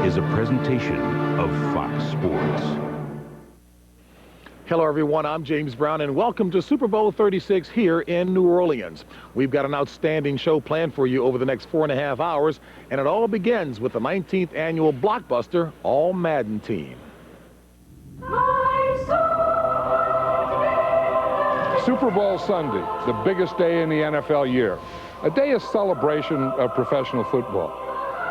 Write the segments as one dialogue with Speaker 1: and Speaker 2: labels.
Speaker 1: is a presentation of Fox Sports.
Speaker 2: Hello, everyone. I'm James Brown, and welcome to Super Bowl 36 here in New Orleans. We've got an outstanding show planned for you over the next 4.5 hours, and it all begins with the 19th annual blockbuster All Madden team.
Speaker 3: Super Bowl Sunday, the biggest day in the NFL year, a day of celebration of professional football.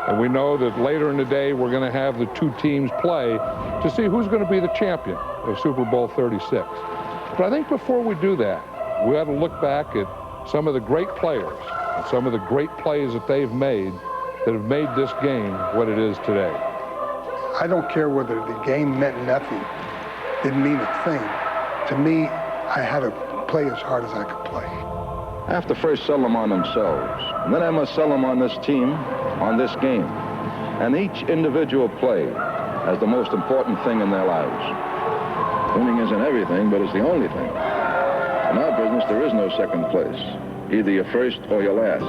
Speaker 3: And we know that later in the day, we're going to have the two teams play to see who's going to be the champion of Super Bowl 36. But I think before we do that, we ought to look back at some of the great players and some of the great plays that they've made that have made this game what it is today.
Speaker 4: I don't care whether the game meant nothing, didn't mean a thing. To me, I had to play as hard as I could play.
Speaker 5: I have to first sell them on themselves, and then I must sell them on this team, on this game. And each individual play as the most important thing in their lives. Winning isn't everything, but it's the only thing. In our business, there is no second place. Either you're first or you're last.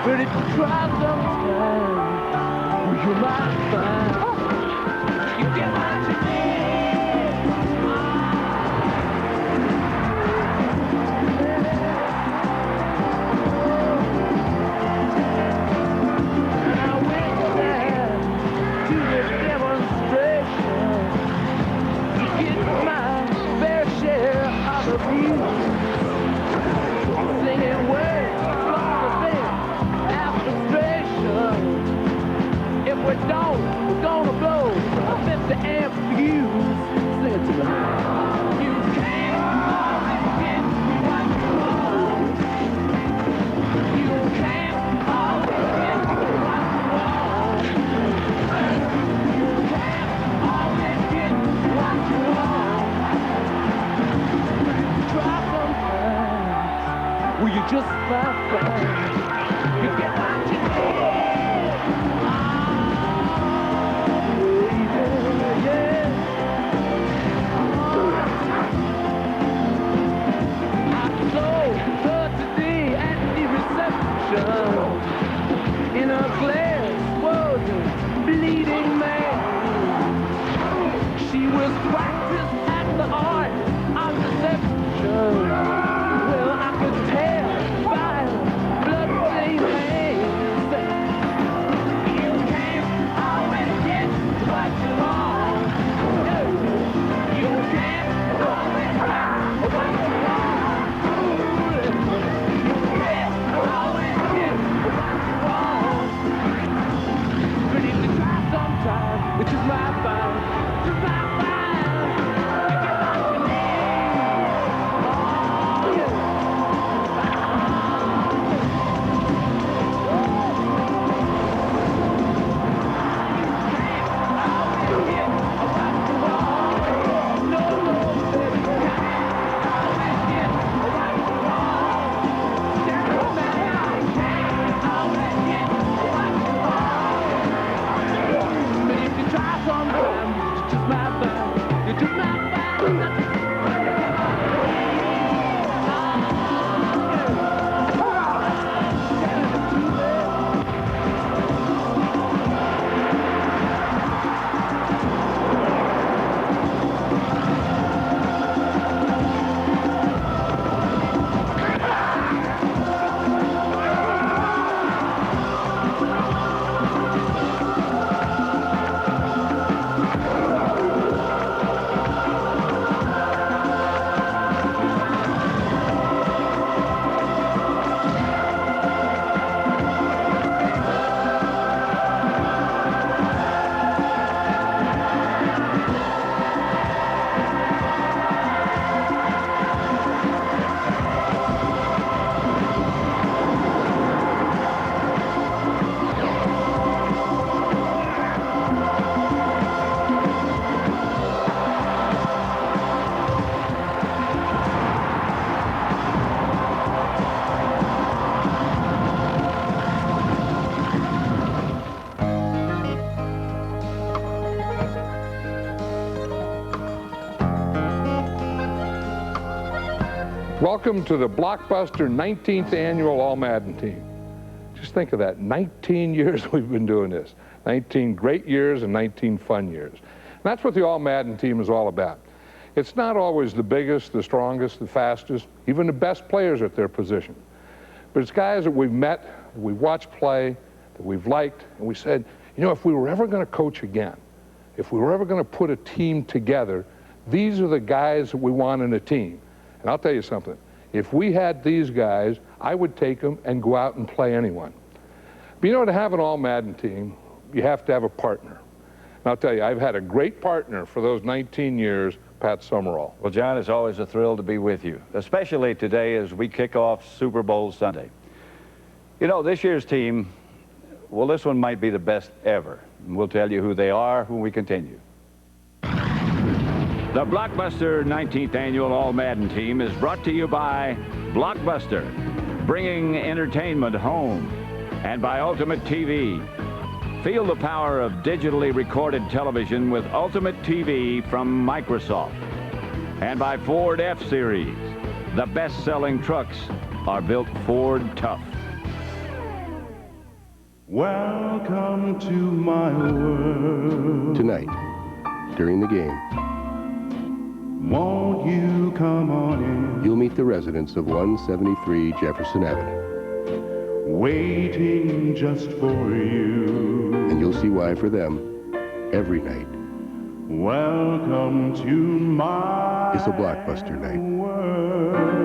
Speaker 6: But if you try sometime, well, you might find you get what you need. I went down to the demonstration to get my fair share of abuse, singing words. If we don't, we're gonna blow a 50 amp fuse. Sing it to me. You can't always get what you want. You can't always get what you want. You can't always get what you want. Try sometimes, will you just might find you get what you need. In a glass was a bleeding man. She was practiced at the art of deception. Well, I could tell by her blood-stained hands. You can't always get what you want. No, you can't always get what you want. You can't always get what you want. But if you try sometime, which is my fine, just my fine, you get what you need.
Speaker 3: Welcome to the blockbuster 19th annual All-Madden team. Just think of that, 19 years we've been doing this. 19 great years and 19 fun years. And that's what the All-Madden team is all about. It's not always the biggest, the strongest, the fastest, even the best players at their position. But it's guys that we've met, that we've watched play, that we've liked, and we said, you know, if we were ever going to coach again, if we were ever going to put a team together, these are the guys that we want in a team. And I'll tell you something, if we had these guys, I would take them and go out and play anyone. But you know, to have an All-Madden team, you have to have a partner. And I'll tell you, I've had a great partner for those 19 years, Pat Summerall.
Speaker 7: Well, John, it's always a thrill to be with you, especially today as we kick off Super Bowl Sunday. You know, this year's team, well, this one might be the best ever. And we'll tell you who they are when we continue. The Blockbuster 19th Annual All-Madden team is brought to you by Blockbuster, bringing entertainment home, and by Ultimate TV. Feel the power of digitally recorded television with Ultimate TV from Microsoft. And by Ford F-Series. The best-selling trucks are built Ford tough.
Speaker 1: Welcome to my world.
Speaker 8: Tonight, during the game,
Speaker 1: Won't you come on in?
Speaker 8: you'll meet the residents of 173 Jefferson Avenue,
Speaker 1: Waiting just for you.
Speaker 8: and you'll see why for them, every night
Speaker 1: Welcome to my
Speaker 8: is a blockbuster night.
Speaker 1: world.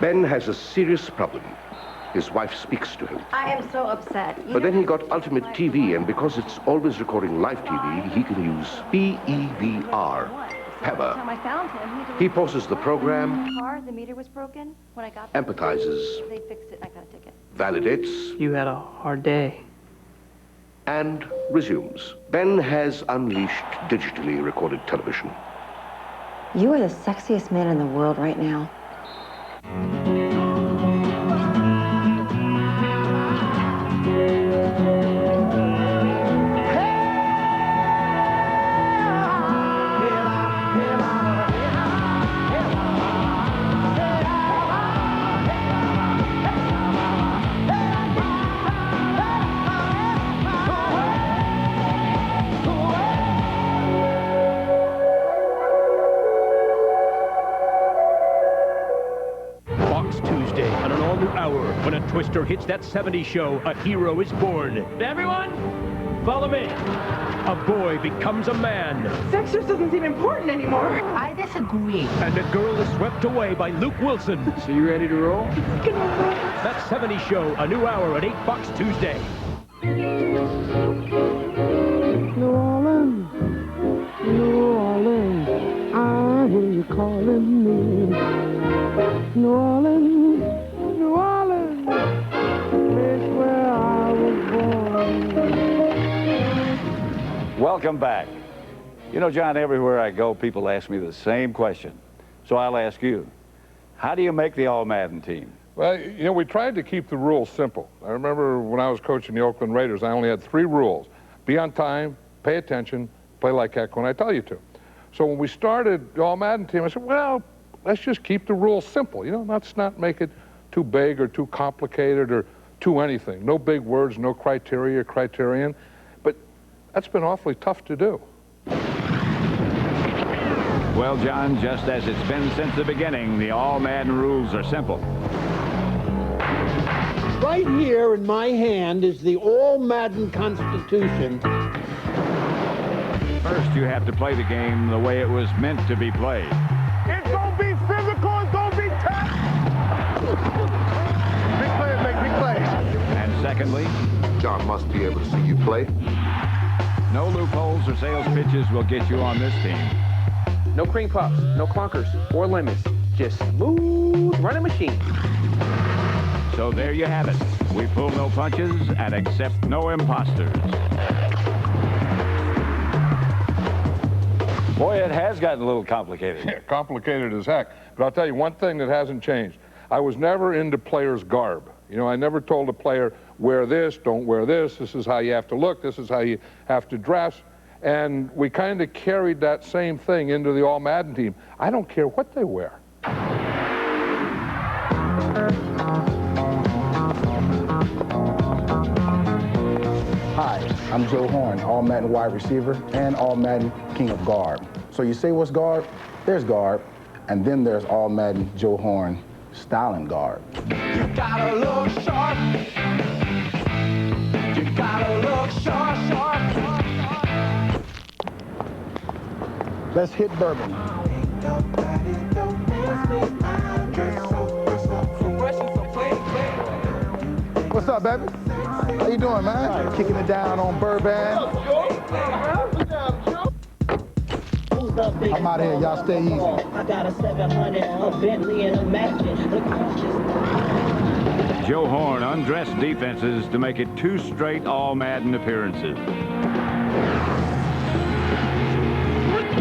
Speaker 9: Ben has a serious problem. His wife speaks to him.
Speaker 10: I am so upset.
Speaker 9: But then he got Ultimate TV, and because it's always recording live TV, he can use PEVR.
Speaker 10: Every time I found him,
Speaker 9: He pauses the program,
Speaker 10: the meter was broken. When I got
Speaker 9: empathizes,
Speaker 10: they fixed it and I got a ticket.
Speaker 9: validates,
Speaker 11: You had a hard day.
Speaker 9: and resumes. Ben has unleashed digitally recorded television.
Speaker 10: You are the sexiest man in the world right now.
Speaker 12: When a twister hits that 70s show, a hero is born. Everyone, follow me. A boy becomes a man.
Speaker 11: Sex just doesn't seem important anymore.
Speaker 10: I disagree.
Speaker 12: And a girl is swept away by Luke Wilson.
Speaker 11: So you ready to roll?
Speaker 12: That 70s show, a new hour at 8 Fox Tuesday.
Speaker 6: New Orleans, I hear you calling me. New Orleans, place where I was born.
Speaker 7: Welcome back. You know, John, everywhere I go, people ask me the same question. So I'll ask you, how do you make the All-Madden team?
Speaker 3: Well, you know, we tried to keep the rules simple. I remember when I was coaching the Oakland Raiders, I only had 3 rules. Be on time, pay attention, play like heck when I tell you to. So when we started the All-Madden team, I said, well, let's just keep the rules simple. You know, let's not make it too big or too complicated or too anything. No big words, no criteria, criterion. But that's been awfully tough to do.
Speaker 7: Well, John, just as it's been since the beginning, the All-Madden rules are simple.
Speaker 13: Right here in my hand is the All-Madden Constitution.
Speaker 7: First, you have to play the game the way it was meant to be played.
Speaker 6: It's gonna be physical, it's gonna be tough. Big players make big plays.
Speaker 7: And secondly,
Speaker 9: John must be able to see you play.
Speaker 7: no loopholes or sales pitches will get you on this team.
Speaker 11: No cream puffs, no clunkers, or lemons. Just smooth running machine.
Speaker 7: So there you have it. We pull no punches and accept no imposters. Boy, it has gotten a little complicated.
Speaker 3: Yeah, complicated as heck. But I'll tell you one thing that hasn't changed. I was never into players' garb. You know, I never told a player, wear this, don't wear this, this is how you have to look, this is how you have to dress. And we kind of carried that same thing into the All-Madden team. I don't care what they wear.
Speaker 14: Hi, I'm Joe Horn, All-Madden wide receiver and All-Madden king of guard. So you say what's guard? There's guard, and then there's All-Madden Joe Horn styling guard.
Speaker 6: You gotta look sharp. You gotta look sharp, sharp.
Speaker 14: Let's hit bourbon. What's up, baby? How you doing, man? Kicking it down on bourbon. I'm out of here. Y'all stay easy.
Speaker 6: I got a 700, a Bentley, and a Matching.
Speaker 7: Joe Horn undressed defenses to make it 2 straight All-Madden appearances.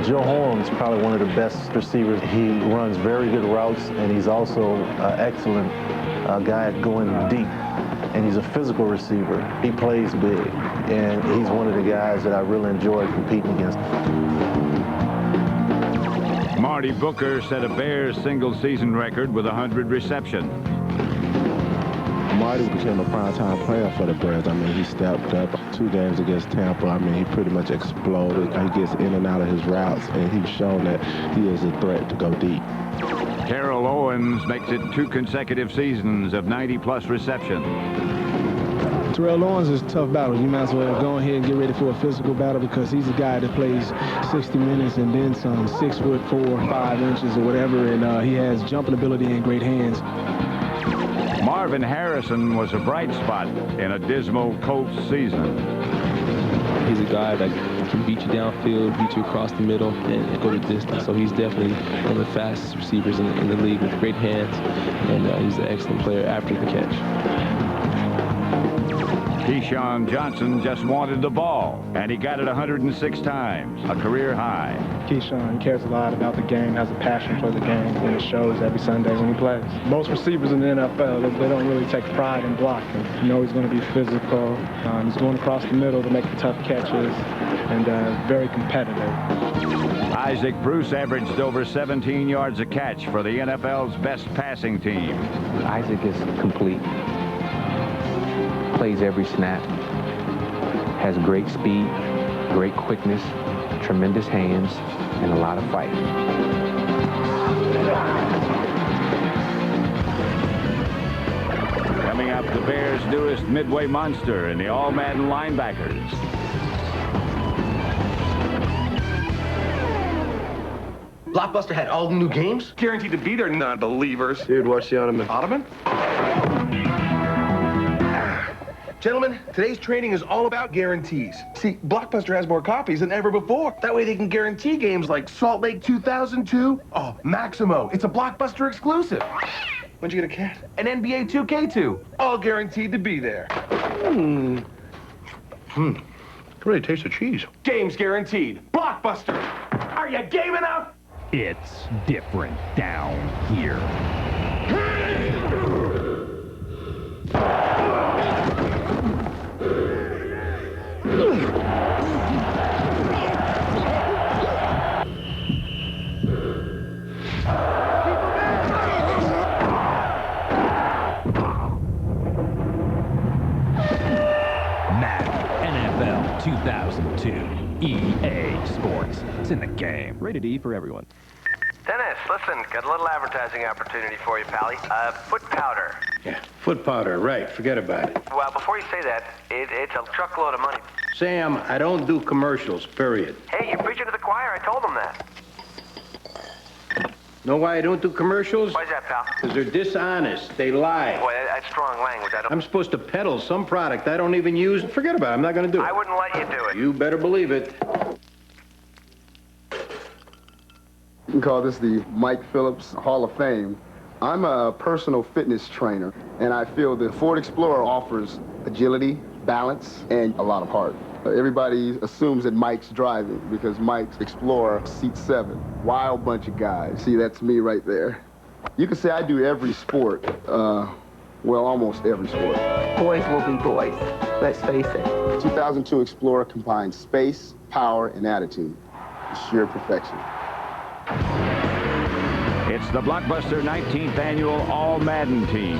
Speaker 15: Joe Horn's probably one of the best receivers. He runs very good routes, and he's also an excellent guy at going deep. And he's a physical receiver. He plays big, and he's one of the guys that I really enjoy competing against.
Speaker 7: Marty Booker set a Bears single-season record with 100 receptions.
Speaker 16: Marty became a primetime player for the Bears. I mean, he stepped up 2 games against Tampa. I mean, he pretty much exploded. He gets in and out of his routes, and he's shown that he is a threat to go deep.
Speaker 7: Terrell Owens makes it 2 consecutive seasons of 90-plus receptions.
Speaker 17: Terrell Owens is a tough battle. You might as well go ahead and get ready for a physical battle because he's a guy that plays 60 minutes and then some, 6 foot 4 or 5 inches or whatever, and he has jumping ability and great hands.
Speaker 7: Marvin Harrison was a bright spot in a dismal Colts season.
Speaker 18: He's a guy that can beat you downfield, beat you across the middle, and go the distance. So he's definitely one of the fastest receivers in the league with great hands, and he's an excellent player after the catch.
Speaker 7: Keyshawn Johnson just wanted the ball, and he got it 106 times, a career high.
Speaker 19: Keyshawn cares a lot about the game, has a passion for the game, and it shows every Sunday when he plays. Most receivers in the NFL, they don't really take pride in blocking. You know he's going to be physical. He's going across the middle to make the tough catches, and very competitive.
Speaker 7: Isaac Bruce averaged over 17 yards a catch for the NFL's best passing team.
Speaker 11: Isaac is complete. Plays every snap, has great speed, great quickness, tremendous hands, and a lot of fight.
Speaker 7: Coming up, the Bears' newest midway monster in the All-Madden linebackers.
Speaker 20: Blockbuster had all the new games? Guaranteed to be there, non-believers.
Speaker 21: Dude, watch the Ottoman.
Speaker 20: Ottoman? Gentlemen, today's training is all about guarantees. See, Blockbuster has more copies than ever before. That way they can guarantee games like Salt Lake 2002. Oh, Maximo. It's a Blockbuster exclusive. When'd you get a cat? An NBA 2K2. All guaranteed to be there.
Speaker 21: Really tastes of cheese.
Speaker 20: Games guaranteed. Blockbuster. Are you game enough?
Speaker 12: It's different down here. NFL 2002. EA Sports. It's in the game. Rated E for everyone.
Speaker 22: Dennis, listen, got a little advertising opportunity for you, Pally. Foot powder.
Speaker 21: Yeah, foot powder, right. Forget about it.
Speaker 22: Well, before you say that, it's a truckload of money.
Speaker 21: Sam, I don't do commercials, period.
Speaker 22: Hey, you're preaching to the choir. I told them that.
Speaker 21: Know why I don't do commercials?
Speaker 22: Why's that, pal?
Speaker 21: Because they're dishonest. They lie.
Speaker 22: Boy, that's strong language.
Speaker 21: I'm supposed to peddle some product I don't even use. Forget about it. I'm not going to do it.
Speaker 22: I wouldn't let you do it.
Speaker 21: You better believe it.
Speaker 23: You can call this the Mike Phillips Hall of Fame. I'm a personal fitness trainer, and I feel the Ford Explorer offers agility, balance, and a lot of heart. Everybody assumes that Mike's driving because Mike's Explorer seats 7. Wild bunch of guys. See, that's me right there. You can say I do every sport, well, almost every sport.
Speaker 24: Boys will be boys.
Speaker 2: let's face it.
Speaker 23: The 2002 Explorer combines space, power, and attitude. Sheer perfection.
Speaker 7: It's the Blockbuster 19th Annual All-Madden Team.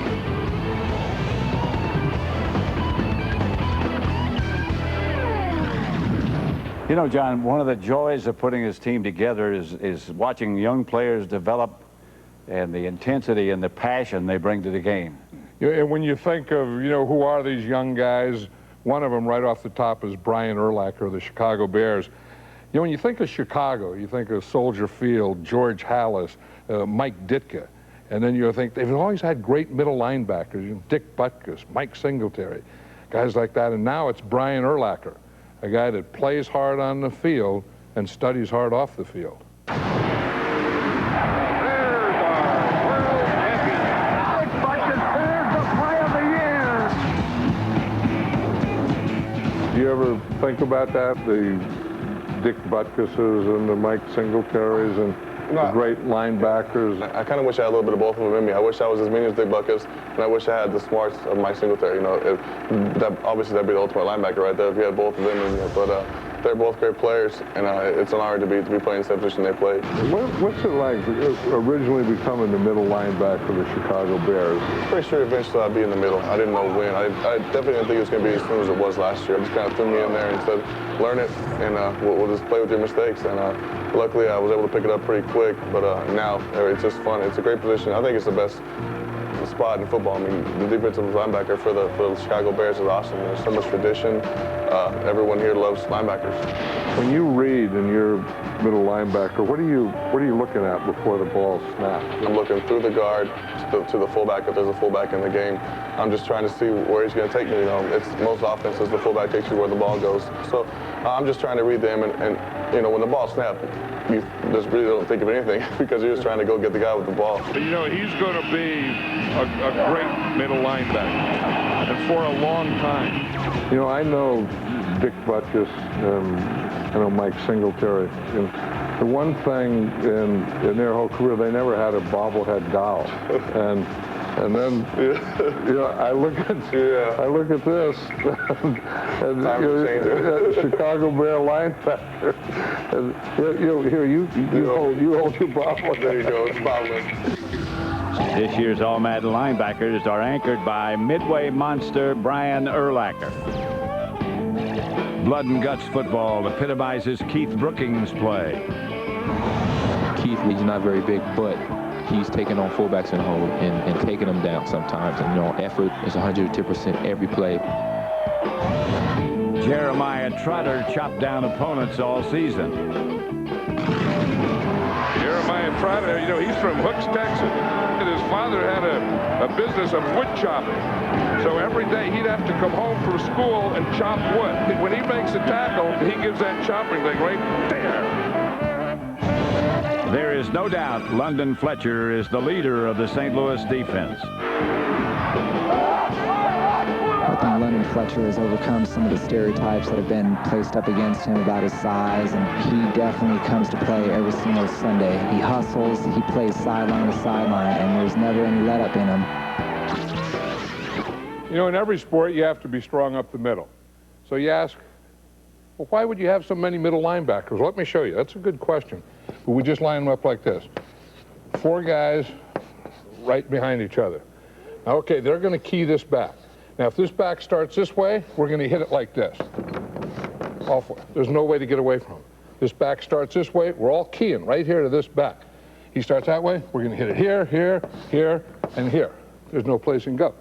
Speaker 7: You know, John, one of the joys of putting this team together is watching young players develop and the intensity and the passion they bring to the game.
Speaker 3: And when you think of, who are these young guys, one of them right off the top is Brian Urlacher of the Chicago Bears. When you think of Chicago, you think of Soldier Field, George Halas, Mike Ditka, and then you think they've always had great middle linebackers, Dick Butkus, Mike Singletary, guys like that, and now it's Brian Urlacher, a guy that plays hard on the field and studies hard off the field. Do you ever think about that? The Dick Butkuses and the Mike Singletaries and the great linebackers.
Speaker 4: I kind of wish I had a little bit of both of them in me. I wish I was as mean as Dick Butkus, and I wish I had the smarts of Mike Singletary. Obviously that'd be the ultimate linebacker right there if you had both of them in you. But they're both great players, and it's an honor to be playing the same position they played.
Speaker 3: What's it like originally becoming the middle linebacker of the Chicago Bears?
Speaker 4: Pretty sure eventually I'd be in the middle. I didn't know when. I definitely didn't think it was going to be as soon as it was last year. I just kind of threw me in there and said, learn it, and we'll just play with your mistakes. And luckily I was able to pick it up pretty quick, but now it's just fun. It's a great position. I think it's the best spot in football. I mean, the defensive linebacker for the Chicago Bears is awesome. There's so much tradition. Everyone here loves linebackers.
Speaker 3: When you read and you're middle linebacker, what are you looking at before the ball snaps?
Speaker 4: I'm looking through the guard to the fullback if there's a fullback in the game. I'm just trying to see where he's going to take me. It's most offenses the fullback takes you where the ball goes. So I'm just trying to read them, and when the ball snaps, you just really don't think of anything because you're just trying to go get the guy with the ball.
Speaker 3: But he's going to be a great middle linebacker, and for a long time. I know Dick Butkus, I know Mike Singletary. And the one thing in their whole career, they never had a bobblehead doll. And then I look at this, and Chicago Bear linebacker. And here you hold your bobblehead.
Speaker 4: There you go, it's bobblehead.
Speaker 7: This year's All-Madden linebackers are anchored by Midway monster Brian Urlacher. Blood and guts football epitomizes Keith Brookings' play.
Speaker 11: Keith, he's not very big, but he's taking on fullbacks in the hole and taking them down sometimes. And effort is 110% every play.
Speaker 7: Jeremiah Trotter chopped down opponents all season.
Speaker 3: Jeremiah Trotter, he's from Hooks, Texas. And his father had a business of wood chopping. So every day he'd have to come home from school and chop wood. When he makes a tackle, he gives that chopping thing right there.
Speaker 7: There is no doubt London Fletcher is the leader of the St. Louis defense.
Speaker 5: I think London Fletcher has overcome some of the stereotypes that have been placed up against him about his size, and he definitely comes to play every single Sunday. He hustles, he plays sideline to sideline, and there's never any let-up in him.
Speaker 3: In every sport, you have to be strong up the middle. So you ask, well, why would you have so many middle linebackers? Well, let me show you. That's a good question. But we just line them up like this. 4 guys right behind each other. Now, okay, they're going to key this back. Now, if this back starts this way, we're going to hit it like this. All 4. There's no way to get away from him. This back starts this way. We're all keying right here to this back. He starts that way. We're going to hit it here, here, here, and here. There's no place he can go.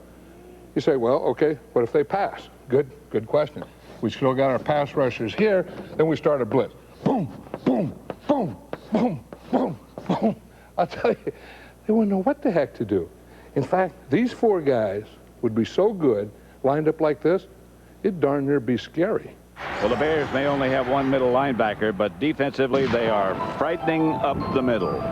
Speaker 3: You say, well, okay, what if they pass? Good question. We still got our pass rushers here. Then we start a blitz. Boom, boom, boom, boom, boom, boom. I'll tell you, they wouldn't know what the heck to do. In fact, these 4 guys would be so good, lined up like this, it'd darn near be scary.
Speaker 7: Well, the Bears may only have one middle linebacker, but defensively they are frightening up the middle.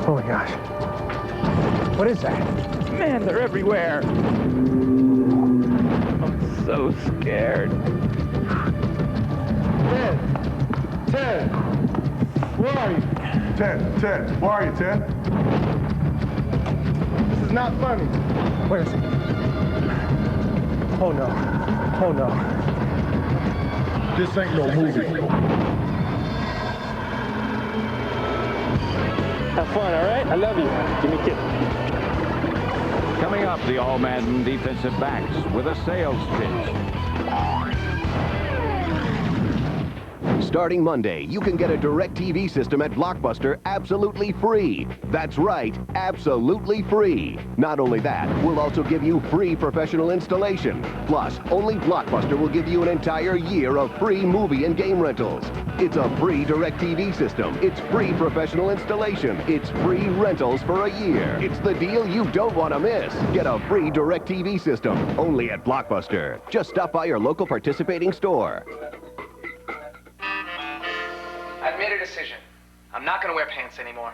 Speaker 2: Oh my gosh. What is that? Man, they're everywhere. Oh,
Speaker 6: so scared.
Speaker 20: 10. Where are you? 10. Where are you, 10? This is not funny.
Speaker 19: Where is he? Oh, no. Oh, no.
Speaker 20: This ain't no movie.
Speaker 19: Have fun, all right? I love you. Give me a kiss.
Speaker 7: Coming up, the All-Madden defensive backs with a sales pitch.
Speaker 1: Starting Monday, you can get a DirecTV system at Blockbuster absolutely free. That's right, absolutely free. Not only that, we'll also give you free professional installation. Plus, only Blockbuster will give you an entire year of free movie and game rentals. It's a free DirecTV system. It's free professional installation. It's free rentals for a year. It's the deal you don't want to miss. Get a free DirecTV system only at Blockbuster. Just stop by your local participating store.
Speaker 2: I've made a decision. I'm not going to wear pants anymore.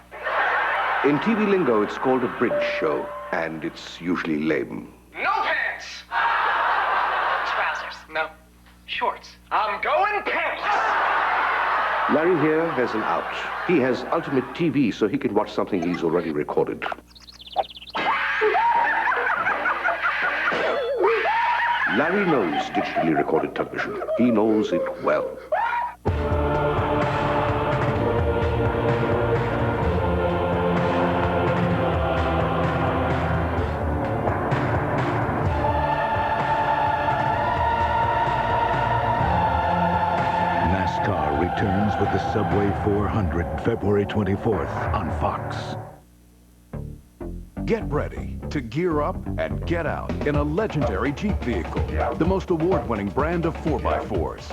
Speaker 9: In TV lingo, it's called a bridge show, and it's usually lame.
Speaker 2: No pants! Trousers. No. Shorts. I'm going pants!
Speaker 9: Larry here has an out. He has Ultimate TV, so he can watch something he's already recorded. Larry knows digitally recorded television. He knows it well.
Speaker 8: NASCAR returns with the Subway 400 February 24th on Fox. Get ready to gear up and get out in a legendary Jeep vehicle, the most award-winning brand of 4x4s.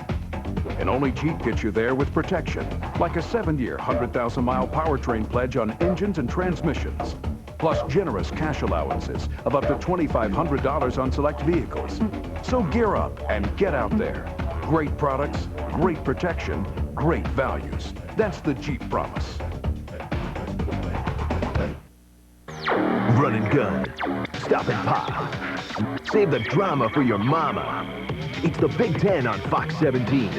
Speaker 8: And only Jeep gets you there with protection, like a 7-year, 100,000-mile powertrain pledge on engines and transmissions, plus generous cash allowances of up to $2,500 on select vehicles. So gear up and get out there. Great products, great protection, great values. That's the Jeep promise.
Speaker 24: Run and gun. Stop and pop. Save the drama for your mama. It's the Big Ten on Fox 17.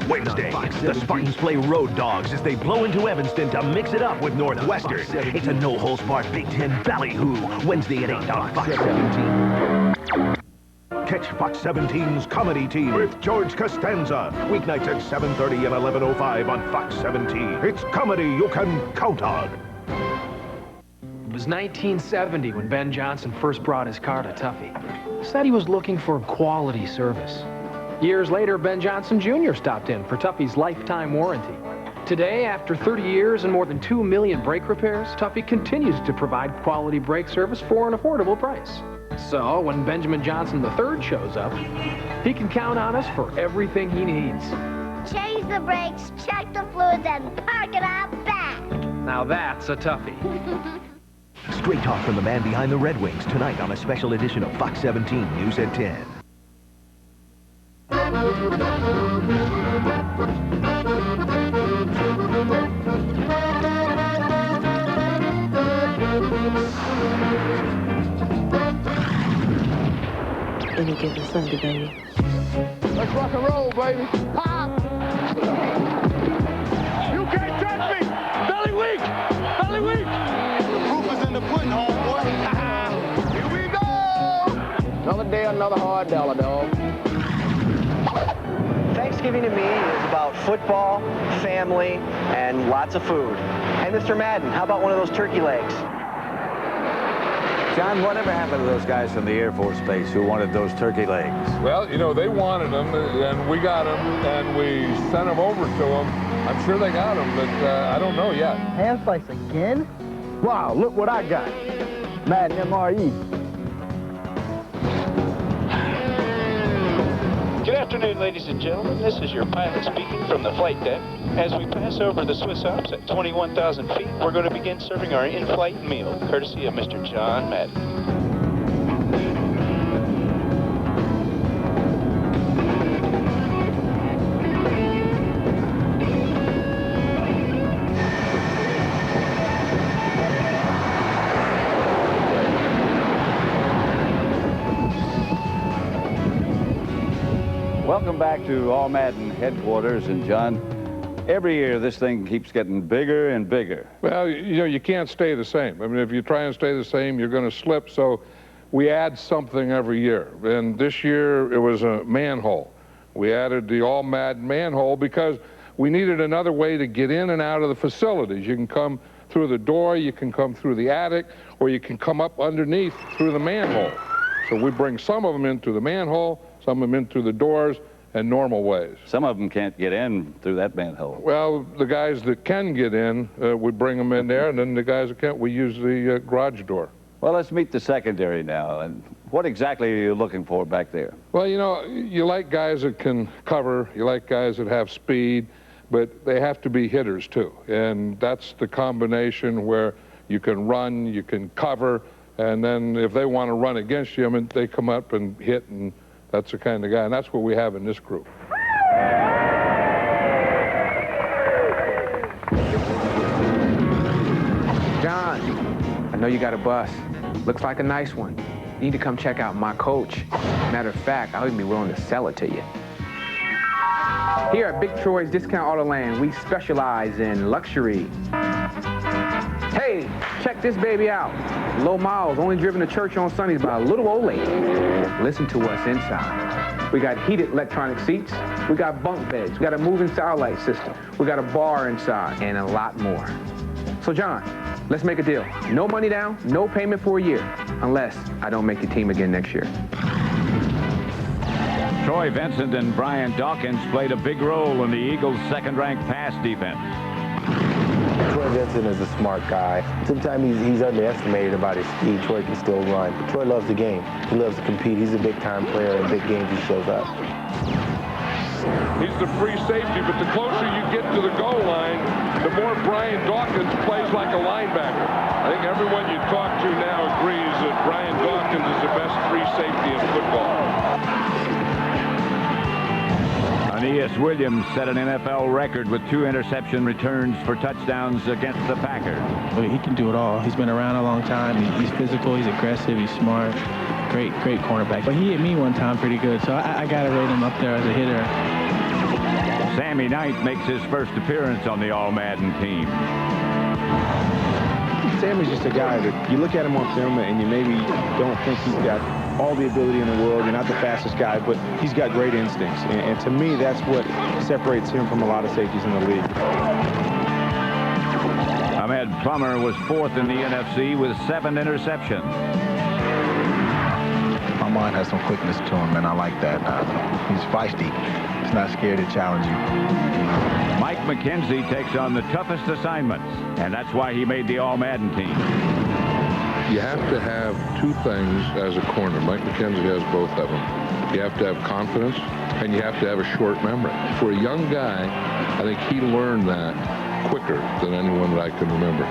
Speaker 24: Wednesday, the Spartans play Road Dogs as they blow into Evanston to mix it up with Northwestern. It's a no-holds-barred Big Ten ballyhoo. Wednesday at 8 on Fox 17. Catch Fox 17's Comedy Team with George Costanza. Weeknights at 7:30 and 11:05 on Fox 17. It's comedy you can count on.
Speaker 2: It was 1970 when Ben Johnson first brought his car to Tuffy. Said he was looking for quality service. Years later, Ben Johnson Jr. stopped in for Tuffy's lifetime warranty. Today, after 30 years and more than 2 million brake repairs, Tuffy continues to provide quality brake service for an affordable price. So, when Benjamin Johnson III shows up, he can count on us for everything he needs.
Speaker 25: Change the brakes, check the fluids, and park it out back.
Speaker 2: Now that's a toughie.
Speaker 24: Straight talk from the man behind the Red Wings tonight on a special edition of Fox 17 News at 10.
Speaker 6: Any given Sunday, baby.
Speaker 20: Let's rock and roll, baby. Pop! You can't touch me! Belly weak! Belly weak! The proof is in the pudding, homeboy. Here we go!
Speaker 26: Another day, another hard dollar, dog.
Speaker 22: Thanksgiving to me is about football, family, and lots of food. Hey, Mr. Madden, how about one of those turkey legs?
Speaker 27: John, whatever happened to those guys from the Air Force Base who wanted those turkey legs?
Speaker 3: Well, you know, they wanted them, and we got them, and we sent them over to them. I'm sure they got them, but I don't know yet.
Speaker 28: Ham slice again?
Speaker 26: Wow, look what I got. Madden MRE.
Speaker 29: Good afternoon, ladies and gentlemen. This is your pilot speaking from the flight deck. As we pass over the Swiss Alps at 21,000 feet, we're going to begin serving our in-flight meal, courtesy of Mr. John Madden.
Speaker 7: Welcome back to All Madden headquarters. And John, every year this thing keeps getting bigger and bigger.
Speaker 3: Well, you know, you can't stay the same. I mean, if you try and stay the same, you're going to slip. So we add something every year. And this year it was a manhole. We added the All Madden manhole because we needed another way to get in and out of the facilities. You can come through the door, you can come through the attic, or you can come up underneath through the manhole. So we bring some of them in through the manhole, some of them in through the doors, and normal ways.
Speaker 7: Some of them can't get in through that manhole.
Speaker 3: Well, the guys that can get in, we bring them in there, and then the guys that can't, we use the garage door.
Speaker 7: Well, let's meet the secondary now. And what exactly are you looking for back there?
Speaker 3: Well, you know, you like guys that can cover, you like guys that have speed, but they have to be hitters too. And that's the combination where you can run, you can cover, and then if they want to run against you, I mean, they come up and hit, and that's the kind of guy. And that's what we have in this group.
Speaker 2: John, I know you got a bus. Looks like a nice one. You need to come check out my coach. Matter of fact, I'll even be willing to sell it to you. Here at Big Troy's Discount Auto Land, we specialize in luxury. Hey, check this baby out. Low miles, only driven to church on Sundays by a little old lady. Listen to us inside. We got heated electronic seats. We got bunk beds. We got a moving satellite system. We got a bar inside and a lot more. So John, let's make a deal. No money down, no payment for a year, unless I don't make the team again next year.
Speaker 7: Troy Vincent and Brian Dawkins played a big role in the Eagles' second-ranked pass defense.
Speaker 10: Troy Vincent is a smart guy. Sometimes he's underestimated about his speed. Troy can still run. But Troy loves the game. He loves to compete. He's a big-time player. In big games, he shows up.
Speaker 3: He's the free safety, but the closer you get to the goal line, the more Brian Dawkins plays like a linebacker. I think everyone you talk to now agrees that Brian Dawkins is the best free safety in football.
Speaker 7: Aeneas Williams set an NFL record with 2 interception returns for touchdowns against the Packers.
Speaker 12: Well, he can do it all. He's been around a long time. He's physical, he's aggressive, he's smart. Great cornerback. But he hit me one time pretty good, so I got to rate him up there as a hitter.
Speaker 7: Sammy Knight makes his first appearance on the All-Madden team.
Speaker 13: Sammy's just a guy that you look at him on film and you maybe don't think he's got all the ability in the world. You're not the fastest guy, but he's got great instincts. And to me, that's what separates him from a lot of safeties in the league.
Speaker 7: Ahmed Plummer was 4th in the NFC with 7 interceptions.
Speaker 14: Armand has some quickness to him, and I like that. He's feisty. He's not scared to challenge you.
Speaker 7: Mike McKenzie takes on the toughest assignments, and that's why he made the All-Madden team.
Speaker 3: You have to have 2 things as a corner. Mike McKenzie has both of them. You have to have confidence, and you have to have a short memory. For a young guy, I think he learned that quicker than anyone that I can remember.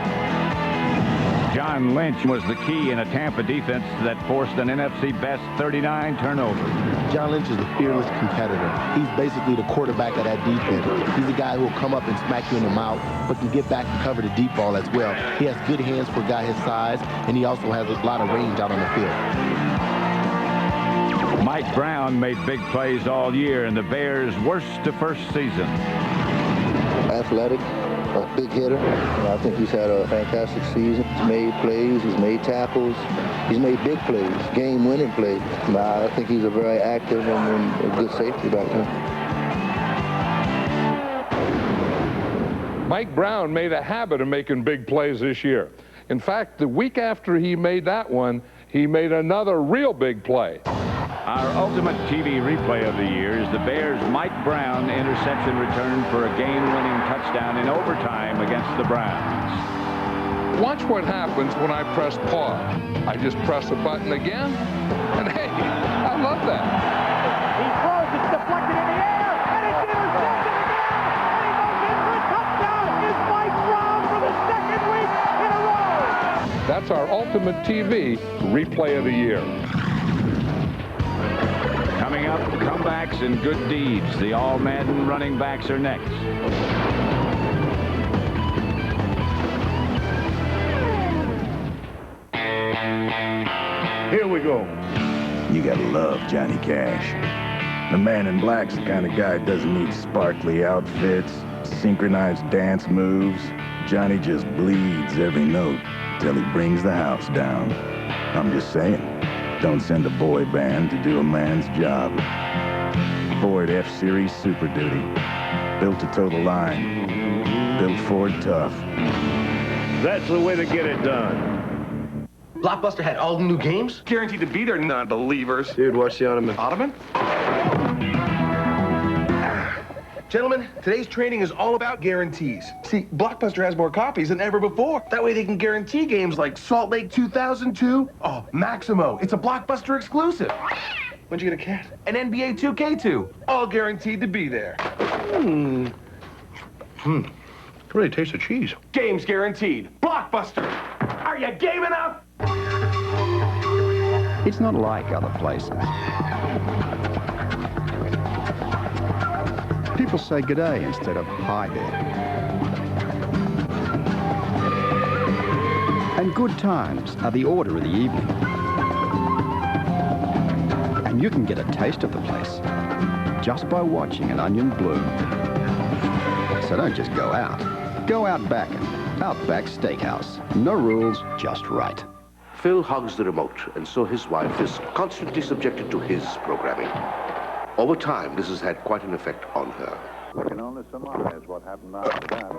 Speaker 7: John Lynch was the key in a Tampa defense that forced an NFC best 39 turnovers.
Speaker 15: John Lynch is a fearless competitor. He's basically the quarterback of that defense. He's a guy who will come up and smack you in the mouth, but can get back and cover the deep ball as well. He has good hands for a guy his size, and he also has a lot of range out on the field.
Speaker 7: Mike Brown made big plays all year in the Bears' worst to first season.
Speaker 16: Athletic, a big hitter. I think he's had a fantastic season. He's made plays, he's made tackles, he's made big plays, game-winning plays. I think he's a very active and a good safety back there.
Speaker 3: Mike Brown made a habit of making big plays this year. In fact, the week after he made that one, he made another real big play.
Speaker 7: Our ultimate TV replay of the year is the Bears' Mike Brown interception return for a game-winning touchdown in overtime against the Browns.
Speaker 3: Watch what happens when I press pause. I just press a button again, and hey, I love that.
Speaker 6: He throws, it's deflected in the air, and it's intercepted again, and he goes in for a touchdown. It's Mike Brown for the 2nd week in a row.
Speaker 3: That's our ultimate TV replay of the year.
Speaker 7: Coming up, comebacks and good deeds. The All-Madden running backs are next.
Speaker 17: Here we go. You gotta love Johnny Cash.
Speaker 14: The man in black's the kind of guy that doesn't need sparkly outfits, synchronized dance moves. Johnny just bleeds every note till he brings the house down. I'm just saying, don't send a boy band to do a man's job. Ford F-Series Super Duty. Built to toe the line. Built Ford tough.
Speaker 9: That's the way to get it done.
Speaker 20: Blockbuster had all the new games? Guaranteed to be there, non-believers.
Speaker 4: Dude, watch the Ottoman.
Speaker 20: Ottoman? Gentlemen, today's training is all about guarantees. See, Blockbuster has more copies than ever before. That way they can guarantee games like Salt Lake 2002. Oh, Maximo. It's a Blockbuster exclusive. When'd you get a cat? An NBA 2K2. All guaranteed to be there.
Speaker 9: Really tastes the cheese.
Speaker 20: Games guaranteed. Blockbuster. Are you game enough?
Speaker 5: It's not like other places. People say good day instead of hi there. And good times are the order of the evening. And you can get a taste of the place just by watching an onion bloom. So don't just go out. Go out backin'. Outback Steakhouse. No rules, just right.
Speaker 9: Phil hogs the remote, and so his wife is constantly subjected to his programming. Over time, this has had quite an effect on her.
Speaker 27: I can only surmise what happened after that.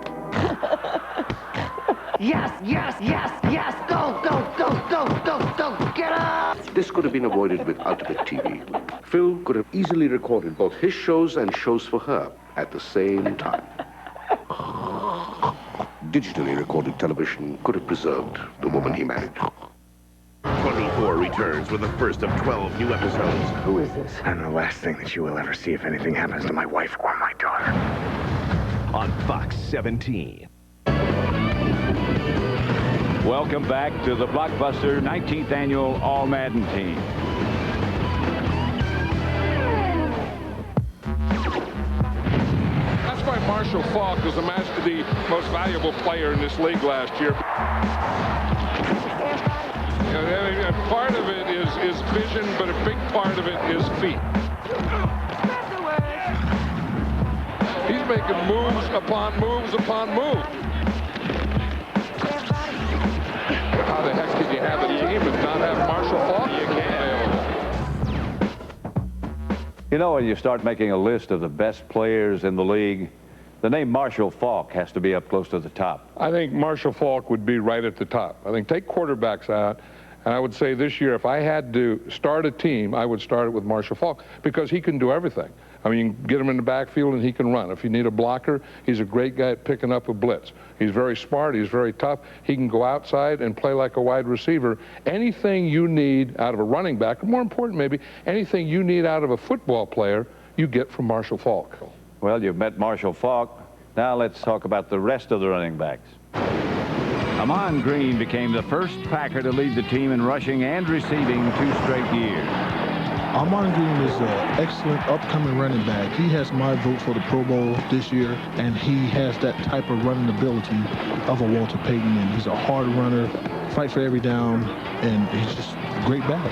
Speaker 25: Yes, yes, yes, yes! Go, go, go, go, go, go! Get up!
Speaker 9: This could have been avoided with Ultimate TV. Phil could have easily recorded both his shows and shows for her at the same time. Digitally recorded television could have preserved the woman he married.
Speaker 24: 24 returns with the first of 12 new episodes.
Speaker 11: Who is this? I'm the last thing that you will ever see if anything happens to my wife or my daughter.
Speaker 24: On Fox 17.
Speaker 7: Welcome back to the Blockbuster 19th Annual All-Madden Team.
Speaker 3: That's why Marshall Faulk was the most valuable player in this league last year. And part of it is vision, but a big part of it is feet. He's making moves upon moves upon moves. How the heck did you have a team and not have Marshall Faulk available?
Speaker 7: You know, when you start making a list of the best players in the league, the name Marshall Faulk has to be up close to the top.
Speaker 3: I think Marshall Faulk would be right at the top. I think take quarterbacks out, and I would say this year, if I had to start a team, I would start it with Marshall Faulk because he can do everything. I mean, you can get him in the backfield and he can run. If you need a blocker, he's a great guy at picking up a blitz. He's very smart. He's very tough. He can go outside and play like a wide receiver. Anything you need out of a running back, or more important maybe, anything you need out of a football player, you get from Marshall Faulk.
Speaker 7: Well, you've met Marshall Faulk. Now let's talk about the rest of the running backs. Amon Green became the first Packer to lead the team in rushing and receiving 2 straight years.
Speaker 17: Amon Green is an excellent upcoming running back. He has my vote for the Pro Bowl this year, and he has that type of running ability of a Walter Payton. And he's a hard runner, fight for every down, and he's just a great back.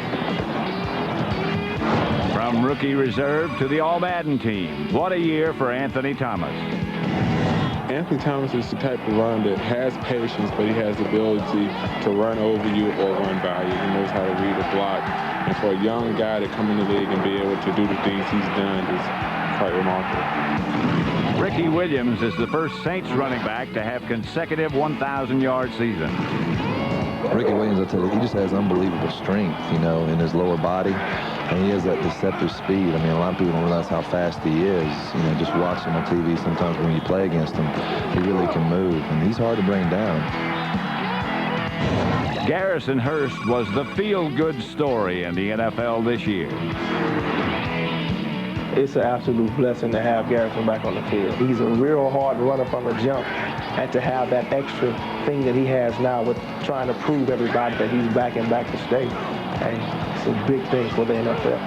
Speaker 7: From rookie reserve to the All-Madden team, what a year for Anthony Thomas.
Speaker 18: Anthony Thomas is the type of runner that has patience, but he has the ability to run over you or run by you. He knows how to read a block. And for a young guy to come in the league and be able to do the things he's done is quite remarkable.
Speaker 7: Ricky Williams is the first Saints running back to have consecutive 1,000-yard seasons.
Speaker 19: Ricky Williams, I tell you, he just has unbelievable strength, you know, in his lower body. And he has that deceptive speed. I mean, a lot of people don't realize how fast he is. You know, just watching on TV, sometimes when you play against him, he really can move. And he's hard to bring down.
Speaker 7: Garrison Hurst was the feel-good story in the NFL this year.
Speaker 11: It's an absolute blessing to have Garrison back on the field. He's a real hard runner from the jump, and to have that extra thing that he has now with trying to prove everybody that he's back and back to stay. Hey, it's a big thing for the NFL.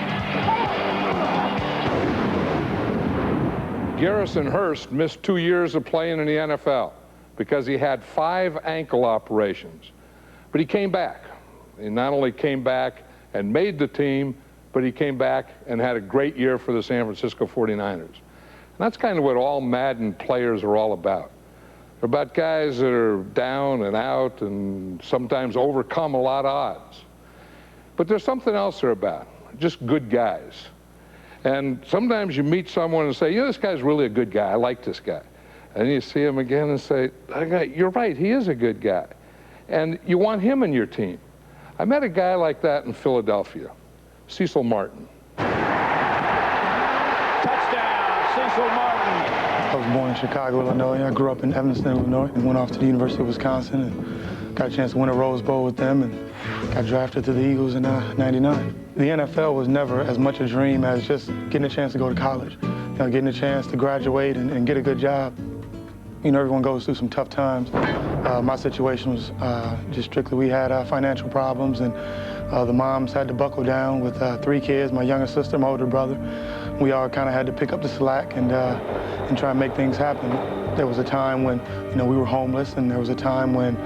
Speaker 3: Garrison Hurst missed 2 years of playing in the NFL because he had 5 ankle operations. But he came back. He not only came back and made the team, but he came back and had a great year for the San Francisco 49ers. And that's kind of what all Madden players are all about. They're about guys that are down and out and sometimes overcome a lot of odds. But there's something else they're about, just good guys. And sometimes you meet someone and say, you know, this guy's really a good guy. I like this guy. And you see him again and say, you're right, he is a good guy. And you want him in your team. I met a guy like that in Philadelphia, Cecil Martin.
Speaker 7: Touchdown, Cecil Martin.
Speaker 1: I was born in Chicago, Illinois. I grew up in Evanston, Illinois, and went off to the University of Wisconsin and got a chance to win a Rose Bowl with them and got drafted to the Eagles in '99. The NFL was never as much a dream as just getting a chance to go to college, you know, getting a chance to graduate and get a good job. You know, everyone goes through some tough times. My situation was just strictly, we had financial problems, and the moms had to buckle down with 3 kids, my younger sister, my older brother. We all kind of had to pick up the slack and try and make things happen. There was a time when, you know, we were homeless, and there was a time when,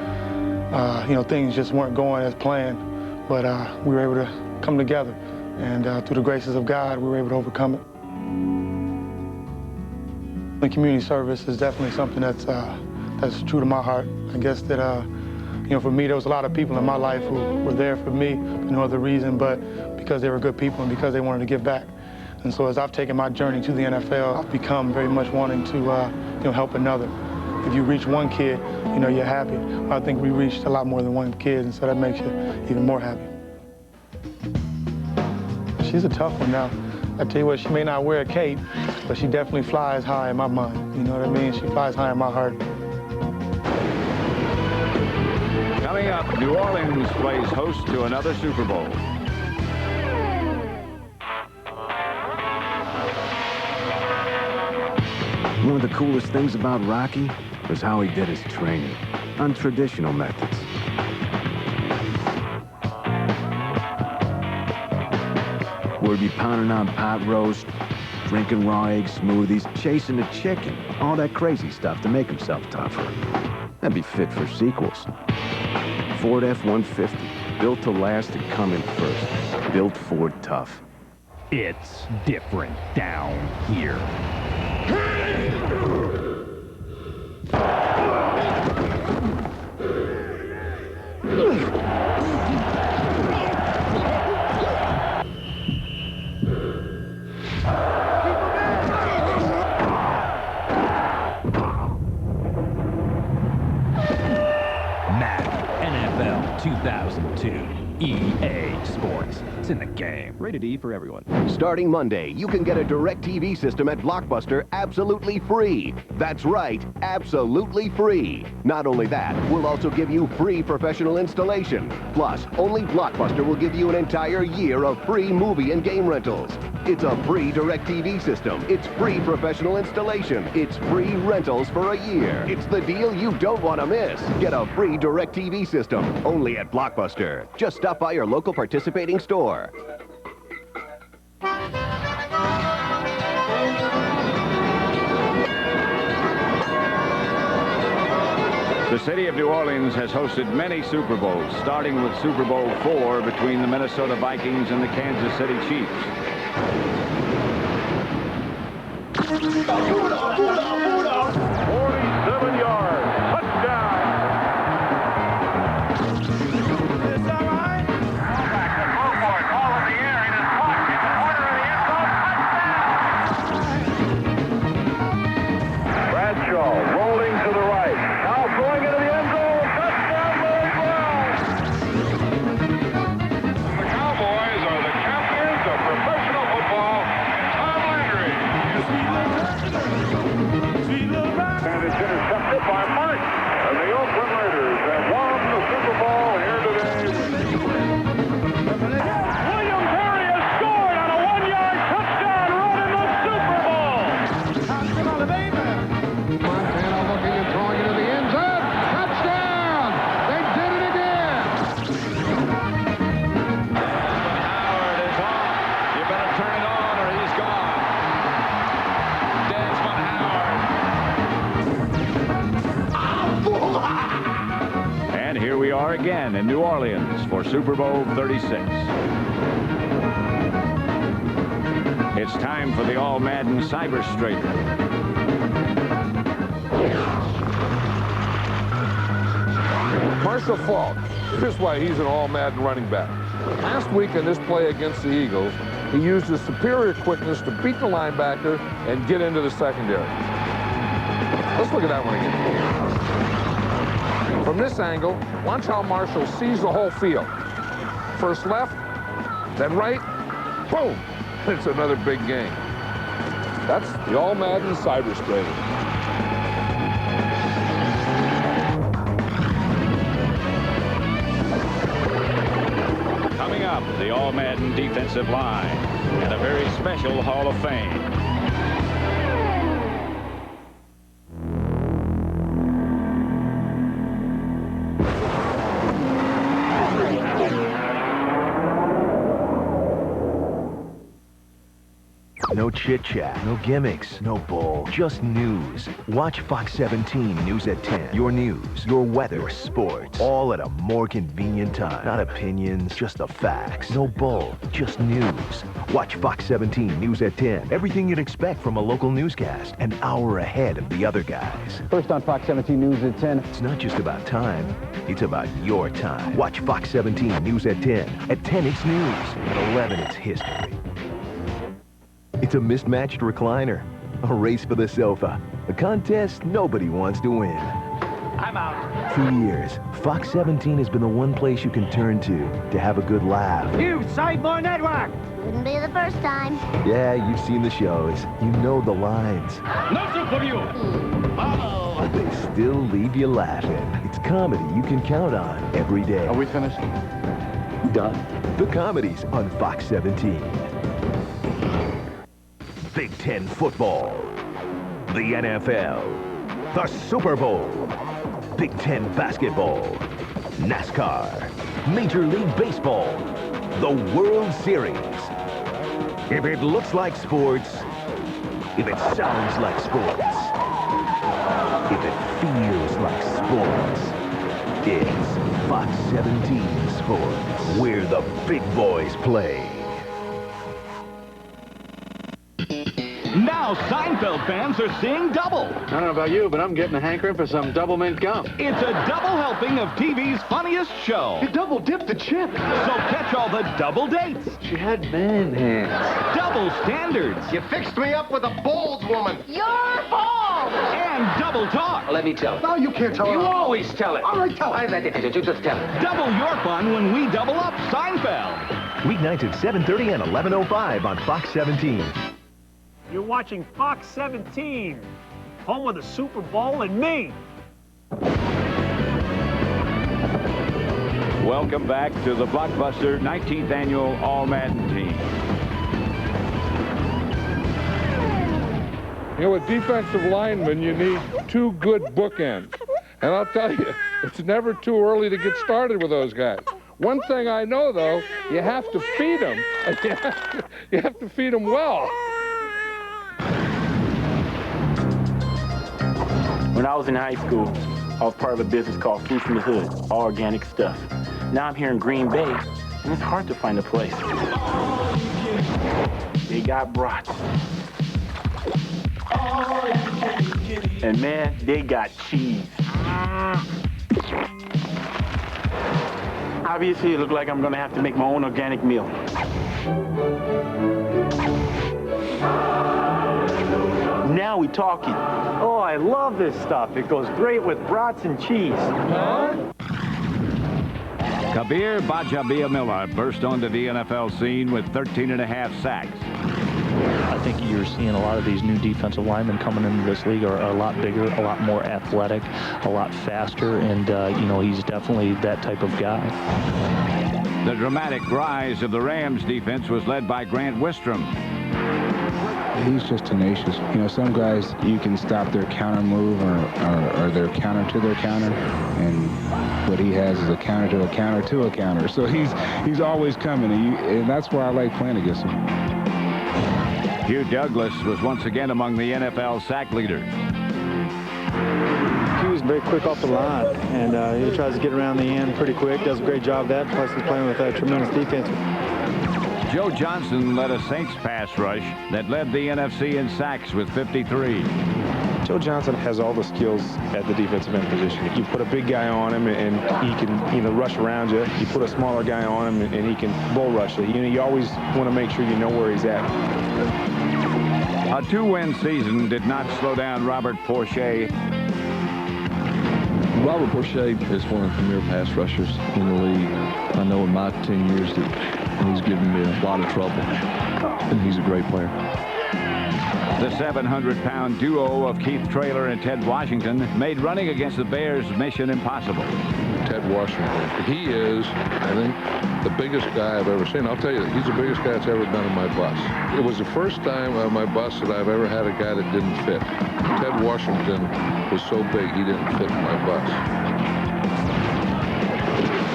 Speaker 1: you know, things just weren't going as planned, but we were able to come together, and through the graces of God, we were able to overcome it. The community service is definitely something that's true to my heart. I guess that, you know, for me, there was a lot of people in my life who were there for me for no other reason but because they were good people and because they wanted to give back. And so as I've taken my journey to the NFL, I've become very much wanting to, you know, help another. If you reach one kid, you know, you're happy. Well, I think we reached a lot more than one kid, and so that makes you even more happy. She's a tough one now. I tell you what, she may not wear a cape, but she definitely flies high in my mind. You know what I mean? She flies high in my heart.
Speaker 7: Coming up, New Orleans plays host to another Super Bowl.
Speaker 24: One of the coolest things about Rocky was how he did his training, untraditional methods. We'd be pounding on pot roast, drinking raw egg smoothies, chasing the chicken, all that crazy stuff to make himself tougher. That'd be fit for sequels. Ford F-150, built to last and come in first. Built Ford tough.
Speaker 4: It's different down here. NFL 2002. EA Sports. It's in the game. Rated E for everyone.
Speaker 24: Starting Monday, you can get a DirecTV system at Blockbuster absolutely free. That's right, absolutely free. Not only that, we'll also give you free professional installation. Plus, only Blockbuster will give you an entire year of free movie and game rentals. It's a free DirecTV system. It's free professional installation. It's free rentals for a year. It's the deal you don't want to miss. Get a free DirecTV system only at Blockbuster. Just stop by your local participating store.
Speaker 7: The city of New Orleans has hosted many Super Bowls, starting with Super Bowl IV between the Minnesota Vikings and the Kansas City Chiefs.
Speaker 6: 47 yards. Touchdown. Bradshaw rolling to the right. Now throwing into the end zone. Touchdown, Lloyd Brown. The Cowboys are the champions of professional football. Tom Landry. And it's intercepted by Martin. And the Oakland Raiders have won the Super Bowl here today. William Perry has scored on a 1-yard touchdown run in the Super Bowl.
Speaker 3: Montana looking and throwing into the end zone. Touchdown! They did it again!
Speaker 7: Howard is on. You better turn it on or he's gone. Desmond Howard. And here we are again in New Orleans for Super Bowl 36. It's time for the All-Madden Cyber Straightener.
Speaker 3: Marshall Faulk. Here's why he's an all-Madden running back. Last week in this play against the Eagles, he used his superior quickness to beat the linebacker and get into the secondary. Let's look at that one again. From this angle, watch how Marshall sees the whole field. First left, then right, boom! It's another big game. That's the All-Madden Cyber Straightener.
Speaker 7: Coming up, the All-Madden defensive line and a very special Hall of Fame.
Speaker 24: No chit-chat, no gimmicks, no bull, just news. Watch Fox 17 News at 10. Your news, your weather, your sports, all at a more convenient time. Not opinions, just the facts. No bull, just news. Watch Fox 17 News at 10. Everything you'd expect from a local newscast, an hour ahead of the other guys.
Speaker 2: First on Fox 17 News at 10.
Speaker 24: It's not just about time, it's about your time. Watch Fox 17 News at 10. At 10, it's news. At 11, it's history. It's a mismatched recliner, a race for the sofa, a contest nobody wants to win.
Speaker 7: I'm out.
Speaker 24: For years, Fox 17 has been the one place you can turn to have a good laugh.
Speaker 6: You Sideboard Network!
Speaker 25: Wouldn't be the first time.
Speaker 24: Yeah, you've seen the shows. You know the lines.
Speaker 6: No soup for you!
Speaker 24: But they still leave you laughing. It's comedy you can count on every day.
Speaker 15: Are we finished?
Speaker 24: Done. The comedies on Fox 17. Big Ten football, the NFL, the Super Bowl, Big Ten basketball, NASCAR, Major League Baseball, the World Series. If it looks like sports, if it sounds like sports, if it feels like sports, it's Fox 17 Sports, where the big boys play.
Speaker 8: Now Seinfeld fans are seeing double.
Speaker 11: I don't know about you, but I'm getting a hankering for some double mint gum.
Speaker 8: It's a double helping of TV's funniest show.
Speaker 11: You double dipped the chip.
Speaker 8: So catch all the double dates.
Speaker 11: She had man hands.
Speaker 8: Double standards.
Speaker 11: You fixed me up with a bald woman.
Speaker 25: You're bald!
Speaker 8: And double talk.
Speaker 11: Let me tell it. No, you can't tell it.
Speaker 6: You always tell it.
Speaker 11: All right, tell it.
Speaker 6: You just tell it.
Speaker 8: Double your fun when we double up Seinfeld.
Speaker 24: Weeknights at 7:30 and 11:05 on Fox 17.
Speaker 10: You're watching Fox 17, home of the Super Bowl and me.
Speaker 7: Welcome back to the blockbuster 19th annual All-Madden team.
Speaker 3: You know, with defensive linemen, you need two good bookends. And I'll tell you, it's never too early to get started with those guys. One thing I know, though, you have to feed them. You have to feed them well.
Speaker 21: When I was in high school, I was part of a business called Food from the Hood, all organic stuff. Now I'm here in Green Bay, and it's hard to find a place. They got brats. And man, they got cheese. Obviously, it looked like I'm gonna have to make my own organic meal. Now we talking.
Speaker 10: Oh, I love this stuff. It goes great with brats and cheese.
Speaker 7: Kabir Bajabiamila burst onto the NFL scene with 13.5 sacks.
Speaker 22: I think you're seeing a lot of these new defensive linemen coming into this league are a lot bigger, a lot more athletic, a lot faster, and, you know, he's definitely that type of guy.
Speaker 7: The dramatic rise of the Rams defense was led by Grant Wistrom.
Speaker 13: He's just tenacious. You know, some guys, you can stop their counter move or their counter to their counter, and what he has is a counter to a counter to a counter. So he's always coming, and that's why I like playing against him.
Speaker 7: Hugh Douglas was once again among the NFL sack leaders.
Speaker 11: Hugh's very quick off the line, and he tries to get around the end pretty quick, does a great job of that, plus he's playing with a tremendous defense.
Speaker 7: Joe Johnson led a Saints pass rush that led the NFC in sacks with 53.
Speaker 13: Joe Johnson has all the skills at the defensive end position. You put a big guy on him, and he can rush around you. You put a smaller guy on him, and he can bull rush you. You always want to make sure you know where he's at.
Speaker 7: A 2-win season did not slow down Robert Porcher.
Speaker 19: Robert Porcher is one of the premier pass rushers in the league. I know in my 10 years that he's given me a lot of trouble, and he's a great player.
Speaker 7: The 700-pound duo of Keith Traylor and Ted Washington made running against the Bears mission impossible.
Speaker 3: Ted Washington, he is, I think, the biggest guy I've ever seen. I'll tell you, he's the biggest guy that's ever been on my bus. It was the first time on my bus that I've ever had a guy that didn't fit. Ted Washington was so big, he didn't fit in my bus.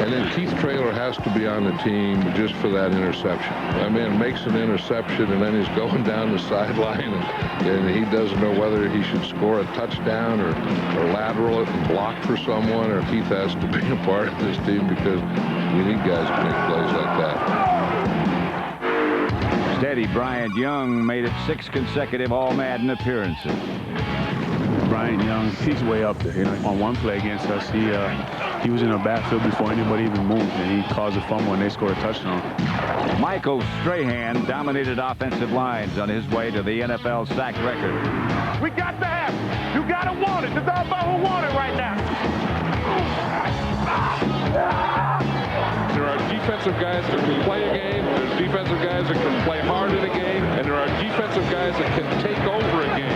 Speaker 3: And then Keith Traylor has to be on the team just for that interception. I mean, makes an interception, and then he's going down the sideline, and he doesn't know whether he should score a touchdown or lateral it and block for someone, or Keith has to be a part of this team because we need guys to make plays like that.
Speaker 7: Steady Bryant Young made it 6 consecutive All-Madden appearances.
Speaker 5: Bryant Young, he's way up there. On one play against us, he was in the backfield before anybody even moved, and he caused a fumble, and they scored a touchdown.
Speaker 7: Michael Strahan dominated offensive lines on his way to the NFL sack record.
Speaker 6: We got to have it. You got to want it. It's all about who want it right now.
Speaker 3: There are defensive guys that can play a game, there's defensive guys that can play hard in a game, and there are defensive guys that can take over a game.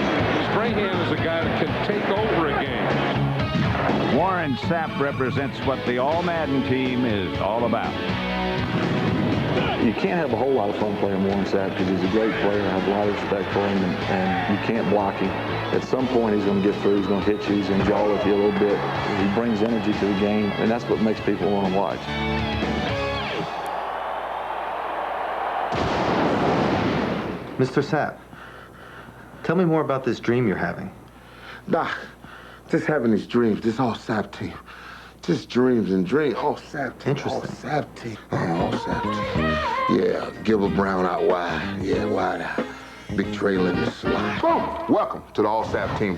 Speaker 3: Strahan is a guy that can take over a game.
Speaker 7: Warren Sapp represents what the All-Madden team is all about.
Speaker 12: You can't have a whole lot of fun playing Warren Sapp because he's a great player. I have a lot of respect for him, and you can't block him. At some point, he's going to get through. He's going to hit you. He's going to jaw with you a little bit. He brings energy to the game, and that's what makes people want to watch.
Speaker 14: Mr. Sapp, tell me more about this dream you're having.
Speaker 9: Doc, just having these dreams, this all Sapp team. Just dreams and dreams. All Sapp team.
Speaker 14: Interesting.
Speaker 9: All Sapp team. All Sapp team. Yeah, Gilbert Brown out wide. Yeah, wide out. Big trailer in the slot. Boom! Welcome to the All Sapp team.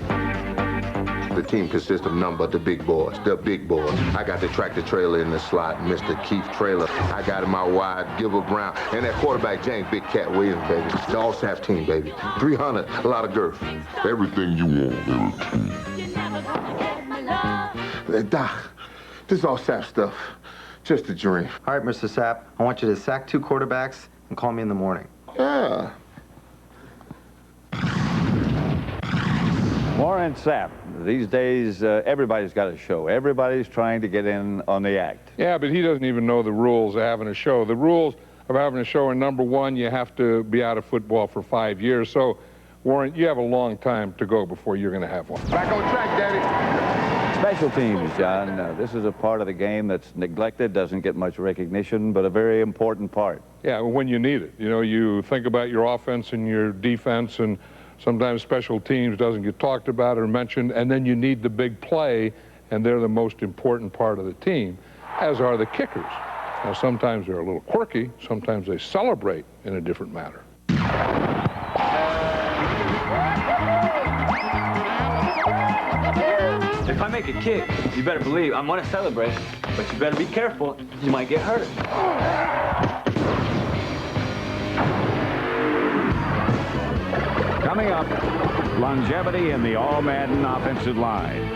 Speaker 9: The team consists of none but the big boys. The big boys. I got the tractor trailer in the slot, Mr. Keith Traylor. I got in my wide, Gilbert Brown. And that quarterback, James Big Cat Williams, baby. The All Sapp team, baby. 300, a lot of girth. Everything you want, everything. Doc, this is all Sapp stuff. Just a dream.
Speaker 14: All right, Mr. Sapp, I want you to sack 2 quarterbacks and call me in the morning.
Speaker 9: Yeah.
Speaker 7: Warren Sapp. These days, everybody's got a show. Everybody's trying to get in on the act.
Speaker 3: Yeah, but he doesn't even know the rules of having a show. The rules of having a show are, number one, you have to be out of football for 5 years. So, Warren, you have a long time to go before you're going to have one.
Speaker 9: Back on track, Daddy.
Speaker 7: Special teams, John. This is a part of the game that's neglected, doesn't get much recognition, but a very important part.
Speaker 3: Yeah, when you need it. You know, you think about your offense and your defense, and sometimes special teams doesn't get talked about or mentioned, and then you need the big play, and they're the most important part of the team, as are the kickers. Now, sometimes they're a little quirky. Sometimes they celebrate in a different manner.
Speaker 21: If I make a kick, you better believe I'm going to celebrate, but you better be careful. You might get hurt.
Speaker 7: Coming up, longevity in the All-Madden offensive line.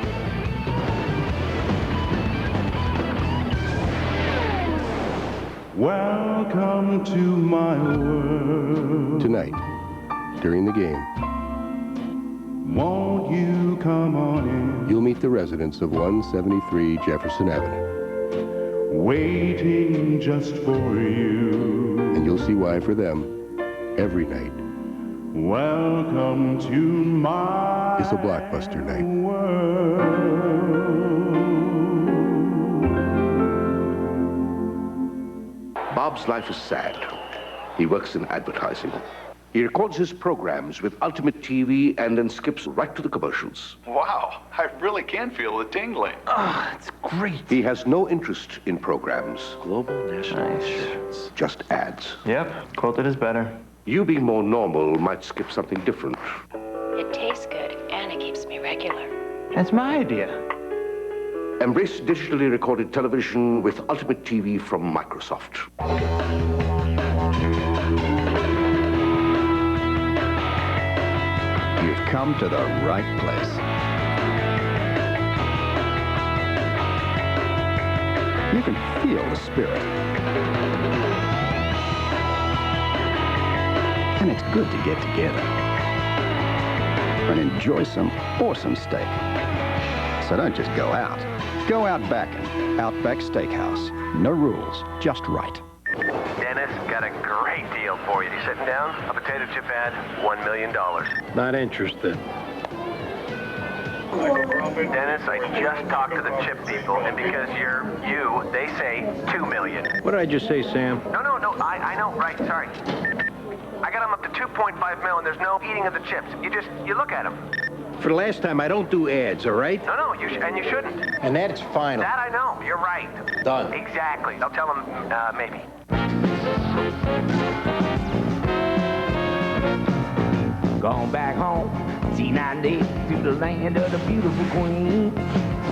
Speaker 16: Welcome to my world.
Speaker 20: Tonight, during the game,
Speaker 16: won't you come on in?
Speaker 20: You'll meet the residents of 173 Jefferson Avenue.
Speaker 16: Waiting just for you.
Speaker 20: And you'll see why for them, every night,
Speaker 16: welcome to my
Speaker 20: it's a blockbuster night.
Speaker 9: Bob's life is sad. He works in advertising.
Speaker 1: He records his programs with Ultimate TV and then skips right to the commercials.
Speaker 4: Wow, I really can feel the tingling.
Speaker 1: Ah, it's great. He has no interest in programs. Global national insurance. Just ads.
Speaker 17: Yep, quoted is better.
Speaker 1: You being more normal might skip something different.
Speaker 18: It tastes good, and it keeps me regular.
Speaker 17: That's my idea.
Speaker 1: Embrace digitally recorded television with Ultimate TV from Microsoft.
Speaker 23: You've come to the right place. You can feel the spirit. And it's good to get together and enjoy some awesome steak. So don't just go out. Go Outbackin'. Outback Steakhouse. No rules, just right.
Speaker 26: Dennis, got a great deal for you. You sitting down? A potato chip ad, $1 million.
Speaker 27: Not interested.
Speaker 26: Dennis, I just talked to the chip people, and because you're you, they say $2 million.
Speaker 27: What did I just say, Sam?
Speaker 26: No, I know, right, sorry. I got them up to $2.5 million. There's no eating of the chips. You look at them.
Speaker 27: For the last time, I don't do ads, all right?
Speaker 26: No, and you shouldn't.
Speaker 27: And that's final.
Speaker 26: That I know. You're right.
Speaker 27: Done.
Speaker 26: Exactly. I'll tell them, maybe.
Speaker 6: Gone back home, C90 to the land of the beautiful queen.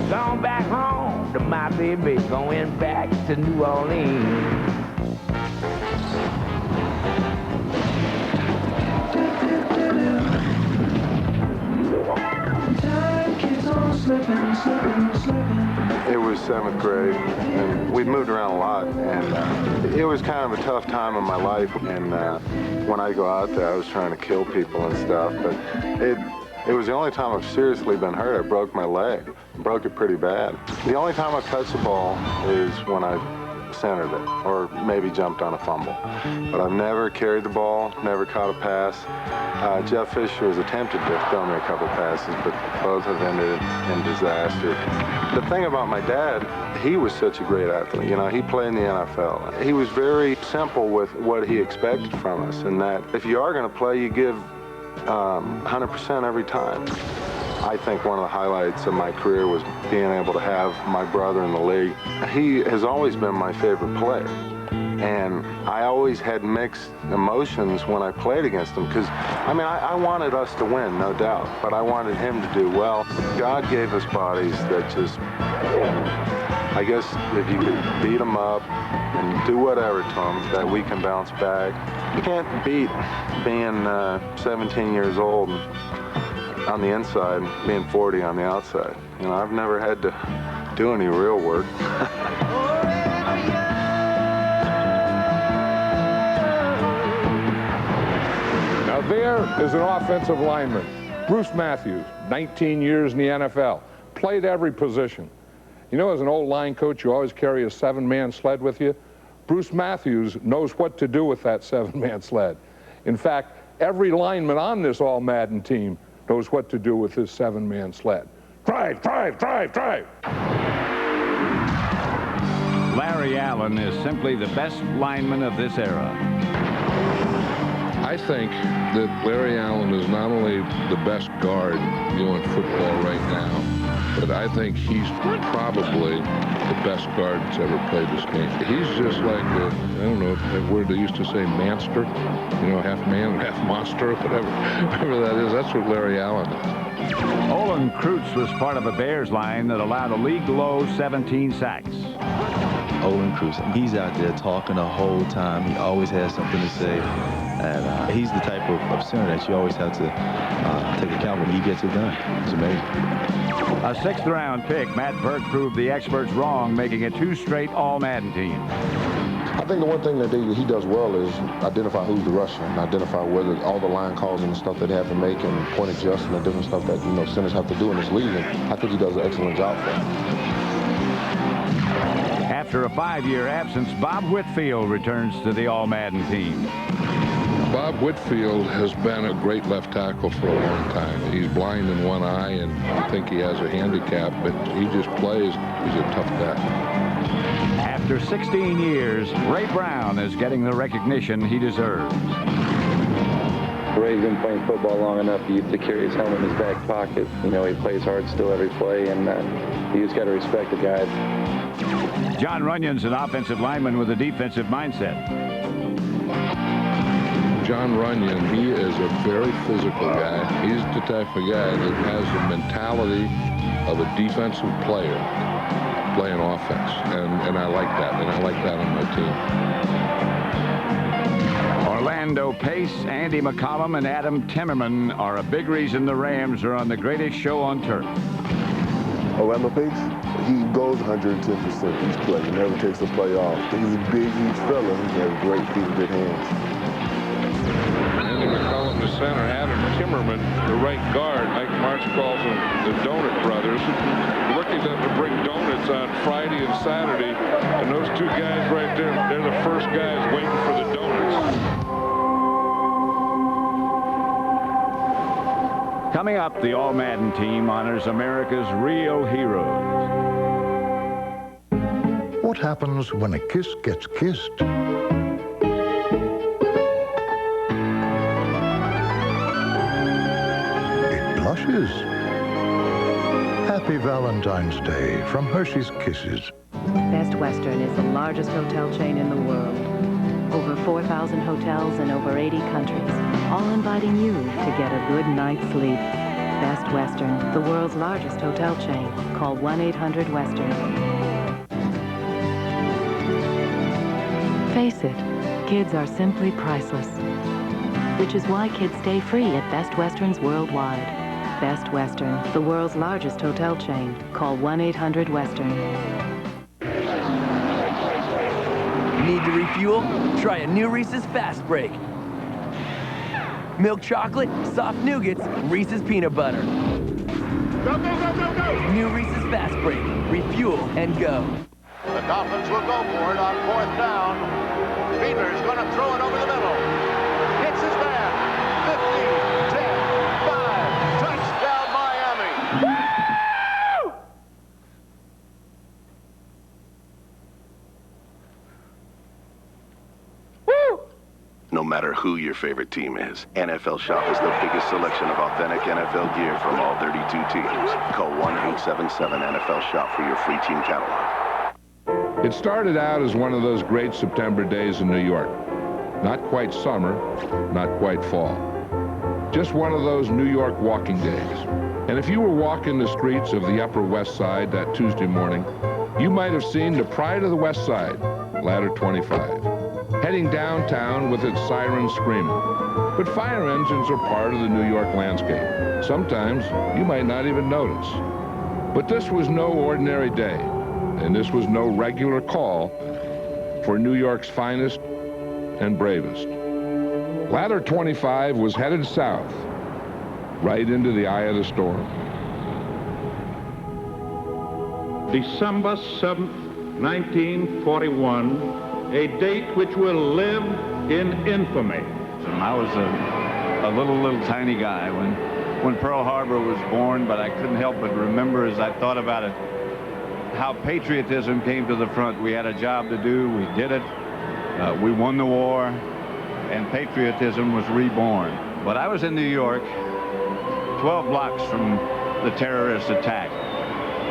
Speaker 6: Gone back home to my baby, going back to New Orleans.
Speaker 28: It was 7th grade, and we'd moved around a lot, and it was kind of a tough time in my life. And when I go out there, I was trying to kill people and stuff, but it was the only time I've seriously been hurt. I broke my leg, broke it pretty bad. The only time I've touched the ball is when I centered it, or maybe jumped on a fumble. But I've never carried the ball, never caught a pass. Jeff Fisher has attempted to throw me a couple passes, but both have ended in disaster. The thing about my dad, he was such a great athlete. You know, he played in the NFL. He was very simple with what he expected from us, and that if you are going to play, you give 100% every time. I think one of the highlights of my career was being able to have my brother in the league. He has always been my favorite player. And I always had mixed emotions when I played against him because, I mean, I wanted us to win, no doubt, but I wanted him to do well. God gave us bodies that just, I guess if you could beat them up and do whatever to them, that we can bounce back. You can't beat being 17 years old on the inside, being 40 on the outside. You know, I've never had to do any real work.
Speaker 3: Now there is an offensive lineman, Bruce Matthews, 19 years in the NFL, played every position. You know, as an old line coach, you always carry a 7-man sled with you. Bruce Matthews knows what to do with that 7-man sled. In fact, every lineman on this all-Madden team knows what to do with this 7-man sled. Drive, drive, drive, drive.
Speaker 7: Larry Allen is simply the best lineman of this era.
Speaker 3: I think that Larry Allen is not only the best guard in football right now, but I think he's probably the best guard that's ever played this game. He's just like, I don't know, that word they used to say, manster, you know, half man, half monster, whatever that is. That's what Larry Allen is.
Speaker 7: Olin Kreutz was part of a Bears line that allowed a league-low 17 sacks.
Speaker 19: Olin Kreutz, he's out there talking the whole time. He always has something to say. And he's the type of center that you always have to take account when he gets it done. It's amazing.
Speaker 7: A 6th-round pick, Matt Burke proved the experts wrong, making it 2 straight All-Madden teams.
Speaker 9: I think the one thing that he does well is identify who's the rusher and identify whether all the line calls and the stuff that they have to make and point adjust and the different stuff that, you know, centers have to do in this league. And I think he does an excellent job for it.
Speaker 7: After a 5-year absence, Bob Whitfield returns to the All-Madden team.
Speaker 3: Bob Whitfield has been a great left tackle for a long time. He's blind in one eye, and I think he has a handicap, but he just plays. He's a tough guy.
Speaker 7: After 16 years, Ray Brown is getting the recognition he deserves.
Speaker 2: Ray's been playing football long enough to carry his helmet in his back pocket. You know, he plays hard still every play, and you just got to respect the guys.
Speaker 7: John Runyon's an offensive lineman with a defensive mindset.
Speaker 3: John Runyon, he is a very physical guy. He's the type of guy that has the mentality of a defensive player playing offense, and I like that, and I like that on my team.
Speaker 7: Orlando Pace, Andy McCollum, and Adam Timmerman are a big reason the Rams are on the greatest show on turf.
Speaker 8: Orlando Pace, he goes 110% each play. He never takes a play off. He's a big, huge fella. He has great feet and good hands.
Speaker 3: Andy McCollum, the center, Adam Timmerman, the right guard. Mike Martz calls them the Donut Brothers. Lucky enough to bring donuts on Friday and Saturday, and those two guys right there, they're the first guys waiting for the donuts.
Speaker 7: Coming up, the All-Madden team honors America's real heroes.
Speaker 10: What happens when a kiss gets kissed? It blushes. Happy Valentine's Day from Hershey's Kisses.
Speaker 11: Best Western is the largest hotel chain in the world. Over 4,000 hotels in over 80 countries, all inviting you to get a good night's sleep. Best Western, the world's largest hotel chain. Call 1-800-WESTERN. Face it, kids are simply priceless. Which is why kids stay free at Best Westerns worldwide. Best Western, the world's largest hotel chain. Call 1-800-WESTERN.
Speaker 15: Need to refuel? Try a new Reese's Fast Break. Milk chocolate, soft nougats, Reese's peanut butter.
Speaker 22: Go, go, go, go, go!
Speaker 15: New Reese's Fast Break. Refuel and go.
Speaker 22: The Dolphins will go for it on 4th down. Beamer's going to throw it over the middle. Hits his man. 15, 10, 5. Touchdown, Miami.
Speaker 1: No matter who your favorite team is, NFL Shop is the biggest selection of authentic NFL gear from all 32 teams. Call 1-877-NFL-SHOP for your free team catalog.
Speaker 3: It started out as one of those great September days in New York. Not quite summer, not quite fall. Just one of those New York walking days. And if you were walking the streets of the Upper West Side that Tuesday morning, you might have seen the pride of the West Side, Ladder 25. Heading downtown with its sirens screaming. But fire engines are part of the New York landscape. Sometimes you might not even notice. But this was no ordinary day, and this was no regular call for New York's finest and bravest. Ladder 25 was headed south, right into the eye of the storm.
Speaker 24: December 7th, 1941, a date which will live in infamy.
Speaker 7: I was a little tiny guy when Pearl Harbor was born, but I couldn't help but remember as I thought about it how patriotism came to the front. We had a job to do, we did it, we won the war, and patriotism was reborn. But I was in New York, 12 blocks from the terrorist attack.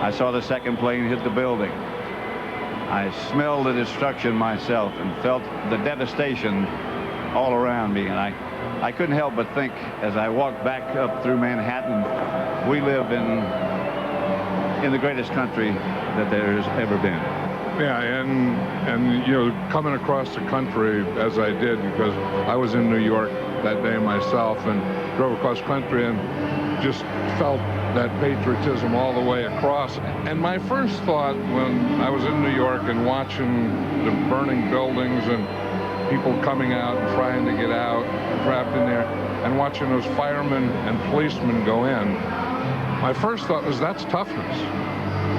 Speaker 7: I saw the second plane hit the building. I smelled the destruction myself and felt the devastation all around me. And I couldn't help but think, as I walked back up through Manhattan, we live in the greatest country that there has ever been.
Speaker 3: Yeah, and you know, coming across the country as I did, because I was in New York that day myself and drove across country and just felt that patriotism all the way across. And my first thought when I was in New York and watching the burning buildings and people coming out and trying to get out, trapped in there, and watching those firemen and policemen go in, my first thought was, that's toughness.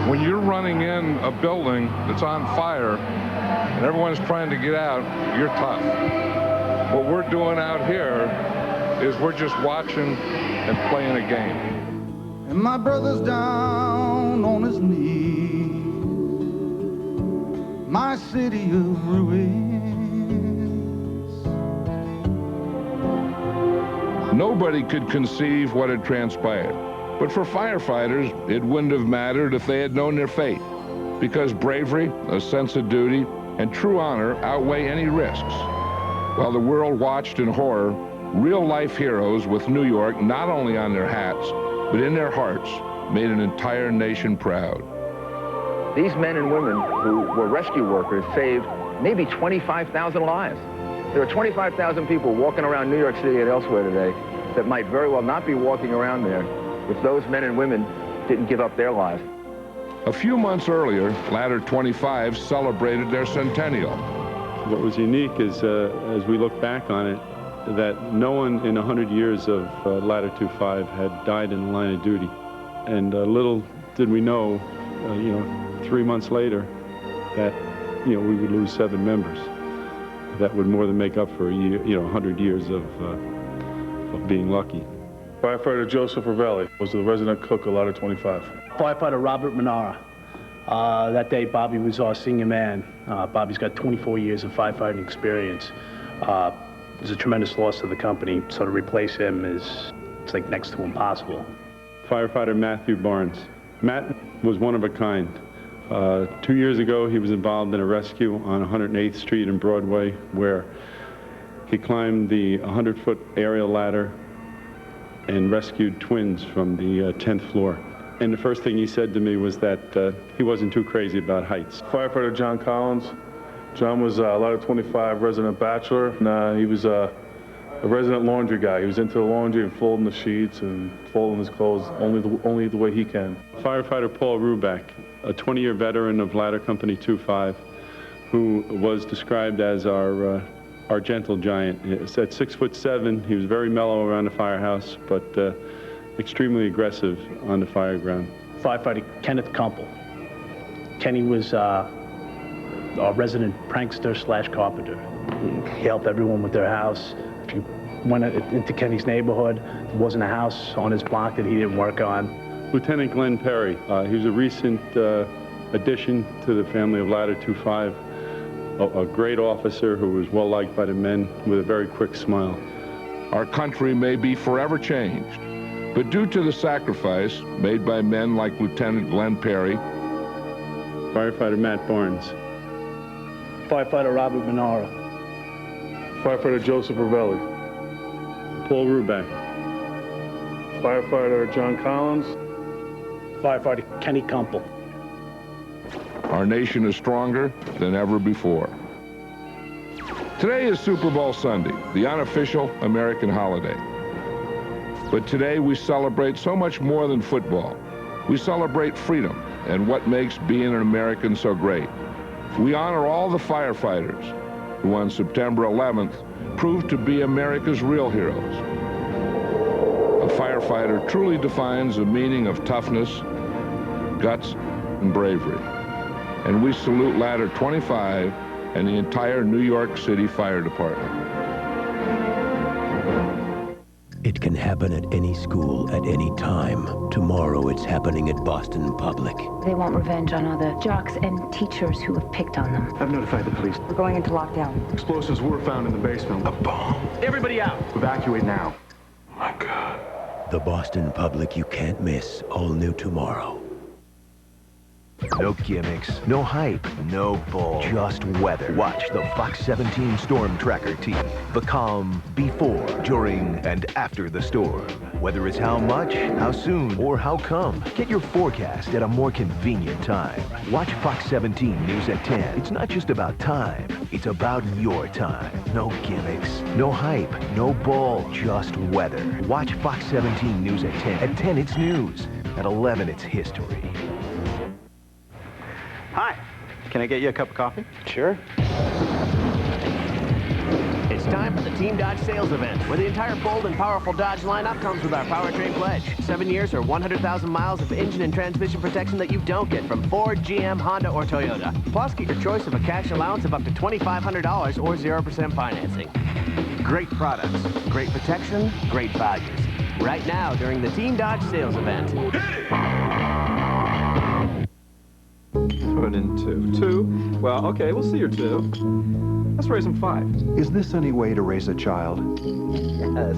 Speaker 3: When you're running in a building that's on fire and everyone's trying to get out, you're tough. What we're doing out here is we're just watching and playing a game.
Speaker 16: And my brother's down on his knees, my city of ruins.
Speaker 3: Nobody could conceive what had transpired. But for firefighters, it wouldn't have mattered if they had known their fate, because bravery, a sense of duty, and true honor outweigh any risks. While the world watched in horror, real-life heroes with New York not only on their hats, but in their hearts, made an entire nation proud.
Speaker 2: These men and women who were rescue workers saved maybe 25,000 lives. There are 25,000 people walking around New York City and elsewhere today that might very well not be walking around there if those men and women didn't give up their lives.
Speaker 3: A few months earlier, Ladder 25 celebrated their centennial.
Speaker 4: What was unique is, as we look back on it, that no one in 100 years of Ladder 25 had died in the line of duty. And little did we know, 3 months later, that, we would lose 7 members. That would more than make up for 100 years of being lucky.
Speaker 5: Firefighter Joseph Ravelli was the resident cook of Ladder 25.
Speaker 12: Firefighter Robert Manara. That day, Bobby was our senior man. Bobby's got 24 years of firefighting experience. It was a tremendous loss to the company, so to replace him it's like next to impossible.
Speaker 4: Firefighter Matthew Barnes. Matt was one of a kind. 2 years ago, he was involved in a rescue on 108th Street and Broadway, where he climbed the 100-foot aerial ladder and rescued twins from the 10th floor. And the first thing he said to me was that he wasn't too crazy about heights.
Speaker 5: Firefighter John Collins. John was a Ladder 25 resident bachelor, and he was a resident laundry guy. He was into the laundry and folding the sheets and folding his clothes only the way he can.
Speaker 4: Firefighter Paul Ruback, a 20-year veteran of Ladder Company 25, who was described as our gentle giant. At 6'7", he was very mellow around the firehouse, but extremely aggressive on the fireground.
Speaker 12: Firefighter Kenneth Kumpel. Kenny was our resident prankster / carpenter. He helped everyone with their house. If you went into Kenny's neighborhood, there wasn't a house on his block that he didn't work on.
Speaker 4: Lieutenant Glenn Perry. He was a recent addition to the family of Ladder 25. A great officer who was well liked by the men with a very quick smile.
Speaker 3: Our country may be forever changed, but due to the sacrifice made by men like Lieutenant Glenn Perry,
Speaker 4: Firefighter Matt Barnes,
Speaker 12: Firefighter Robert Manara,
Speaker 5: Firefighter Joseph Ravelli,
Speaker 4: Paul Ruback,
Speaker 5: Firefighter John Collins,
Speaker 12: Firefighter Kenny Kumpel.
Speaker 3: our nation is stronger than ever before. Today is Super Bowl Sunday, the unofficial American holiday. But today we celebrate so much more than football. We celebrate freedom and what makes being an American so great. We honor all the firefighters who on September 11th proved to be America's real heroes. A firefighter truly defines the meaning of toughness, guts, and bravery. And we salute Ladder 25 and the entire New York City Fire Department.
Speaker 13: It can happen at any school at any time. Tomorrow it's happening at Boston Public.
Speaker 18: They want revenge on all the jocks and teachers who have picked on them.
Speaker 14: I've notified the police.
Speaker 18: We're going into lockdown.
Speaker 14: Explosives were found in the basement. A bomb.
Speaker 12: Everybody out.
Speaker 14: Evacuate now. My God. The Boston Public you can't miss. All new tomorrow.
Speaker 20: No gimmicks, no hype, no bull, just weather. Watch the Fox 17 Storm Tracker team. The calm before, during, and after the storm. Whether it's how much, how soon, or how come, get your forecast at a more convenient time. Watch Fox 17 News at 10. It's not just about time, it's about your time. No gimmicks, no hype, no bull, just weather. Watch Fox 17 News at 10. At 10, it's news. At 11, it's history.
Speaker 21: Hi, can I get you a cup of coffee?
Speaker 12: Sure.
Speaker 15: It's time for the Team Dodge sales event, where the entire bold and powerful Dodge lineup comes with our powertrain pledge. 7 years or 100,000 miles of engine and transmission protection that you don't get from Ford, GM, Honda, or Toyota. Plus, get your choice of a cash allowance of up to $2,500 or 0% financing. Great products, great protection, great values. Right now during the Team Dodge sales event.
Speaker 25: Put in two. Well, okay, we'll see your two.
Speaker 6: Let's raise them 5.
Speaker 17: Is this any way to raise a child?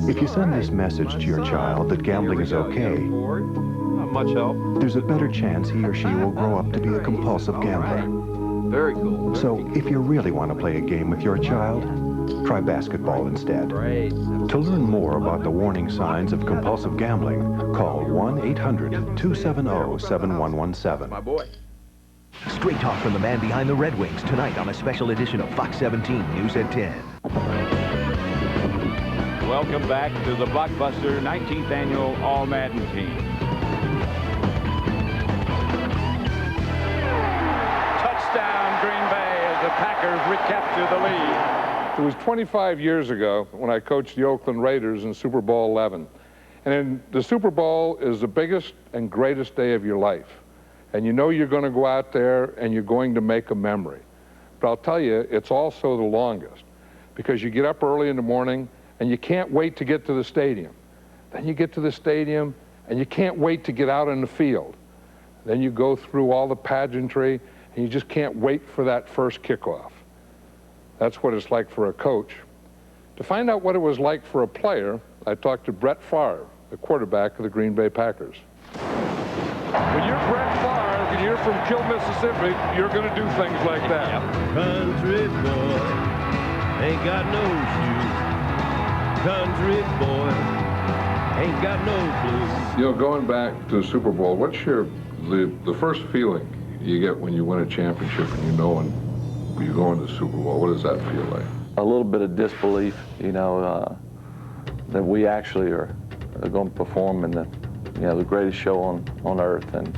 Speaker 17: If you send this message to your child that gambling is okay,
Speaker 6: Not much help.
Speaker 17: there's a better chance he or she will grow up to be a compulsive gambler.
Speaker 6: Very cool.
Speaker 17: So if you really want to play a game with your child, try basketball instead. To learn more about the warning signs of compulsive gambling, call 1-800-270-7117.
Speaker 6: My boy.
Speaker 20: Straight talk from the man behind the Red Wings tonight on a special edition of Fox 17 News at 10.
Speaker 7: Welcome back to the blockbuster 19th annual All-Madden team. Touchdown, Green Bay, as the Packers recapture the lead.
Speaker 3: It was 25 years ago when I coached the Oakland Raiders in Super Bowl 11. And the Super Bowl is the biggest and greatest day of your life. And you know you're going to go out there and you're going to make a memory. But I'll tell you, it's also the longest, because you get up early in the morning and you can't wait to get to the stadium. Then you get to the stadium and you can't wait to get out in the field. Then you go through all the pageantry and you just can't wait for that first kickoff. That's what it's like for a coach. To find out what it was like for a player, I talked to Brett Favre, the quarterback of the Green Bay Packers. When you're Brett Favre and you're from Kill, Mississippi, you're going to do things like that.
Speaker 19: Country boy ain't got no shoes. Country boy ain't got no blues.
Speaker 3: You know, going back to the Super Bowl, what's the first feeling you get when you win a championship and you know when you're going to the Super Bowl? What does that feel like?
Speaker 23: A little bit of disbelief, you know, that we actually are going to perform in the greatest show on earth, and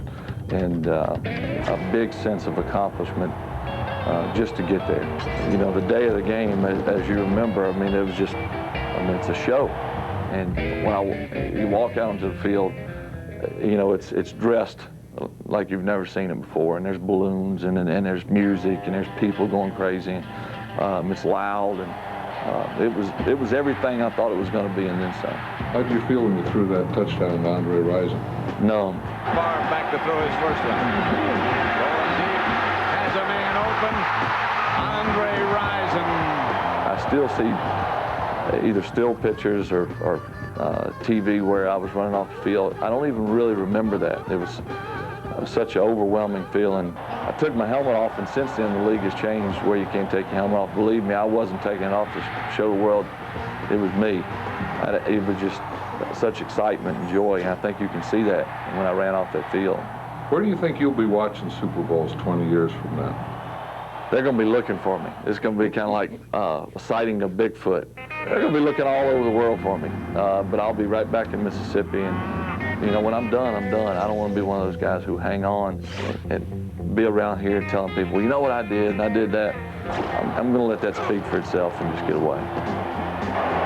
Speaker 23: a big sense of accomplishment just to get there. You know, the day of the game, as you remember, I mean, it was just, it's a show. And when you walk out onto the field, you know, it's dressed like you've never seen it before, and there's balloons, and there's music, and there's people going crazy. It's loud, and it was everything I thought it was going to be, and then some.
Speaker 3: How did you feel when you threw that touchdown to Andre Rison?
Speaker 23: No.
Speaker 7: Favre back to throw his first one. Going deep, has a man open. Andre Rison.
Speaker 23: I still see either still pictures or TV where I was running off the field. I don't even really remember that. It was such an overwhelming feeling. I took my helmet off, and since then the league has changed where you can't take your helmet off. Believe me, I wasn't taking it off to show the world it was me. It was just such excitement and joy, and I think you can see that when I ran off that field.
Speaker 3: Where do you think you'll be watching Super Bowls 20 years from now?
Speaker 23: They're going to be looking for me. It's going to be kind of like a sighting of Bigfoot. They're going to be looking all over the world for me, but I'll be right back in Mississippi, and you know, when I'm done, I'm done. I don't want to be one of those guys who hang on and be around here telling people, well, you know what I did, and I did that. I'm going to let that speak for itself and just get away.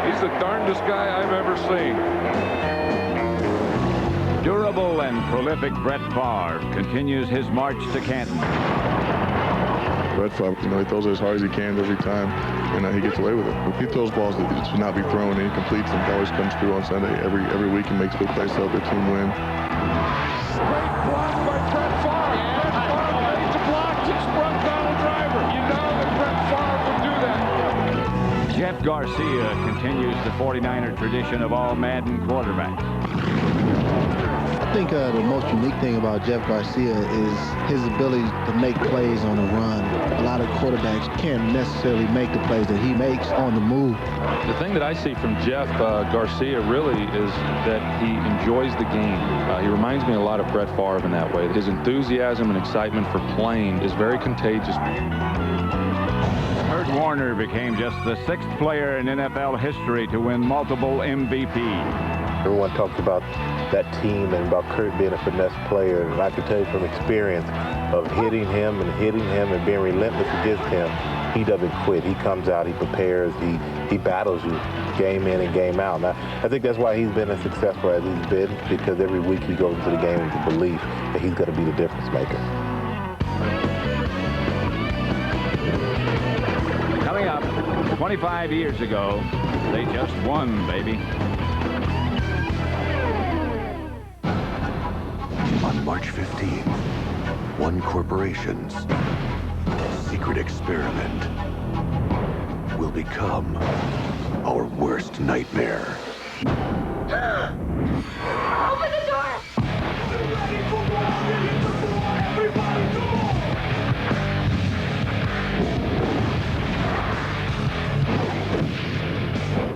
Speaker 3: He's the darndest guy I've ever seen.
Speaker 7: Durable and prolific Brett Favre continues his march to Canton.
Speaker 8: Brett Favre, you know, he throws it as hard as he can every time, and he gets away with it. He throws balls that should not be thrown, and he completes them. He always comes through on Sunday. Every week he makes big plays to help their team win.
Speaker 3: Great block by Brett Favre. Brett Favre made the block to sprung Donald Driver. You know that Brett Favre would do that.
Speaker 7: Jeff Garcia continues the 49er tradition of all Madden quarterbacks.
Speaker 25: I think the most unique thing about Jeff Garcia is his ability to make plays on the run. A lot of quarterbacks can't necessarily make the plays that he makes on the move.
Speaker 26: The thing that I see from Jeff Garcia really is that he enjoys the game. He reminds me a lot of Brett Favre in that way. His enthusiasm and excitement for playing is very contagious.
Speaker 7: Kurt Warner became just the 6th player in NFL history to win multiple MVPs.
Speaker 27: Everyone talks about that team and about Kurt being a finesse player, and I can tell you from experience of hitting him and being relentless against him, he doesn't quit. He comes out, he prepares, he battles you game in and game out. And I think that's why he's been as successful as he's been, because every week he goes into the game with the belief that he's going to be the difference maker.
Speaker 7: Coming up, 25 years ago, they just won, baby.
Speaker 14: On March 15th, one corporation's secret experiment will become our worst nightmare.
Speaker 1: Open the door!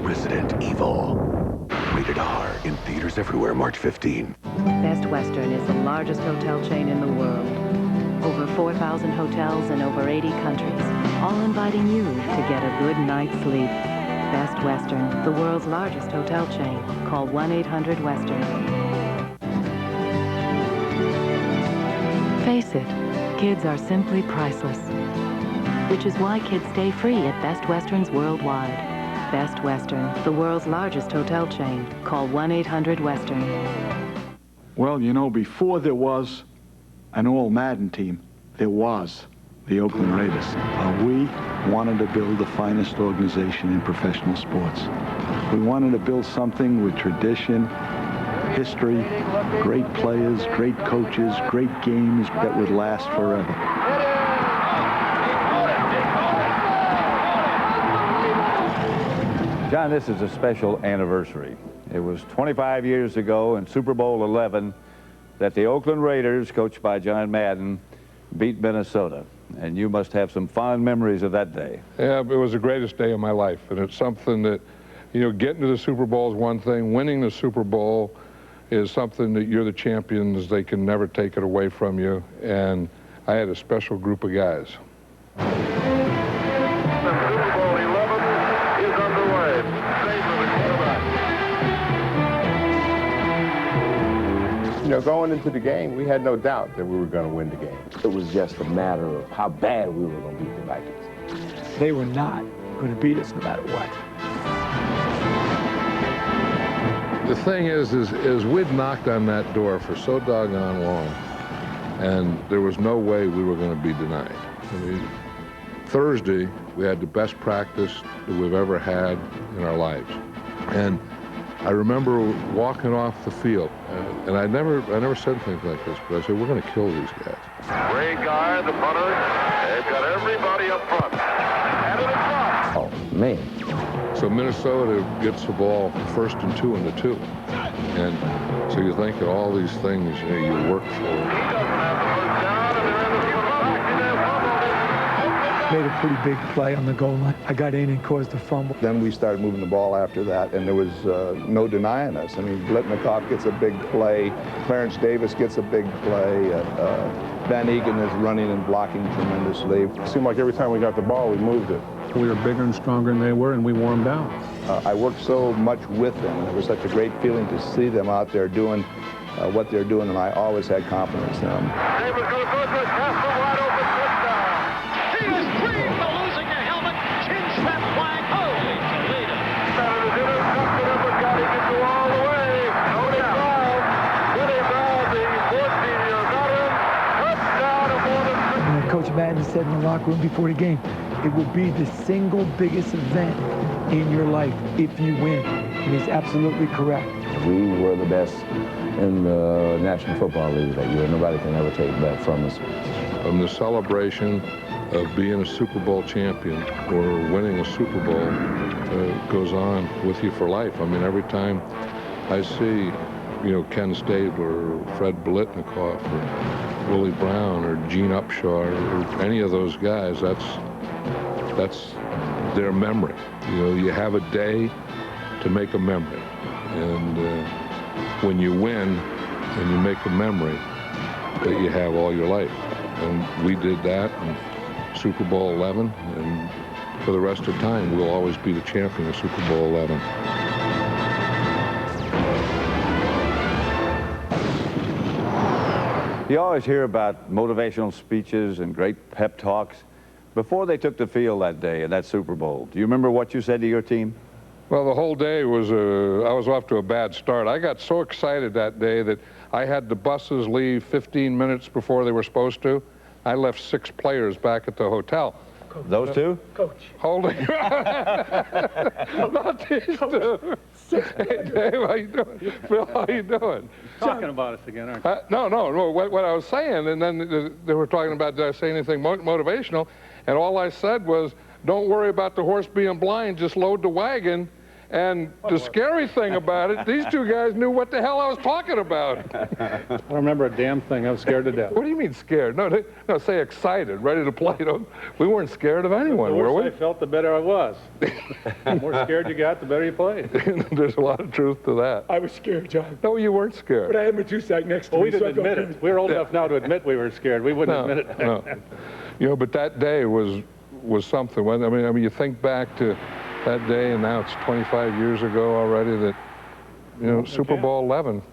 Speaker 14: Resident Evil. Rated R. In theaters everywhere, March 15.
Speaker 9: Best Western is the largest hotel chain in the world. Over 4,000 hotels in over 80 countries, all inviting you to get a good night's sleep. Best Western, the world's largest hotel chain. Call 1-800-WESTERN. Face it, kids are simply priceless. Which is why kids stay free at Best Westerns worldwide. Best Western, the world's largest hotel chain. Call 1-800-WESTERN.
Speaker 10: Well, you know, before there was an all-Madden team, there was the Oakland Raiders. We wanted to build the finest organization in professional sports. We wanted to build something with tradition, history, great players, great coaches, great games that would last forever.
Speaker 7: John, this is a special anniversary. It was 25 years ago in Super Bowl 11 that the Oakland Raiders, coached by John Madden, beat Minnesota. And you must have some fond memories of that day.
Speaker 3: Yeah, it was the greatest day of my life. And it's something that, you know, getting to the Super Bowl is one thing. Winning the Super Bowl is something that you're the champions. They can never take it away from you. And I had a special group of guys.
Speaker 11: You know, going into the game, we had no doubt that we were going to win the game.
Speaker 16: It was just a matter of how bad we were going to beat the Vikings.
Speaker 22: They were not going to beat us no matter what.
Speaker 3: The thing is we'd knocked on that door for so doggone long, and there was no way we were going to be denied. I mean, Thursday, we had the best practice that we've ever had in our lives. And I remember walking off the field, and I never said things like this, but I said, we're going to kill these guys.
Speaker 24: Ray Guy, the punter, they've got everybody up front. And in the front.
Speaker 3: Oh, man. So Minnesota gets the ball 1st and 2 and the 2. And so you think of all these things you work for.
Speaker 22: Made a pretty big play on the goal line. I got in and caused a fumble.
Speaker 11: Then we started moving the ball after that, and there was no denying us. I mean, Blitnikoff gets a big play. Clarence Davis gets a big play. Van Egan is running and blocking tremendously. It seemed like every time we got the ball, we moved it.
Speaker 28: We were bigger and stronger than they were, and we wore them down.
Speaker 11: I worked so much with them, and it was such a great feeling to see them out there doing what they're doing, and I always had confidence in them.
Speaker 24: Davis goes good, pass the wide open touchdown. He is free for losing a helmet. Chin strap flag. Holy Toledo. Started his intercepted him, but got him to go all the way. Tony Brown, Willie Brown, the 14-year veteran, touchdown of more than 6.
Speaker 22: Coach Madden said in the locker room before the game, it will be the single biggest event in your life if you win. And he's absolutely correct.
Speaker 16: We were the best in the National Football League that year. Nobody can ever take that from us.
Speaker 3: From the celebration of being a Super Bowl champion or winning a Super Bowl goes on with you for life. I mean, every time I see, you know, Ken Stabler or Fred Blitnikoff or Willie Brown or Gene Upshaw or any of those guys, that's their memory. You know, you have a day to make a memory. And when you win and you make a memory that you have all your life. And we did that in Super Bowl 11, and for the rest of time, we'll always be the champion of Super Bowl 11.
Speaker 7: You always hear about motivational speeches and great pep talks. Before they took the field that day in that Super Bowl, do you remember what you said to your team?
Speaker 3: Well, the whole day was, I was off to a bad start. I got so excited that day that I had the buses leave 15 minutes before they were supposed to. I left 6 players back at the hotel.
Speaker 7: Coach. Those two?
Speaker 22: Coach.
Speaker 3: Holding. Not these two. Hey, Dave, how you doing? Phil, how you doing?
Speaker 28: Talking about us again, aren't you?
Speaker 3: No. What I was saying, and then they were talking about, did I say anything motivational? And all I said was, don't worry about the horse being blind, just load the wagon. And the scary thing about it, these two guys knew what the hell I was talking about.
Speaker 28: I don't remember a damn thing. I was scared to death.
Speaker 3: What do you mean scared? No, no, say excited, ready to play. We weren't scared of anyone, were we?
Speaker 28: The worse I felt, the better I was. The more scared you got, the better you played.
Speaker 3: There's a lot of truth to that.
Speaker 22: I was scared, John.
Speaker 3: No, you weren't scared.
Speaker 22: But I had my two-sack next to
Speaker 28: Well,
Speaker 22: me.
Speaker 28: we didn't admit it. We're old enough now to admit we were scared. We wouldn't admit it.
Speaker 3: No. You know, but that day was something. I mean, you think back to that day, and now it's 25 years ago already that, you know, Super Bowl 11,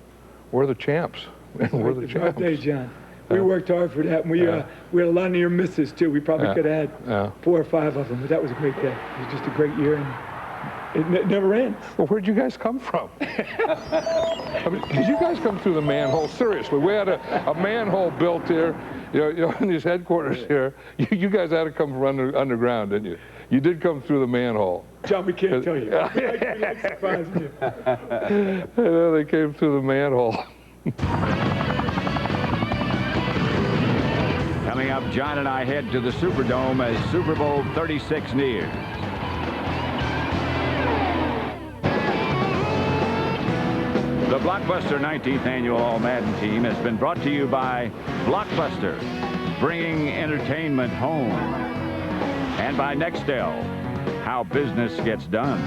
Speaker 3: we're the champs. We're the champs.
Speaker 22: Day, John. We worked hard for that, and we had a lot of near misses, too. We probably could have had 4 or 5 of them, but that was a great day. It was just a great year, and it never ends.
Speaker 3: Well, where'd you guys come from? I mean, did you guys come through the manhole? Seriously, we had a manhole built here, you know, in these headquarters here. You guys had to come from underground, didn't you? You did come through the manhole.
Speaker 22: John, we can't tell you. We like surprising you.
Speaker 3: I know they came through the manhole.
Speaker 7: Coming up, John and I head to the Superdome as Super Bowl 36 nears. The Blockbuster 19th Annual All-Madden Team has been brought to you by Blockbuster, bringing entertainment home. And by Nextel, how business gets done.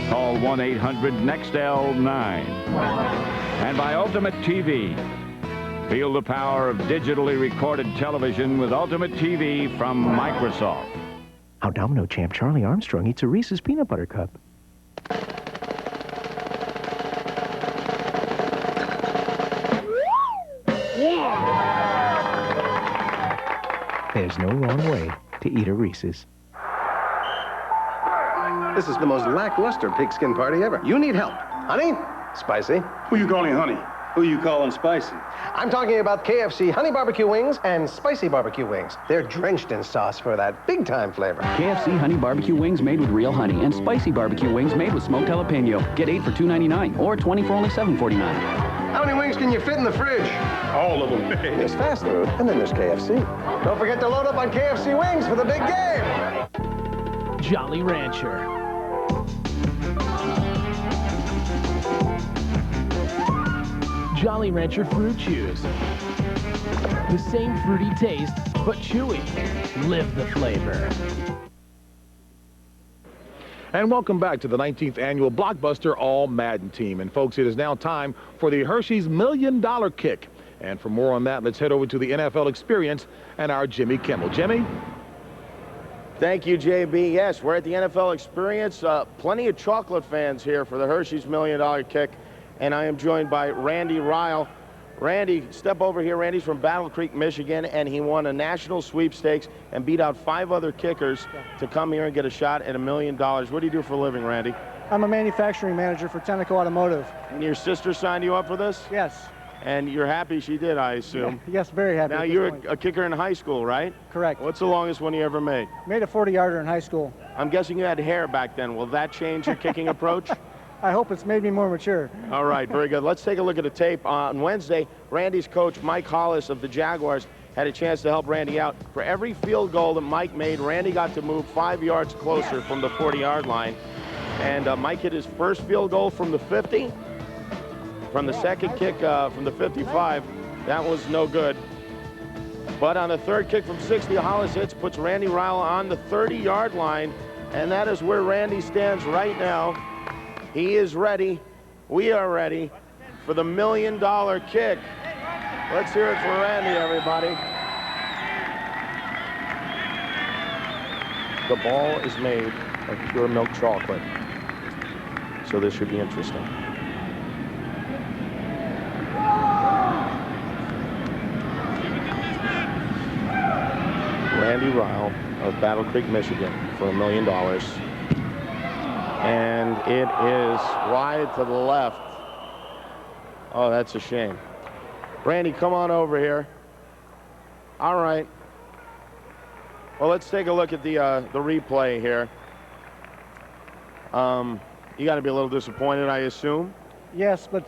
Speaker 7: Call 1-800-NEXTEL-9. And by Ultimate TV. Feel the power of digitally recorded television with Ultimate TV from Microsoft.
Speaker 2: How Domino champ Charlie Armstrong eats a Reese's Peanut Butter Cup. There's no wrong way to eat a Reese's.
Speaker 4: This is the most lackluster pigskin party ever. You need help. Honey? Spicy.
Speaker 5: Who you calling honey? Who you calling spicy?
Speaker 4: I'm talking about KFC honey barbecue wings and spicy barbecue wings. They're drenched in sauce for that big-time flavor.
Speaker 12: KFC honey barbecue wings made with real honey and spicy barbecue wings made with smoked jalapeno. Get 8 for $2.99 or 20 for only $7.49.
Speaker 4: How many wings can you fit in the fridge?
Speaker 5: All of them.
Speaker 4: There's fast food, and then there's KFC. Don't forget to load up on KFC wings for the big game.
Speaker 13: Jolly Rancher. Jolly Rancher Fruit Chews. The same fruity taste, but chewy. Live the flavor.
Speaker 15: And welcome back to the 19th Annual Blockbuster All-Madden Team. And folks, it is now time for the Hershey's $1 Million Kick. And for more on that, let's head over to the NFL Experience and our Jimmy Kimmel. Jimmy?
Speaker 18: Thank you, JB. Yes, we're at the NFL Experience. Plenty of chocolate fans here for the Hershey's $1 Million Kick. And I am joined by Randy Ryle. Randy, step over here. Randy's from Battle Creek, Michigan, and he won a national sweepstakes and beat out 5 other kickers to come here and get a shot at $1 million. What do you do for a living, Randy?
Speaker 21: I'm a manufacturing manager for Tenneco Automotive.
Speaker 18: And your sister signed you up for this?
Speaker 21: Yes.
Speaker 18: And you're happy she did, I assume.
Speaker 21: Yes, very happy.
Speaker 18: Now, you're a kicker in high school, right?
Speaker 21: Correct. What's
Speaker 18: the longest one you ever made?
Speaker 21: Made a 40-yarder in high school.
Speaker 18: I'm guessing you had hair back then. Will that change your kicking approach?
Speaker 21: I hope it's made me more mature.
Speaker 18: All right, very good. Let's take a look at the tape. On Wednesday, Randy's coach, Mike Hollis of the Jaguars, had a chance to help Randy out. For every field goal that Mike made, Randy got to move 5 yards closer from the 40-yard line. And Mike hit his first field goal from the 50. From the second kick from the 55, that was no good. But on the third kick from 60, Hollis hits, puts Randy Ryle on the 30-yard line. And that is where Randy stands right now. He is ready. We are ready for the $1 million kick. Let's hear it for Randy, everybody. The ball is made of pure milk chocolate, so this should be interesting. Randy Ryle of Battle Creek, Michigan for $1 million. And it is wide to the left. Oh, that's a shame. Randy, come on over here. All right. Well, let's take a look at the replay here. You got to be a little disappointed, I assume.
Speaker 21: Yes, but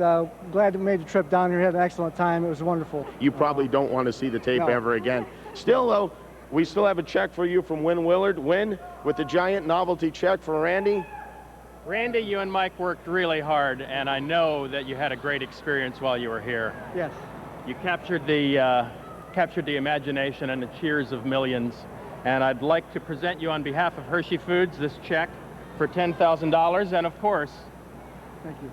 Speaker 21: glad we made the trip down here. Had an excellent time. It was wonderful.
Speaker 18: You probably don't want to see the tape ever again. Still, though, We still have a check for you from Win Willard. Win, with the giant novelty check for Randy.
Speaker 6: Randy, you and Mike worked really hard, and I know that you had a great experience while you were here.
Speaker 21: Yes.
Speaker 6: You captured the imagination and the cheers of millions, and I'd like to present you on behalf of Hershey Foods this check for $10,000, and of course,
Speaker 21: thank you,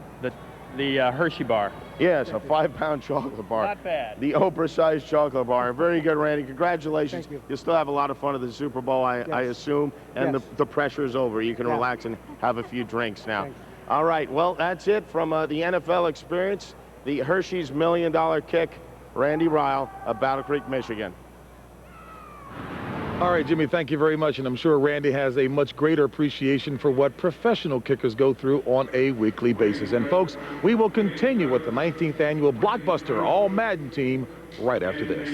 Speaker 18: the
Speaker 6: Hershey bar.
Speaker 18: Yes, a 5-pound chocolate bar.
Speaker 6: Not bad.
Speaker 18: The Oprah-sized chocolate bar. Very good, Randy. Congratulations.
Speaker 21: Thank you.
Speaker 18: You'll still have a lot of fun at the Super Bowl, I assume, and
Speaker 21: Yes.
Speaker 18: the pressure's over. You can relax and have a few drinks now. Thanks. All right, well, that's it from the NFL experience. The Hershey's $1 Million Kick, Randy Ryle of Battle Creek, Michigan.
Speaker 15: All right, Jimmy, thank you very much, and I'm sure Randy has a much greater appreciation for what professional kickers go through on a weekly basis. And folks, we will continue with the 19th annual Blockbuster All Madden team right after this.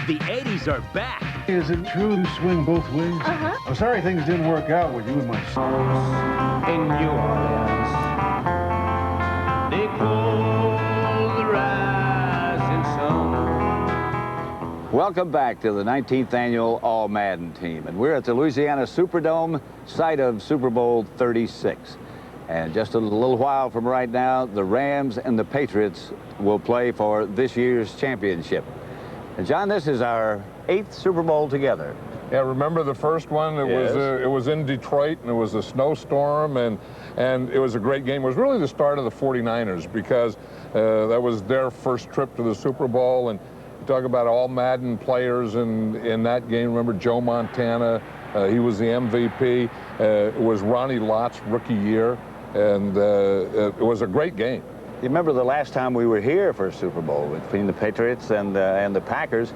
Speaker 14: The 80s are back.
Speaker 8: Is it true you swing both ways?
Speaker 1: Uh-huh.
Speaker 8: I'm sorry things didn't work out with you and my son.
Speaker 14: In New Orleans, they call the rising sun.
Speaker 7: Welcome back to the 19th annual All Madden team, and we're at the Louisiana Superdome, site of Super Bowl 36. And just a little while from right now, the Rams and the Patriots will play for this year's championship. And John, this is our 8th Super Bowl together.
Speaker 3: Yeah, remember the first one? It was in Detroit, and it was a snowstorm, and it was a great game. It was really the start of the 49ers because that was their first trip to the Super Bowl. And talk about all Madden players in that game. Remember Joe Montana? He was the MVP. It was Ronnie Lott's rookie year, and it was a great game.
Speaker 7: You remember the last time we were here for a Super Bowl between the Patriots and the Packers?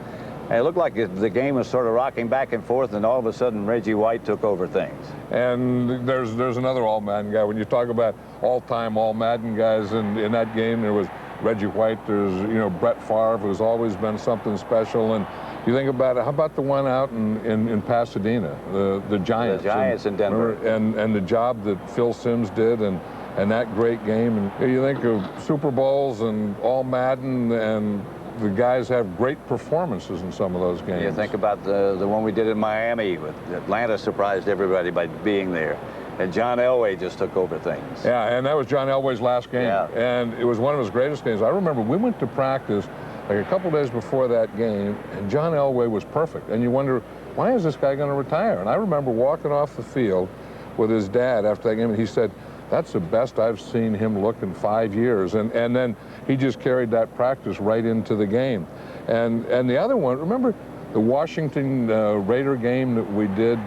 Speaker 7: It looked like the game was sort of rocking back and forth, and all of a sudden Reggie White took over things.
Speaker 3: And there's another All Madden guy. When you talk about all-time All Madden guys in that game, there was Reggie White, there's, Brett Favre, who's always been something special. And you think about it, how about the one out in Pasadena, the Giants?
Speaker 7: The Giants in Denver.
Speaker 3: And the job that Phil Simms did, and that great game. And you think of Super Bowls and All Madden, and the guys have great performances in some of those games.
Speaker 7: You think about the one we did in Miami with Atlanta, surprised everybody by being there. And John Elway just took over things.
Speaker 3: Yeah, and that was John Elway's last game.
Speaker 7: Yeah.
Speaker 3: And it was one of his greatest games. I remember we went to practice like a couple days before that game, and John Elway was perfect. And you wonder, why is this guy going to retire? And I remember walking off the field with his dad after that game, and he said, that's the best I've seen him look in 5 years. And then he just carried that practice right into the game. And the other one, remember the Washington Raider game that we did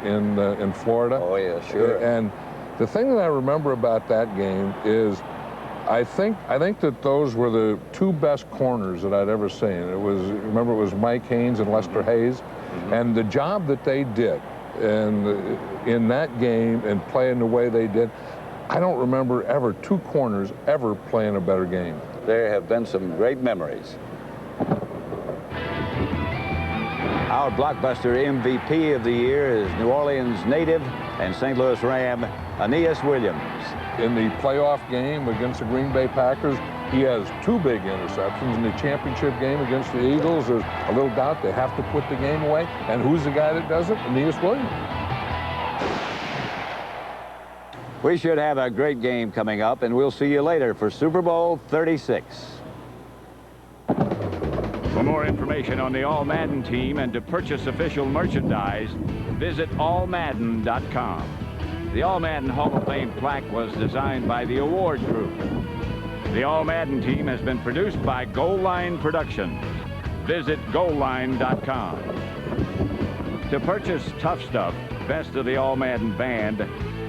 Speaker 3: in Florida?
Speaker 7: Oh, yeah, sure.
Speaker 3: And the thing that I remember about that game is I think that those were the two best corners that I'd ever seen. It was Mike Haynes and Lester Hayes. Mm-hmm. And the job that they did in that game and playing the way they did, I don't remember ever two corners ever playing a better game.
Speaker 7: There have been some great memories. Our blockbuster MVP of the year is New Orleans native and St. Louis Ram, Aeneas Williams.
Speaker 3: In the playoff game against the Green Bay Packers, he has 2 big interceptions. In the championship game against the Eagles, there's a little doubt they have to put the game away. And who's the guy that does it? Aeneas Williams.
Speaker 7: We should have a great game coming up, and we'll see you later for Super Bowl 36. For more information on the All Madden team and to purchase official merchandise, visit allmadden.com. The All Madden Hall of Fame plaque was designed by the Award Group. The All Madden team has been produced by Goal Line Productions. Visit goalline.com. To purchase Tough Stuff, Best of the All Madden Band,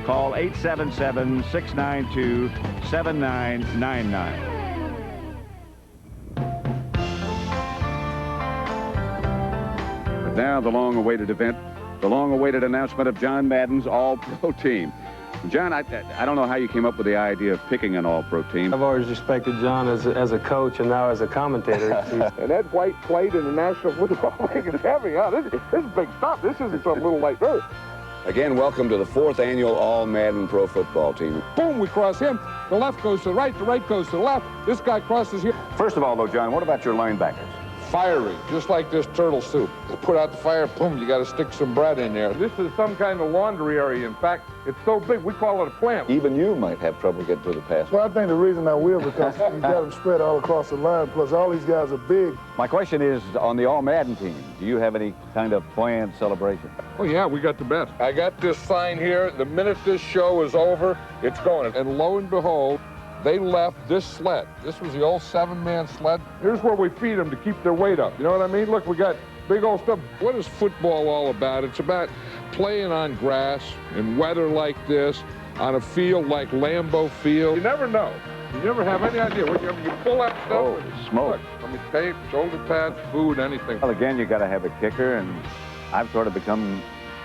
Speaker 7: call 877-692-7999.
Speaker 17: But now the long-awaited event, the long-awaited announcement of John Madden's All-Pro team. John, I don't know how you came up with the idea of picking an All-Pro team.
Speaker 19: I've always respected John as a coach and now as a commentator.
Speaker 3: And Ed White played in the National Football League. It's heavy, huh? This is big stuff. This isn't some little light earth.
Speaker 17: Again, welcome to the 4th annual All Madden Pro Football team.
Speaker 3: Boom, we cross him. The left goes to the right goes to the left. This guy crosses here.
Speaker 17: First of all, though, John, what about your linebackers?
Speaker 3: fiery, just like this turtle soup. You put out the fire, boom, you got to stick some bread in there. This is some kind of laundry area. In fact, it's so big, we call it a plant.
Speaker 17: Even you might have trouble getting to the pass.
Speaker 8: Well, I think the reason I will, because you got them spread all across the line, plus all these guys are big.
Speaker 17: My question is, on the All-Madden team, do you have any kind of planned celebration?
Speaker 3: Oh, yeah, we got the best. I got this sign here. The minute this show is over, it's going. And lo and behold, they left this sled. This was the old 7-man sled. Here's where we feed them to keep their weight up. You know what I mean? Look, we got big old stuff. What is football all about? It's about playing on grass in weather like this, on a field like Lambeau Field. You never know. You never have any idea. Whenever you pull out stuff,
Speaker 17: oh, smoke.
Speaker 3: Look, I mean, tape, shoulder pads, food, anything.
Speaker 17: Well, again, you got to have a kicker, and I've sort of become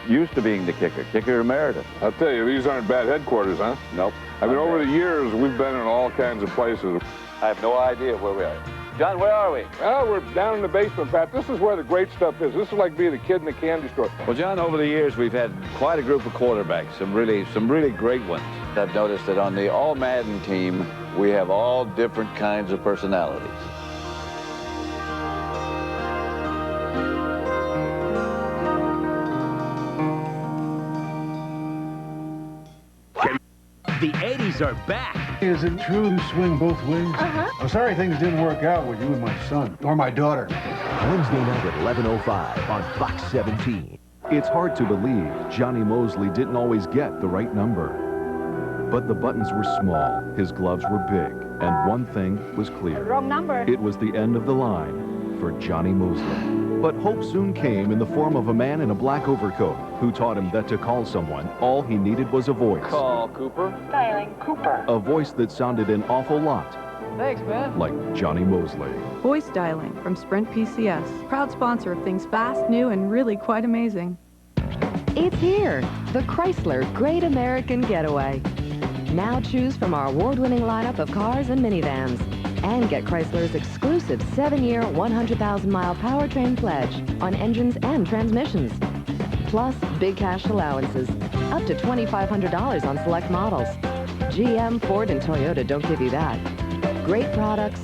Speaker 17: used to being the kicker emeritus.
Speaker 3: I'll tell you, these aren't bad headquarters, huh?
Speaker 17: Nope.
Speaker 3: I mean, over the years, we've been in all kinds of places.
Speaker 17: I have no idea where we are. John, where are we?
Speaker 3: Well, we're down in the basement, Pat. This is where the great stuff is. This is like being a kid in a candy store.
Speaker 7: Well, John, over the years, we've had quite a group of quarterbacks, some really great ones.
Speaker 16: I've noticed that on the All-Madden team, we have all different kinds of personalities.
Speaker 14: The 80s are back.
Speaker 8: Is it true you swing both wings? I'm sorry things didn't work out with you and my son, or my daughter.
Speaker 2: Wednesday night at 11:05 on Fox 17.
Speaker 9: It's hard to believe Johnny Mosley didn't always get the right number. But the buttons were small, his gloves were big, and one thing was clear.
Speaker 1: Wrong number.
Speaker 9: It was the end of the line for Johnny Mosley. But hope soon came in the form of a man in a black overcoat who taught him that to call someone, all he needed was a voice.
Speaker 16: Call Cooper.
Speaker 1: Dialing Cooper.
Speaker 9: A voice that sounded an awful lot
Speaker 1: Thanks, man.
Speaker 9: like Johnny Mosley.
Speaker 10: Voice dialing from Sprint PCS. Proud sponsor of things fast, new, and really quite amazing.
Speaker 11: It's here, the Chrysler Great American Getaway. Now choose from our award-winning lineup of cars and minivans. And get Chrysler's exclusive 7-year, 100,000-mile powertrain pledge on engines and transmissions. Plus, big cash allowances, up to $2,500 on select models. GM, Ford, and Toyota don't give you that. Great products,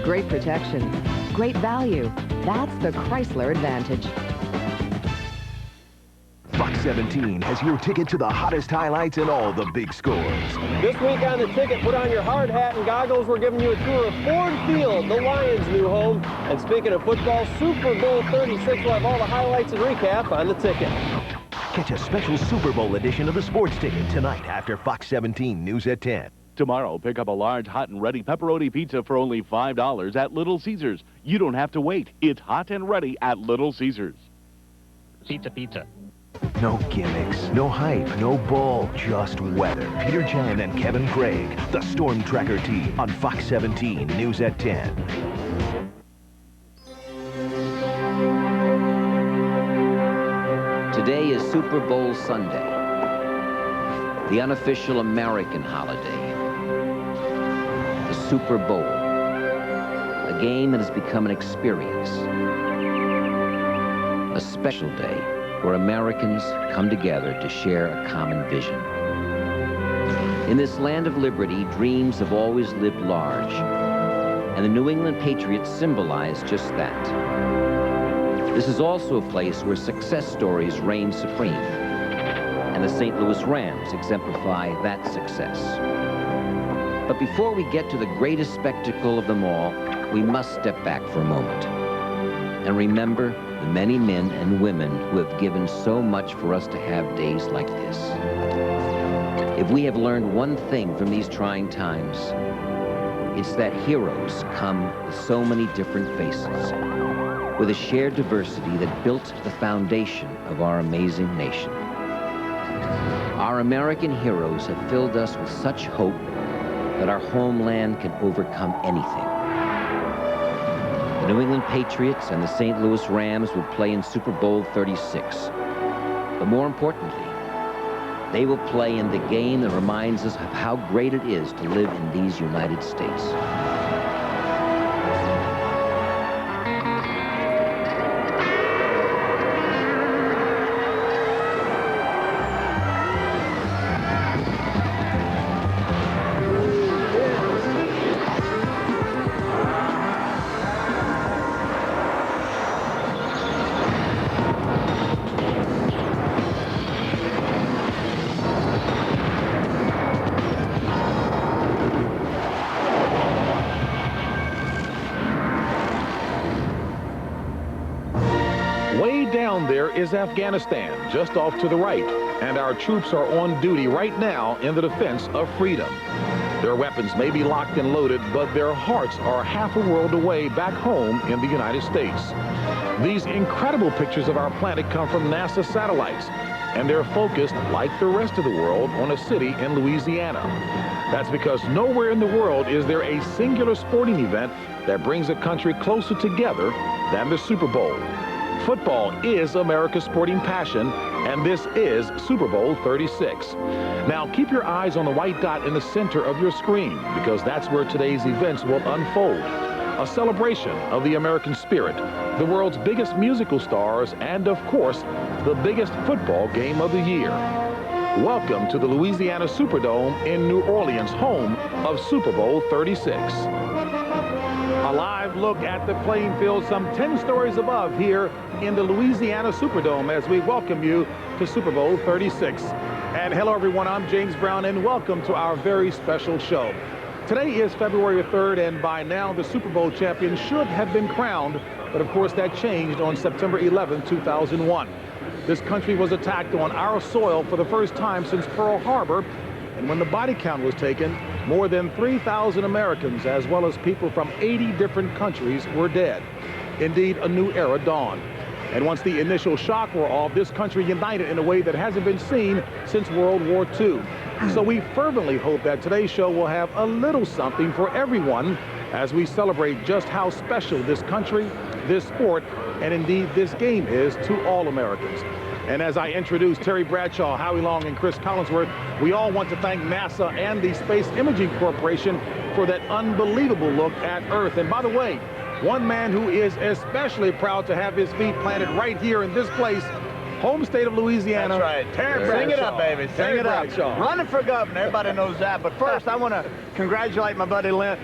Speaker 11: great protection, great value. That's the Chrysler Advantage.
Speaker 2: Fox 17 has your ticket to the hottest highlights and all the big scores.
Speaker 18: This week on the ticket, put on your hard hat and goggles. We're giving you a tour of Ford Field, the Lions' new home. And speaking of football, Super Bowl 36 will have all the highlights and recap on the ticket.
Speaker 2: Catch a special Super Bowl edition of the Sports Ticket tonight after Fox 17 News at 10.
Speaker 20: Tomorrow, pick up a large, hot and ready pepperoni pizza for only $5 at Little Caesars. You don't have to wait. It's hot and ready at Little Caesars.
Speaker 2: Pizza. No gimmicks, no hype, no bull, just weather. Peter Jan and Kevin Craig, the Storm Tracker team on Fox 17 News at 10.
Speaker 23: Today is Super Bowl Sunday, the unofficial American holiday. The Super Bowl, a game that has become an experience, a special day where Americans come together to share a common vision. In this land of liberty, dreams have always lived large, and the New England Patriots symbolize just that. This is also a place where success stories reign supreme, and the St. Louis Rams exemplify that success. But before we get to the greatest spectacle of them all, we must step back for a moment and remember the many men and women who have given so much for us to have days like this. If we have learned one thing from these trying times, it's that heroes come with so many different faces, with a shared diversity that built the foundation of our amazing nation. Our American heroes have filled us with such hope that our homeland can overcome anything. The New England Patriots and the St. Louis Rams would play in Super Bowl 36. But more importantly, they will play in the game that reminds us of how great it is to live in these United States.
Speaker 15: Way down there is Afghanistan, just off to the right, and our troops are on duty right now in the defense of freedom. Their weapons may be locked and loaded, but their hearts are half a world away back home in the United States. These incredible pictures of our planet come from NASA satellites, and they're focused, like the rest of the world, on a city in Louisiana. That's because nowhere in the world is there a singular sporting event that brings a country closer together than the Super Bowl. Football is America's sporting passion, and this is Super Bowl 36. Now, keep your eyes on the white dot in the center of your screen, because that's where today's events will unfold. A celebration of the American spirit, the world's biggest musical stars, and of course, the biggest football game of the year. Welcome to the Louisiana Superdome in New Orleans, home of Super Bowl 36. A live look at the playing field some 10 stories above here in the Louisiana Superdome as we welcome you to Super Bowl 36. And hello everyone, I'm James Brown and welcome to our very special show. Today is February 3rd, and by now the Super Bowl champion should have been crowned, but of course that changed on September 11, 2001. This country was attacked on our soil for the first time since Pearl Harbor, and when the body count was taken, more than 3,000 Americans, as well as people from 80 different countries, were dead. Indeed, a new era dawned. And once the initial shock wore off, this country united in a way that hasn't been seen since World War II. So we fervently hope that today's show will have a little something for everyone as we celebrate just how special this country, this sport, and indeed this game is to all Americans. And as I introduce Terry Bradshaw, Howie Long, and Chris Collinsworth, we all want to thank NASA and the Space Imaging Corporation for that unbelievable look at Earth. And by the way, one man who is especially proud to have his feet planted right here in this place, home state of Louisiana.
Speaker 5: That's right. Terry Bradshaw. Sing it up, baby. Sing it up. Running for governor. Everybody knows that. But first, I want to congratulate my buddy Lynn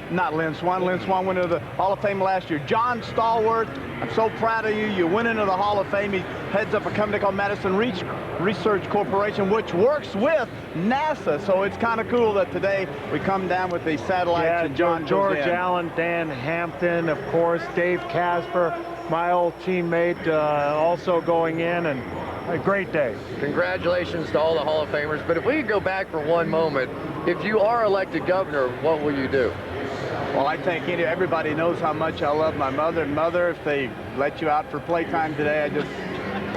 Speaker 5: Swann. Lynn Swann went into the Hall of Fame last year. John Stallworth, I'm so proud of you. You went into the Hall of Fame. He heads up a company called Madison Research Corporation, which works with NASA. So it's kind of cool that today we come down with these satellites and John
Speaker 12: George Allen, Dan Hampton, of course, Dave Casper, my old teammate, also going in, and a great day.
Speaker 1: Congratulations to all the Hall of Famers. But if we could go back for one moment, if you are elected governor, what will you do?
Speaker 5: Well, I think everybody knows how much I love my mother. And Mother, if they let you out for playtime today, I just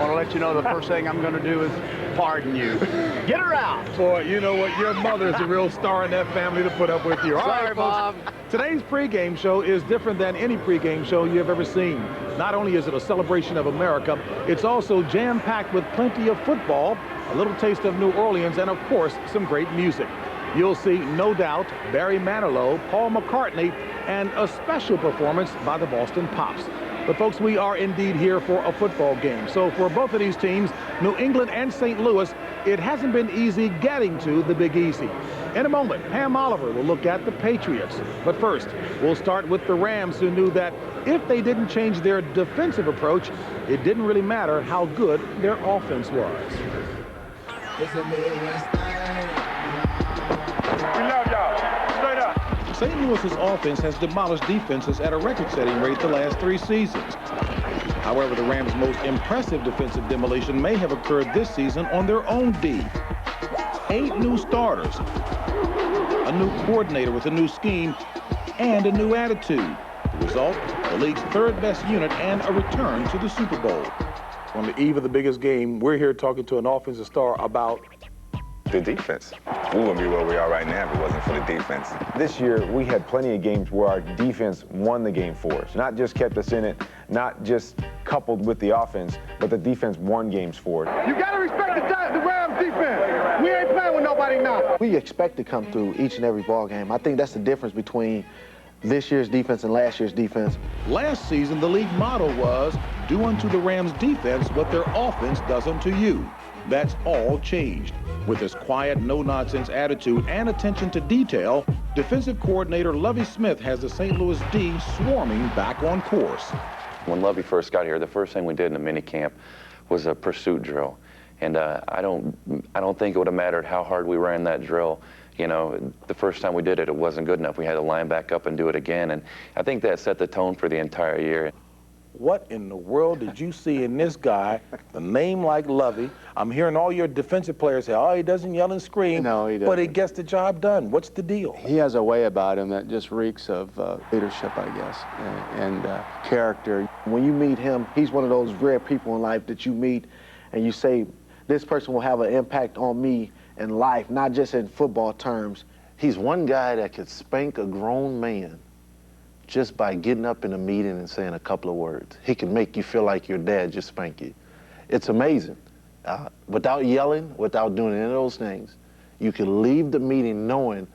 Speaker 5: want to let you know the first thing I'm going to do is pardon you. Get her out.
Speaker 15: Boy, you know what? Your mother is a real star in that family to put up with you. All
Speaker 1: Sorry,
Speaker 15: right, folks.
Speaker 1: Bob.
Speaker 15: Today's pregame show is different than any pregame show you have ever seen. Not only is it a celebration of America, it's also jam-packed with plenty of football, a little taste of New Orleans, and of course, some great music. You'll see, no doubt, Barry Manilow, Paul McCartney, and a special performance by the Boston Pops. But folks, we are indeed here for a football game. So for both of these teams, New England and St. Louis, it hasn't been easy getting to the Big Easy. In a moment, Pam Oliver will look at the Patriots. But first, we'll start with the Rams, who knew that if they didn't change their defensive approach, it didn't really matter how good their offense was.
Speaker 3: We love y'all. Straight up.
Speaker 15: St. Louis's offense has demolished defenses at a record-setting rate the last 3 seasons. However, the Rams' most impressive defensive demolition may have occurred this season on their own D. 8 new starters, a new coordinator with a new scheme, and a new attitude. The result, the league's 3rd-best unit and a return to the Super Bowl. On the eve of the biggest game, we're here talking to an offensive star about
Speaker 22: the defense. We wouldn't be where we are right now if it wasn't for the defense.
Speaker 16: This year, we had plenty of games where our defense won the game for us. Not just kept us in it, not just coupled with the offense, but the defense won games for it.
Speaker 8: You got to respect the Rams defense. We ain't playing with nobody now. We expect to come through each and every ball game. I think that's the difference between this year's defense and last year's defense.
Speaker 15: Last season, the league motto was, do unto the Rams defense what their offense does unto you. That's all changed. With his quiet, no-nonsense attitude and attention to detail, defensive coordinator Lovie Smith has the St. Louis D swarming back on course.
Speaker 24: When Lovie first got here, the first thing we did in the mini camp was a pursuit drill. And I don't think it would have mattered how hard we ran that drill. You know, the first time we did it, it wasn't good enough. We had to line back up and do it again. And I think that set the tone for the entire year.
Speaker 15: what in the world did you see in this guy, the name like Lovey? I'm hearing all your defensive players say, oh, he doesn't yell and scream,
Speaker 4: no, he doesn't.
Speaker 15: But he gets the job done. What's the deal?
Speaker 4: He has a way about him that just reeks of leadership, I guess, and character.
Speaker 8: When you meet him, he's one of those rare people in life that you meet and you say, this person will have an impact on me in life, not just in football terms.
Speaker 6: He's one guy that could spank a grown man just by getting up in a meeting and saying a couple of words. He can make you feel like your dad just spanked you. It's amazing. Without yelling, without doing any of those things, you can leave the meeting knowing,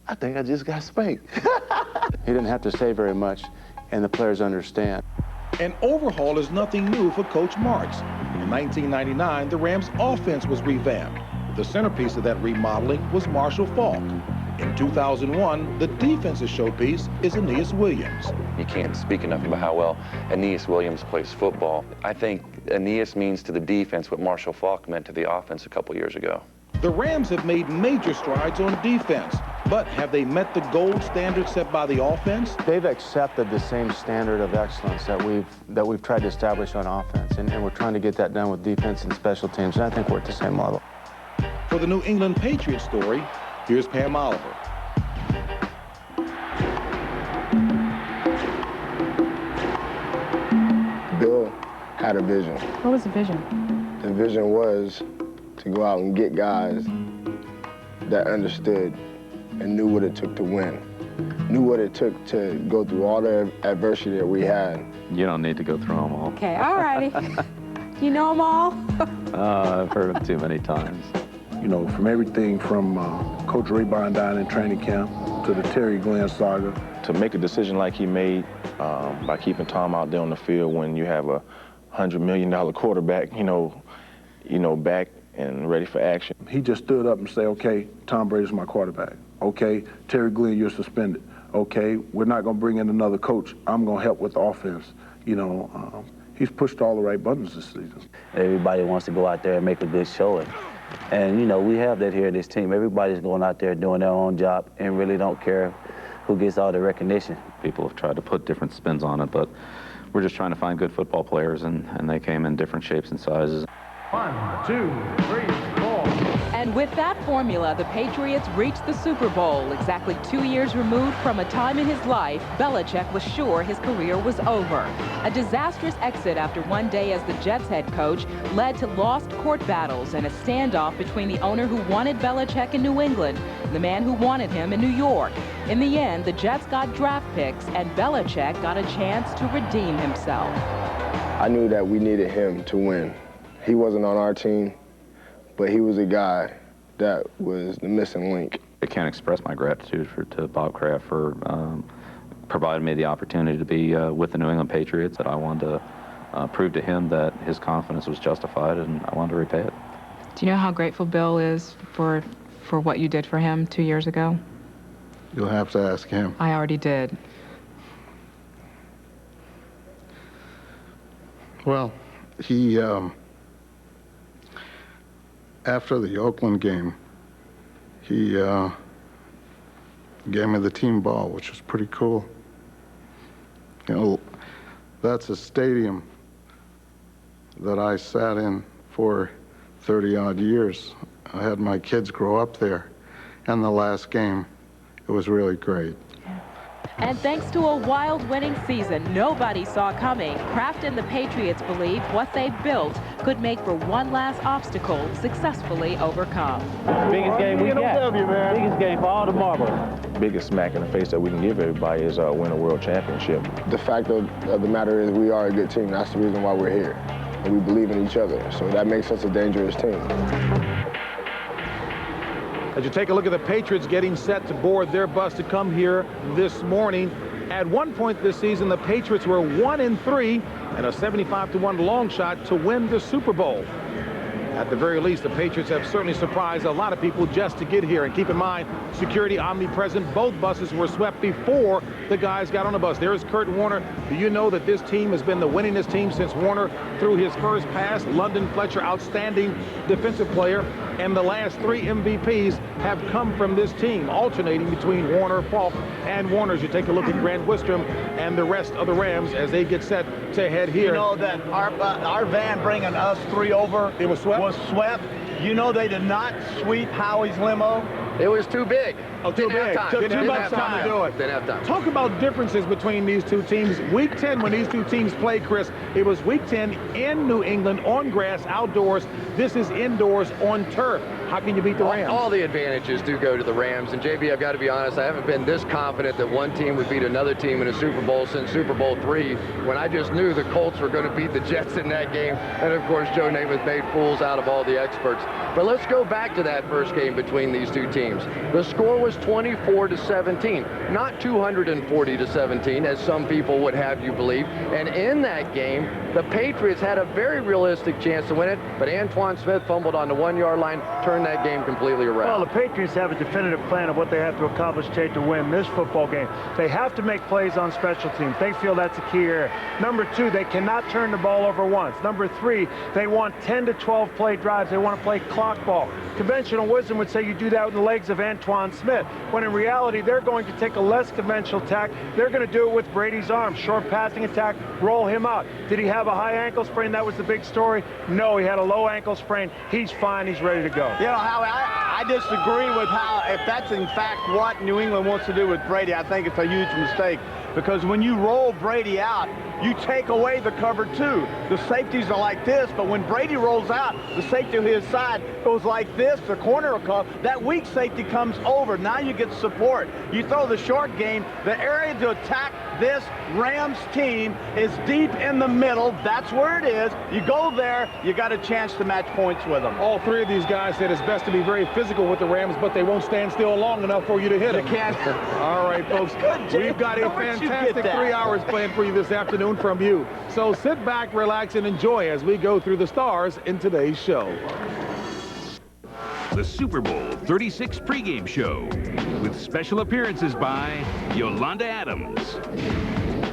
Speaker 6: I think I just got spanked.
Speaker 4: He didn't have to say very much, and the players understand.
Speaker 15: An overhaul is nothing new for Coach Marks. In 1999, the Rams' offense was revamped. The centerpiece of that remodeling was Marshall Faulk. In 2001, the defensive showpiece is Aeneas Williams.
Speaker 24: You can't speak enough about how well Aeneas Williams plays football. I think Aeneas means to the defense what Marshall Faulk meant to the offense a couple years ago.
Speaker 15: The Rams have made major strides on defense, but have they met the gold standard set by the offense?
Speaker 4: They've accepted the same standard of excellence that we've tried to establish on offense, and we're trying to get that done with defense and special teams, and I think we're at the same level.
Speaker 15: For the New England Patriots story, here's Pam Oliver.
Speaker 13: Bill had a vision.
Speaker 10: What was the vision?
Speaker 13: The vision was to go out and get guys that understood and knew what it took to win, knew what it took to go through all the adversity that we had.
Speaker 21: You don't need to go through them all.
Speaker 10: Okay, all righty. You know them all?
Speaker 21: I've heard them too many times.
Speaker 25: You know, from everything from Coach Raybon down in training camp to the Terry Glenn saga.
Speaker 26: To make a decision like he made by keeping Tom out there on the field when you have a $100 million quarterback, you know, back and ready for action.
Speaker 25: He just stood up and said, okay, Tom Brady's my quarterback. Okay, Terry Glenn, you're suspended. Okay, we're not going to bring in another coach. I'm going to help with the offense. You know, he's pushed all the right buttons this season.
Speaker 27: Everybody wants to go out there and make a good showing. And, you know, we have that here in this team. Everybody's going out there doing their own job and really don't care who gets all the recognition.
Speaker 21: People have tried to put different spins on it, but we're just trying to find good football players, and they came in different shapes and sizes.
Speaker 12: 1, 2, 3, 4.
Speaker 28: And with that formula, the Patriots reached the Super Bowl. Exactly 2 years removed from a time in his life, Belichick was sure his career was over. A disastrous exit after one day as the Jets head coach led to lost court battles and a standoff between the owner who wanted Belichick in New England and the man who wanted him in New York. In the end, the Jets got draft picks and Belichick got a chance to redeem himself.
Speaker 13: I knew that we needed him to win. He wasn't on our team, but he was a guy that was the missing link.
Speaker 21: I can't express my gratitude to Bob Kraft for providing me the opportunity to be with the New England Patriots. That I wanted to prove to him that his confidence was justified, and I wanted to repay it.
Speaker 10: Do you know how grateful Bill is for what you did for him 2 years ago?
Speaker 25: You'll have to ask him.
Speaker 10: I already did.
Speaker 25: Well, he, after the Oakland game, he gave me the team ball, which was pretty cool. You know, that's a stadium that I sat in for 30-odd years. I had my kids grow up there, and the last game, it was really great.
Speaker 28: And thanks to a wild winning season nobody saw coming, Kraft and the Patriots believe what they built could make for one last obstacle successfully overcome.
Speaker 27: Biggest game we got. Biggest game for all the marbles.
Speaker 26: Biggest smack in the face that we can give everybody is win a world championship.
Speaker 13: The fact of the matter is we are a good team. That's the reason why we're here. And we believe in each other. So that makes us a dangerous team.
Speaker 15: As you take a look at the Patriots getting set to board their bus to come here this morning. At one point this season, the Patriots were 1-3 and a 75-1 long shot to win the Super Bowl. At the very least, the Patriots have certainly surprised a lot of people just to get here. And keep in mind, security omnipresent. Both buses were swept before the guys got on the bus. There's Kurt Warner. Do you know that this team has been the winningest team since Warner threw his first pass? London Fletcher, outstanding defensive player. And the last 3 MVPs have come from this team, alternating between Warner, Falk, and Warner. As you take a look at Grant Wistrom and the rest of the Rams as they get set to head here.
Speaker 5: You know that our van bringing us 3 over
Speaker 15: was
Speaker 5: swept. You know they did not sweep Howie's limo.
Speaker 1: It was too big.
Speaker 15: Oh, too big. Took too much time to do it.
Speaker 1: Didn't have time.
Speaker 15: Talk about differences between these two teams. Week 10, when these two teams played, Chris, it was Week 10 in New England on grass, outdoors. This is indoors on turf. How can you beat the Rams?
Speaker 1: All the advantages do go to the Rams. And, JB, I've got to be honest, I haven't been this confident that one team would beat another team in a Super Bowl since Super Bowl III, when I just knew the Colts were going to beat the Jets in that game. And, of course, Joe Namath made fools out of all the experts. But let's go back to that first game between these two teams. The score was 24-17, not 240-17, as some people would have you believe. And in that game, the Patriots had a very realistic chance to win it, but Antoine Smith fumbled on the 1-yard line, turned that game completely around.
Speaker 12: Well, the Patriots have a definitive plan of what they have to accomplish today to win this football game. They have to make plays on special teams. They feel that's a key area. Number 2, they cannot turn the ball over once. Number 3, they want 10 to 12 play drives. They want to play clock ball. Conventional wisdom would say you do that with the legs of Antoine Smith, when in reality, they're going to take a less conventional tack. They're going to do it with Brady's arm. Short passing attack, roll him out. Did he have a high ankle sprain? That was the big story. No, he had a low ankle sprain. He's fine. He's ready to go.
Speaker 5: You know, Howie, I disagree with how, if that's in fact what New England wants to do with Brady, I think it's a huge mistake. Because when you roll Brady out, you take away the cover 2. The safeties are like this, but when Brady rolls out, the safety to his side goes like this, the corner will come. That weak safety comes over. Now you get support. You throw the short game. The area to attack this Rams team is deep in the middle. That's where it is. You go there, you got a chance to match points with them.
Speaker 15: All 3 of these guys said it's best to be very physical with the Rams, but they won't stand still long enough for you to hit them.
Speaker 5: You can't.
Speaker 15: All right, folks. We've got a fantastic 3 hours planned for you this afternoon from you. So sit back, relax, and enjoy as we go through the stars in today's show.
Speaker 7: The Super Bowl 36 pregame show with special appearances by Yolanda Adams,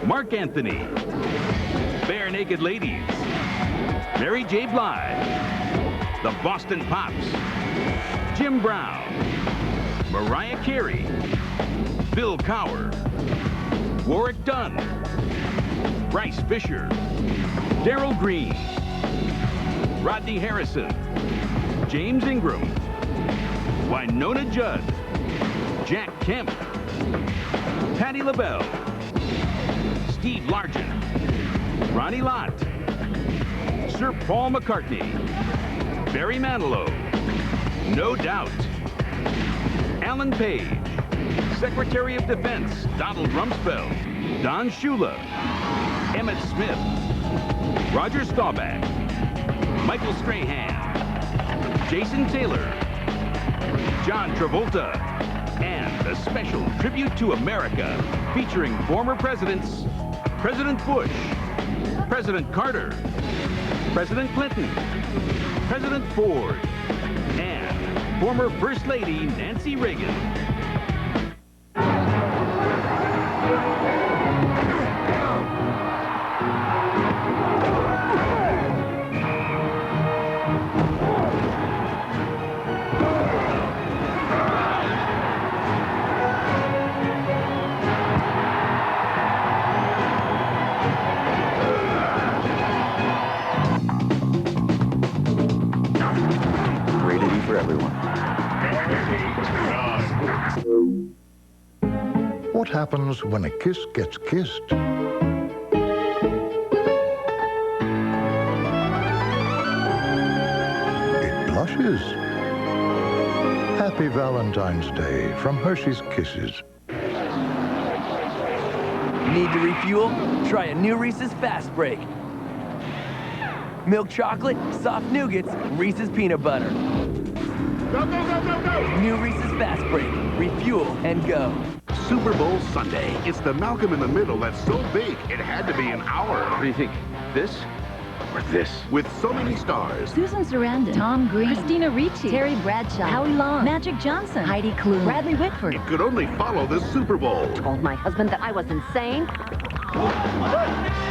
Speaker 7: Mark Anthony, Bare Naked Ladies, Mary J. Blige, the Boston Pops, Jim Brown, Mariah Carey, Bill Cowher, Warwick Dunn, Bryce Fisher, Darryl Green, Rodney Harrison, James Ingram, Winona Judd, Jack Kemp, Patti LaBelle, Steve Largent, Ronnie Lott, Sir Paul McCartney, Barry Manilow, No Doubt, Alan Page, Secretary of Defense Donald Rumsfeld, Don Shula, Emmett Smith, Roger Staubach, Michael Strahan, Jason Taylor, John Travolta, and a special tribute to America featuring former presidents, President Bush, President Carter, President Clinton, President Ford, and former First Lady Nancy Reagan.
Speaker 9: What happens when a kiss gets kissed? It blushes. Happy Valentine's Day from Hershey's Kisses.
Speaker 11: Need to refuel? Try a new Reese's Fast Break. Milk chocolate, soft nougats, Reese's peanut butter.
Speaker 7: Go, go, go, go, go!
Speaker 11: New Reese's Fast Break. Refuel and go.
Speaker 14: Super Bowl Sunday. It's the Malcolm in the Middle that's so big, it had to be an hour.
Speaker 21: What do you think? This?
Speaker 14: for this. With so many stars.
Speaker 2: Susan Sarandon, Tom Green, Christina Ricci, Terry Bradshaw, Howie Long, Magic Johnson, Heidi Klum, Bradley Whitford.
Speaker 14: It could only follow the Super Bowl.
Speaker 2: Told my husband that I was insane.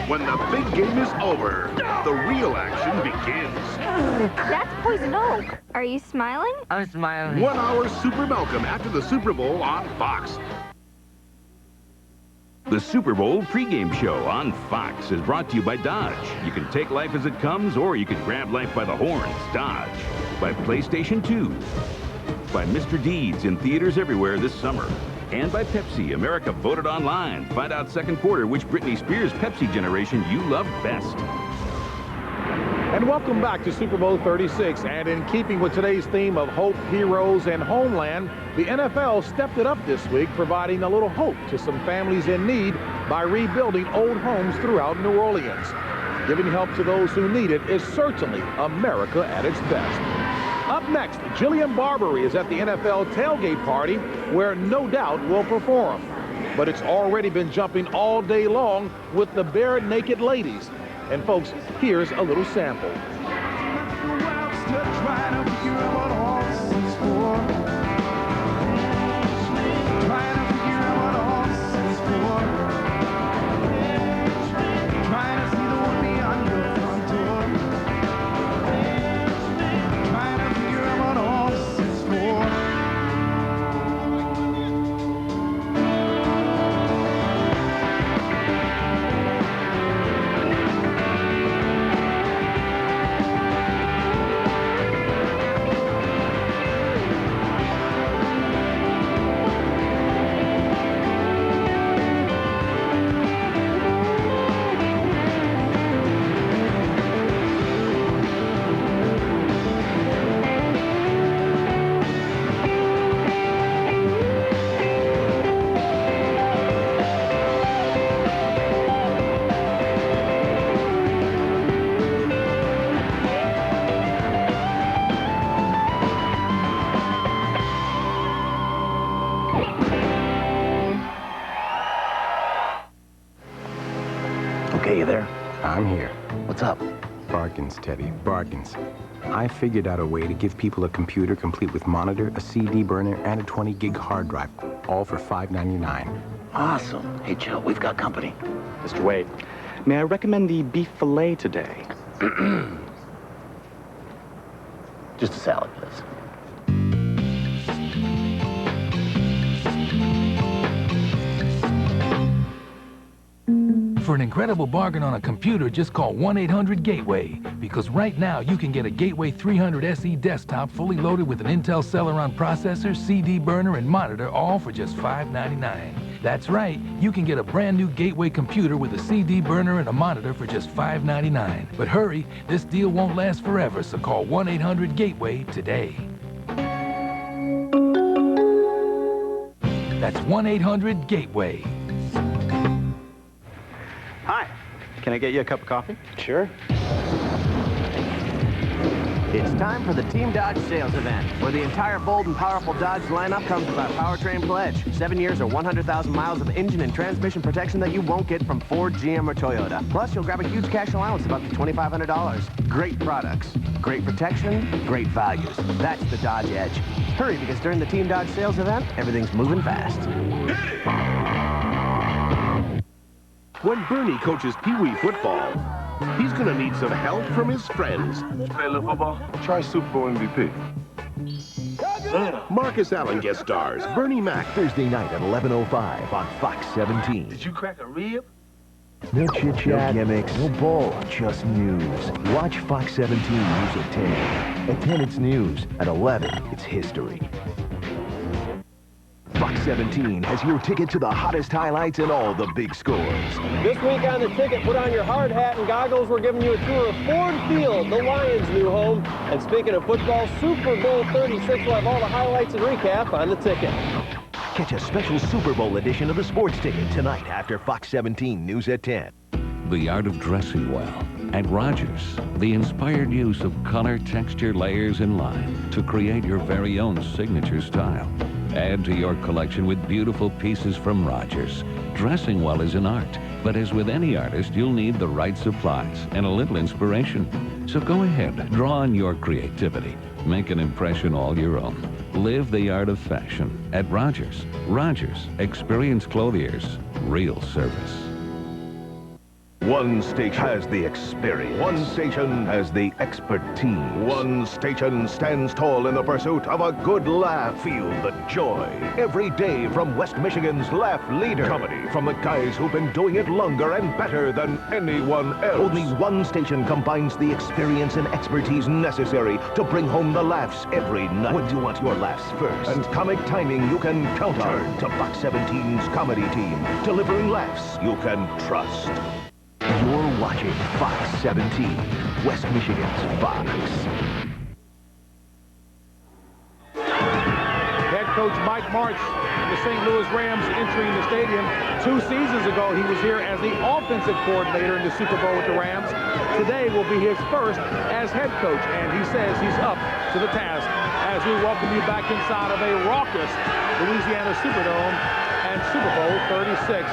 Speaker 14: When the big game is over, the real action begins.
Speaker 3: That's poison oak. Are you smiling?
Speaker 17: I'm smiling.
Speaker 14: 1 hour Super Malcolm after the Super Bowl on Fox. The Super Bowl pregame show on Fox is brought to you by Dodge. You can take life as it comes, or you can grab life by the horns. Dodge. By PlayStation 2. By Mr. Deeds in theaters everywhere this summer. And by Pepsi, America voted online. Find out second quarter which Britney Spears Pepsi generation you love best.
Speaker 15: And welcome back to Super Bowl 36. And in keeping with today's theme of hope, heroes, and homeland, the NFL stepped it up this week, providing a little hope to some families in need by rebuilding old homes throughout New Orleans. Giving help to those who need it is certainly America at its best. Up next, Jillian Barberie is at the NFL tailgate party, where No Doubt will perform. But it's already been jumping all day long with the bare naked ladies. And folks, here's a little sample.
Speaker 18: Okay, you there?
Speaker 19: I'm here.
Speaker 18: What's up?
Speaker 19: Bargains, Teddy, bargains. I figured out a way to give people a computer complete with monitor, a CD burner, and a 20-gig hard drive, all for $5.99.
Speaker 18: Awesome. Hey, Joe, we've got company.
Speaker 20: Mr. Wade, may I recommend the beef fillet today?
Speaker 18: Just a salad, please.
Speaker 22: For an incredible bargain on a computer, just call 1-800-GATEWAY. Because right now, you can get a Gateway 300 SE desktop fully loaded with an Intel Celeron processor, CD burner, and monitor, all for just $5.99. That's right, you can get a brand new Gateway computer with a CD burner and a monitor for just $5.99. But hurry, this deal won't last forever, so call 1-800-GATEWAY today. That's 1-800-GATEWAY.
Speaker 20: Hi, can I get you a cup of coffee?
Speaker 27: Sure. It's time for the Team Dodge sales event, where the entire bold and powerful Dodge lineup comes with our powertrain pledge. 7 years or 100,000 miles of engine and transmission protection that you won't get from Ford, GM, or Toyota. Plus, you'll grab a huge cash allowance of up to $2,500. Great products, great protection, great values. That's the Dodge Edge. Hurry, because during the Team Dodge sales event, everything's moving fast.
Speaker 14: When Bernie coaches Pee Wee football, he's going to need some help from his friends.
Speaker 13: Play a little football? Try Super Bowl MVP.
Speaker 14: Marcus Allen guest stars Bernie Mac.
Speaker 23: Thursday night at 11:05 on Fox 17.
Speaker 13: Did you crack a rib?
Speaker 23: No chit-chat, no gimmicks, no bull, just news. Watch Fox 17 News at 10. At 10, it's news. At 11, it's history. Fox 17 has your ticket to the hottest highlights and all the big scores.
Speaker 29: This week on the ticket, put on your hard hat and goggles. We're giving you a tour of Ford Field, the Lions' new home. And speaking of football, Super Bowl 36 will have all the highlights and recap on the ticket.
Speaker 23: Catch a special Super Bowl edition of the Sports Ticket tonight after Fox 17 News at 10.
Speaker 30: The art of dressing well. At Rogers, the inspired use of color, texture, layers, and line to create your very own signature style. Add to your collection with beautiful pieces from Rogers. Dressing well is an art, but as with any artist, you'll need the right supplies and a little inspiration. So go ahead, draw on your creativity. Make an impression all your own. Live the art of fashion at Rogers. Rogers, experienced clothiers, real service.
Speaker 4: One station has the experience. One station has the expertise. One station stands tall in the pursuit of a good laugh. Feel the joy every day from West Michigan's laugh leader. Comedy from the guys who've been doing it longer and better than anyone else. Only one station combines the experience and expertise necessary to bring home the laughs every night. When you want your laughs first and comic timing you can count on. Turn to Fox 17's comedy team, delivering laughs you can trust.
Speaker 23: You're watching Fox 17, West Michigan's Fox.
Speaker 15: Head coach Mike Martz, the St. Louis Rams, entering the stadium. 2 seasons ago, he was here as the offensive coordinator in the Super Bowl with the Rams. Today will be his first as head coach, and he says he's up to the task as we welcome you back inside of a raucous Louisiana Superdome and Super Bowl 36.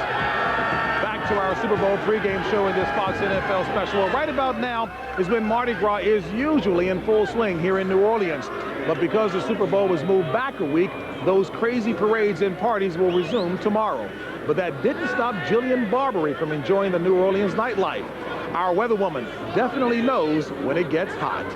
Speaker 15: Back to our Super Bowl pregame show in this Fox NFL special. Right about now is when Mardi Gras is usually in full swing here in New Orleans. But because the Super Bowl was moved back a week, those crazy parades and parties will resume tomorrow. But that didn't stop Jillian Barbery from enjoying the New Orleans nightlife. Our weatherwoman definitely knows when it gets hot.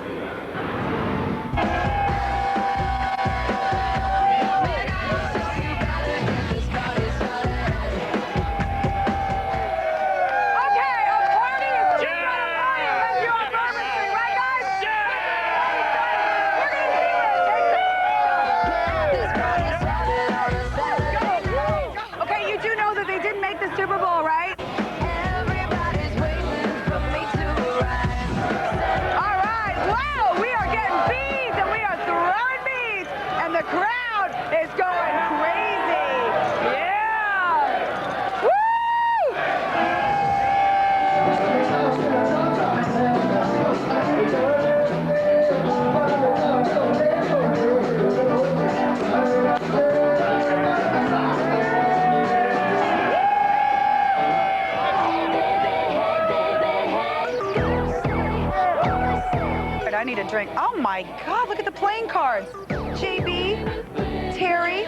Speaker 6: Super Bowl, right? All right, wow, we are getting beads and we are throwing beads and the crowd is going crazy. Yeah! Woo! I need a drink. Oh my God, look at the playing cards. JB, Terry,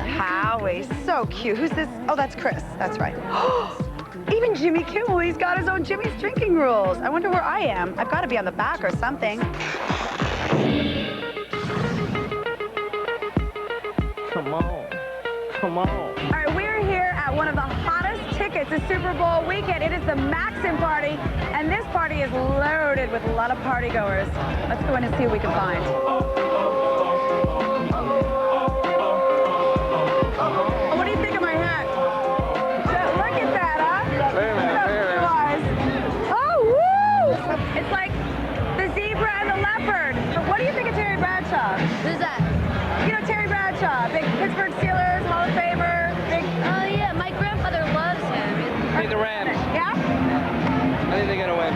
Speaker 6: Howie, so cute. Who's this? Oh, that's Chris, that's right. Even Jimmy Kimmel, he's got his own Jimmy's Drinking Rules. I wonder where I am. I've got to be on the back or something.
Speaker 8: Come on, come on.
Speaker 6: All right, we're here at one of the hottest tickets of Super Bowl weekend. It is the Maxim Party, and this party is loaded with a lot of party goers. Let's go in and see what we can find. Oh, what do you think of my hat? Look at that, huh?
Speaker 8: Wait a minute,
Speaker 6: Oh, woo! It's like the zebra and the leopard. What do you think of Terry Bradshaw?
Speaker 3: Who's that?
Speaker 6: You know Terry Bradshaw, big Pittsburgh Steelers, Hall of Famer, big...
Speaker 3: Oh, yeah, my grandfather loves him.
Speaker 29: Hey, the Rams.
Speaker 6: Yeah?
Speaker 29: I think they're going to win.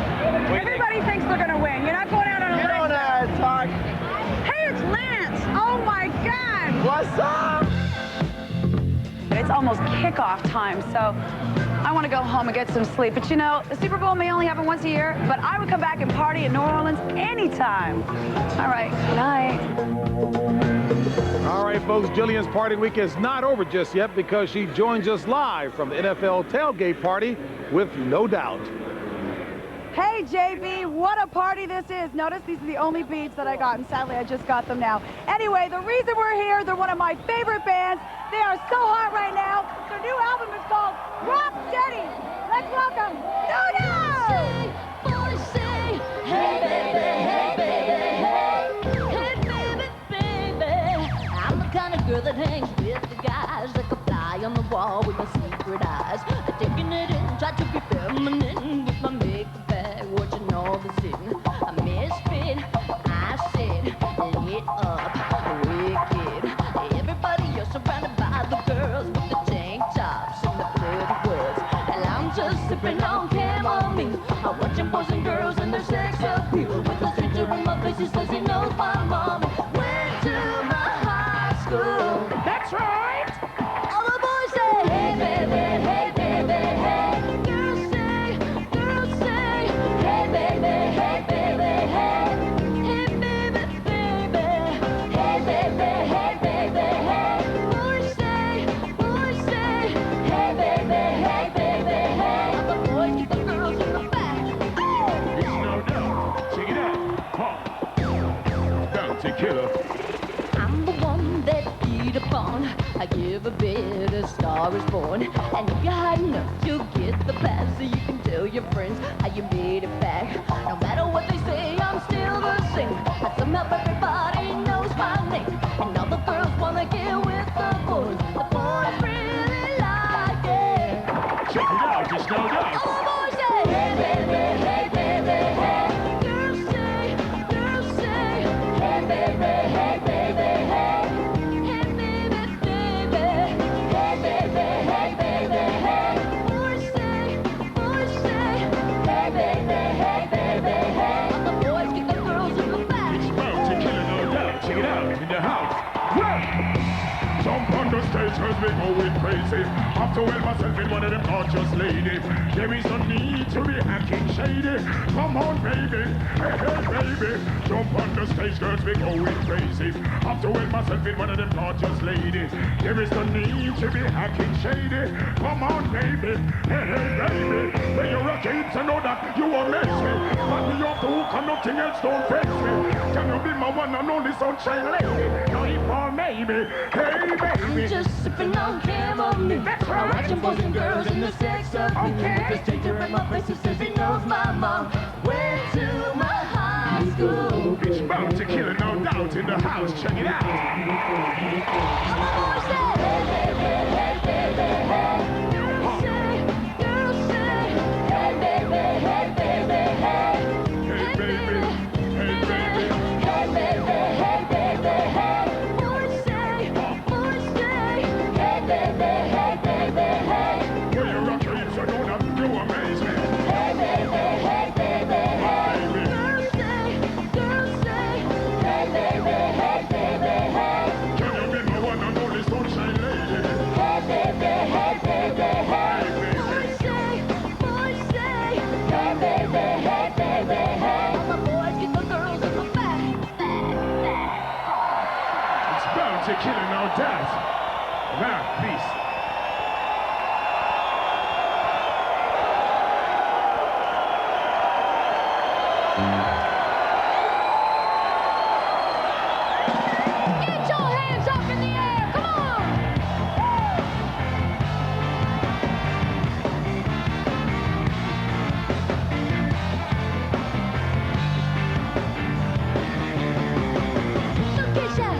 Speaker 6: Everybody thinks they're going to win. You're not going out on a limb.
Speaker 5: You don't talk.
Speaker 6: Hey, it's Lance. Oh, my God.
Speaker 5: What's up?
Speaker 6: It's almost kickoff time, so I want to go home and get some sleep. But, you know, the Super Bowl may only happen once a year, but I would come back and party in New Orleans anytime. All right. Good night.
Speaker 15: All right, folks, Jillian's party week is not over just yet because she joins us live from the NFL tailgate party with No Doubt.
Speaker 6: Hey, JB, what a party this is. Notice these are the only beads that I got, and sadly, I just got them now. Anyway, the reason we're here, they're one of my favorite bands. They are so hot right now. Their new album is called Rock Steady. Let's welcome No Doubt!
Speaker 3: Hey, baby, hey, baby, hey. Hey, baby, baby. I'm the kind of girl that hangs with the guys like a fly on the wall with my secret eyes. Taking it in, try to be feminine with my makeup bag, watching all the sin. I misfit, I said, lit up, wicked. Everybody, you're surrounded by the girls with the tank tops and the pretty words. And I'm just sipping on chamomile. I'm watching boys and girls and their sex appeal. With a stranger in my face, he says he knows my mommy went to my high school.
Speaker 6: That's right.
Speaker 3: forbid a star is born. And if you had enough, you'll get the pass so you can tell your friends how you made it back. No matter what they say, I'm still the same. And somehow everybody knows my name. And all the girls wanna get with the boys. The boys really like it.
Speaker 7: Check it out, it's no doubt.
Speaker 3: All the boys say, hey baby, hey baby, hey. Girls say, hey baby, hey baby, hey. Hey baby, baby, hey baby, hey baby, hey. Boys say, hey baby, hey baby, hey. All the boys get the girls in the back.
Speaker 7: It's about to kill it, no doubt. Check it out, in the house. Well, jump on the stage cause we going crazy. Have to well myself in one of them gorgeous lady. There is no need to be acting shady. Come on baby, hey hey baby. Jump on the stage cause we going crazy. Have to well myself in one of them gorgeous lady. There is no need to be acting shady. Come on baby, hey hey baby. When you're a kid to know that you amaze me. But me off the hook and nothing else don't face me. Can you be my one and only sunshine lady? No if or maybe, hey baby.
Speaker 3: I'm just sipping on chamomile.
Speaker 7: That's
Speaker 3: I'm
Speaker 7: right.
Speaker 3: watching boys and girls in the sex of me.
Speaker 7: Okay.
Speaker 3: The stranger at my place who says he knows my mom went to my high school.
Speaker 7: It's about to kill it, no doubt, in the house. Check it out.
Speaker 3: All the boys say, hey baby, hey baby, hey. Girls say, hey baby, hey baby, hey.
Speaker 7: Hey baby, hey baby.
Speaker 3: Hey baby, hey baby, hey. Boys say, hey baby, hey baby, hey.
Speaker 7: When you're a kid, so know that you amaze me.
Speaker 3: Hey baby, hey baby, hey. Girls say, hey baby, hey baby, hey.
Speaker 7: Can you be my one and only sunshine lady?
Speaker 3: Hey baby, hey baby, hey. Boys say, hey baby, hey baby, hey. All the boys get the girls in the back.
Speaker 7: It's about to kill it, no doubt. Now, peace.
Speaker 3: Get your hands up in the air, come on! Location!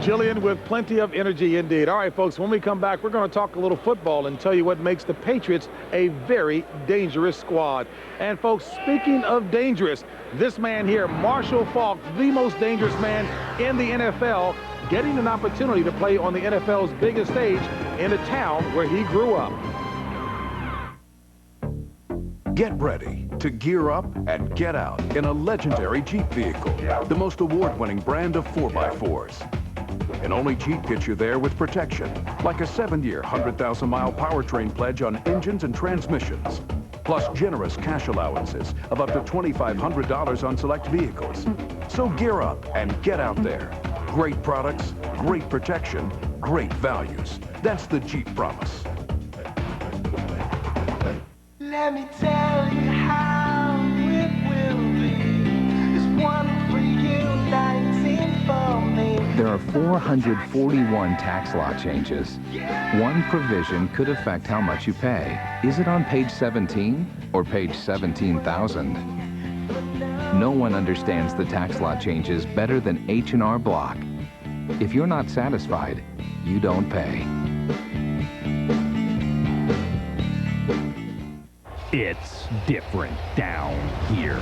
Speaker 15: Jillian with plenty of energy indeed. All right, folks, when we come back, we're going to talk a little football and tell you what makes the Patriots a very dangerous squad. And, folks, speaking of dangerous, this man here, Marshall Faulk, the most dangerous man in the NFL, getting an opportunity to play on the NFL's biggest stage in a town where he grew up.
Speaker 1: Get ready to gear up and get out in a legendary Jeep vehicle, the most award-winning brand of 4x4s. And only Jeep gets you there with protection, like a 7-year, 100,000-mile powertrain pledge on engines and transmissions, plus generous cash allowances of up to $2,500 on select vehicles. So gear up and get out there. Great products, great protection, great values. That's the Jeep promise.
Speaker 9: Let me tell you how it will be. There's one for you, 19 for me.
Speaker 10: There are 441 tax law changes. One provision could affect how much you pay. Is it on page 17 or page 17,000? No one understands the tax law changes better than H&R Block. If you're not satisfied, you don't pay.
Speaker 12: It's different down here.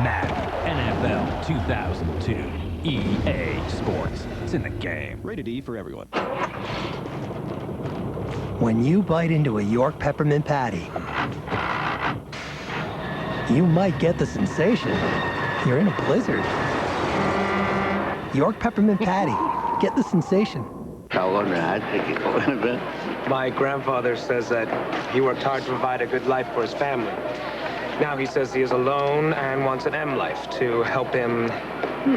Speaker 12: Madden NFL 2002. EA Sports. It's in the game.
Speaker 16: Rated E for everyone.
Speaker 17: When you bite into a York peppermint patty, you might get the sensation you're in a blizzard. York peppermint patty. Get the sensation.
Speaker 24: My grandfather says that he worked hard to provide a good life for his family. Now he says he is alone and wants an M life to help him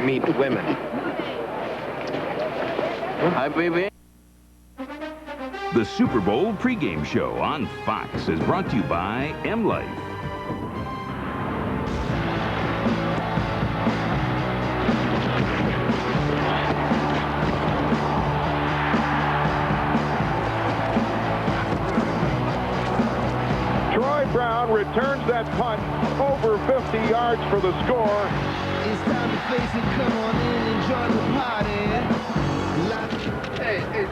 Speaker 24: meet women.
Speaker 14: Hi, baby. The Super Bowl pregame show on Fox is brought to you by M-Life.
Speaker 7: Troy Brown returns that punt over 50 yards for the score.
Speaker 9: It's time to face it. Come on in and join the party.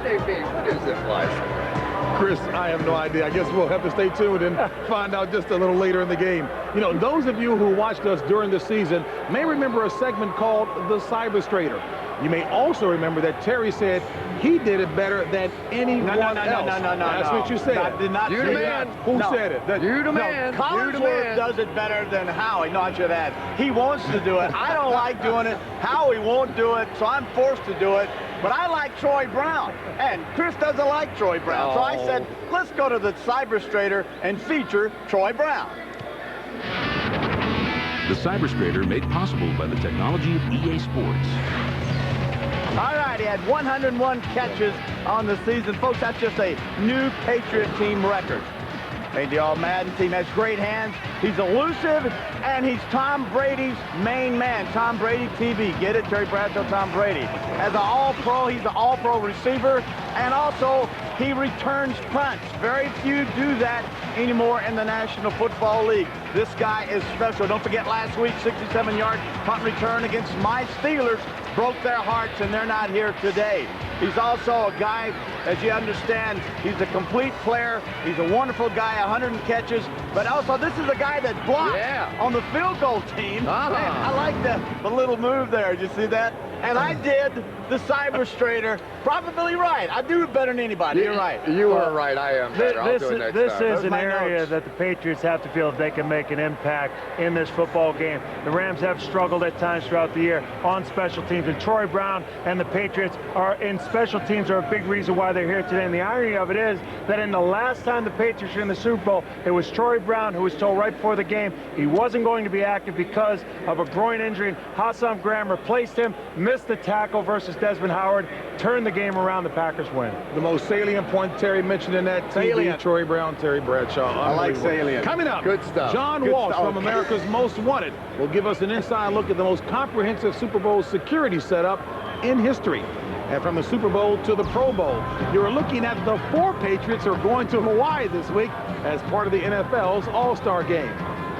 Speaker 25: Hey, babe, what is this fly?
Speaker 15: Chris, I have no idea. I guess we'll have to stay tuned and find out just a little later in the game. You know, those of you who watched us during the season may remember a segment called The Cyberstrator. You may also remember that Terry said he did it better than anyone else.
Speaker 5: No.
Speaker 15: That's what you said.
Speaker 5: I did not
Speaker 15: you
Speaker 5: say
Speaker 15: the man.
Speaker 5: that.
Speaker 15: Who
Speaker 5: No.
Speaker 15: said it?
Speaker 5: You the man. No, Collinsworth does it better than Howie. No, I should add. He wants to do it. I don't like doing it. Howie won't do it, so I'm forced to do it. But I like Troy Brown, and Chris doesn't like Troy Brown. So I said, let's go to the Cyberstrator and feature Troy Brown.
Speaker 14: The Cyberstrator made possible by the technology of EA Sports.
Speaker 5: All right, he had 101 catches on the season. Folks, that's just a new Patriot team record. Made the All-Madden team, has great hands. He's elusive, and he's Tom Brady's main man. Tom Brady TV. Get it? Terry Bradshaw, Tom Brady. As an All-Pro, he's an All-Pro receiver, and also he returns punts. Very few do that anymore in the National Football League. This guy is special. Don't forget last week, 67-yard punt return against my Steelers. Broke their hearts, and they're not here today. He's also a guy, as you understand, he's a complete player. He's a wonderful guy, 100 catches, but also this is a guy that blocked on the field goal team. Man, I like the little move there. Did you see that? And I did the Cyberstrator probably right. I do it better than anybody. You're right.
Speaker 25: You were right. I am better. I'll do it next
Speaker 29: This
Speaker 25: time.
Speaker 29: is an area that the Patriots have to feel if they can make an impact in this football game. The Rams have struggled at times throughout the year on special teams, and Troy Brown and the Patriots are in special teams are a big reason why they're here today. And the irony of it is that in the last time the Patriots were in the Super Bowl, it was Troy Brown who was told right before the game he wasn't going to be active because of a groin injury. And Hassan Graham replaced him, missed the tackle versus Desmond Howard, turned the game around, the Packers win.
Speaker 15: The most salient point Terry mentioned in that TV,
Speaker 5: Salient.
Speaker 15: Troy Brown, Terry Bradshaw.
Speaker 5: I like
Speaker 15: Unbelievable.
Speaker 5: salient.
Speaker 15: Coming up,
Speaker 5: Good stuff.
Speaker 15: John
Speaker 5: Good
Speaker 15: Walsh
Speaker 5: stuff.
Speaker 15: from America's Most Wanted will give us an inside look at the most comprehensive Super Bowl security setup in history. And from the Super Bowl to the Pro Bowl, you're looking at the 4 Patriots are going to Hawaii this week as part of the NFL's All-Star Game.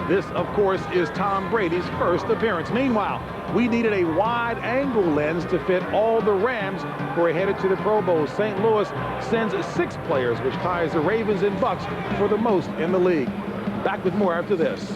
Speaker 15: This, of course, is Tom Brady's first appearance. Meanwhile, we needed a wide-angle lens to fit all the Rams who are headed to the Pro Bowl. St. Louis sends 6 players, which ties the Ravens and Bucks for the most in the league. Back with more after this.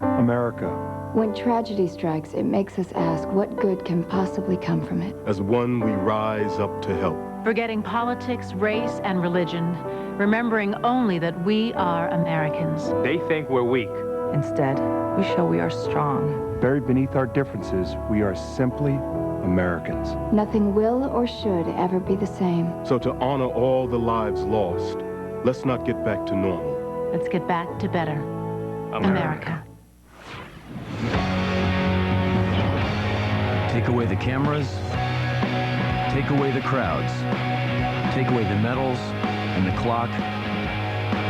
Speaker 2: America.
Speaker 11: When tragedy strikes, it makes us ask what good can possibly come from it.
Speaker 2: As one, we rise up to help.
Speaker 16: Forgetting politics, race, and religion, remembering only that we are Americans.
Speaker 18: They think we're weak.
Speaker 19: Instead, we show we are strong.
Speaker 2: Buried beneath our differences, we are simply Americans.
Speaker 11: Nothing will or should ever be the same.
Speaker 2: So to honor all the lives lost, let's not get back to normal.
Speaker 16: Let's get back to better. America.
Speaker 20: Take away the cameras, take away the crowds, take away the medals and the clock,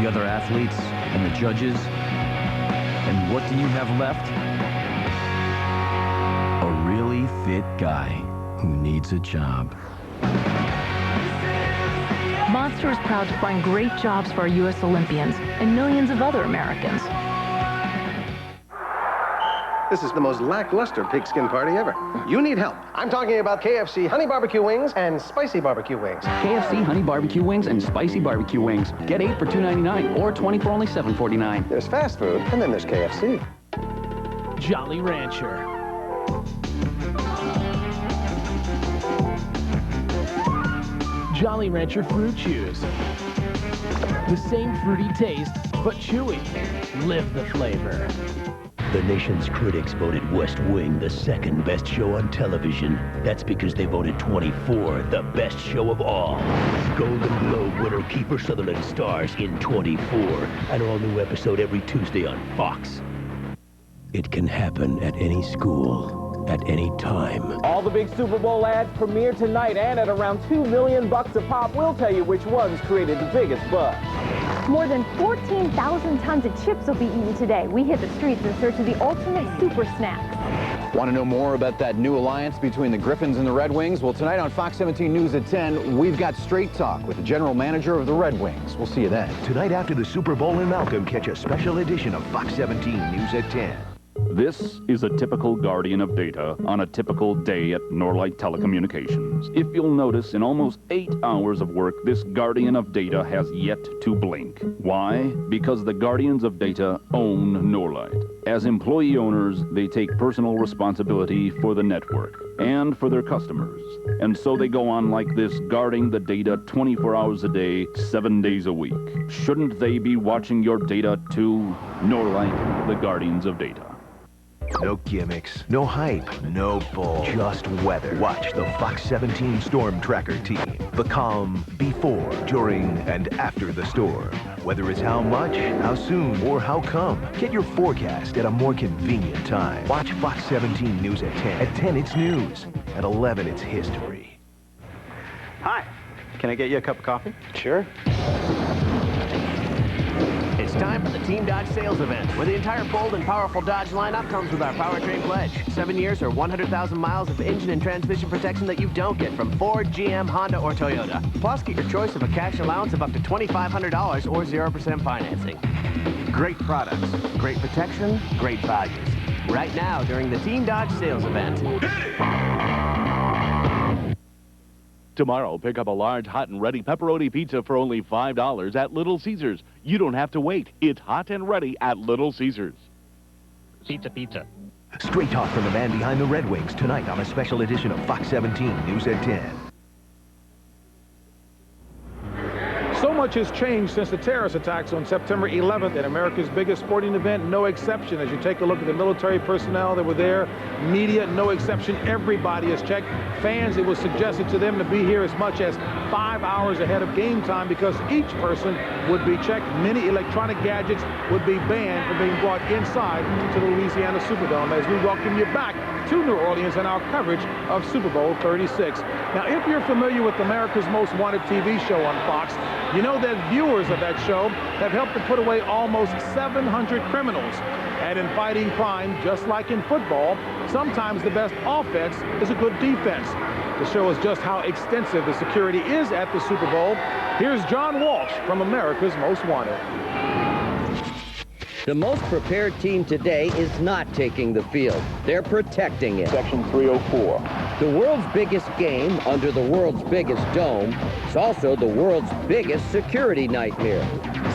Speaker 20: the other athletes and the judges, and what do you have left? A really fit guy who needs a job.
Speaker 16: Monster is proud to find great jobs for our U.S. Olympians and millions of other Americans.
Speaker 21: This is the most lackluster pigskin party ever. You need help. I'm talking about KFC honey barbecue wings and spicy barbecue wings.
Speaker 22: KFC honey barbecue wings and spicy barbecue wings. Get 8 for $2.99 or 20 for only $7.49.
Speaker 21: There's fast food, and then there's KFC.
Speaker 26: Jolly Rancher. Jolly Rancher Fruit Chews. The same fruity taste, but chewy. Live the flavor.
Speaker 28: The nation's critics voted West Wing the second best show on television. That's because they voted 24 the best show of all. Golden Globe winner Kiefer Sutherland stars in 24, an all-new episode every Tuesday on Fox. It can happen at any school, at any time.
Speaker 8: All the big Super Bowl ads premiere tonight, and at around $2 million a pop, we'll tell you which ones created the biggest buzz.
Speaker 31: More than 14,000 tons of chips will be eaten today. We hit the streets in search of the ultimate super snacks.
Speaker 32: Want to know more about that new alliance between the Griffins and the Red Wings? Well, tonight on Fox 17 News at 10, we've got Straight Talk with the general manager of the Red Wings. We'll see you then.
Speaker 23: Tonight after the Super Bowl in Malcolm, catch a special edition of Fox 17 News at 10.
Speaker 33: This is a typical guardian of data on a typical day at Norlight Telecommunications. If you'll notice, in almost 8 hours of work, this guardian of data has yet to blink. Why? Because the guardians of data own Norlight. As employee owners, they take personal responsibility for the network and for their customers. And so they go on like this, guarding the data 24 hours a day, 7 days a week. Shouldn't they be watching your data too? Norlight, the guardians of data.
Speaker 23: No gimmicks, no hype, no bull, just weather. Watch the Fox 17 Storm Tracker team. The calm before, during, and after the storm. Whether it's how much, how soon, or how come. Get your forecast at a more convenient time. Watch Fox 17 News at 10. At 10, it's news. At 11, it's history.
Speaker 27: Hi, can I get you a cup of coffee? Sure. It's time for the Team Dodge sales event, where the entire bold and powerful Dodge lineup comes with our powertrain pledge. 7 years or 100,000 miles of engine and transmission protection that you don't get from Ford, GM, Honda, or Toyota. Plus, get your choice of a cash allowance of up to $2,500 or 0% financing. Great products, great protection, great values. Right now during the Team Dodge sales event.
Speaker 34: Tomorrow, pick up a large, hot and ready pepperoni pizza for only $5 at Little Caesars. You don't have to wait. It's hot and ready at Little Caesars.
Speaker 28: Pizza, pizza.
Speaker 23: Straight talk from the man behind the Red Wings tonight on a special edition of Fox 17 News at 10.
Speaker 15: So much has changed since the terrorist attacks on September 11th at America's biggest sporting event, no exception. As you take a look at the military personnel that were there, media, no exception, everybody is checked. Fans, it was suggested to them to be here as much as 5 hours ahead of game time because each person would be checked. Many electronic gadgets would be banned from being brought inside to the Louisiana Superdome. As we welcome you back to New Orleans in our coverage of Super Bowl 36. Now, if you're familiar with America's Most Wanted TV show on Fox, you know that viewers of that show have helped to put away almost 700 criminals. And in fighting crime, just like in football, sometimes the best offense is a good defense. To show us just how extensive the security is at the Super Bowl, here's John Walsh from America's Most Wanted.
Speaker 1: The most prepared team today is not taking the field. They're protecting it.
Speaker 3: Section 304.
Speaker 1: The world's biggest game under the world's biggest dome is also the world's biggest security nightmare.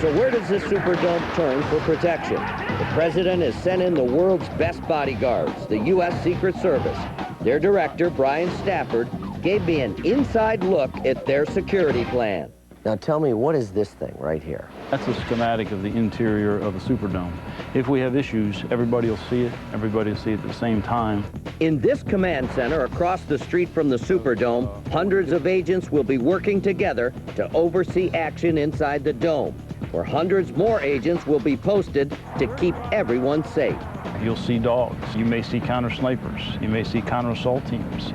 Speaker 1: So where does this Superdome turn for protection? The president has sent in the world's best bodyguards, the U.S. Secret Service. Their director, Brian Stafford, gave me an inside look at their security plan.
Speaker 3: Now tell me, what is this thing right here?
Speaker 22: That's a schematic of the interior of the Superdome. If we have issues, everybody will see it. Everybody will see it at the same time.
Speaker 1: In this command center across the street from the Superdome, hundreds of agents will be working together to oversee action inside the dome, where hundreds more agents will be posted to keep everyone safe.
Speaker 22: You'll see dogs. You may see counter snipers. You may see counter assault teams.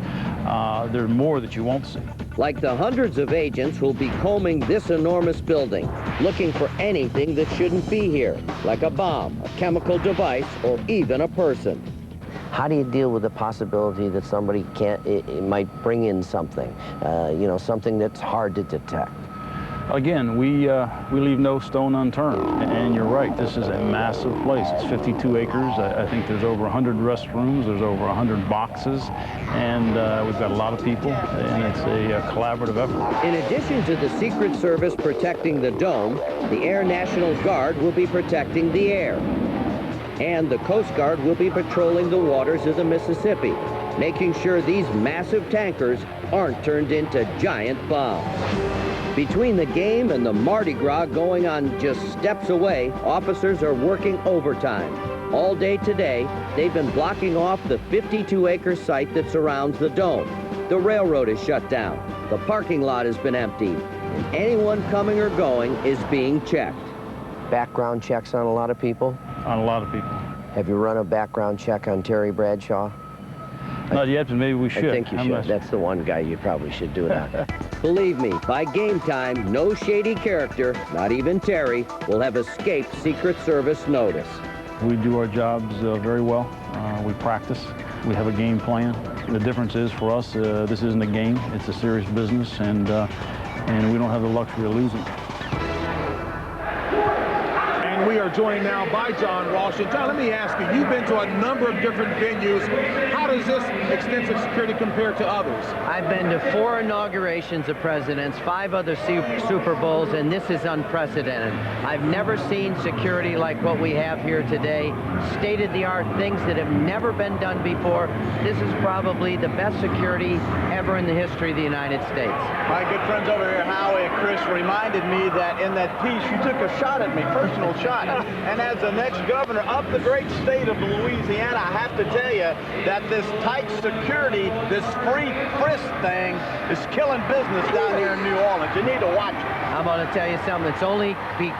Speaker 22: There's more that you won't see.
Speaker 1: Like the hundreds of agents who'll be combing this enormous building, looking for anything that shouldn't be here, like a bomb, a chemical device, or even a person.
Speaker 3: How do you deal with the possibility that somebody might bring in something, you know, something that's hard to detect?
Speaker 22: Again, we leave no stone unturned. And you're right, this is a massive place. It's 52 acres. I think there's over 100 restrooms. There's over 100 boxes. And we've got a lot of people. And it's a collaborative effort.
Speaker 1: In addition to the Secret Service protecting the dome, the Air National Guard will be protecting the air. And the Coast Guard will be patrolling the waters of the Mississippi, making sure these massive tankers aren't turned into giant bombs. Between the game and the Mardi Gras going on just steps away, officers are working overtime. All day today, they've been blocking off the 52-acre site that surrounds the dome. The railroad is shut down. The parking lot has been emptied. And anyone coming or going is being checked.
Speaker 3: Background checks on a lot of people?
Speaker 22: On a lot of people.
Speaker 3: Have you run a background check on Terry Bradshaw?
Speaker 22: Not yet, but maybe we should.
Speaker 3: I think you should. That's the one guy you probably should do it on.
Speaker 1: Believe me, by game time, no shady character, not even Terry, will have escaped Secret Service notice.
Speaker 22: We do our jobs very well. We practice. We have a game plan. The difference is for us, this isn't a game. It's a serious business, and we don't have the luxury of losing.
Speaker 15: We are joined now by John Walsh. And John, let me ask you, you've been to a number of different venues. How does this extensive security compare to others?
Speaker 1: I've been to 4 inaugurations of presidents, 5 other Super Bowls, and this is unprecedented. I've never seen security like what we have here today. State-of-the-art things that have never been done before. This is probably the best security ever in the history of the United States.
Speaker 5: My good friends over here, Howie and Chris, reminded me that in that piece, you took a shot at me, personal shot. And as the next governor of the great state of Louisiana, I have to tell you that this tight security, this free frisk thing is killing business down here in New Orleans. You need to watch it.
Speaker 1: I'm going to tell you something.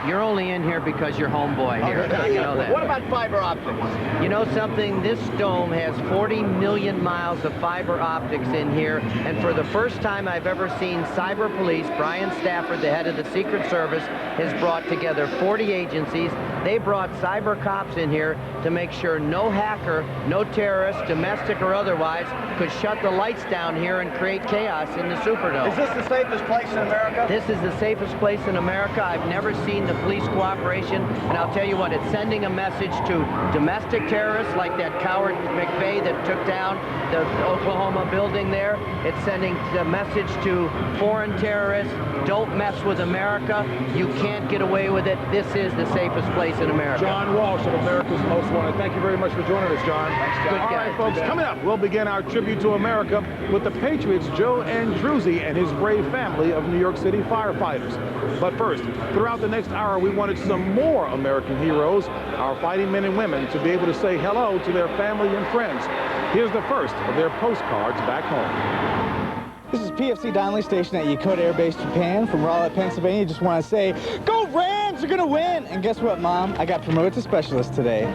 Speaker 1: You're only in here because you're homeboy here. You know that.
Speaker 5: What about fiber optics?
Speaker 1: You know something? This dome has 40 million miles of fiber optics in here. And for the first time I've ever seen cyber police, Brian Stafford, the head of the Secret Service, has brought together 40 agencies. They brought cyber cops in here to make sure no hacker, no terrorist, domestic or otherwise, could shut the lights down here and create chaos in the Superdome.
Speaker 5: Is this the safest place in America?
Speaker 1: This is the safest place in America. I've never seen the police cooperation, and I'll tell you what, it's sending a message to domestic terrorists like that coward McVeigh that took down the Oklahoma building there. It's sending the message to foreign terrorists, don't mess with America. You can't get away with it. This is the safest place in America.
Speaker 15: John Walsh of America's Most Wanted. Thank you very much for joining us, John.
Speaker 1: Thanks, John.
Speaker 15: All right, folks, coming up, we'll begin our tribute to America with the Patriots' Joe Andruzzi and his brave family of New York City firefighters. But first, throughout the next hour, we wanted some more American heroes, our fighting men and women, to be able to say hello to their family and friends. Here's the first of their postcards back home.
Speaker 4: This is PFC Donnelly Station at Yokota Air Base, Japan. From Raleigh, Pennsylvania. Just want to say, go Rams! You're going to win! And guess what, Mom? I got promoted to specialist today.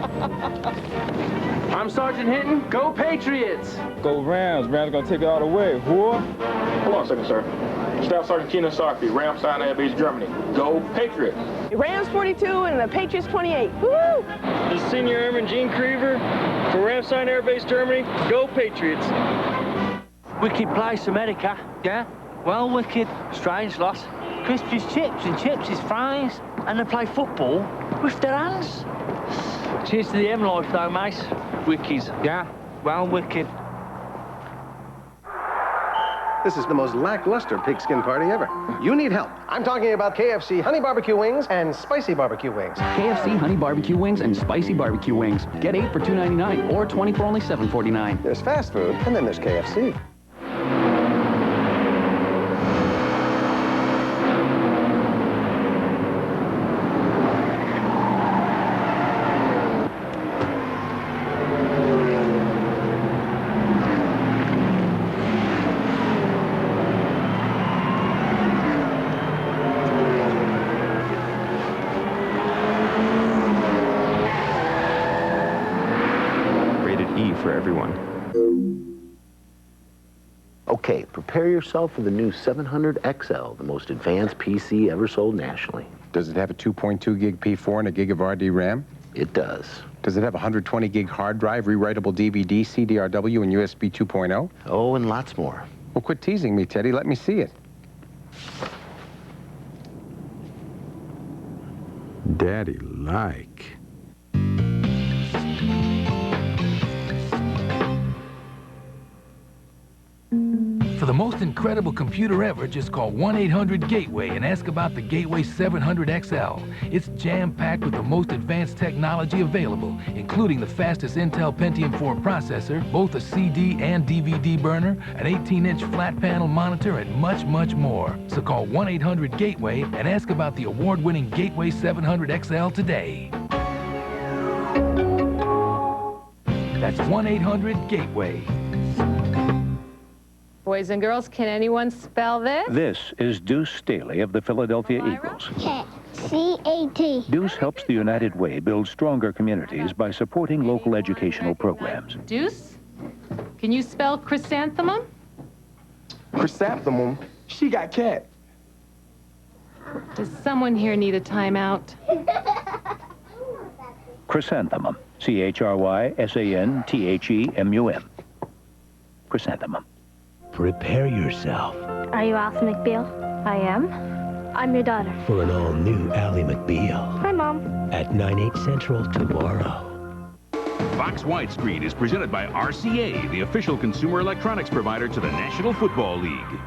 Speaker 26: I'm Sergeant Hinton. Go Patriots!
Speaker 6: Go Rams. Rams gonna take it all the way. Whoa.
Speaker 7: Hold on a second, sir. Staff Sergeant Keenan Sarkey, Ramstein Air Base, Germany. Go Patriots!
Speaker 9: Rams 42 and the Patriots 28. Woo!
Speaker 6: This is Senior Airman Gene Creever for Ramstein Air Base, Germany. Go Patriots!
Speaker 10: Wicked place, America. Yeah? Well, wicked. Strange lot. Crisps is chips and chips is fries. And they play football with their hands. Cheers to the M life, though, mate. Wickies. Yeah? Well, wicked.
Speaker 21: This is the most lackluster pigskin party ever. You need help. I'm talking about KFC honey barbecue wings and spicy barbecue wings.
Speaker 12: KFC honey barbecue wings and spicy barbecue wings. Get 8 for $2.99 or 20 for only $7.49.
Speaker 21: There's fast food, and then there's KFC.
Speaker 13: For everyone.
Speaker 3: Okay, prepare yourself for the new 700 XL, the most advanced PC ever sold nationally.
Speaker 14: Does it have a 2.2 gig P4 and a gig of RD RAM?
Speaker 3: It does.
Speaker 14: Does it have a 120 gig hard drive, rewritable DVD, CDRW, and USB 2.0?
Speaker 3: Oh, and lots more.
Speaker 14: Well, quit teasing me, Teddy. Let me see it.
Speaker 17: Daddy like.
Speaker 18: For the most incredible computer ever, just call 1-800-GATEWAY and ask about the Gateway 700 XL. It's jam-packed with the most advanced technology available, including the fastest Intel Pentium 4 processor, both a CD and DVD burner, an 18-inch flat panel monitor, and much, much more. So call 1-800-GATEWAY and ask about the award-winning Gateway 700 XL today. That's 1-800-GATEWAY.
Speaker 31: Boys and girls, can anyone spell this?
Speaker 19: This is Deuce Staley of the Philadelphia Eagles.
Speaker 24: C-A-T.
Speaker 19: Deuce helps the United Way build stronger communities by supporting local educational programs.
Speaker 31: Deuce? Can you spell chrysanthemum?
Speaker 14: Chrysanthemum? She got cat.
Speaker 31: Does someone here need a timeout?
Speaker 19: Chrysanthemum. C-H-R-Y-S-A-N-T-H-E-M-U-M. Chrysanthemum.
Speaker 28: Prepare yourself
Speaker 31: Are you Alpha McBeal? I am. I'm your daughter.
Speaker 28: for an all-new Ally McBeal
Speaker 31: Hi, Mom.
Speaker 28: at 9/8 Central tomorrow.
Speaker 25: Fox Widescreen is presented by RCA, the official consumer electronics provider to the National Football League.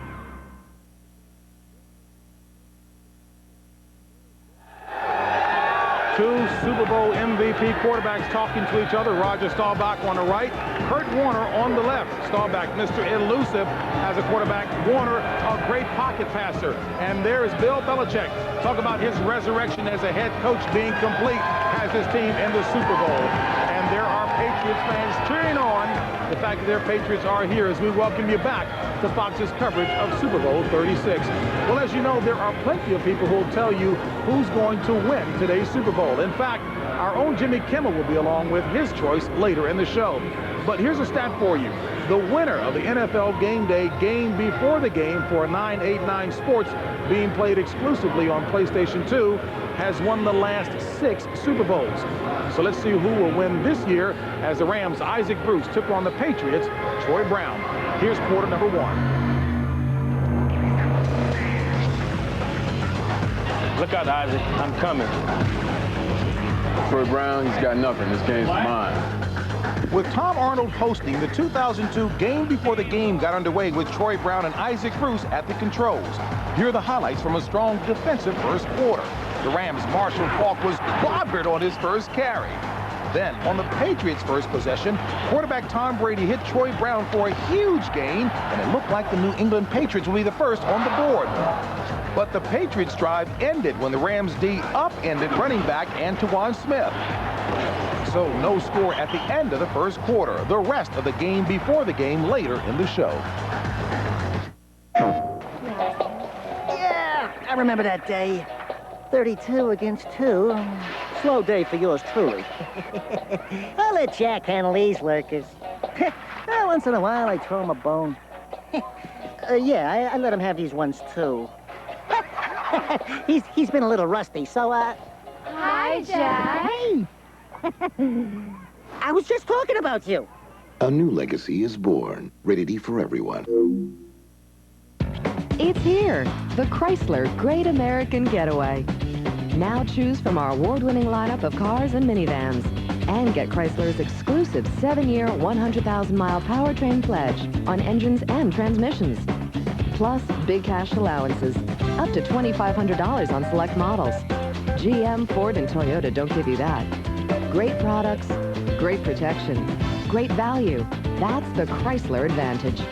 Speaker 15: Two Super Bowl MVP quarterbacks talking to each other. Roger Staubach on the right, Kurt Warner on the left. Staubach, Mr. Elusive, as a quarterback. Warner, a great pocket passer. And there is Bill Belichick. Talk about his resurrection as a head coach being complete, has his team in the Super Bowl. And there are Patriots fans cheering on the fact that their Patriots are here as we welcome you back to Fox's coverage of Super Bowl 36. Well, as you know, there are plenty of people who will tell you who's going to win today's Super Bowl. In fact, our own Jimmy Kimmel will be along with his choice later in the show. But here's a stat for you. The winner of the NFL Game Day game before the game for 989 Sports, being played exclusively on PlayStation 2, has won the last 6 Super Bowls. So let's see who will win this year as the Rams' Isaac Bruce took on the Patriots' Troy Brown. Here's quarter number 1.
Speaker 6: Look out, Isaac. I'm coming.
Speaker 29: Troy Brown, he's got nothing. This game's mine.
Speaker 15: With Tom Arnold hosting, the 2002 game before the game got underway with Troy Brown and Isaac Bruce at the controls. Here are the highlights from a strong defensive first quarter. The Rams' Marshall Faulk was clobbered on his first carry. Then, on the Patriots' first possession, quarterback Tom Brady hit Troy Brown for a huge gain, and it looked like the New England Patriots will be the first on the board. But the Patriots' drive ended when the Rams' D upended running back Antoine Smith. So no score at the end of the first quarter. The rest of the game before the game later in the show.
Speaker 30: Yeah, I remember that day. 32 against 2.
Speaker 1: slow day for yours truly. I'll let Jack handle these lurkers. Once in a while, I throw him a bone. Yeah, I let him have these ones, too. He's been a little rusty, so,
Speaker 31: Hi, Jack.
Speaker 1: Hey! I was just talking about you.
Speaker 2: A new legacy is born, rated E for everyone.
Speaker 5: It's here, the Chrysler Great American Getaway. Now choose from our award-winning lineup of cars and minivans. And get Chrysler's exclusive 7-year, 100,000-mile powertrain pledge on engines and transmissions. Plus, big cash allowances, up to $2,500 on select models. GM, Ford, and Toyota don't give you that. Great products, great protection, great value. That's the Chrysler Advantage.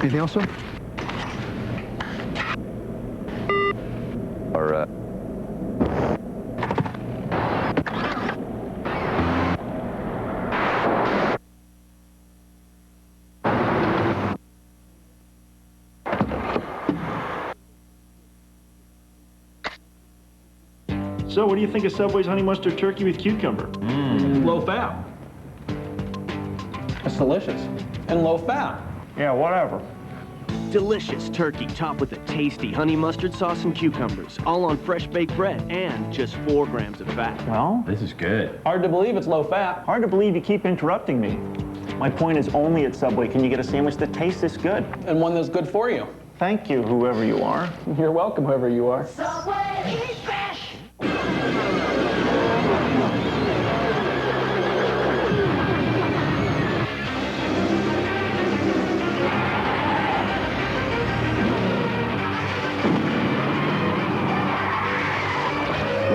Speaker 14: Anything else, sir?
Speaker 6: So, what do you think of Subway's honey mustard turkey with cucumber?
Speaker 8: Low fat.
Speaker 4: It's delicious. And low fat.
Speaker 6: Yeah, whatever.
Speaker 11: Delicious turkey topped with a tasty honey mustard sauce and cucumbers, all on fresh baked bread and just 4 grams of fat.
Speaker 6: Well,
Speaker 8: This is good.
Speaker 4: Hard to believe it's low fat.
Speaker 6: hard to believe you keep interrupting me. My point is, only at Subway can you get a sandwich that tastes this good.
Speaker 4: And one that's good for you.
Speaker 6: Thank you, whoever you are.
Speaker 4: You're welcome, whoever you are.
Speaker 5: Subway, eat fresh!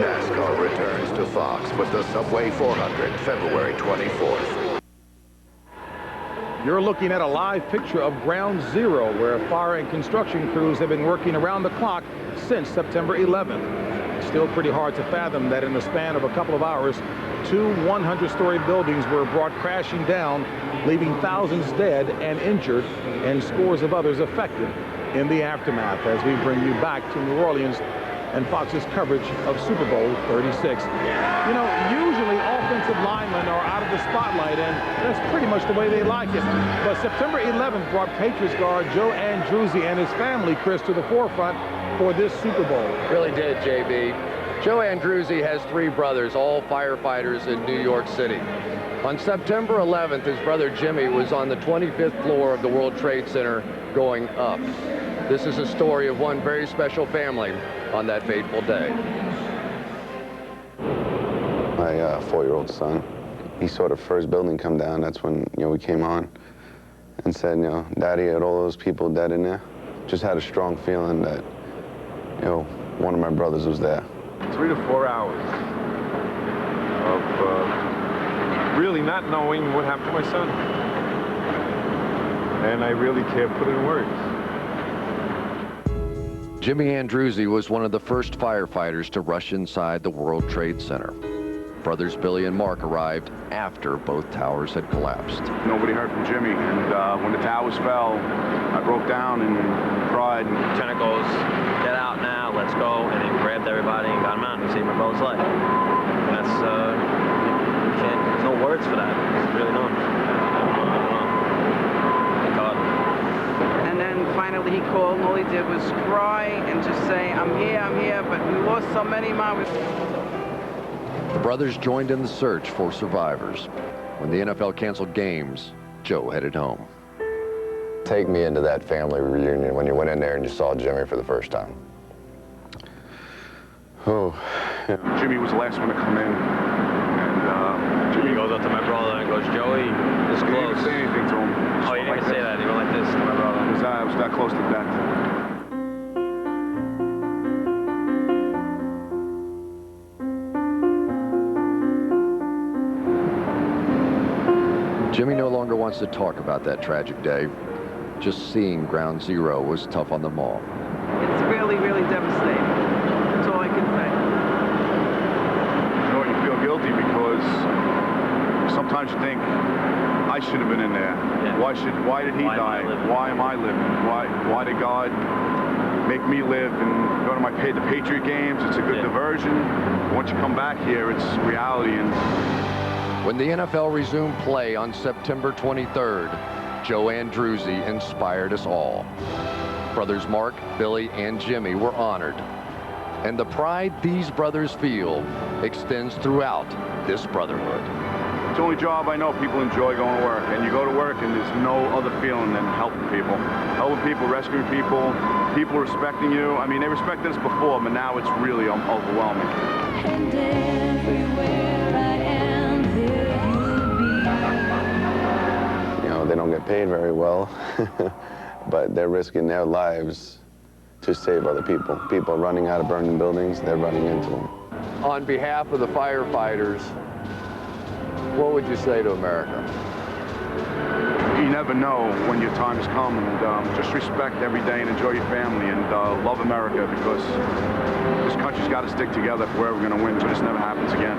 Speaker 16: NASCAR returns to Fox with the Subway 400, February 24th.
Speaker 15: You're looking at a live picture of Ground Zero, where fire and construction crews have been working around the clock since September 11th. It's still pretty hard to fathom that in the span of a couple of hours, 2 100-story buildings were brought crashing down, leaving thousands dead and injured and scores of others affected in the aftermath, as we bring you back to New Orleans and Fox's coverage of Super Bowl 36. You know, usually offensive linemen are out of the spotlight, and that's pretty much the way they like it. But September 11th brought Patriots guard Joe Andruzzi and his family, Chris, to the forefront for this Super Bowl.
Speaker 20: Really did, JB. Joe Andruzzi has 3 brothers, all firefighters in New York City. On September 11th, his brother Jimmy was on the 25th floor of the World Trade Center going up. This is a story of one very special family on that fateful day.
Speaker 22: My 4-year-old son, he saw the first building come down. That's when, we came on and said, Daddy, had all those people dead in there. Just had a strong feeling that, one of my brothers was there.
Speaker 23: 3 to 4 hours of really not knowing what happened to my son. And I really can't put it in words.
Speaker 20: Jimmy Andruzzi was one of the first firefighters to rush inside the World Trade Center. Brothers Billy and Mark arrived after both towers had collapsed.
Speaker 23: Nobody heard from Jimmy, and when the towers fell, I broke down and cried.
Speaker 27: Lieutenant goes, "Get out now, let's go," and he grabbed everybody and got him out and saved my brother's life. And that's, there's no words for that. There's really none. I don't know. Thank God.
Speaker 30: And then finally he called, and all he did was cry and just say, I'm here, but we lost so many miles.
Speaker 20: The brothers joined in the search for survivors. When the NFL canceled games, Joe headed home.
Speaker 22: Take me into that family reunion when you went in there and you saw Jimmy for the first time. Oh, yeah.
Speaker 23: Jimmy was the last one to come in, and
Speaker 27: Jimmy goes up to my brother and goes, "Joey, this close."
Speaker 23: He didn't say anything to him.
Speaker 27: Oh, you didn't say that. He went like this to my brother.
Speaker 23: I was that close to death.
Speaker 20: Jimmy no longer wants to talk about that tragic day. Just seeing Ground Zero was tough on them all.
Speaker 30: It's really, really devastating. That's all I can say.
Speaker 23: You feel guilty because sometimes you think, I I should have been in there.
Speaker 27: Yeah.
Speaker 23: Why did he die? Why am I living? Why did God make me live and go to the Patriot games? It's a good diversion. Once you come back here, it's reality. And
Speaker 20: when the NFL resumed play on September 23rd, Joe Andruzzi inspired us all. Brothers Mark, Billy, and Jimmy were honored. And the pride these brothers feel extends throughout this brotherhood.
Speaker 23: it's the only job I know people enjoy going to work. And you go to work and there's no other feeling than helping people. Helping people, rescuing people, people respecting you. I mean, they respected us before, but now it's really overwhelming.
Speaker 3: And everywhere I am, there you'll be.
Speaker 22: You know, they don't get paid very well, but they're risking their lives to save other people. People running out of burning buildings, they're running into them.
Speaker 20: On behalf of the firefighters, what would you say to America?
Speaker 23: You never know when your time has come, and just respect every day and enjoy your family, and love America, because this country's got to stick together if we're ever going to win, so this never happens again.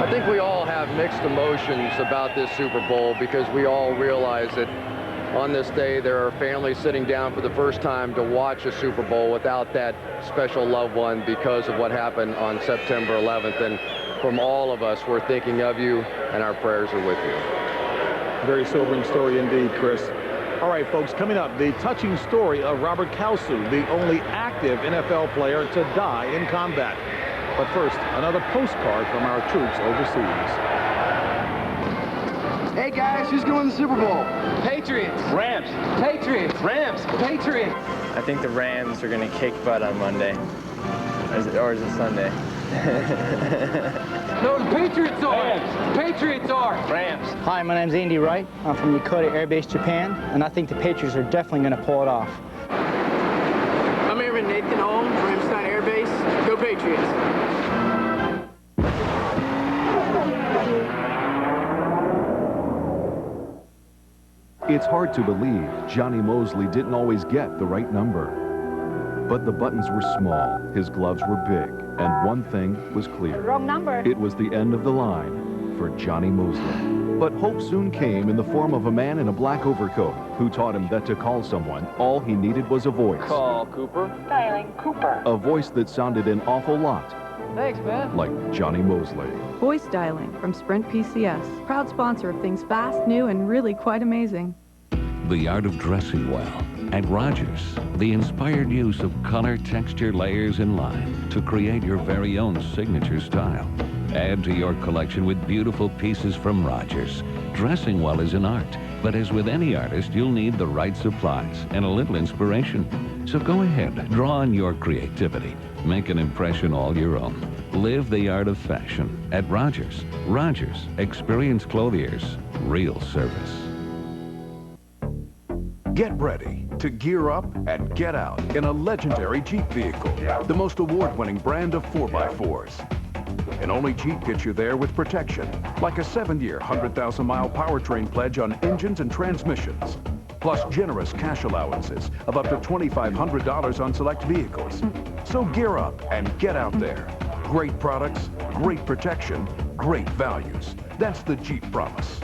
Speaker 20: I think we all have mixed emotions about this Super Bowl, because we all realize that on this day there are families sitting down for the first time to watch a Super Bowl without that special loved one because of what happened on September 11th. And from all of us, we're thinking of you, and our prayers are with you.
Speaker 15: Very sobering story indeed, Chris. All right, folks, coming up, the touching story of Robert Kalsu, the only active NFL player to die in combat. But first, another postcard from our troops overseas.
Speaker 7: Hey guys, who's going to the Super Bowl?
Speaker 9: Patriots.
Speaker 7: Rams.
Speaker 9: Patriots.
Speaker 7: Rams.
Speaker 9: Patriots. I think the Rams are going to kick butt on Monday. Or is it Sunday?
Speaker 7: No, the Patriots are. Rams.
Speaker 9: Patriots are. Rams.
Speaker 4: Hi, my name's Andy Wright. I'm from Yokota Air Base, Japan, and I think the Patriots are definitely going to pull it off.
Speaker 7: I'm Airman Nathan Holmes, Ramstein Air Base. Go Patriots.
Speaker 10: It's hard to believe Johnny Mosley didn't always get the right number. But the buttons were small, his gloves were big, and one thing was clear.
Speaker 31: Wrong number.
Speaker 10: It was the end of the line for Johnny Mosley. But hope soon came in the form of a man in a black overcoat who taught him that to call someone, all he needed was a voice.
Speaker 9: Call Cooper.
Speaker 31: Dialing Cooper.
Speaker 10: A voice that sounded an awful lot
Speaker 9: Thanks, man.
Speaker 10: like Johnny Mosley.
Speaker 12: Voice dialing from Sprint PCS. Proud sponsor of things fast, new, and really quite amazing.
Speaker 25: The art of dressing well. At Rogers, the inspired use of color, texture, layers, and line to create your very own signature style. Add to your collection with beautiful pieces from Rogers. Dressing well is an art, but as with any artist, you'll need the right supplies and a little inspiration. So go ahead, draw on your creativity. Make an impression all your own. Live the art of fashion at Rogers. Rogers, experienced clothiers, real service.
Speaker 13: Get ready to gear up and get out in a legendary Jeep vehicle, the most award-winning brand of 4x4s. And only Jeep gets you there with protection, like a 7-year, 100,000-mile powertrain pledge on engines and transmissions, plus generous cash allowances of up to $2,500 on select vehicles. So gear up and get out there. Great products, great protection, great values. That's the Jeep promise.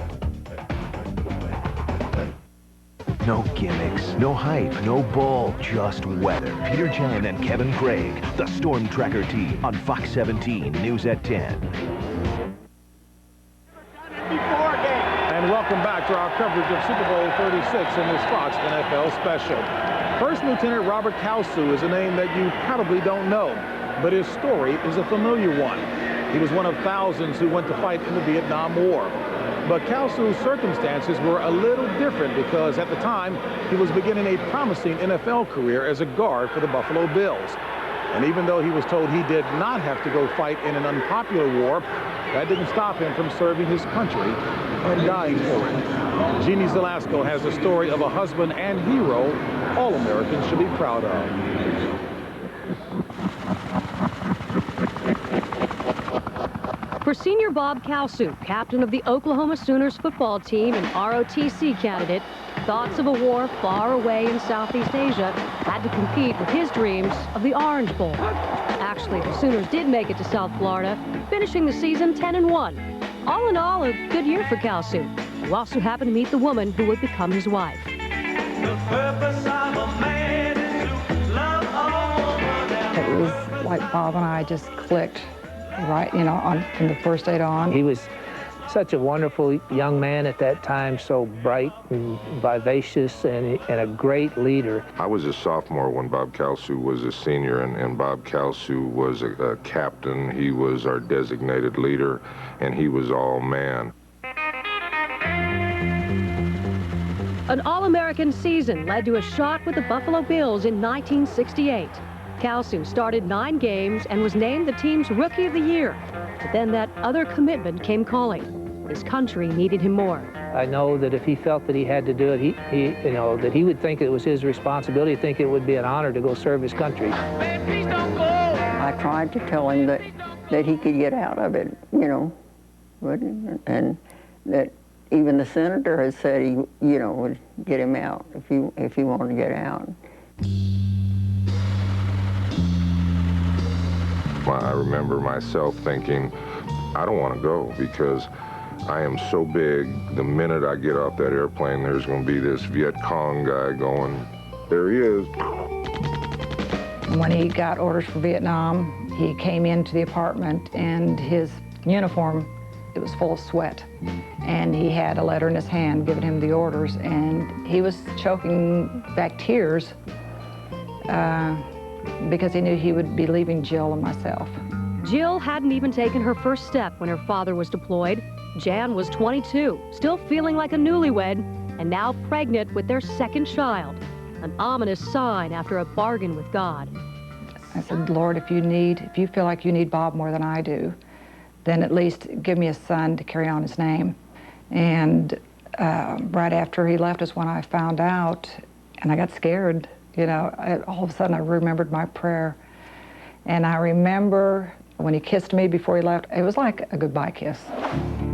Speaker 28: No gimmicks, no hype, no bull, just weather. Peter Jan and Kevin Craig, the Storm Tracker team on Fox 17, News at 10.
Speaker 15: And welcome back to our coverage of Super Bowl 36 in this Fox NFL special. First Lieutenant Robert Kalsu is a name that you probably don't know, but his story is a familiar one. He was one of thousands who went to fight in the Vietnam War. But Kalsu's circumstances were a little different because at the time, he was beginning a promising NFL career as a guard for the Buffalo Bills. And even though he was told he did not have to go fight in an unpopular war, that didn't stop him from serving his country and dying for it. Jeannie Zelasco has the story of a husband and hero all Americans should be proud of.
Speaker 17: For senior Bob Kalsu, captain of the Oklahoma Sooners football team and ROTC candidate, thoughts of a war far away in Southeast Asia had to compete with his dreams of the Orange Bowl. Actually, the Sooners did make it to South Florida, finishing the season 10-1. All in all, a good year for Calsu, who also happened to meet the woman who would become his wife.
Speaker 1: The purpose of a man is to love a woman.
Speaker 2: It was like Bob and I just clicked right, you know, from the first date on.
Speaker 8: He was such a wonderful young man at that time, so bright and vivacious and a great leader.
Speaker 11: I was a sophomore when Bob Calsu was a senior, and Bob Calsu was a captain. He was our designated leader, and he was all man.
Speaker 17: An All-American season led to a shot with the Buffalo Bills in 1968. Calsu started 9 games and was named the team's Rookie of the Year. But then that other commitment came calling. His country needed him more.
Speaker 8: I know that if he felt that he had to do it, that he would think it was his responsibility, think it would be an honor to go serve his country.
Speaker 1: Man, please don't go!
Speaker 14: I tried to tell him that he could get out of it, you know, and that even the senator has said he, you know, would get him out if he wanted to get out.
Speaker 11: I remember myself thinking, I don't want to go because I am so big. The minute I get off that airplane, there's going to be this Viet Cong guy going, there he is.
Speaker 2: When he got orders for Vietnam, he came into the apartment and his uniform, it was full of sweat. And he had a letter in his hand giving him the orders, and he was choking back tears because he knew he would be leaving Jill and myself.
Speaker 17: Jill hadn't even taken her first step when her father was deployed. Jan was 22, still feeling like a newlywed, and now pregnant with their second child. An ominous sign after a bargain with God.
Speaker 2: I said, Lord, if you feel like you need Bob more than I do, then at least give me a son to carry on his name. And right after he left is when I found out, and I got scared. You know, all of a sudden I remembered my prayer. And I remember when he kissed me before he left, it was like a goodbye kiss.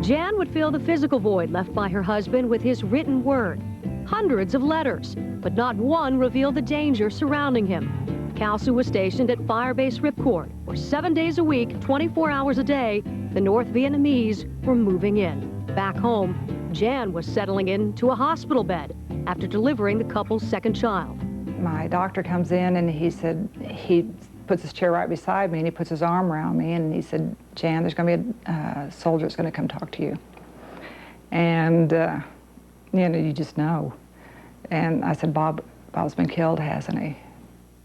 Speaker 17: Jan would fill the physical void left by her husband with his written word. Hundreds of letters, but not one revealed the danger surrounding him. Calsu was stationed at Fire Base Ripcord, where 7 days a week, 24 hours a day, the North Vietnamese were moving in. Back home, Jan was settling into a hospital bed after delivering the couple's second child.
Speaker 2: My doctor comes in and he said, he puts his chair right beside me and he puts his arm around me and he said, Jan, there's going to be a soldier that's going to come talk to you. And, you know, you just know. And I said, Bob's been killed, hasn't he?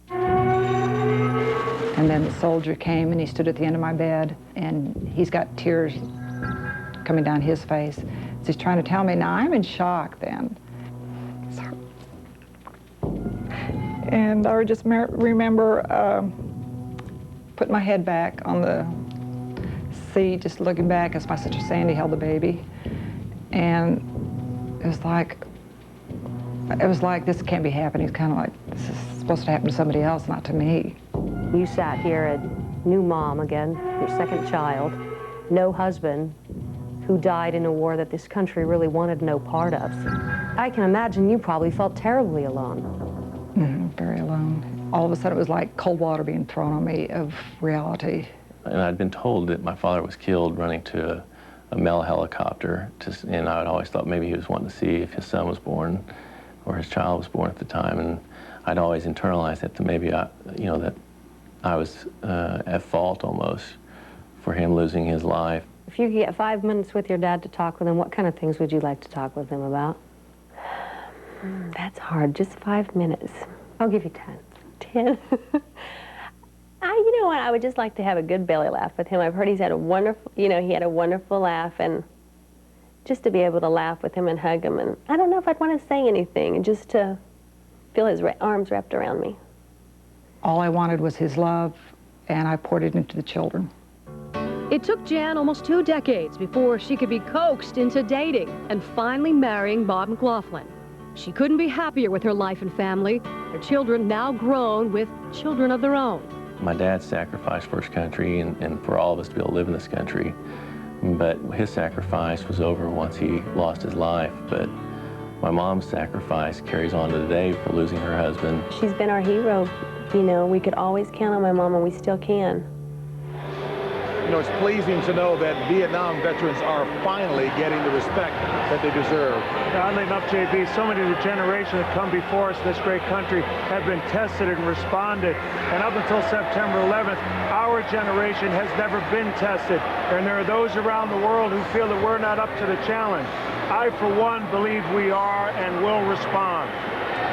Speaker 2: And then the soldier came and he stood at the end of my bed and he's got tears coming down his face. So he's trying to tell me, now I'm in shock then. And I just remember putting my head back on the seat, just looking back as my sister Sandy held the baby. And it was like, this can't be happening. It's kind of like, this is supposed to happen to somebody else, not to me.
Speaker 18: You sat here a new mom again, your second child, no husband, who died in a war that this country really wanted no part of. I can imagine you probably felt terribly alone.
Speaker 2: Very alone. All of a sudden it was like cold water being thrown on me of reality.
Speaker 19: And I'd been told that my father was killed running to a Mel helicopter, and I'd always thought maybe he was wanting to see if his son was born or his child was born at the time, and I'd always internalized that maybe that I was at fault almost for him losing his life.
Speaker 18: If you could get 5 minutes with your dad to talk with him, what kind of things would you like to talk with him about? That's hard, just 5 minutes. I'll give you 10. 10? You know what, I would just like to have a good belly laugh with him. I've heard he's had a wonderful, he had a wonderful laugh, and just to be able to laugh with him and hug him, and I don't know if I'd want to say anything, just to feel his arms wrapped around me.
Speaker 2: All I wanted was his love, and I poured it into the children.
Speaker 17: It took Jan almost 2 decades before she could be coaxed into dating and finally marrying Bob McLaughlin. She couldn't be happier with her life and family, their children now grown with children of their own.
Speaker 19: My dad sacrificed for his country and for all of us to be able to live in this country. But his sacrifice was over once he lost his life. But My mom's sacrifice carries on to today for losing her husband.
Speaker 18: She's been our hero. You know, we could always count on my mom, and we still can.
Speaker 15: You know, it's pleasing to know that Vietnam veterans are finally getting the respect that they deserve.
Speaker 3: Oddly enough, JB, so many of the generation that come before us in this great country have been tested and responded. And up until September 11th, our generation has never been tested. And there are those around the world who feel that we're not up to the challenge. I, for one, believe we are and will respond.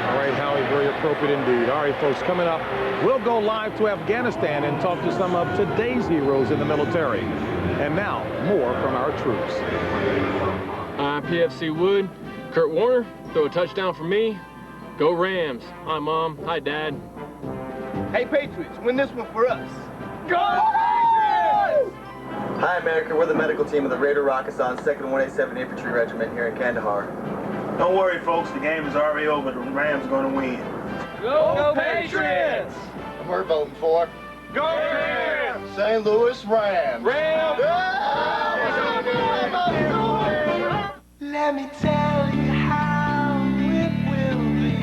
Speaker 15: All right, Howie, very appropriate indeed. All right, folks, coming up, we'll go live to Afghanistan and talk to some of today's heroes in the military. And now, more from our troops.
Speaker 5: I'm PFC Wood. Kurt Warner, throw a touchdown for me. Go Rams. Hi, Mom. Hi, Dad.
Speaker 7: Hey, Patriots, win this one for us.
Speaker 5: Go Patriots!
Speaker 6: Hi, America. We're the medical team of the Raider Rakistan 2nd 187 Infantry Regiment here in Kandahar.
Speaker 3: Don't worry, folks. The game is already over. The Rams are going to win.
Speaker 5: Go Patriots!
Speaker 7: And we're voting for
Speaker 5: Go Rams!
Speaker 7: St. Louis Rams.
Speaker 5: Rams!
Speaker 1: Let me tell you how it will be.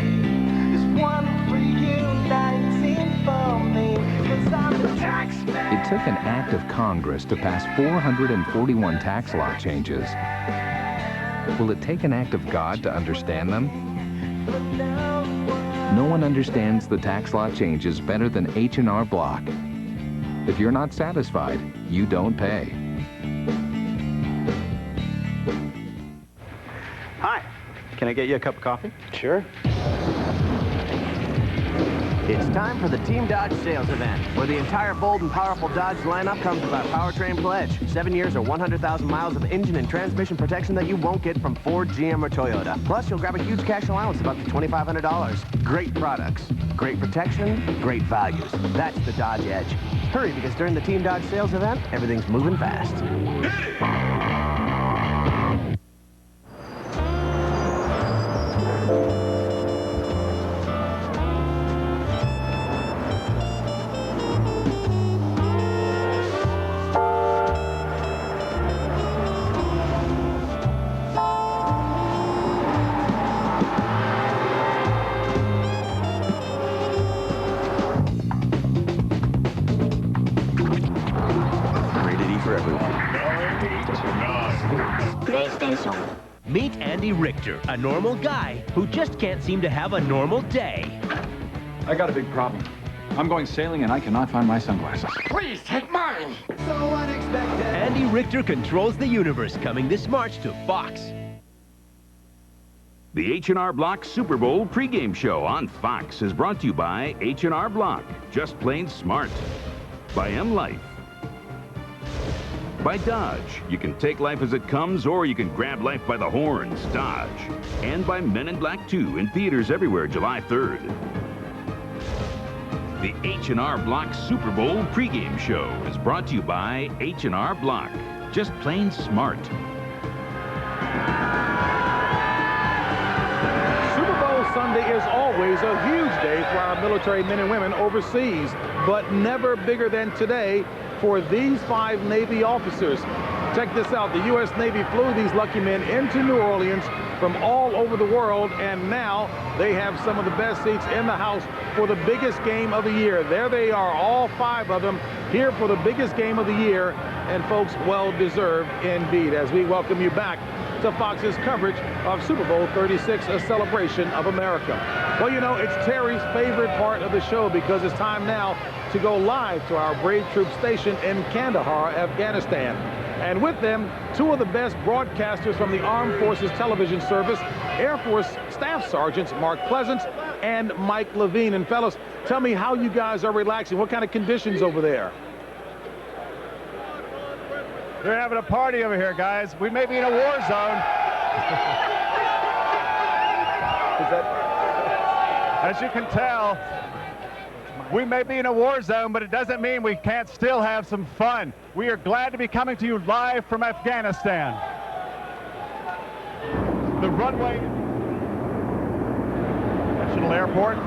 Speaker 1: There's one for you, 19 for me. 'Cause I'm the tax man.
Speaker 16: It took an act of Congress to pass 441 tax law changes. Will it take an act of God to understand them? No one understands the tax law changes better than H&R Block. If you're not satisfied, you don't pay.
Speaker 21: Hi, can I get you a cup of coffee?
Speaker 4: Sure.
Speaker 21: It's time for the Team Dodge sales event, where the entire bold and powerful Dodge lineup comes with our powertrain pledge. 7 years or 100,000 miles of engine and transmission protection that you won't get from Ford, GM, or Toyota. Plus, you'll grab a huge cash allowance of up to $2,500. Great products, great protection, great values. That's the Dodge Edge. Hurry, because during the Team Dodge sales event, everything's moving fast.
Speaker 22: Meet Andy Richter, a normal guy who just can't seem to have a normal day.
Speaker 24: I got a big problem. I'm going sailing and I cannot find my sunglasses.
Speaker 22: Please take mine! So unexpected. Andy Richter Controls the Universe, coming this March to Fox.
Speaker 26: The H&R Block Super Bowl pregame show on Fox is brought to you by H&R Block, just plain smart. By M Life. By Dodge, you can take life as it comes or you can grab life by the horns, Dodge. And by Men in Black 2 in theaters everywhere July 3rd. The H&R Block Super Bowl pregame show is brought to you by H&R Block, just plain smart.
Speaker 15: Super Bowl Sunday is always a huge day for our military men and women overseas, but never bigger than today for these 5 Navy officers. Check this out. The U.S. Navy flew these lucky men into New Orleans from all over the world, and now they have some of the best seats in the house for the biggest game of the year. There they are, all 5 of them, here for the biggest game of the year, and folks, well deserved indeed, as we welcome you back to Fox's coverage of Super Bowl 36, a celebration of America. Well, you know, it's Terry's favorite part of the show because it's time now to go live to our brave troop station in Kandahar, Afghanistan. And with them, 2 of the best broadcasters from the Armed Forces Television Service, Air Force Staff Sergeants Mark Pleasance and Mike Levine. And fellas, tell me how you guys are relaxing. What kind of conditions over there?
Speaker 3: They're having a party over here, guys. We may be in a war zone. As you can tell, we may be in a war zone, but it doesn't mean we can't still have some fun. We are glad to be coming to you live from Afghanistan. The runway, National Airport,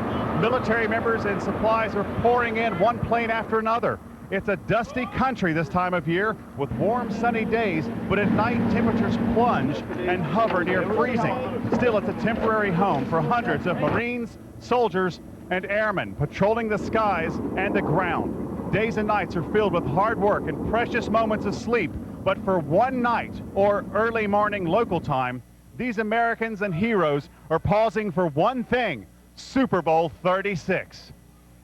Speaker 3: military members and supplies are pouring in, one plane after another.
Speaker 9: It's a dusty country this time of year with warm, sunny days, but at night temperatures plunge and hover near freezing. Still, it's a temporary home for hundreds of Marines, soldiers, and airmen patrolling the skies and the ground. Days and nights are filled with hard work and precious moments of sleep, but for one night or early morning local time, these Americans and heroes are pausing for one thing: Super Bowl 36.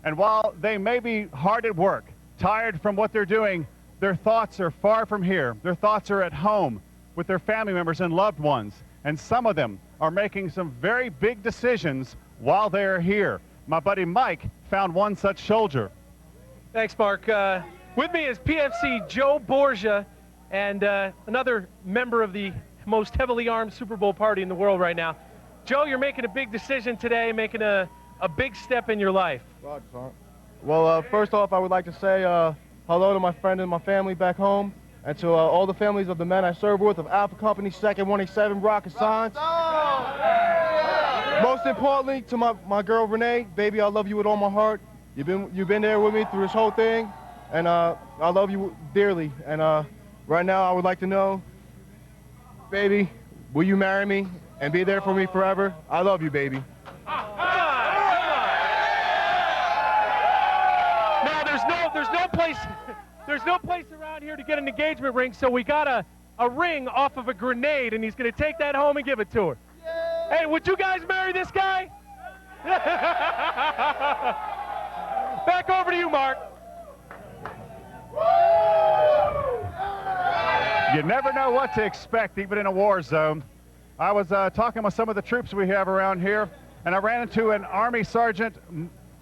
Speaker 9: And while they may be hard at work, tired from what they're doing, their thoughts are far from here. Their thoughts are at home with their family members and loved ones. And some of them are making some very big decisions while they're here. My buddy Mike found one such soldier.
Speaker 10: Thanks, Mark. With me is PFC Joe Borgia and another member of the most heavily armed Super Bowl party in the world right now. Joe, you're making a big decision today, making a big step in your life.
Speaker 12: Well, first off, I would like to say hello to my friend and my family back home, and to all the families of the men I serve with of Alpha Company, 2nd 187 Rockets. Most importantly, to my girl Renee, baby, I love you with all my heart. You've been there with me through this whole thing, and I love you dearly. And right now, I would like to know, baby, will you marry me and be there for me forever? I love you, baby.
Speaker 10: There's no place around here to get an engagement ring, so we got a ring off of a grenade, and he's going to take that home and give it to her. Yay! Hey, would you guys marry this guy? Back over to you, Mark.
Speaker 9: You never know what to expect, even in a war zone. I was talking with some of the troops we have around here, and I ran into an Army Sergeant,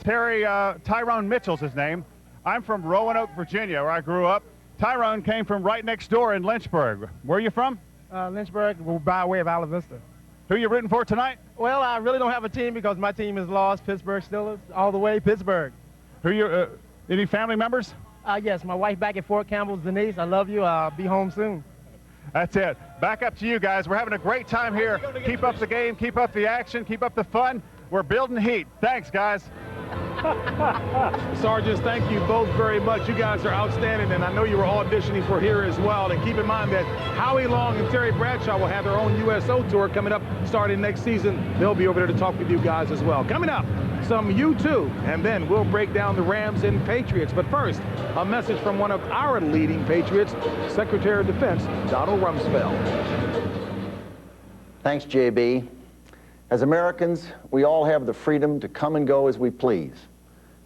Speaker 9: Tyrone Mitchell's his name. I'm from Roanoke, Virginia, where I grew up. Tyrone came from right next door in Lynchburg. Where are you from?
Speaker 12: Lynchburg, by way of Isla Vista.
Speaker 9: Who are you rooting for tonight?
Speaker 12: Well, I really don't have a team because my team is lost. Pittsburgh Steelers, all the way, Pittsburgh.
Speaker 9: Any family members?
Speaker 12: Yes, my wife back at Fort Campbell's, Denise. I love you. I'll be home soon.
Speaker 9: That's it. Back up to you guys. We're having a great time here. Keep up the game, keep up the action, keep up the fun. We're building heat. Thanks, guys.
Speaker 15: Sergeants, thank you both very much. You guys are outstanding, and I know you were auditioning for here as well. And keep in mind that Howie Long and Terry Bradshaw will have their own USO tour coming up starting next season. They'll be over there to talk with you guys as well. Coming up, some U2, and then we'll break down the Rams and Patriots. But first, a message from one of our leading Patriots, Secretary of Defense Donald Rumsfeld.
Speaker 13: Thanks, JB. As Americans, we all have the freedom to come and go as we please,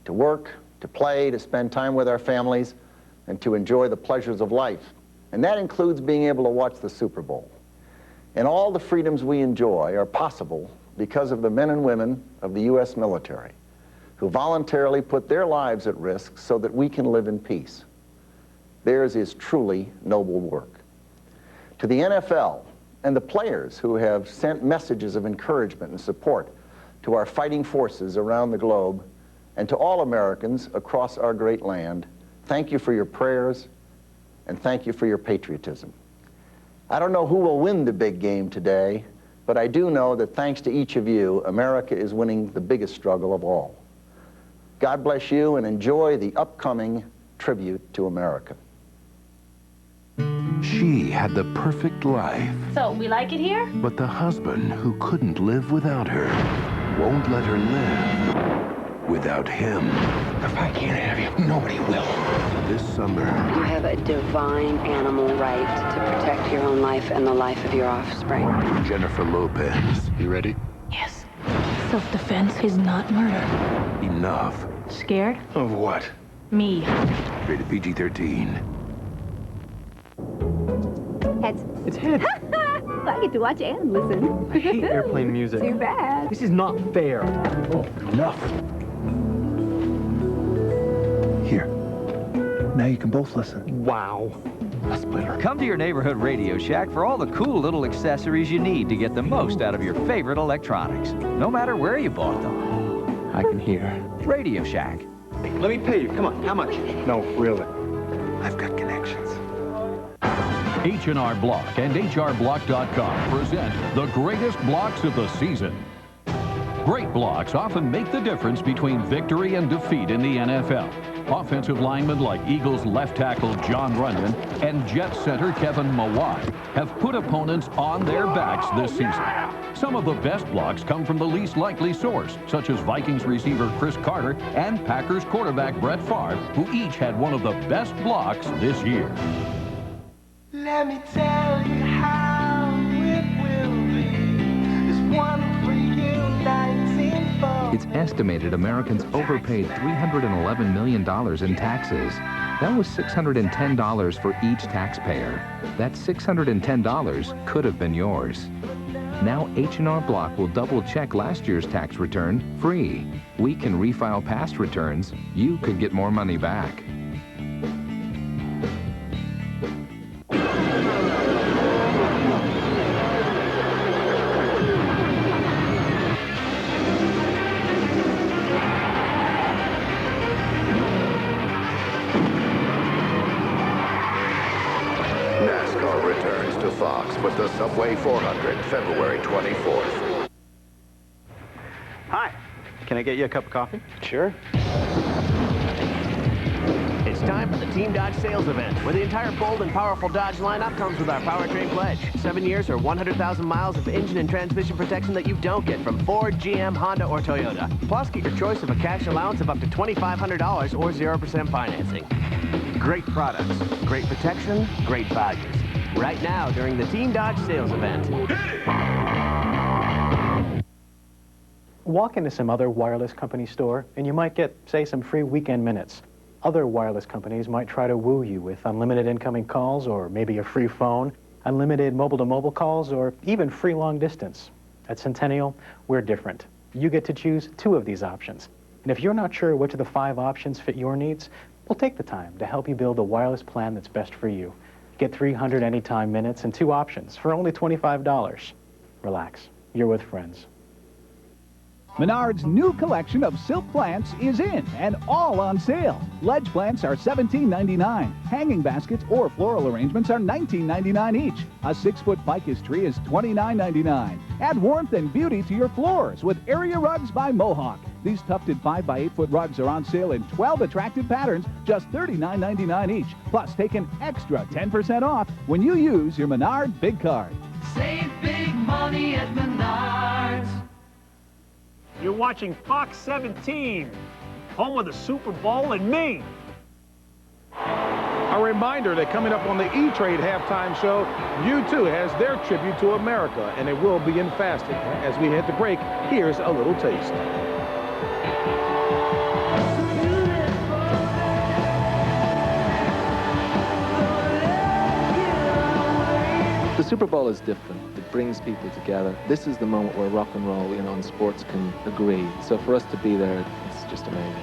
Speaker 13: to work, to play, to spend time with our families, and to enjoy the pleasures of life. And that includes being able to watch the Super Bowl. And all the freedoms we enjoy are possible because of the men and women of the U.S. military, who voluntarily put their lives at risk so that we can live in peace. Theirs is truly noble work. To the NFL and the players who have sent messages of encouragement and support to our fighting forces around the globe, and to all Americans across our great land, thank you for your prayers, and thank you for your patriotism. I don't know who will win the big game today, but I do know that thanks to each of you, America is winning the biggest struggle of all. God bless you, and enjoy the upcoming tribute to America.
Speaker 20: She had the perfect life.
Speaker 23: So, we like it here?
Speaker 20: But the husband who couldn't live without her won't let her live without him.
Speaker 25: If I can't have you, nobody will.
Speaker 20: This summer...
Speaker 23: You have a divine animal right to protect your own life and the life of your offspring.
Speaker 20: Jennifer Lopez. You ready?
Speaker 23: Yes. Self-defense is not murder.
Speaker 20: Enough.
Speaker 23: Scared?
Speaker 20: Of what?
Speaker 23: Me.
Speaker 20: Rated PG-13.
Speaker 27: Heads.
Speaker 29: It's heads.
Speaker 27: I get to watch and listen.
Speaker 29: I hate airplane music.
Speaker 27: Too bad.
Speaker 29: This is not fair.
Speaker 20: Oh, enough.
Speaker 29: Here. Now you can both listen. Wow.
Speaker 20: A splitter.
Speaker 30: Come to your neighborhood Radio Shack for all the cool little accessories you need to get the most out of your favorite electronics, no matter where you bought them.
Speaker 29: I can hear.
Speaker 30: Radio Shack.
Speaker 29: Hey, let me pay you. Come on. How much? No, really. I've got connections.
Speaker 31: H&R Block and HRBlock.com present the greatest blocks of the season. Great blocks often make the difference between victory and defeat in the NFL. Offensive linemen like Eagles left tackle John Runyon and Jets center Kevin Mawai have put opponents on their backs this season. Some of the best blocks come from the least likely source, such as Vikings receiver Chris Carter and Packers quarterback Brett Favre, who each had one of the best blocks this year.
Speaker 1: Let me tell you how it will be. There's one for you, 1940.
Speaker 16: It's estimated Americans overpaid $311 million in taxes. That was $610 for each taxpayer. That $610 could have been yours. Now H&R Block will double-check last year's tax return free. We can refile past returns. You could get more money back.
Speaker 20: NASCAR returns to Fox with the Subway 400, February 24th.
Speaker 2: Hi, can I get you a cup of coffee?
Speaker 21: Sure. It's time for the Team Dodge sales event, where the entire bold and powerful Dodge lineup comes with our powertrain pledge. 7 years or 100,000 miles of engine and transmission protection that you don't get from Ford, GM, Honda, or Toyota. Plus, get your choice of a cash allowance of up to $2,500 or 0% financing. Great products, great protection, great values. Right now during the Team Dodge sales event.
Speaker 4: Walk into some other wireless company store and you might get, say, some free weekend minutes. Other wireless companies might try to woo you with unlimited incoming calls or maybe a free phone, unlimited mobile-to-mobile calls, or even free long distance. At Centennial, we're different. You get to choose 2 of these options. And if you're not sure which of the 5 options fit your needs, we'll take the time to help you build a wireless plan that's best for you. Get 300 anytime minutes and 2 options for only $25. Relax, you're with friends.
Speaker 5: Menard's new collection of silk plants is in and all on sale. Ledge plants are $17.99. Hanging baskets or floral arrangements are $19.99 each. A 6-foot ficus tree is $29.99. Add warmth and beauty to your floors with Area Rugs by Mohawk. These tufted 5x8-foot rugs are on sale in 12 attractive patterns, just $39.99 each. Plus, take an extra 10% off when you use your Menard Big Card.
Speaker 6: Save big money at Menards.
Speaker 3: You're watching Fox 17, home of the Super Bowl and me.
Speaker 15: A reminder that coming up on the E-Trade halftime show, U2 has their tribute to America, and it will begin fasting. As we hit the break, here's a little taste.
Speaker 7: The Super Bowl is different. It brings people together. This is the moment where rock and roll, and sports can agree. So for us to be there, it's just amazing.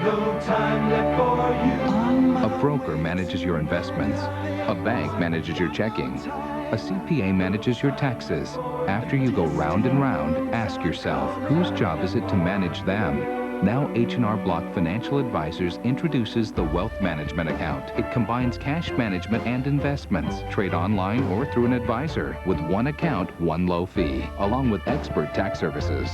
Speaker 6: No time left for you.
Speaker 16: A broker manages your investments. A bank manages your checking. A CPA manages your taxes. After you go round and round, ask yourself, whose job is it to manage them? Now H&R Block Financial Advisors introduces the Wealth Management Account. It combines cash management and investments. Trade online or through an advisor. With one account, one low fee, along with expert tax services.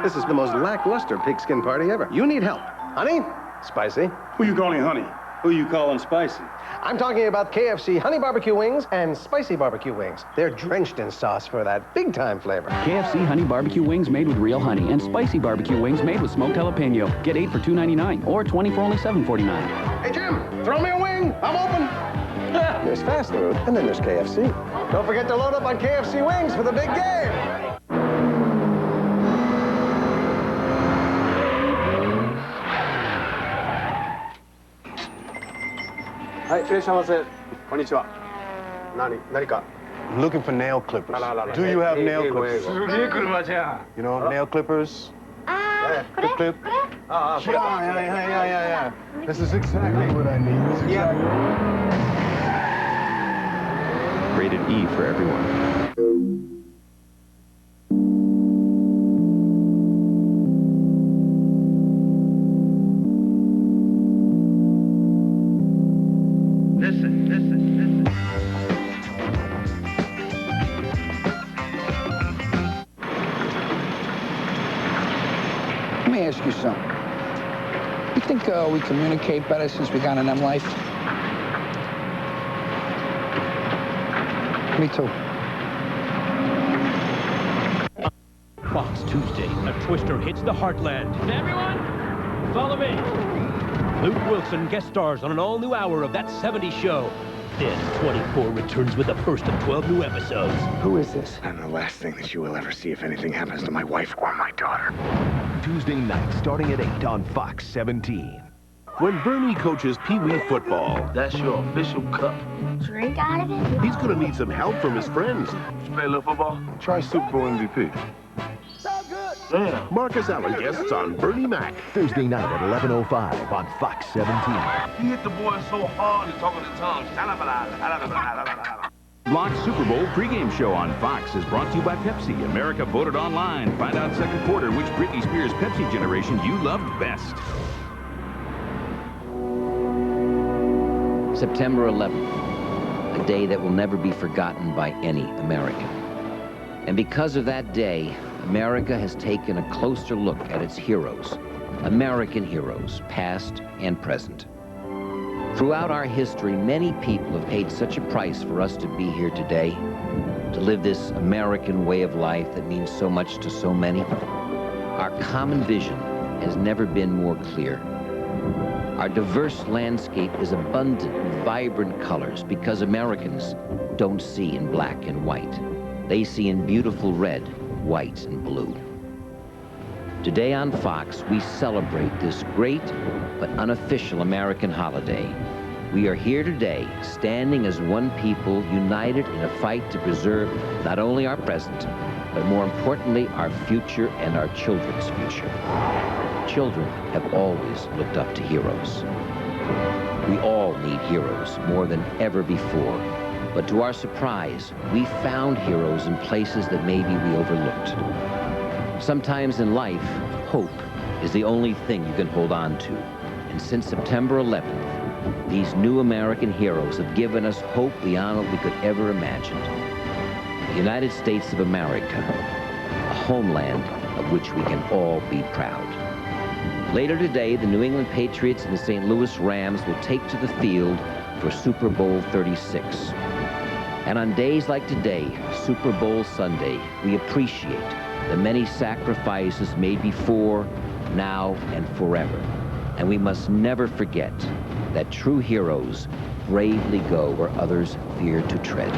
Speaker 8: This is the most lackluster pigskin party ever. You need help. Honey? Spicy.
Speaker 11: Who you calling honey? Who you calling spicy?
Speaker 8: I'm talking about KFC honey barbecue wings and spicy barbecue wings. They're drenched in sauce for that big-time flavor.
Speaker 14: KFC honey barbecue wings made with real honey and spicy barbecue wings made with smoked jalapeno. Get 8 for $2.99 or 20 for only $7.49.
Speaker 8: Hey, Jim, throw me a wing. I'm open. There's fast food, and then there's KFC. Don't forget to load up on KFC wings for the big game.
Speaker 17: はい、いらっしゃいませ。こんにちは。何か。
Speaker 8: I'm looking for nail clippers. Do you have nail clippers?
Speaker 17: すげえ車じゃん。
Speaker 8: You know, nail clippers? Clip. Yeah. This is exactly what I need. This is exactly
Speaker 30: Rated E for everyone.
Speaker 9: you something. You think we communicate better since we got an M life? Me too.
Speaker 10: Fox Tuesday, a twister hits the heartland. Everyone, follow me. Luke Wilson guest stars on an all-new hour of That 70s Show. Then 24 returns with the first of 12 new episodes.
Speaker 9: Who is this?
Speaker 12: I'm the last thing that you will ever see if anything happens to my wife or my daughter.
Speaker 13: Tuesday night, starting at 8 on Fox 17. When Bernie coaches Pee Wee football,
Speaker 18: that's your official cup.
Speaker 13: Drink out of it? He's going to need some help from his friends.
Speaker 18: You play a little football?
Speaker 13: Try Super Bowl MVP.
Speaker 18: Damn.
Speaker 13: Marcus Allen guests on Bernie Mac. Thursday night at 11:05 on Fox 17.
Speaker 18: He hit the boy so hard he's talking in tongues.
Speaker 31: Block's Super Bowl pregame show on Fox is brought to you by Pepsi. America voted online. Find out second quarter which Britney Spears Pepsi generation you loved best.
Speaker 19: September 11th, a day that will never be forgotten by any American. And because of that day, America has taken a closer look at its heroes, American heroes, past and present. Throughout our history, many people have paid such a price for us to be here today, to live this American way of life that means so much to so many. Our common vision has never been more clear. Our diverse landscape is abundant with vibrant colors because Americans don't see in black and white. They see in beautiful red, white, and blue. Today on Fox, we celebrate this great but unofficial American holiday. We are here today, standing as one people, united in a fight to preserve not only our present, but more importantly, our future and our children's future. Children have always looked up to heroes. We all need heroes more than ever before. But to our surprise, we found heroes in places that maybe we overlooked. Sometimes in life, hope is the only thing you can hold on to. And since September 11th, these new American heroes have given us hope beyond what we could ever imagine. The United States of America, a homeland of which we can all be proud. Later today, the New England Patriots and the St. Louis Rams will take to the field for Super Bowl 36. And on days like today, Super Bowl Sunday, we appreciate the many sacrifices made before, now, and forever. And we must never forget that true heroes bravely go where others fear to tread.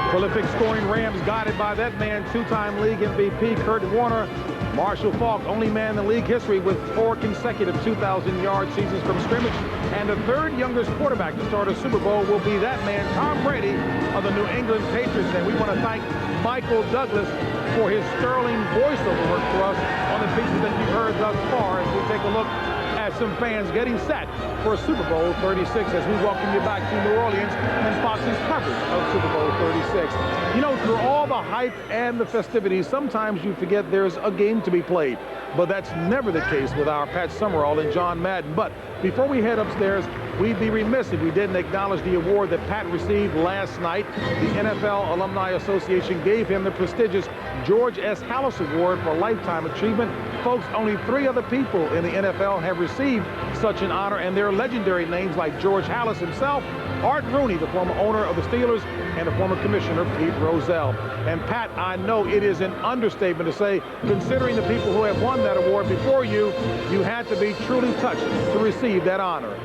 Speaker 15: Prolific scoring Rams guided by that man, two-time league MVP Kurt Warner. Marshall Faulk, only man in the league history with 4 consecutive 2,000-yard seasons from scrimmage. And the third youngest quarterback to start a Super Bowl will be that man, Tom Brady of the New England Patriots. And we want to thank Michael Douglas for his sterling voiceover work for us on the pieces that you've heard thus far as we take a look at some fans getting set for Super Bowl 36 as we welcome you back to New Orleans and Fox's coverage of Super Bowl 36. You know, through all the hype and the festivities, sometimes you forget there's a game to be played. But that's never the case with our Pat Summerall and John Madden. But before we head upstairs, we'd be remiss if we didn't acknowledge the award that Pat received last night. The NFL Alumni Association gave him the prestigious George S. Hallis Award for Lifetime Achievement. Folks, only 3 other people in the NFL have received such an honor, and they're legendary names like George Hallis himself, Art Rooney, the former owner of the Steelers, and the former commissioner, Pete Rozelle. And Pat, I know it is an understatement to say, considering the people who have won that award before you, you had to be truly touched to receive that honor.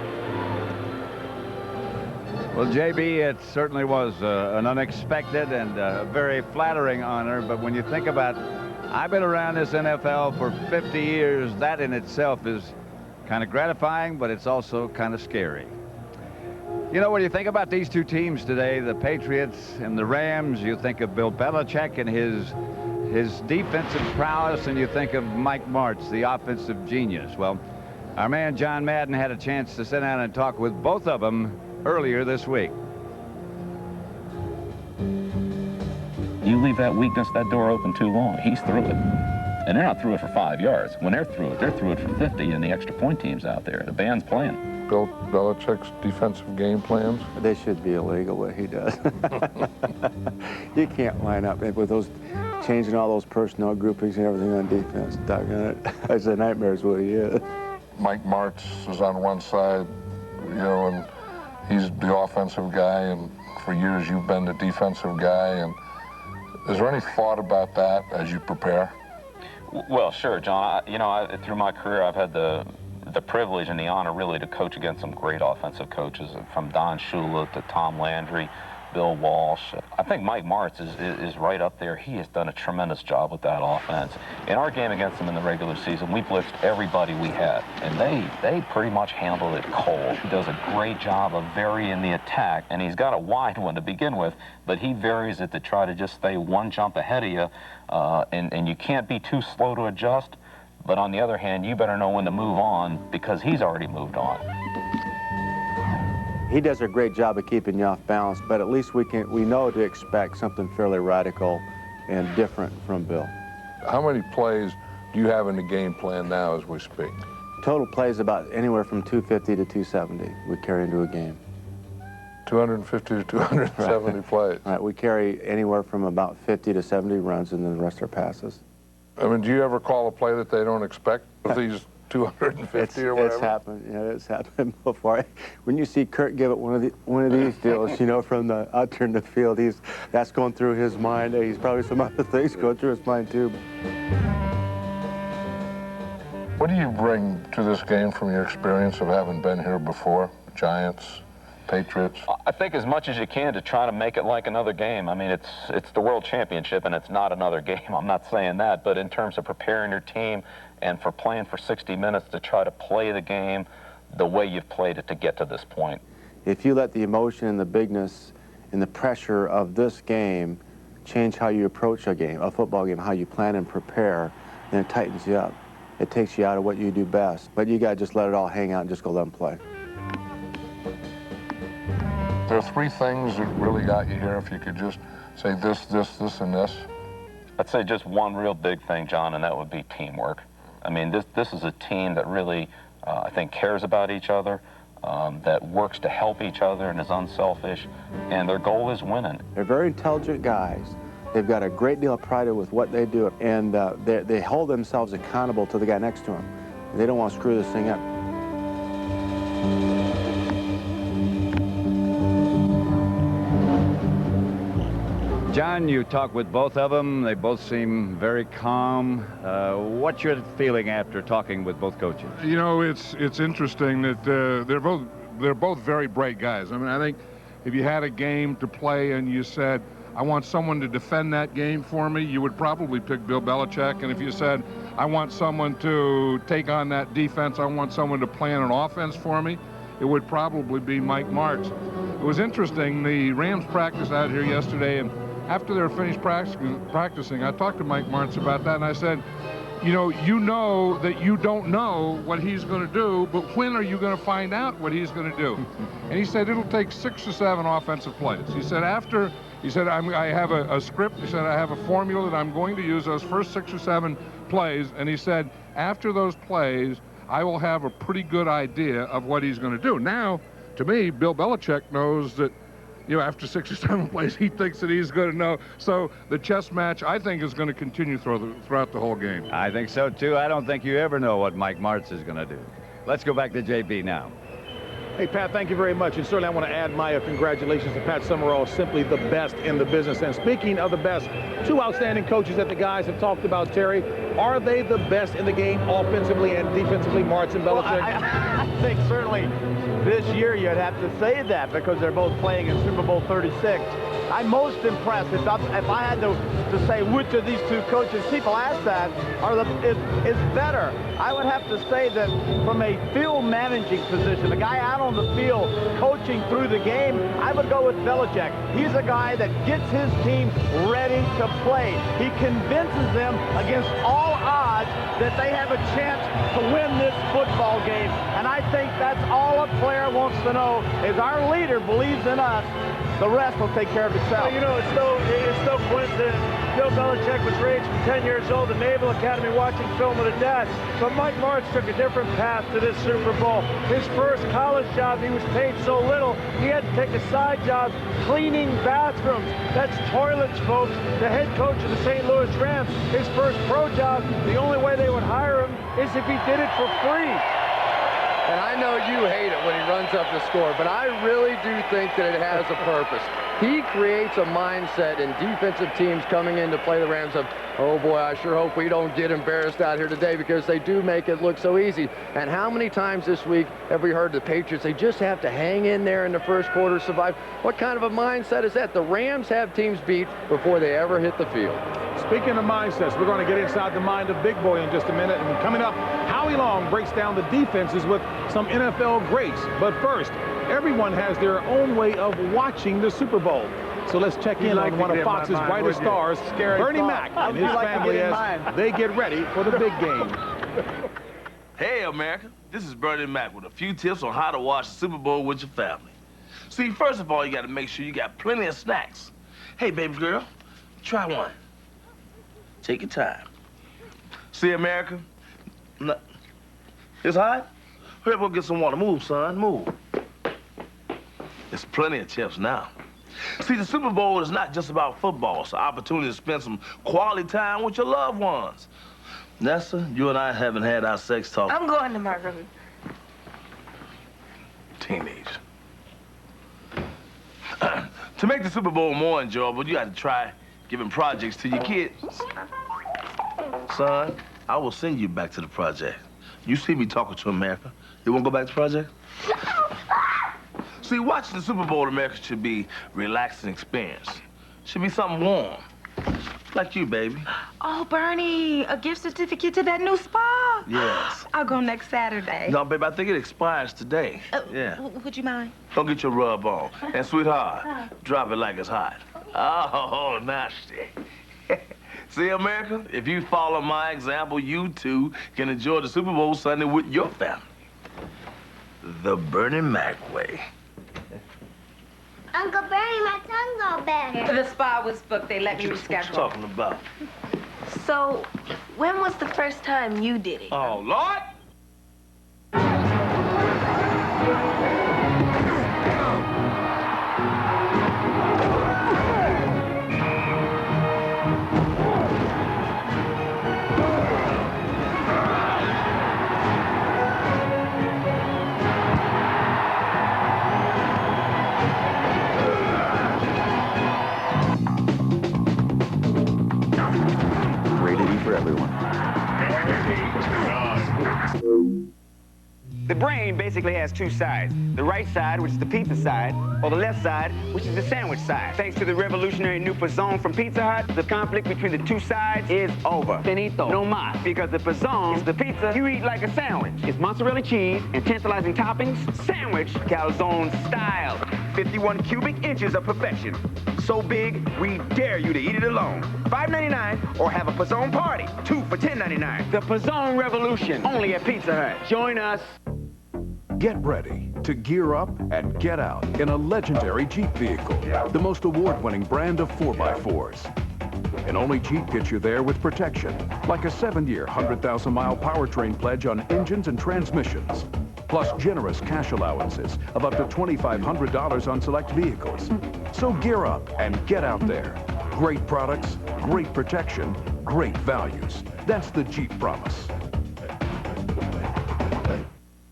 Speaker 22: Well, JB, it certainly was an unexpected and very flattering honor, but when you think about, I've been around this NFL for 50 years, that in itself is kind of gratifying, but it's also kind of scary. You know, when you think about these two teams today, the Patriots and the Rams, you think of Bill Belichick and his defensive prowess, and you think of Mike Martz, the offensive genius. Well, Our man John Madden had a chance to sit down and talk with both of them earlier this week.
Speaker 1: You leave that weakness, that door open too long, he's through it. And they're not through it for 5 yards. When they're through it for 50 in the extra point teams out there. The band's playing.
Speaker 2: Bill Belichick's defensive game plans?
Speaker 20: They should be illegal, what he does. You can't line up with those, changing all those personnel groupings and everything on defense. Doggone it. It's a nightmare is what he is.
Speaker 2: Mike Martz is on one side, you know, and he's the offensive guy, and for years you've been the defensive guy. And is there any thought about that as you prepare?
Speaker 1: Well, sure, John. Through my career, I've had the privilege and the honor really to coach against some great offensive coaches, from Don Shula to Tom Landry, Bill Walsh. I think Mike Martz is right up there. He has done a tremendous job with that offense. In our game against them in the regular season, we blitzed everybody we had, and they pretty much handled it cold. He does a great job of varying the attack, and he's got a wide one to begin with, but he varies it to try to just stay one jump ahead of you, and you can't be too slow to adjust. But on the other hand, you better know when to move on because he's already moved on.
Speaker 20: He does a great job of keeping you off balance, but at least we know to expect something fairly radical and different from Bill.
Speaker 2: How many plays do you have in the game plan now as we speak?
Speaker 20: Total plays about anywhere from 250 to 270 we carry into a game.
Speaker 2: 250 to 270
Speaker 20: right.
Speaker 2: plays.
Speaker 20: Right, we carry anywhere from about 50 to 70 runs, and then the rest are passes.
Speaker 2: I mean, do you ever call a play that they don't expect with these 250 or whatever?
Speaker 20: It's happened. Yeah, it's happened before. When you see Kurt give it one of these deals, you know, from the out there in the field, that's going through his mind. He's probably some other things going through his mind too.
Speaker 2: What do you bring to this game from your experience of having been here before? Giants, Patriots?
Speaker 1: I think as much as you can to try to make it like another game. I mean, it's the World Championship, and it's not another game. I'm not saying that, but in terms of preparing your team and for playing for 60 minutes to try to play the game the way you've played it to get to this point.
Speaker 20: If you let the emotion and the bigness and the pressure of this game change how you approach a game, a football game, how you plan and prepare, then it tightens you up. It takes you out of what you do best. But you got to just let it all hang out and just go let them play.
Speaker 2: There are three things that really got you here. If you could just say this, and this.
Speaker 1: I'd say just one real big thing, John, and that would be teamwork. I mean, this is a team that really, I think, cares about each other, that works to help each other and is unselfish, and their goal is winning.
Speaker 20: They're very intelligent guys. They've got a great deal of pride with what they do, and they hold themselves accountable to the guy next to them. They don't want to screw this thing up.
Speaker 22: John, you talk with both of them. They both seem very calm. What's your feeling after talking with both coaches?
Speaker 21: You know, it's interesting that they're both very bright guys. I mean, I think if you had a game to play and you said, I want someone to defend that game for me, you would probably pick Bill Belichick. And if you said, I want someone to take on that defense, I want someone to plan an offense for me, it would probably be Mike Martz. It was interesting, the Rams practiced out here yesterday, and after they were finished practicing, I talked to Mike Martz about that, and I said, you know that you don't know what he's going to do, but when are you going to find out what he's going to do? And he said it'll take 6 or 7 offensive plays. He said I have a script. He said I have a formula that I'm going to use those first 6 or 7 plays, and he said after those plays, I will have a pretty good idea of what he's going to do. Now, to me, Bill Belichick knows that, after 6 or 7 plays, he thinks that he's going to know. So the chess match, I think, is going to continue throughout the whole game.
Speaker 22: I think so, too. I don't think you ever know what Mike Martz is going to do. Let's go back to JB now.
Speaker 15: Hey, Pat, thank you very much. And certainly I want to add my congratulations to Pat Summerall, simply the best in the business. And speaking of the best, 2 outstanding coaches that the guys have talked about, Terry. Are they the best in the game offensively and defensively, Martz and Belichick?
Speaker 23: Well, I think certainly this year you'd have to say that because they're both playing in Super Bowl 36.
Speaker 3: I'm most impressed. If I had to say which of these two coaches, people ask that, is better. I would have to say that from a field managing position, a guy out on the field coaching through the game, I would go with Belichick. He's a guy that gets his team ready to play. He convinces them against all odds that they have a chance to win this football game. And I think that's all a player wants to know is our leader believes in us. The rest will take care of itself.
Speaker 4: Well, you know, it's no coincidence. Bill Belichick was raised from 10 years old at Naval Academy watching film with a dad. But Mike Martz took a different path to this Super Bowl. His first college job, he was paid so little, he had to take a side job cleaning bathrooms. That's toilets, folks. The head coach of the St. Louis Rams, his first pro job, the only way they would hire him is if he did it for free.
Speaker 5: And I know you hate it when he runs up the score, but I really do think that it has a purpose. He creates a mindset in defensive teams coming in to play the Rams of, oh boy, I sure hope we don't get embarrassed out here today, because they do make it look so easy. And how many times this week have we heard the Patriots, they just have to hang in there in the first quarter, survive? What kind of a mindset is that? The Rams have teams beat before they ever hit the field.
Speaker 15: Speaking of mindsets, we're going to get inside the mind of Big Boy in just a minute. And coming up, Howie Long breaks down the defenses with some NFL greats. But first, everyone has their own way of watching the Super Bowl. So let's check in on one of Fox's brightest stars, Bernie Mac, and his family as they get ready for the big game.
Speaker 18: Hey, America. This is Bernie Mac with a few tips on how to watch the Super Bowl with your family. See, first of all, you got to make sure you got plenty of snacks. Hey, baby girl, try one. Take your time. See, America? It's hot? Hurry up, go get some water. Move, son, move. There's plenty of chips now. See, the Super Bowl is not just about football. It's an opportunity to spend some quality time with your loved ones. Nessa, you and I haven't had our sex talk.
Speaker 7: I'm going to my room.
Speaker 18: Teenage. To make the Super Bowl more enjoyable, you got to try giving projects to your kids. Son, I will send you back to the project. You see me talking to America. You won't go back to the project? See, watching the Super Bowl, America, should be a relaxing experience. Should be something warm. Like you, baby.
Speaker 7: Oh, Bernie, a gift certificate to that new spa?
Speaker 18: Yes.
Speaker 7: I'll go next Saturday.
Speaker 18: No, baby, I think it expires today. Yeah.
Speaker 7: Would you mind?
Speaker 18: Don't get your rub on. And, sweetheart, drop it like it's hot. Oh, nasty. See, America, if you follow my example, you too can enjoy the Super Bowl Sunday with your family. The Bernie Mac way.
Speaker 23: Uncle Bernie, my tongue go better.
Speaker 7: The spa was booked. They let me reschedule.
Speaker 18: What you talking about?
Speaker 7: So, when was the first time you did it?
Speaker 18: Oh, Lord!
Speaker 24: For everyone.
Speaker 25: The brain basically has two sides. The right side, which is the pizza side, or the left side, which is the sandwich side. Thanks to the revolutionary new Pizzone from Pizza Hut, the conflict between the two sides is over. Finito. No mas. Because the Pizzone is the pizza you eat like a sandwich. It's mozzarella cheese and tantalizing toppings. Sandwich, calzone style. 51 cubic inches of perfection. So big, we dare you to eat it alone. $5.99 or have a Pizzone party. 2 for $10.99. The Pizzone revolution, only at Pizza Hut. Join us.
Speaker 31: Get ready to gear up and get out in a legendary Jeep vehicle, the most award-winning brand of 4x4s. And only Jeep gets you there with protection, like a 7-year, 100,000-mile powertrain pledge on engines and transmissions, plus generous cash allowances of up to $2,500 on select vehicles. So gear up and get out there. Great products, great protection, great values. That's the Jeep promise.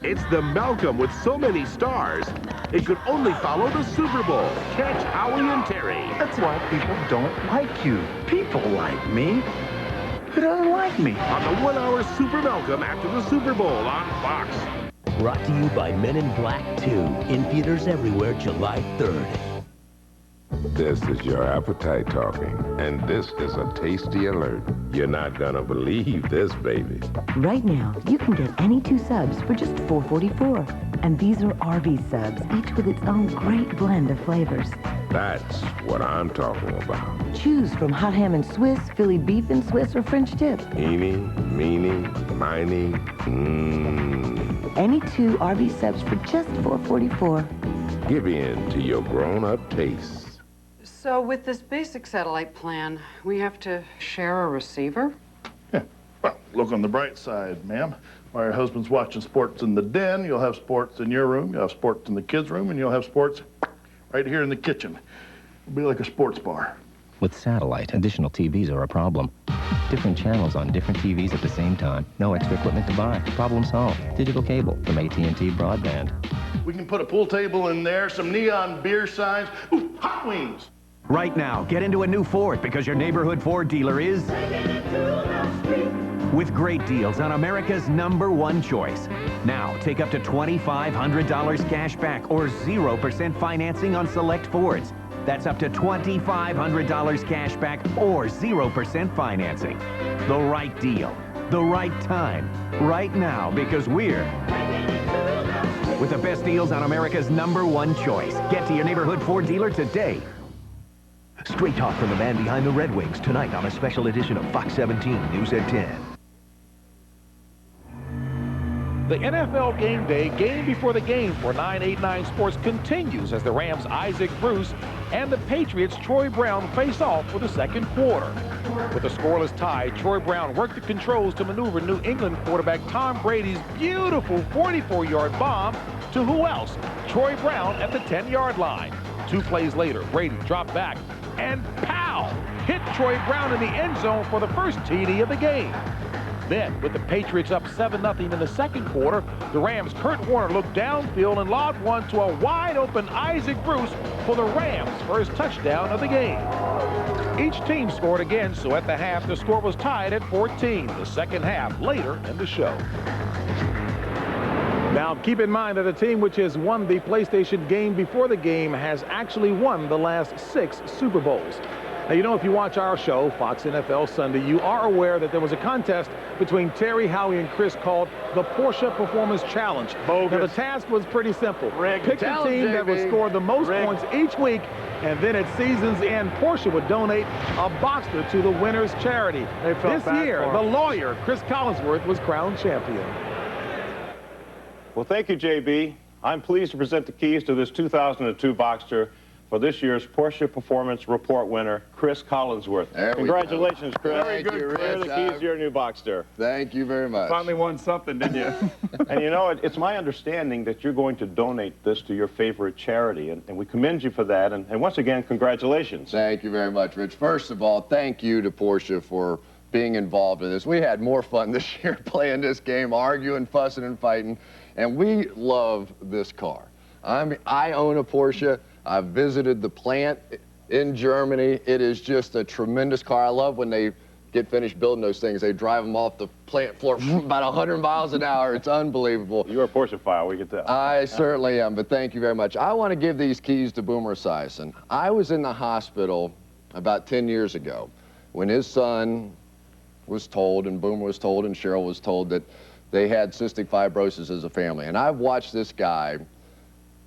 Speaker 13: It's the Malcolm with so many stars, it could only follow the Super Bowl. Catch Howie and Terry.
Speaker 8: That's why people don't like you. People like me. Who doesn't like me?
Speaker 13: On the 1-hour Super Malcolm after the Super Bowl on Fox.
Speaker 10: Brought to you by Men in Black 2, in theaters everywhere July 3rd.
Speaker 6: This is your appetite talking, and this is a tasty alert. You're not gonna believe this, baby.
Speaker 9: Right now, you can get any 2 subs for just $4.44. And these are Arby's subs, each with its own great blend of flavors.
Speaker 6: That's what I'm talking about.
Speaker 9: Choose from hot ham and Swiss, Philly beef and Swiss, or French dip.
Speaker 6: Eeny, meeny, miny,
Speaker 9: Any 2 Arby's subs for just $4.44.
Speaker 6: Give in to your grown-up tastes.
Speaker 11: So with this basic satellite plan, we have to share a receiver?
Speaker 14: Yeah. Well, look on the bright side, ma'am. While your husband's watching sports in the den, you'll have sports in your room, you'll have sports in the kids' room, and you'll have sports right here in the kitchen. It'll be like a sports bar.
Speaker 16: With satellite, additional TVs are a problem. Different channels on different TVs at the same time. No extra equipment to buy. Problem solved. Digital cable from AT&T Broadband.
Speaker 14: We can put a pool table in there, some neon beer signs, ooh, hot wings.
Speaker 10: Right now, get into a new Ford because your neighborhood Ford dealer is with great deals on America's #1 choice. Now, take up to $2,500 cash back or 0% financing on select Fords. That's up to $2,500 cash back or 0% financing. The right deal, the right time, right now, because we're with the best deals on America's #1 choice. Get to your neighborhood Ford dealer today.
Speaker 13: Straight talk from the man behind the Red Wings tonight on a special edition of Fox 17 News at 10.
Speaker 15: The NFL Game Day, game before the game for 989 Sports continues as the Rams' Isaac Bruce and the Patriots' Troy Brown face off for the second quarter. With a scoreless tie, Troy Brown worked the controls to maneuver New England quarterback Tom Brady's beautiful 44-yard bomb to who else? Troy Brown at the 10-yard line. 2 plays later, Brady dropped back and pow! Hit Troy Brown in the end zone for the first TD of the game. Then, with the Patriots up 7-0 in the second quarter, the Rams' Kurt Warner looked downfield and lobbed one to a wide-open Isaac Bruce for the Rams' first touchdown of the game. Each team scored again, so at the half, the score was tied at 14. The second half later in the show. Now, keep in mind that a team which has won the PlayStation game before the game has actually won the last 6 Super Bowls. Now, you know, if you watch our show, Fox NFL Sunday, you are aware that there was a contest between Terry, Howie, and Chris called the Porsche Performance Challenge. Bogus. Now, the task was pretty simple. Pick a team that would score the most points each week, and then at season's end, Porsche would donate a Boxster to the winner's charity. This year, the lawyer, Chris Collinsworth, was crowned champion.
Speaker 17: Well, thank you, JB. I'm pleased to present the keys to this 2002 Boxster for this year's Porsche Performance Report winner, Chris Collinsworth. Congratulations, Chris.
Speaker 26: Very good, Chris.
Speaker 17: Here are the keys to your new Boxster.
Speaker 26: Thank you very much.
Speaker 17: Finally won something, didn't you? And you know, it's my understanding that you're going to donate this to your favorite charity, and we commend you for that. And once again, congratulations.
Speaker 26: Thank you very much, Rich. First of all, thank you to Porsche for being involved in this. We had more fun this year playing this game, arguing, fussing, and fighting, and we love this car. I own a Porsche. I've visited the plant in Germany. It is just a tremendous car. I love when they get finished building those things. They drive them off the plant floor about 100 miles an hour. It's unbelievable.
Speaker 17: You're a Porsche file, we can tell.
Speaker 26: I certainly am, but thank you very much. I want to give these keys to Boomer Esiason. I was in the hospital about 10 years ago when his son was told, and Boomer was told, and Cheryl was told that they had cystic fibrosis as a family. And I've watched this guy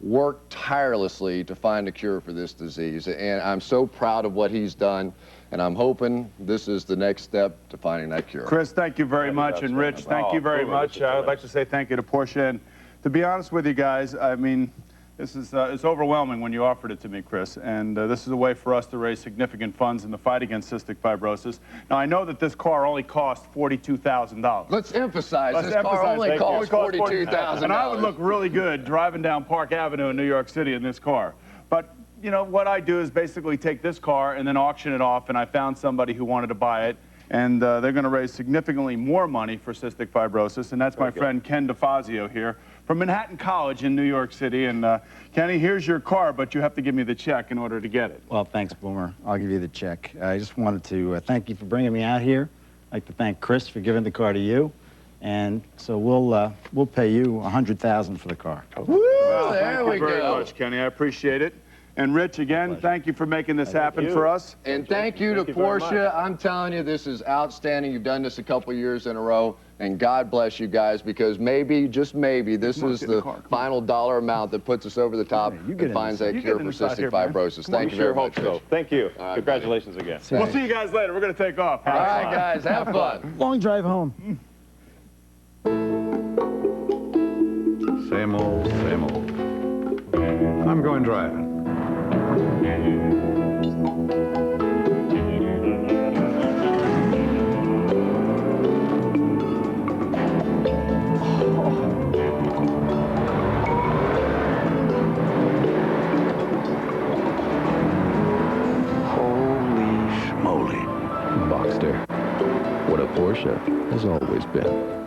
Speaker 26: work tirelessly to find a cure for this disease. And I'm so proud of what he's done, and I'm hoping this is the next step to finding that cure.
Speaker 22: Chris, thank you very much, and Rich, thank you very much. I'd like to say thank you to Porsche, and to be honest with you guys, I mean, this is it's overwhelming when you offered it to me, Chris, and this is a way for us to raise significant funds in the fight against cystic fibrosis. Now, I know that this car only cost $42,000.
Speaker 26: Let's emphasize this car only cost $42,000.
Speaker 22: And I would look really good driving down Park Avenue in New York City in this car. But, you know, what I do is basically take this car and then auction it off, and I found somebody who wanted to buy it, and they're going to raise significantly more money for cystic fibrosis, and that's my friend Ken DeFazio here from Manhattan College in New York City. And Kenny, here's your car, but you have to give me the check in order to get it.
Speaker 27: Well, thanks, Boomer. I'll give you the check. I just wanted to thank you for bringing me out here. I'd like to thank Chris for giving the car to you. And so we'll pay you $100,000 for the car.
Speaker 26: Woo,
Speaker 22: well,
Speaker 26: there we go.
Speaker 22: Thank you very much, Kenny. I appreciate it.
Speaker 1: And Rich, again, thank you for making this happen for us.
Speaker 26: And thank you to Porsche. I'm telling you, this is outstanding. You've done this a couple years in a row, and God bless you guys, because maybe, just maybe, this is the final dollar amount that puts us over the top and finds that cure for cystic fibrosis. Thank you very much.
Speaker 17: Thank you. Congratulations again.
Speaker 1: We'll see you guys later. We're going to take off.
Speaker 26: All right, guys, have fun.
Speaker 27: Long drive home.
Speaker 22: Same old, same old. I'm going driving.
Speaker 31: Boxster, what a Porsche has always been.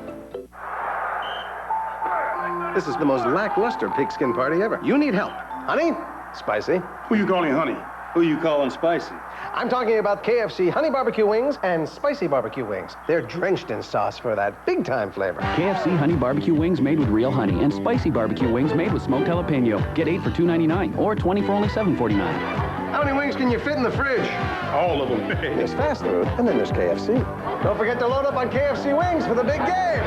Speaker 8: This is the most lackluster pigskin party ever. You need help. Honey? Spicy.
Speaker 1: Who you calling honey? Who you calling spicy?
Speaker 8: I'm talking about KFC honey barbecue wings and spicy barbecue wings. They're drenched in sauce for that big-time flavor.
Speaker 2: KFC honey barbecue wings made with real honey and spicy barbecue wings made with smoked jalapeno. Get 8 for $2.99 or 20 for only $7.49.
Speaker 8: How many wings can you fit in the fridge?
Speaker 1: All of them.
Speaker 8: There's fast food, and then there's KFC. Don't forget to load up on KFC wings for the big game.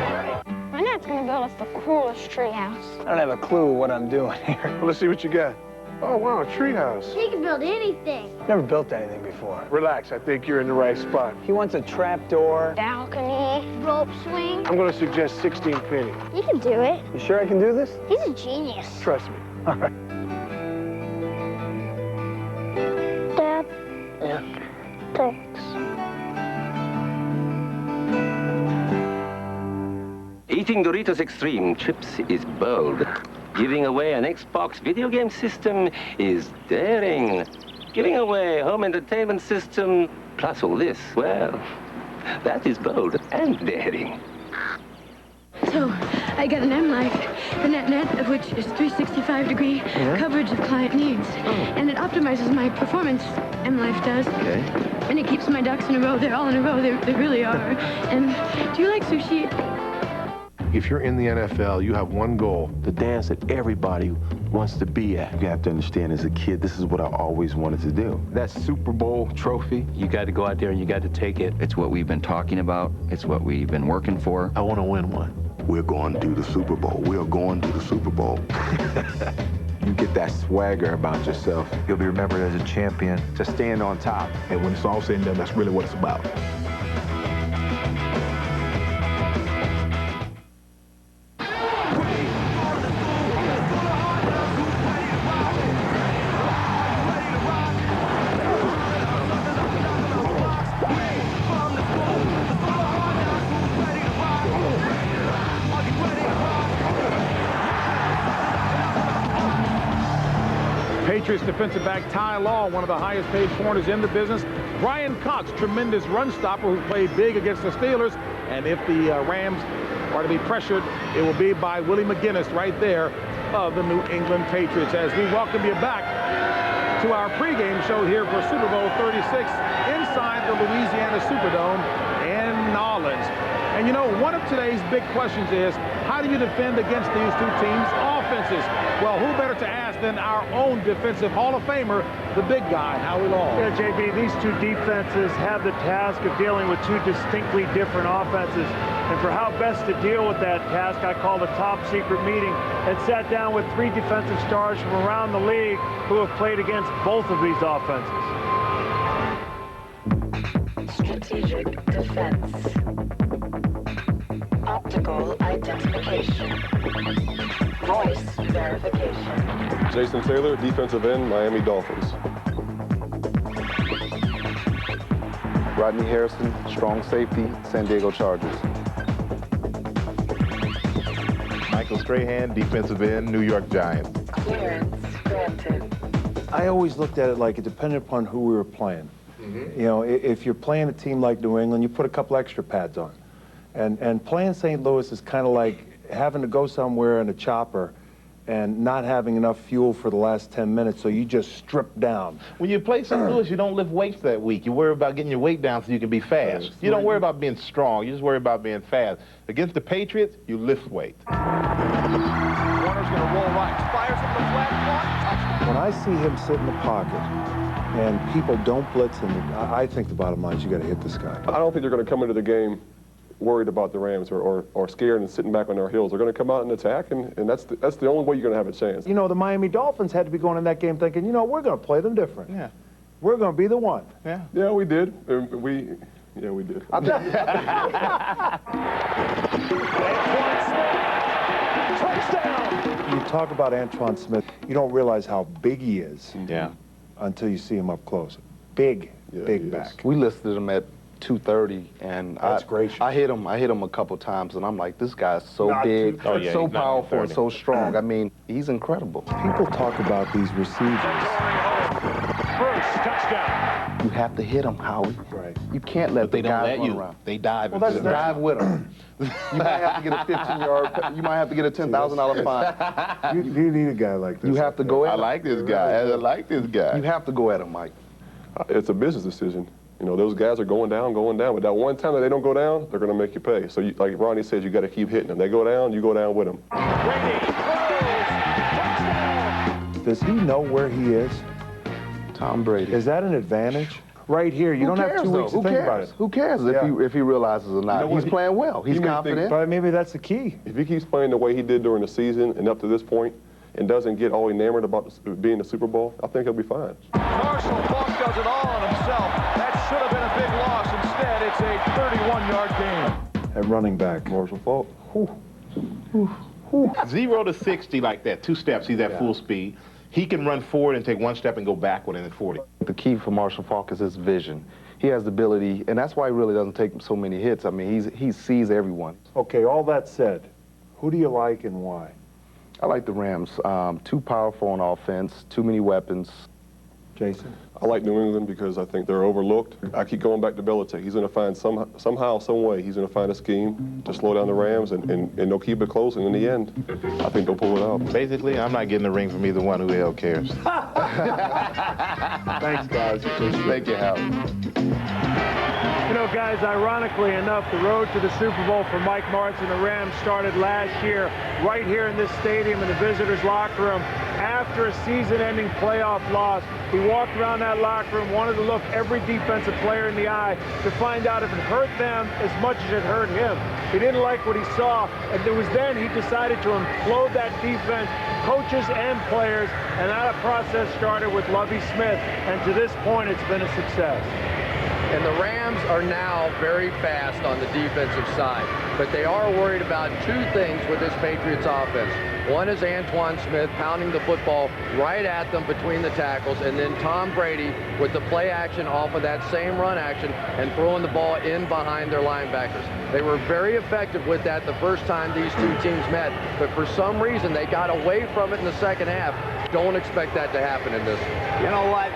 Speaker 23: My dad's gonna build us the coolest treehouse.
Speaker 8: I don't have a clue what I'm doing here.
Speaker 1: Well, let's see what you got. Oh, wow, a treehouse.
Speaker 23: He can build anything.
Speaker 8: Never built anything before.
Speaker 1: Relax, I think you're in the right spot.
Speaker 8: He wants a trap door.
Speaker 23: Balcony, rope swing.
Speaker 1: I'm going to suggest 16 penny.
Speaker 23: You can do it.
Speaker 8: You sure I can do this?
Speaker 23: He's a genius.
Speaker 1: Trust me.
Speaker 8: All right.
Speaker 23: Dad?
Speaker 8: Yeah.
Speaker 23: Thanks.
Speaker 3: Eating Doritos Extreme chips is bold. Giving away an Xbox video game system is daring. Giving away a home entertainment system plus all this, well, that is bold and daring.
Speaker 4: So, I got an M-Life, the net of which is 365-degree coverage of client needs. And it optimizes my performance, M-Life does.
Speaker 3: Okay.
Speaker 4: And it keeps my ducks in a row. They're all in a row. They really are. And do you like sushi?
Speaker 12: If you're in the NFL, you have one goal, the dance that everybody wants to be at. You have to understand, as a kid, this is what I always wanted to do. That Super Bowl trophy, you got to go out there and you got to take it.
Speaker 16: It's what we've been talking about. It's what we've been working for.
Speaker 12: I want to win one.
Speaker 19: We're going to do the Super Bowl. We are going to the Super Bowl.
Speaker 12: You get that swagger about yourself. You'll be remembered as a champion, to stand on top.
Speaker 19: And when it's all said and done, that's really what it's about.
Speaker 15: Patriots defensive back Ty Law, one of the highest paid corners in the business. Brian Cox, tremendous run stopper who played big against the Steelers. And if the Rams are to be pressured, it will be by Willie McGinnis right there of the New England Patriots. As we welcome you back to our pregame show here for Super Bowl 36 inside the Louisiana Superdome in New Orleans. And you know, one of today's big questions is, how do you defend against these two teams' offenses? Well, who better to ask than our own defensive Hall of Famer, the big guy, Howie Long.
Speaker 20: Yeah, JB, these two defenses have the task of dealing with two distinctly different offenses. And for how best to deal with that task, I called a top secret meeting and sat down with 3 defensive stars from around the league who have played against both of these offenses.
Speaker 21: Strategic defense. Optical identification. Voice verification.
Speaker 28: Jason Taylor, defensive end, Miami Dolphins.
Speaker 12: Rodney Harrison, strong safety, San Diego Chargers.
Speaker 19: Michael Strahan, defensive end, New York Giants.
Speaker 21: Clearance granted.
Speaker 29: I always looked at it like it depended upon who we were playing. You know, if you're playing a team like New England, you put a couple extra pads on. And playing St. Louis is kind of like having to go somewhere in a chopper and not having enough fuel for the last 10 minutes, so you just strip down.
Speaker 12: When you play St. Louis, you don't lift weights that week. You worry about getting your weight down so you can be fast. You don't worry about being strong. You just worry about being fast. Against the Patriots, you lift weight.
Speaker 15: Warner's going to roll right. Fires from the flat one. Touchdown.
Speaker 29: When I see him sit in the pocket and people don't blitz him, I think the bottom line is you got to hit this guy.
Speaker 28: I don't think they're going to come into the game worried about the Rams or scared and sitting back on their heels. They're going to come out and attack, and that's the only way you're going to have a chance.
Speaker 29: You know, the Miami Dolphins had to be going in that game thinking, you know, we're going to play them different. Yeah. We're going to be the one.
Speaker 28: Yeah. Yeah, we did. We did.
Speaker 29: You talk about Antoine Smith, you don't realize how big he is.
Speaker 12: Yeah.
Speaker 29: Until you see him up close. Big back.
Speaker 12: We listed him at 230, and
Speaker 29: That's gracious.
Speaker 12: I hit him a couple times, and I'm like, this guy's so big, so powerful, and so strong. I mean, he's incredible.
Speaker 29: People talk about these receivers.
Speaker 20: First touchdown.
Speaker 12: You have to hit him, Howie.
Speaker 29: Right.
Speaker 12: You can't let the guys run around. They dive. Dive with him. You might have to get a 15-yard. You might have to get a $10,000 fine.
Speaker 29: You need a guy like this.
Speaker 12: You have to go at him.
Speaker 28: I like this guy.
Speaker 12: You have to go at him, Mike.
Speaker 28: It's a business decision. You know, those guys are going down, but that one time that they don't go down, they're going to make you pay. So, like Ronnie says, you got to keep hitting them. They go down, you go down with them.
Speaker 29: Does he know where he is?
Speaker 12: Tom Brady.
Speaker 29: Is that an advantage? Right here, you don't have 2 weeks to think about it.
Speaker 12: Who cares if he realizes or not? He's playing well. He's confident.
Speaker 29: But maybe that's the key.
Speaker 28: If he keeps playing the way he did during the season and up to this point, and doesn't get all enamored about being the Super Bowl, I think he'll be fine.
Speaker 5: Marshall Faulk does it all on himself. That should have been a big loss. Instead, it's a 31-yard gain.
Speaker 29: At running back, Marshall Faulk.
Speaker 6: 0 to 60 like that, 2 steps, he's at full speed. He can run forward and take 1 step and go backward and then 40.
Speaker 12: The key for Marshall Faulk is his vision. He has the ability, and that's why he really doesn't take so many hits. I mean, he sees everyone.
Speaker 29: Okay, all that said, who do you like and why?
Speaker 12: I like the Rams. Too powerful on offense, too many weapons.
Speaker 29: Jason?
Speaker 28: I like New England because I think they're overlooked. I keep going back to Belichick. He's going to find somehow, some way, he's going to find a scheme to slow down the Rams, and they'll keep it close, and in the end, I think they'll pull it out.
Speaker 6: Basically, I'm not getting the ring from either one. Who the hell cares?
Speaker 29: Thanks, guys.
Speaker 12: Thank you, Hal.
Speaker 20: You know, guys, ironically enough, the road to the Super Bowl for Mike Martz and the Rams started last year right here in this stadium in the visitors' locker room after a season-ending playoff loss. He walked around that locker room, wanted to look every defensive player in the eye to find out if it hurt them as much as it hurt him. He didn't like what he saw, and it was then he decided to implode that defense, coaches and players, and that process started with Lovie Smith, and to this point, it's been a success.
Speaker 26: And the Rams are now very fast on the defensive side, but they are worried about 2 things with this Patriots offense. One is Antoine Smith pounding the football right at them between the tackles, and then Tom Brady with the play action off of that same run action and throwing the ball in behind their linebackers. They were very effective with that the first time these 2 teams met, but for some reason they got away from it in the second half. Don't expect that to happen in this.
Speaker 7: You know what?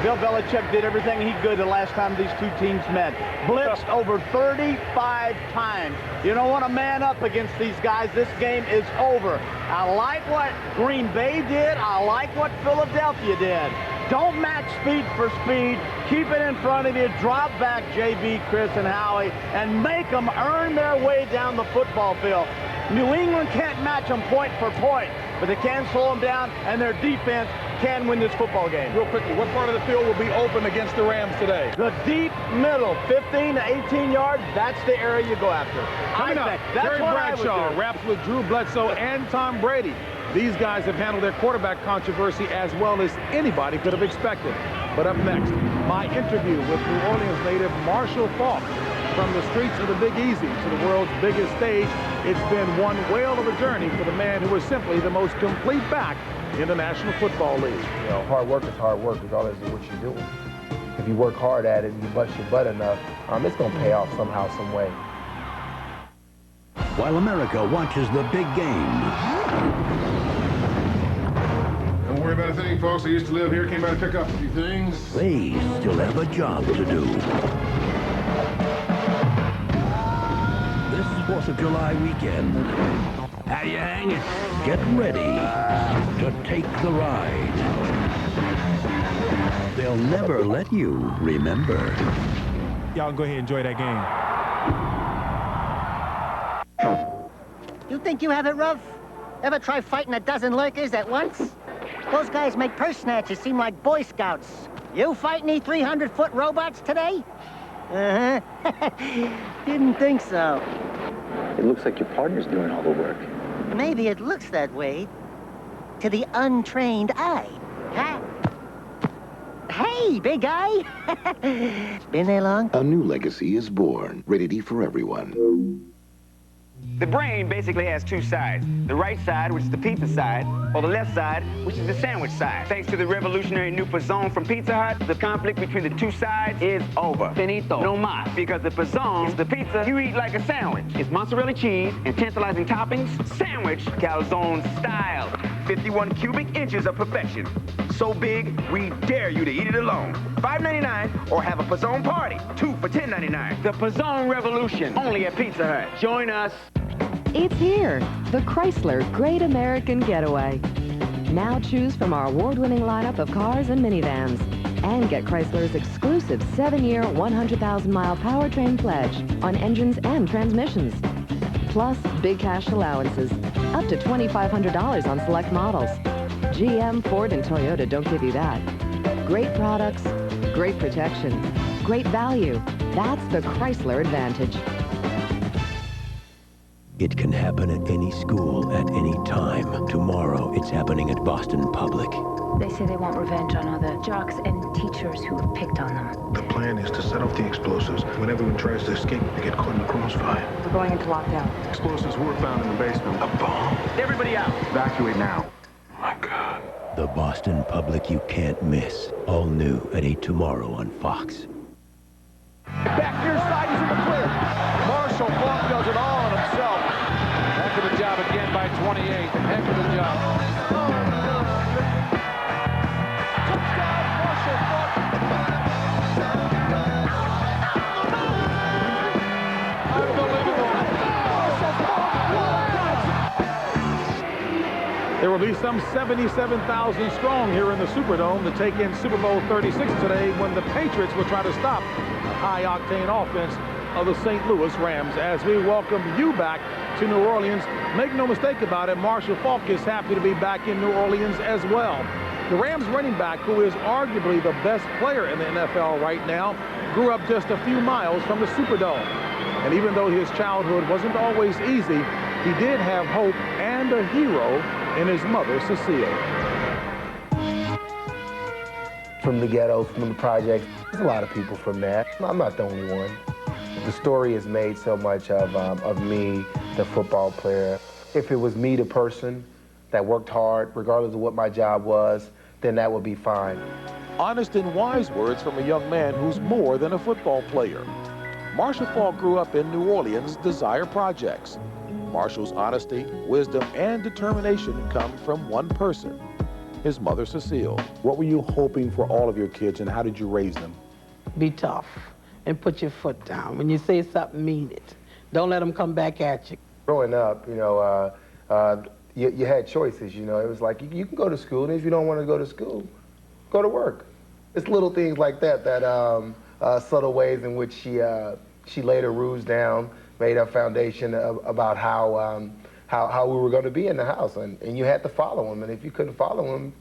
Speaker 7: Bill Belichick did everything he could the last time these 2 teams met. Blitzed over 35 times. You don't want to man up against these guys. This game is over. I like what Green Bay did. I like what Philadelphia did. Don't match speed for speed. Keep it in front of you. Drop back, JB, Chris, and Howie, and make them earn their way down the football field. New England can't match them point for point, but they can slow them down, and their defense can win this football game.
Speaker 15: Real quickly, what part of the field will be open against the Rams today?
Speaker 7: The deep middle, 15 to 18 yards, that's the area you go after.
Speaker 15: Coming up, Terry Bradshaw raps with Drew Bledsoe and Tom Brady. These guys have handled their quarterback controversy as well as anybody could have expected. But up next, my interview with New Orleans native Marshall Faulk. From the streets of the Big Easy to the world's biggest stage, it's been one whale of a journey for the man who is simply the most complete back in the National Football League.
Speaker 31: You know, hard work is hard work regardless of what you're doing. If you work hard at it and you bust your butt enough, it's going to pay off somehow, some way.
Speaker 9: While America watches the big game.
Speaker 28: Don't worry about a thing, folks. I used to live here, came by to pick up a few things.
Speaker 9: They still have a job to do. This 4th of July weekend, how do you hang it? Get ready to take the ride. They'll never let you remember.
Speaker 10: Y'all go ahead and enjoy that game.
Speaker 11: You think you have it rough? Ever try fighting a dozen lurkers at once?
Speaker 2: Those guys make purse snatchers seem like Boy Scouts. You fight any 300-foot robots today? Uh-huh. Didn't think so.
Speaker 11: It looks like your partner's doing all the work.
Speaker 2: Maybe it looks that way to the untrained eye. Huh? Hey, big guy. Been there long?
Speaker 13: A new legacy is born, ready for everyone.
Speaker 14: The brain basically has two sides. The right side, which is the pizza side, or the left side, which is the sandwich side. Thanks to the revolutionary new Pizzone from Pizza Hut, the conflict between the two sides is over. Finito. No mas. Because the Pizzone is the pizza you eat like a sandwich. It's mozzarella cheese and tantalizing toppings, sandwich calzone style. 51 cubic inches of perfection. So big, we dare you to eat it alone. $5.99 or have a Pizzone party. 2 for $10.99. The Pizzone revolution, only at Pizza Hut. Join us.
Speaker 17: It's here, the Chrysler Great American Getaway. Now choose from our award-winning lineup of cars and minivans. And get Chrysler's exclusive 7-year, 100,000-mile powertrain pledge on engines and transmissions. Plus, big cash allowances, up to $2,500 on select models. GM, Ford, and Toyota don't give you that. Great products, great protection, great value. That's the Chrysler Advantage.
Speaker 9: It can happen at any school, at any time. Tomorrow, it's happening at Boston Public.
Speaker 21: They say they want revenge on all the jocks and teachers who have picked on them.
Speaker 12: The plan is to set off the explosives. When everyone tries to escape, they get caught in the crossfire.
Speaker 21: We're going into lockdown.
Speaker 12: Explosives were found in the basement. A bomb?
Speaker 14: Everybody out.
Speaker 12: Evacuate now. Oh my God.
Speaker 9: The Boston Public you can't miss. All new at 8 tomorrow on Fox.
Speaker 5: Back near side, he's in the clear. Marshall Faulk does it all on himself. Heck of a job again by 28. Heck of a job. Touchdown, Marshall Faulk. Unbelievable.
Speaker 15: There will be some 77,000 strong here in the Superdome to take in Super Bowl 36 today when the Patriots will try to stop the high-octane offense of the St. Louis Rams. As we welcome you back to New Orleans, make no mistake about it, Marshall Faulk is happy to be back in New Orleans as well. The Rams running back, who is arguably the best player in the NFL right now, grew up just a few miles from the Superdome. And even though his childhood wasn't always easy, he did have hope and a hero in his mother, Cecile.
Speaker 18: From the ghetto, from the projects, there's a lot of people from that. I'm not the only one. The story is made so much of me, the football player. If it was me, the person that worked hard, regardless of what my job was, then that would be fine.
Speaker 15: Honest and wise words from a young man who's more than a football player. Marshall Faulk grew up in New Orleans' Desire Projects. Marshall's honesty, wisdom, and determination come from one person, his mother, Cecile. What were you hoping for all of your kids, and how did you raise them?
Speaker 22: Be tough and put your foot down. When you say something, mean it. Don't let them come back at you.
Speaker 18: Growing up, you had choices, It was like, you can go to school, and if you don't want to go to school, go to work. It's little things like that, subtle ways in which she laid her roots down, made a foundation about how we were going to be in the house, and you had to follow him, and if you couldn't follow him,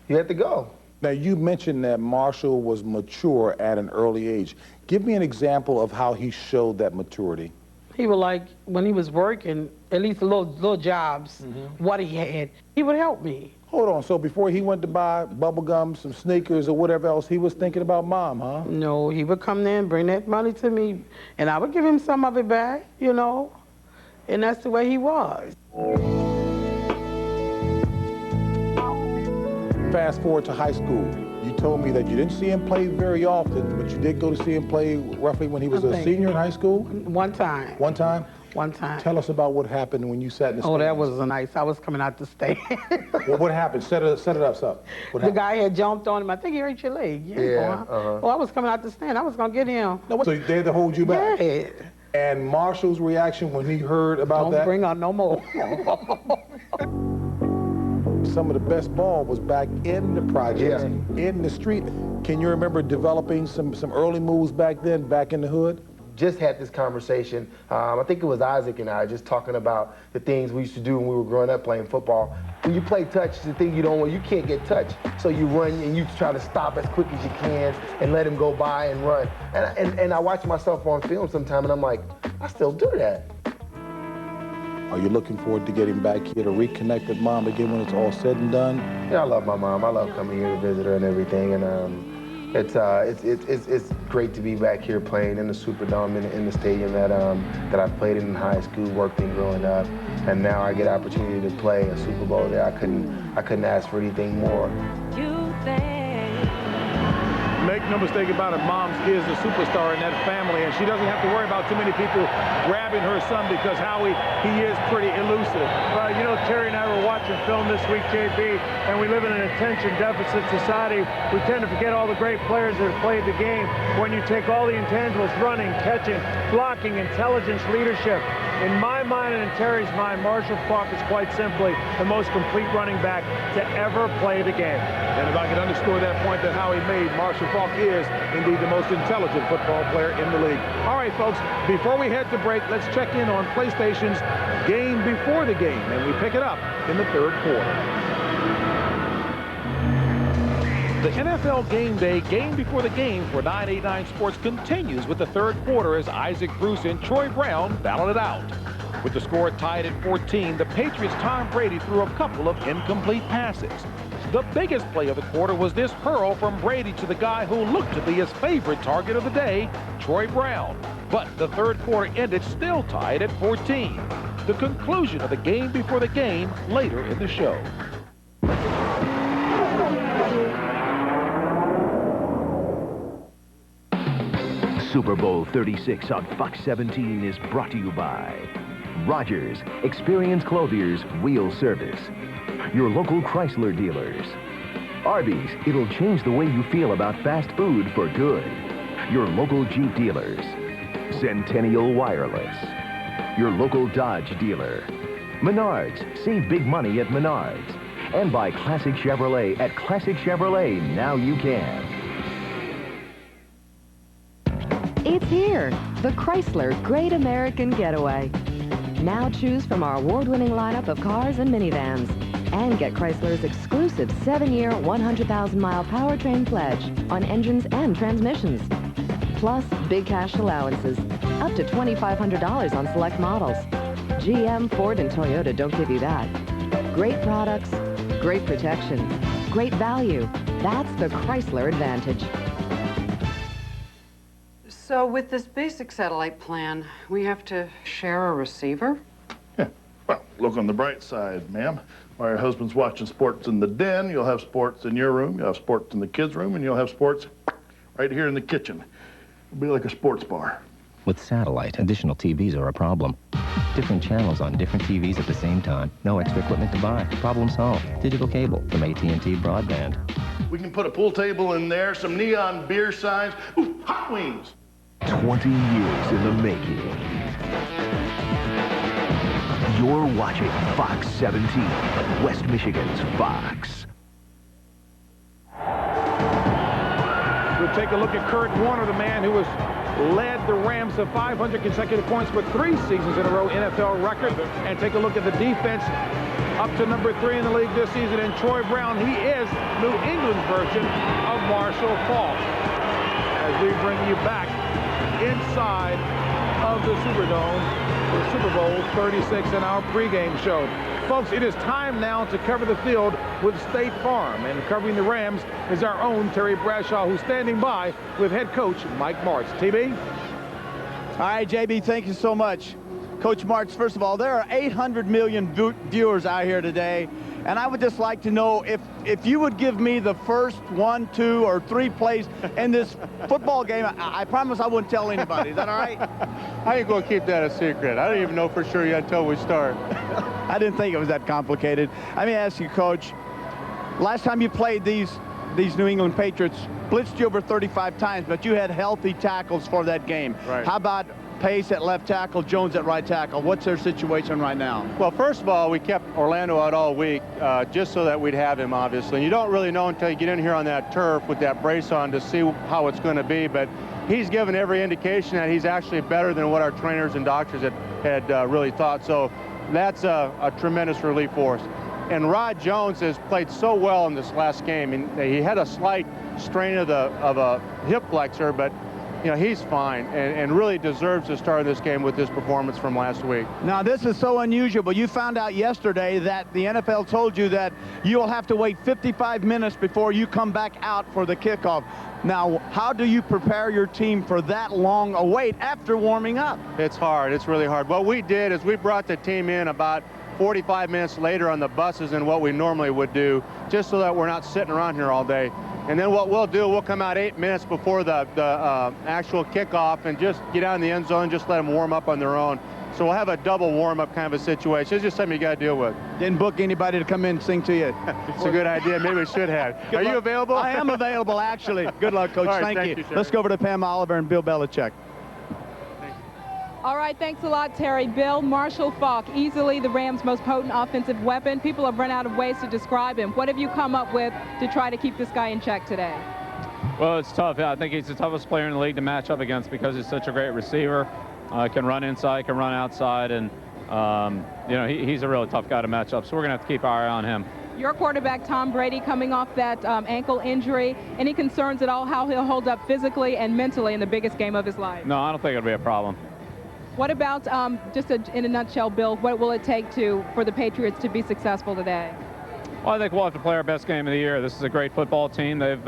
Speaker 18: you had to go.
Speaker 15: Now, you mentioned that Marshall was mature at an early age. Give me an example of how he showed that maturity.
Speaker 22: He would like, when he was working, at least little jobs, what he had, he would help me.
Speaker 15: Hold on, so before he went to buy bubble gum, some sneakers, or whatever else, he was thinking about mom, huh?
Speaker 22: No, he would come there and bring that money to me, and I would give him some of it back, and that's the way he was.
Speaker 15: Fast forward to high school. You told me that you didn't see him play very often, but you did go to see him play roughly when he was a senior in high school?
Speaker 22: One time.
Speaker 15: One time?
Speaker 22: One time.
Speaker 15: Tell us about what happened when you sat in the stands.
Speaker 22: Oh, that was nice. I was coming out the stand.
Speaker 15: Well, what happened? Set it up, son.
Speaker 22: The guy had jumped on him. I think he hurt your leg.
Speaker 18: Yeah.
Speaker 22: Well, I was coming out the stand. I was going to get him.
Speaker 15: No, so they had to hold you back?
Speaker 22: Yeah.
Speaker 15: And Marshall's reaction when he heard about that?
Speaker 22: Don't bring on no more.
Speaker 15: Some of the best ball was back in the projects, in the street. Can you remember developing some early moves back then, back in the hood?
Speaker 18: just had this conversation. I think it was Isaac and I just talking about the things we used to do when we were growing up playing football. When you play touch, the thing you can't get touched. So you run and you try to stop as quick as you can and let him go by and run. And I watch myself on film sometime and I'm like, I still do that.
Speaker 15: Are you looking forward to getting back here to reconnect with Mom again when it's all said and done?
Speaker 18: Yeah, I love my mom. I love coming here to visit her and everything. And it's great to be back here playing in the Superdome in the stadium that I played in high school, worked in growing up, and now I get an opportunity to play a Super Bowl there. I couldn't ask for anything more.
Speaker 15: Make no mistake about it, Mom is the superstar in that family, and she doesn't have to worry about too many people grabbing her son because Howie, he is pretty elusive.
Speaker 20: Well, you know, Terry and I were watching film this week, JB, and we live in an attention deficit society. We tend to forget all the great players that have played the game. When you take all the intangibles, running, catching, blocking, intelligence, leadership, in my mind and in Terry's mind, Marshall Faulk is quite simply the most complete running back to ever play the game.
Speaker 15: And if I can underscore that point that Howie made, Marshall Faulk is indeed the most intelligent football player in the league. All right, folks, before we head to break, let's check in on PlayStation's Game Before the Game, and we pick it up in the third quarter. The NFL Game Day Game Before the Game for 989 Sports continues with the third quarter as Isaac Bruce and Troy Brown battle it out. With the score tied at 14, the Patriots' Tom Brady threw a couple of incomplete passes. The biggest play of the quarter was this hurl from Brady to the guy who looked to be his favorite target of the day, Troy Brown. But the third quarter ended still tied at 14. The conclusion of the Game Before the Game later in the show.
Speaker 9: Super Bowl 36 on Fox 17 is brought to you by Rogers, Experience Clothiers Wheel Service. Your local Chrysler dealers. Arby's, it'll change the way you feel about fast food for good. Your local Jeep dealers. Centennial Wireless. Your local Dodge dealer. Menards, save big money at Menards. And by Classic Chevrolet at Classic Chevrolet, now you can.
Speaker 17: It's here, the Chrysler Great American Getaway. Now choose from our award-winning lineup of cars and minivans. And get Chrysler's exclusive 7-year, 100,000-mile powertrain pledge on engines and transmissions. Plus, big cash allowances, up to $2,500 on select models. GM, Ford, and Toyota don't give you that. Great products, great protection, great value. That's the Chrysler Advantage.
Speaker 1: So with this basic satellite plan, we have to share a receiver?
Speaker 3: Yeah. Well, look on the bright side, ma'am. While your husband's watching sports in the den, you'll have sports in your room, you'll have sports in the kids' room, and you'll have sports right here in the kitchen. It'll be like a sports bar.
Speaker 4: With satellite, additional TVs are a problem. Different channels on different TVs at the same time. No extra equipment to buy. Problem solved. Digital cable from AT&T Broadband.
Speaker 3: We can put a pool table in there, some neon beer signs, ooh, hot wings.
Speaker 9: 20 years in the making. You're watching Fox 17, West Michigan's Fox.
Speaker 15: We'll take a look at Kurt Warner, the man who has led the Rams to 500 consecutive points for 3 seasons in a row, NFL record. And take a look at the defense up to number 3 in the league this season. And Troy Brown, he is New England's version of Marshall Faulk. As we bring you back inside of the Superdome for Super Bowl 36 in our pregame show. Folks, it is time now to cover the field with State Farm. And covering the Rams is our own Terry Bradshaw, who's standing by with head coach Mike Martz. TB?
Speaker 7: All right, JB, thank you so much. Coach Martz, first of all, there are 800 million viewers out here today. And I would just like to know if you would give me the first 1, 2, or 3 plays in this football game. I promise I wouldn't tell anybody. Is that all right?
Speaker 29: I ain't going to keep that a secret. I don't even know for sure yet until we start.
Speaker 7: I didn't think it was that complicated. Let me ask you, Coach, last time you played these New England Patriots blitzed you over 35 times, but you had healthy tackles for that game.
Speaker 29: Right.
Speaker 7: How about Pace at left tackle, Jones at right tackle. What's their situation right now?
Speaker 6: Well, first of all, we kept Orlando out all week just so that we'd have him, obviously. And you don't really know until you get in here on that turf with that brace on to see how it's going to be. But he's given every indication that he's actually better than what our trainers and doctors had really thought. So that's a tremendous relief for us. And Rod Jones has played so well in this last game. And he had a slight strain of a hip flexor, but you know, he's fine and really deserves to start this game with this performance from last week.
Speaker 7: Now, this is so unusual, but you found out yesterday that the NFL told you that you will have to wait 55 minutes before you come back out for the kickoff. Now, how do you prepare your team for that long a wait after warming up?
Speaker 6: It's hard. It's really hard. What we did is we brought the team in about 45 minutes later on the buses than what we normally would do, just so that we're not sitting around here all day. And then what we'll do, we'll come out 8 minutes before the actual kickoff and just get out in the end zone and just let them warm up on their own. So we'll have a double warm-up kind of a situation. It's just something you got to deal with.
Speaker 7: Didn't book anybody to come in and sing to you.
Speaker 6: It's a good idea. Maybe we should have. Are you available?
Speaker 7: I am available, actually. Good luck, Coach.
Speaker 6: All right,
Speaker 7: thank you.
Speaker 6: sir.
Speaker 7: Let's go over to Pam Oliver and Bill Belichick.
Speaker 8: All right, thanks a lot, Terry. Bill, Marshall Faulk, easily the Rams' most potent offensive weapon. People have run out of ways to describe him. What have you come up with to try to keep this guy in check today?
Speaker 16: Well, it's tough. I think he's the toughest player in the league to match up against because he's such a great receiver. Can run inside, can run outside, and you know, he's a really tough guy to match up. So we're going to have to keep our eye on him.
Speaker 8: Your quarterback, Tom Brady, coming off that ankle injury. Any concerns at all how he'll hold up physically and mentally in the biggest game of his life?
Speaker 16: No, I don't think it'll be a problem.
Speaker 8: What about, in a nutshell, Bill, what will it take for the Patriots to be successful today?
Speaker 16: Well, I think we'll have to play our best game of the year. This is a great football team. They've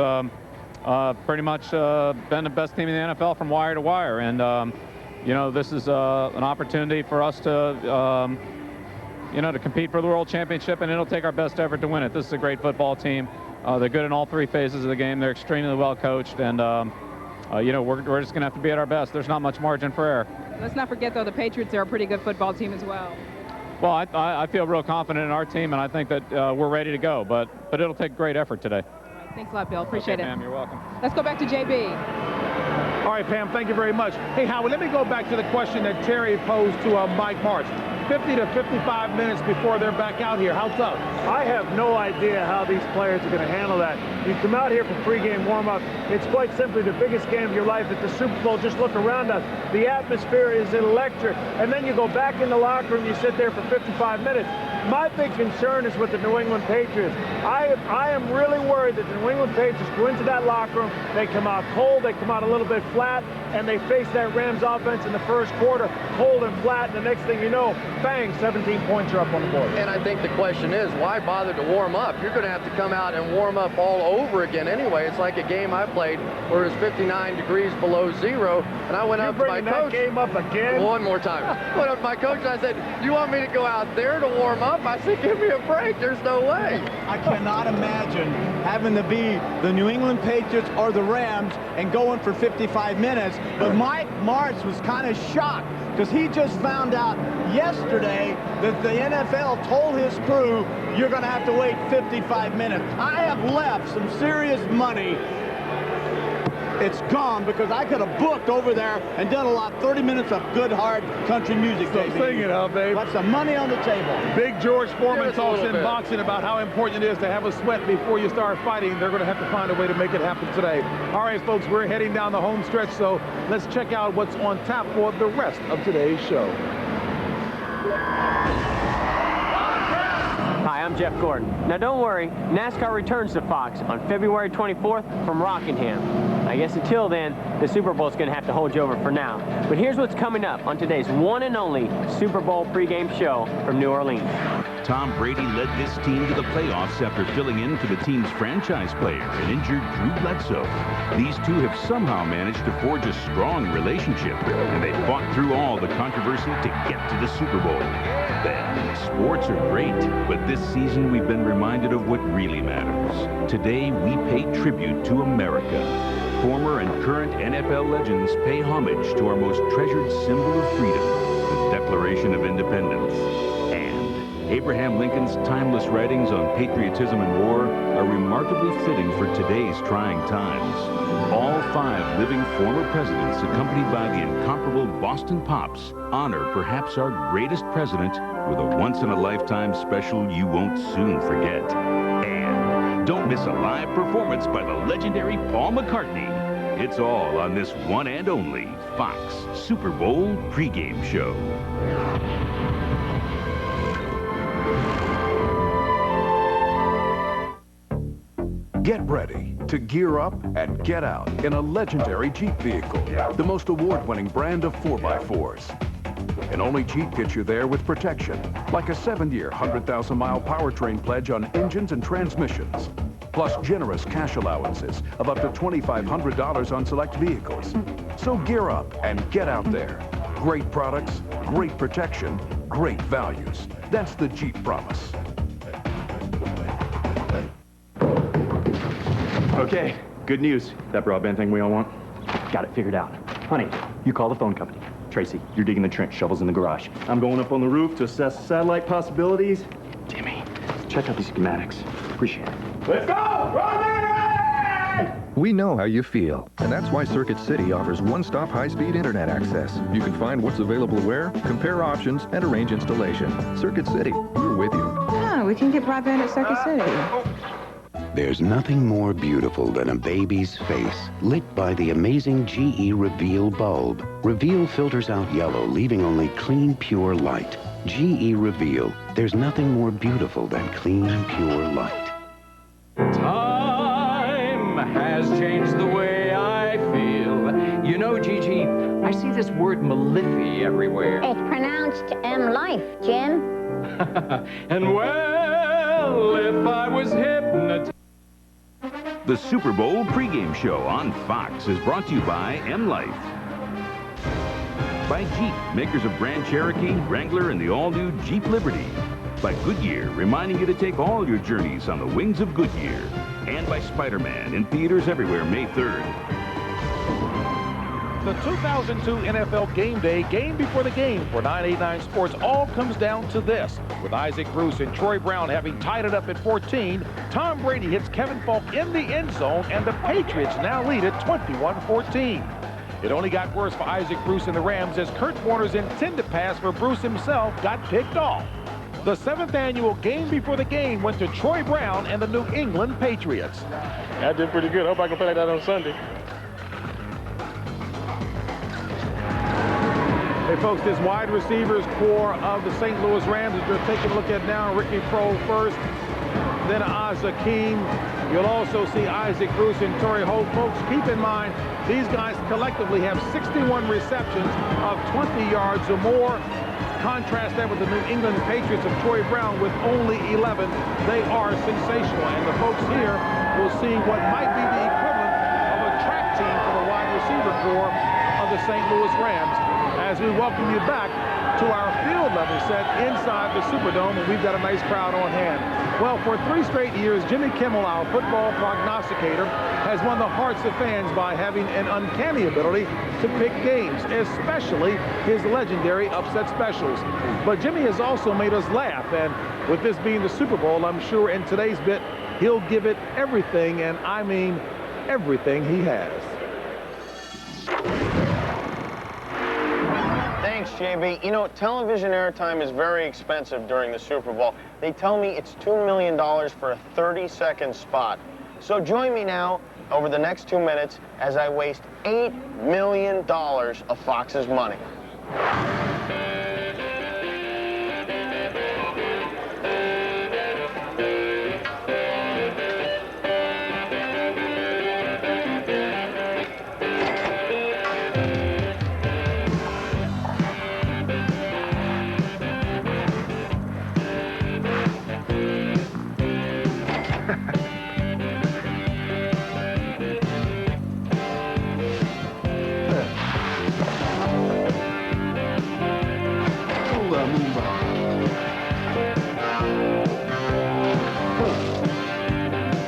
Speaker 16: pretty much been the best team in the NFL from wire to wire. And, you know, this is an opportunity for us to, you know, to compete for the World Championship, and it'll take our best effort to win it. This is a great football team. They're good in all three phases of the game. They're extremely well coached, and, you know, we're just going to have to be at our best. There's not much margin for error.
Speaker 8: Let's not forget, though, the Patriots are a pretty good football team as well.
Speaker 16: Well, I feel real confident in our team, and I think that we're ready to go, but it'll take great effort today.
Speaker 8: All right, thanks a lot, Bill. Appreciate it.
Speaker 16: Ma'am, you're welcome.
Speaker 8: Let's go back to JB.
Speaker 15: All right, Pam, thank you very much. Hey, Howard, let me go back to the question that Terry posed to Mike Martz. 50 to 55 minutes before they're back out here. How tough?
Speaker 20: I have no idea how these players are going to handle that. You come out here for pregame warm-up. It's quite simply the biggest game of your life at the Super Bowl. Just look around us. The atmosphere is electric. And then you go back in the locker room, you sit there for 55 minutes. My big concern is with the New England Patriots. I am really worried that the New England Patriots go into that locker room, they come out cold, they come out a little bit flat, and they face that Rams offense in the first quarter, cold and flat, and the next thing you know, bang, 17 points are up on the board.
Speaker 19: And I think the question is, why bother to warm up? You're going to have to come out and warm up all over again anyway. It's like a game I played where it was 59 degrees below zero, and I went up to my coach.
Speaker 20: Game up again?
Speaker 19: One more time. I went up to my coach and I said, you want me to go out there to warm up? I said, give me a break. There's no way.
Speaker 7: I cannot imagine having to be the New England Patriots or the Rams and going for 55 minutes. But Mike Martz was kind of shocked because he just found out yesterday that the NFL told his crew, you're going to have to wait 55 minutes. I have left some serious money. It's gone because I could have booked over there and done a lot, 30 minutes of good, hard country music.
Speaker 15: So sing it, huh, babe?
Speaker 7: Got some money on the table.
Speaker 15: Big George Foreman talks in boxing about how important it is to have a sweat before you start fighting. They're going to have to find a way to make it happen today. All right, folks, we're heading down the home stretch, so let's check out what's on tap for the rest of today's show.
Speaker 23: Hi, I'm Jeff Gordon. Now don't worry, NASCAR returns to Fox on February 24th from Rockingham. I guess until then, the Super Bowl's going to have to hold you over for now. But here's what's coming up on today's one and only Super Bowl pregame show from New Orleans.
Speaker 24: Tom Brady led this team to the playoffs after filling in for the team's franchise player, an injured Drew Bledsoe. These two have somehow managed to forge a strong relationship, and they fought through all the controversy to get to the Super Bowl. Then, sports are great, but this season we've been reminded of what really matters. Today, we pay tribute to America. Former and current NFL legends pay homage to our most treasured symbol of freedom, the Declaration of Independence. And Abraham Lincoln's timeless writings on patriotism and war are remarkably fitting for today's trying times. All 5 living former presidents, accompanied by the incomparable Boston Pops, honor perhaps our greatest president with a once-in-a-lifetime special you won't soon forget. And don't miss a live performance by the legendary Paul McCartney. It's all on this one and only Fox Super Bowl pregame show.
Speaker 2: Get ready to gear up and get out in a legendary Jeep vehicle, the most award-winning brand of 4x4s. And only Jeep gets you there with protection, like a 7-year, 100,000-mile powertrain pledge on engines and transmissions, plus generous cash allowances of up to $2,500 on select vehicles. So gear up and get out there. Great products, great protection, great values. That's the Jeep promise.
Speaker 10: Okay, good news. That broadband thing we all want? Got it figured out. Honey, you call the phone company. Tracy, you're digging the trench, shovels in the garage. I'm going up on the roof to assess satellite possibilities. Timmy, check out these schematics. Appreciate it. Let's go!
Speaker 11: We know how you feel, and that's why Circuit City offers one-stop high-speed internet access. You can find what's available where, compare options, and arrange installation. Circuit City, we're with you.
Speaker 13: Oh, we can get broadband at Circuit City.
Speaker 21: There's nothing more beautiful than a baby's face, lit by the amazing GE Reveal bulb. Reveal filters out yellow, leaving only clean, pure light. GE Reveal. There's nothing more beautiful than clean, pure light.
Speaker 25: Time has changed the way I feel. You know, Gigi, I see this word Malifi everywhere.
Speaker 26: It's pronounced M-Life, Jim.
Speaker 25: And well, if I was hypnotized...
Speaker 24: The Super Bowl pregame show on Fox is brought to you by M-Life. By Jeep, makers of Grand Cherokee, Wrangler, and the all-new Jeep Liberty. By Goodyear, reminding you to take all your journeys on the wings of Goodyear. And by Spider-Man, in theaters everywhere May 3rd.
Speaker 15: The 2002 NFL Game Day, game before the game for 989 Sports, all comes down to this. With Isaac Bruce and Troy Brown having tied it up at 14, Tom Brady hits Kevin Falk in the end zone, and the Patriots now lead at 21-14. It only got worse for Isaac Bruce and the Rams as Kurt Warner's intended pass for Bruce himself got picked off. The 7th annual game before the game went to Troy Brown and the New England Patriots.
Speaker 27: I did pretty good. I hope I can play like that on Sunday.
Speaker 15: Hey, folks, this wide receivers core of the St. Louis Rams that you're taking a look at now, Ricky Proehl first, then Oz Hakeem. You'll also see Isaac Bruce and Torrey Holt. Folks, keep in mind, these guys collectively have 61 receptions of 20 yards or more. Contrast that with the New England Patriots of Troy Brown with only 11. They are sensational. And the folks here will see what might be the equivalent of a track team for the wide receiver core of the St. Louis Rams, as we welcome you back to our field level set inside the Superdome, and we've got a nice crowd on hand. Well, for 3 straight years, Jimmy Kimmel, our football prognosticator, has won the hearts of fans by having an uncanny ability to pick games, especially his legendary upset specials. But Jimmy has also made us laugh, and with this being the Super Bowl, I'm sure in today's bit, he'll give it everything, and I mean everything he has.
Speaker 28: Thanks, JB. You know, television airtime is very expensive during the Super Bowl. They tell me it's $2 million for a 30-second spot. So join me now over the next 2 minutes as I waste $8 million of Fox's money.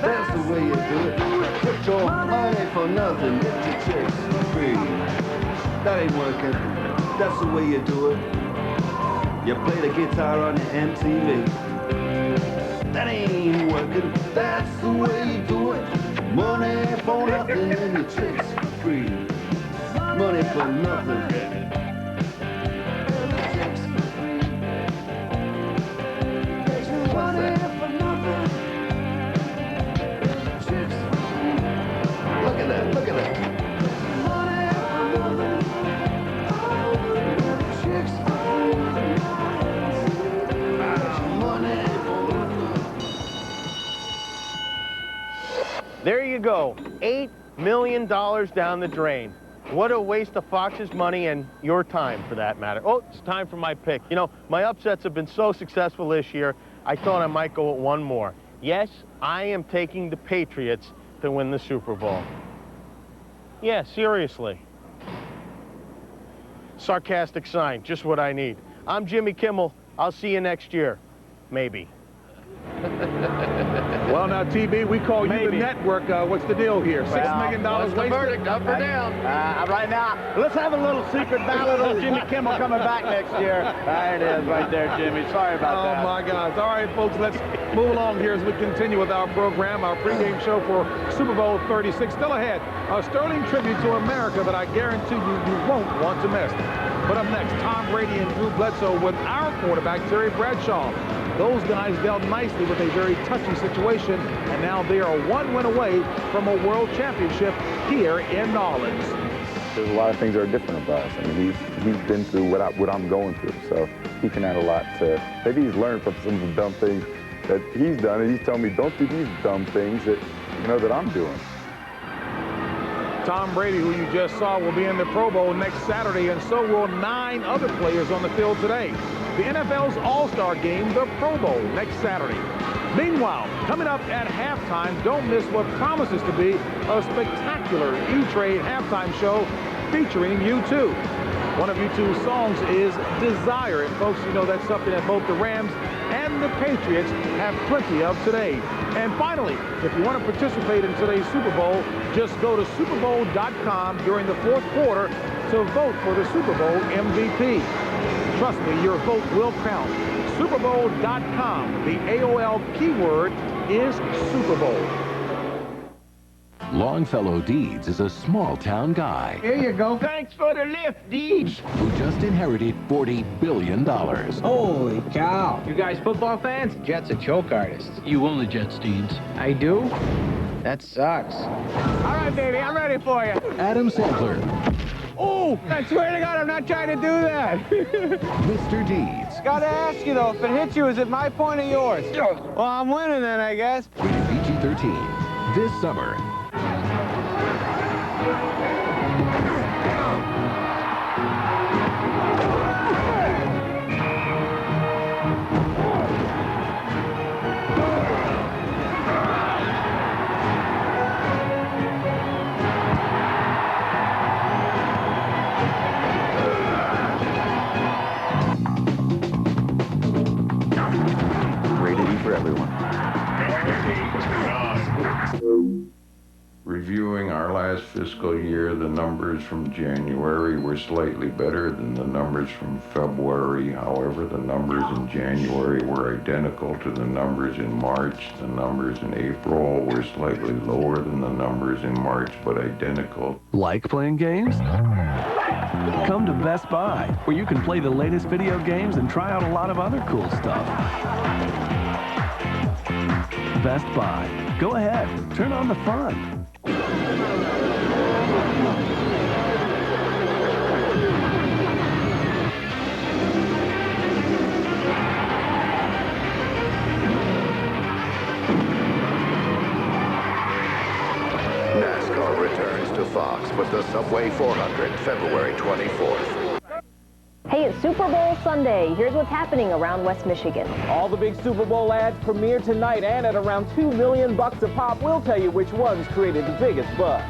Speaker 30: That's the way you do it. Put your money for nothing, get your checks free. That ain't working. That's the way you do it. You play the guitar on your MTV. That ain't working. That's the way you do it. Money for nothing and your checks free. Money for nothing. What's that? Look at that, look at that.
Speaker 28: There you go, $8 million down the drain. What a waste of Fox's money and your time, for that matter. Oh, it's time for my pick. You know, my upsets have been so successful this year, I thought I might go with one more. Yes, I am taking the Patriots to win the Super Bowl. Yeah, seriously. Sarcastic sign, just what I need. I'm Jimmy Kimmel. I'll see you next year. Maybe.
Speaker 15: Well, now, TB, we call you the network. What's the deal here? $6 million
Speaker 28: What's the
Speaker 15: wasted?
Speaker 28: verdict, up or down?
Speaker 7: Right now, let's have a little secret ballot on Jimmy Kimmel coming back next year. There it is right there, Jimmy. Sorry about that.
Speaker 15: Oh, my God. All right, folks, let's move along here as we continue with our program, our pregame show for Super Bowl 36. Still ahead, a sterling tribute to America that I guarantee you won't want to miss. But up next, Tom Brady and Drew Bledsoe with our quarterback, Terry Bradshaw. Those guys dealt nicely with a very touchy situation, and now they are one win away from a world championship here in New Orleans.
Speaker 1: There's a lot of things that are different about us. I mean, he's been through what I'm going through, so he can add a lot to. Maybe he's learned from some of the dumb things that he's done, and he's telling me, don't do these dumb things that that I'm doing.
Speaker 15: Tom Brady, who you just saw, will be in the Pro Bowl next Saturday, and so will 9 other players on the field today. The NFL's All-Star Game, the Pro Bowl, next Saturday. Meanwhile, coming up at halftime, don't miss what promises to be a spectacular E-Trade halftime show featuring U2. One of U2's songs is Desire, and folks, you know that's something that both the Rams and the Patriots have plenty of today. And finally, if you want to participate in today's Super Bowl, just go to superbowl.com during the fourth quarter to vote for the Super Bowl MVP. Trust me, your vote will count. Superbowl.com. The AOL keyword is Super Bowl.
Speaker 3: Longfellow Deeds is a small-town guy
Speaker 4: Here you go. Thanks for the lift, Deeds.
Speaker 3: who just inherited $40 billion.
Speaker 4: Holy cow. You guys football fans? Jets are choke artists. You own the Jets, Deeds. I do? That sucks. All right, baby, I'm ready for you.
Speaker 3: Adam Sandler,
Speaker 4: Oh, I swear to God, I'm not trying to do that.
Speaker 3: Mr. Deeds,
Speaker 4: Gotta ask you, though, if it hits you, is it my point or yours? Well, I'm winning then, I guess.
Speaker 3: rated PG-13. This summer.
Speaker 1: Rated E for everyone.
Speaker 5: Reviewing our last fiscal year, the numbers from January were slightly better than the numbers from February. However, the numbers in January were identical to the numbers in March. The numbers in April were slightly lower than the numbers in March, but identical.
Speaker 9: Like playing games? Come to Best Buy, where you can play the latest video games and try out a lot of other cool stuff. Best Buy. Go ahead, turn on the fun.
Speaker 12: NASCAR returns to Fox with the Subway 400, February 24th.
Speaker 14: Hey, it's Super Bowl Sunday. Here's what's happening around West Michigan.
Speaker 17: All the big Super Bowl ads premiere tonight, and at around $2 million a pop, we'll tell you which ones created the biggest buzz.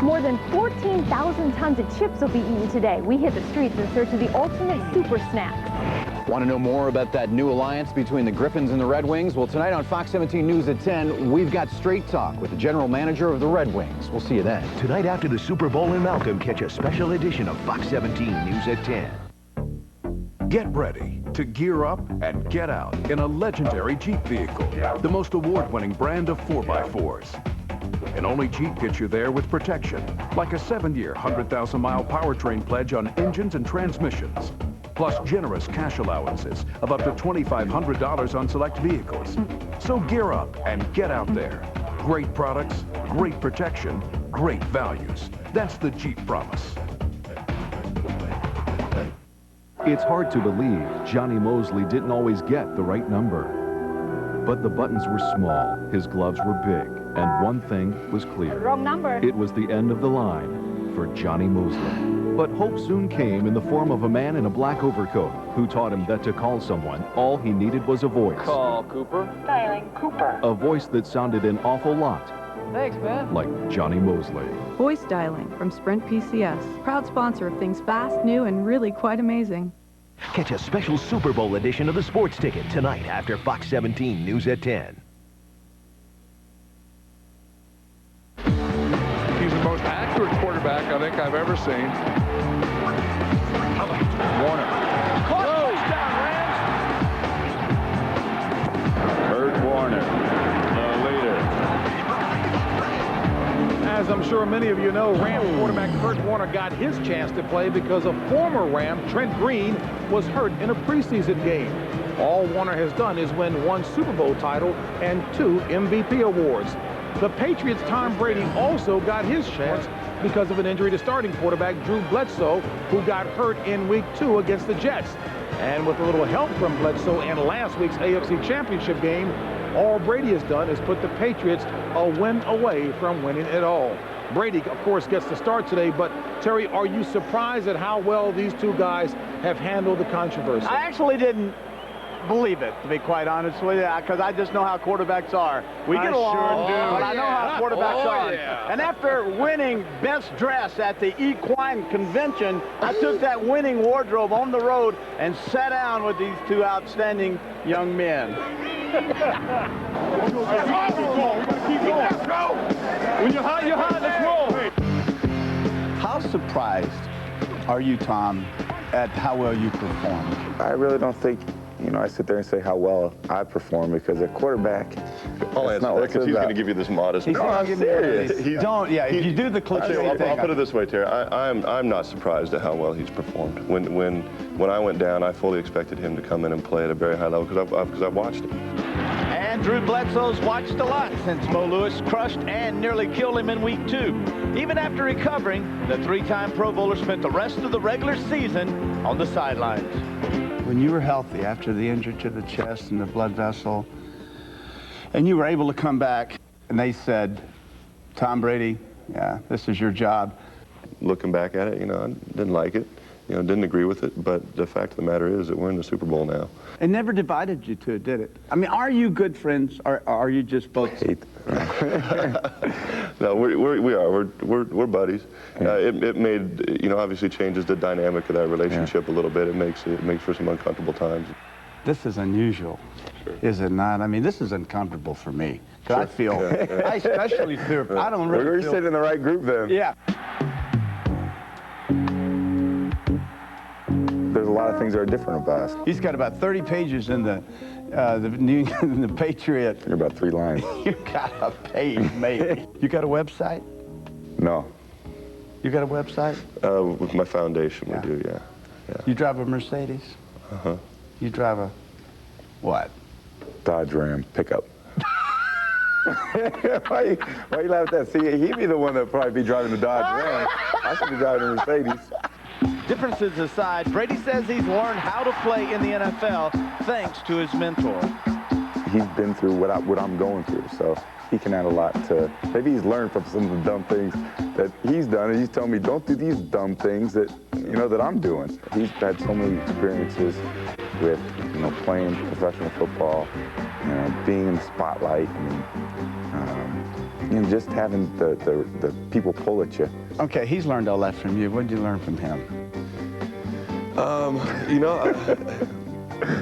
Speaker 14: More than 14,000 tons of chips will be eaten today. We hit the streets in search of the ultimate super snacks.
Speaker 18: Want to know more about that new alliance between the Griffins and the Red Wings? Well, tonight on Fox 17 News at 10, we've got Straight Talk with the general manager of the Red Wings. We'll see you then.
Speaker 22: Tonight after the Super Bowl in Malcolm, catch a special edition of Fox 17 News at 10.
Speaker 2: Get ready to gear up and get out in a legendary Jeep vehicle, the most award-winning brand of 4x4s. and only Jeep gets you there with protection, like a 7-year, 100,000-mile powertrain pledge on engines and transmissions, plus generous cash allowances of up to $2,500 on select vehicles. So gear up and get out there. Great products, great protection, great values. That's the Jeep promise.
Speaker 9: It's hard to believe Johnny Mosley didn't always get the right number. But the buttons were small, his gloves were big, and one thing was clear.
Speaker 14: Wrong number.
Speaker 9: It was the end of the line for Johnny Mosley. But hope soon came in the form of a man in a black overcoat who taught him that to call someone, all he needed was a voice.
Speaker 17: Call Cooper.
Speaker 14: Dialing Cooper.
Speaker 9: A voice that sounded an awful lot
Speaker 17: Thanks, man.
Speaker 9: like Johnny Mosley.
Speaker 6: Voice dialing from Sprint PCS. Proud sponsor of things fast, new, and really quite amazing.
Speaker 22: Catch a special Super Bowl edition of the Sports Ticket tonight after Fox 17 News at 10.
Speaker 8: He's the most accurate quarterback I think I've ever seen.
Speaker 7: Warner. Caught touchdown, Rams.
Speaker 1: Kurt Warner, the leader.
Speaker 15: As I'm sure many of you know, Rams quarterback Kurt Warner got his chance to play because a former Ram, Trent Green, was hurt in a preseason game. All Warner has done is win 1 Super Bowl title and 2 MVP awards. The Patriots' Tom Brady also got his chance because of an injury to starting quarterback Drew Bledsoe, who got hurt in Week 2 against the Jets. And with a little help from Bledsoe in last week's AFC Championship game, all Brady has done is put the Patriots a win away from winning it all. Brady, of course, gets the start today, but Terry, are you surprised at how well these two guys have handled the controversy?
Speaker 7: I actually didn't believe it, to be quite honest with you, because I just know how quarterbacks are. We get along,
Speaker 8: sure do.
Speaker 7: but I know how quarterbacks are.
Speaker 8: Yeah.
Speaker 7: And after winning Best Dress at the Equine Convention, I took that winning wardrobe on the road and sat down with these two outstanding young men.
Speaker 8: Keep going. Let's go. When you're hot, let's roll.
Speaker 7: How surprised are you, Tom, at how well you performed?
Speaker 1: I really don't think, I sit there and say how well I perform because a quarterback.
Speaker 10: I'll answer that because he's going to give you this modest.
Speaker 1: No, I'm serious.
Speaker 7: If you do the cliche thing.
Speaker 10: I'll put it this way, Terry. I'm not surprised at how well he's performed. When I went down, I fully expected him to come in and play at a very high level because I watched him.
Speaker 7: And Drew Bledsoe's watched a lot since Mo Lewis crushed and nearly killed him in Week 2. Even after recovering, the 3-time Pro Bowler spent the rest of the regular season on the sidelines. When you were healthy after the injury to the chest and the blood vessel, and you were able to come back, and they said, Tom Brady, yeah, this is your job.
Speaker 10: Looking back at it, I didn't like it. Didn't agree with it, but the fact of the matter is that we're in the Super Bowl now.
Speaker 7: It never divided you two, did it? I mean, are you good friends, or are you just both?
Speaker 10: No, we are. We're buddies. It made, obviously changes the dynamic of that relationship a little bit. It makes for some uncomfortable times.
Speaker 7: This is unusual, is it not? I mean, this is uncomfortable for me. Sure. I feel, I especially feel, I don't really
Speaker 1: We're
Speaker 7: feel.
Speaker 1: sitting in the right group then.
Speaker 7: Yeah.
Speaker 1: There's a lot of things that are different about us.
Speaker 7: He's got about 30 pages in the Patriot.
Speaker 1: You're about 3 lines.
Speaker 7: You got a page, maybe. You got a website?
Speaker 1: No.
Speaker 7: You got a website?
Speaker 10: With my foundation, we do, yeah.
Speaker 7: You drive a Mercedes?
Speaker 10: Uh-huh.
Speaker 7: You drive a what?
Speaker 1: Dodge Ram pickup. Why you laugh at that? See, he'd be the one that probably be driving the Dodge Ram. I should be driving a Mercedes.
Speaker 7: Differences aside, Brady says he's learned how to play in the NFL thanks to his mentor.
Speaker 1: He's been through what I'm going through, so he can add a lot to. Maybe he's learned from some of the dumb things that he's done, and he's telling me don't do these dumb things that that I'm doing. He's had so many experiences with playing professional football, being in the spotlight, and just having the people pull at you.
Speaker 7: Okay, he's learned all that from you. What did you learn from him?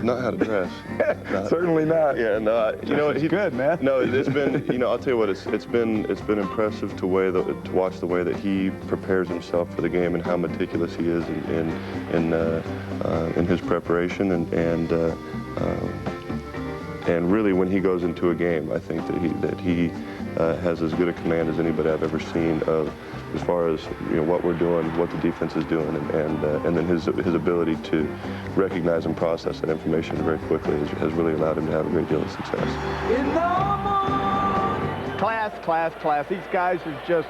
Speaker 10: Not how to dress.
Speaker 1: Certainly not.
Speaker 10: Yeah, no.
Speaker 7: He's good, man.
Speaker 10: No, it's been. I'll tell you what. It's been impressive to watch the way that he prepares himself for the game and how meticulous he is in his preparation and really when he goes into a game, I think that has as good a command as anybody I've ever seen of as far as what we're doing, what the defense is doing, and then his ability to recognize and process that information very quickly has really allowed him to have a great deal of success.
Speaker 7: Class, class, class. These guys are just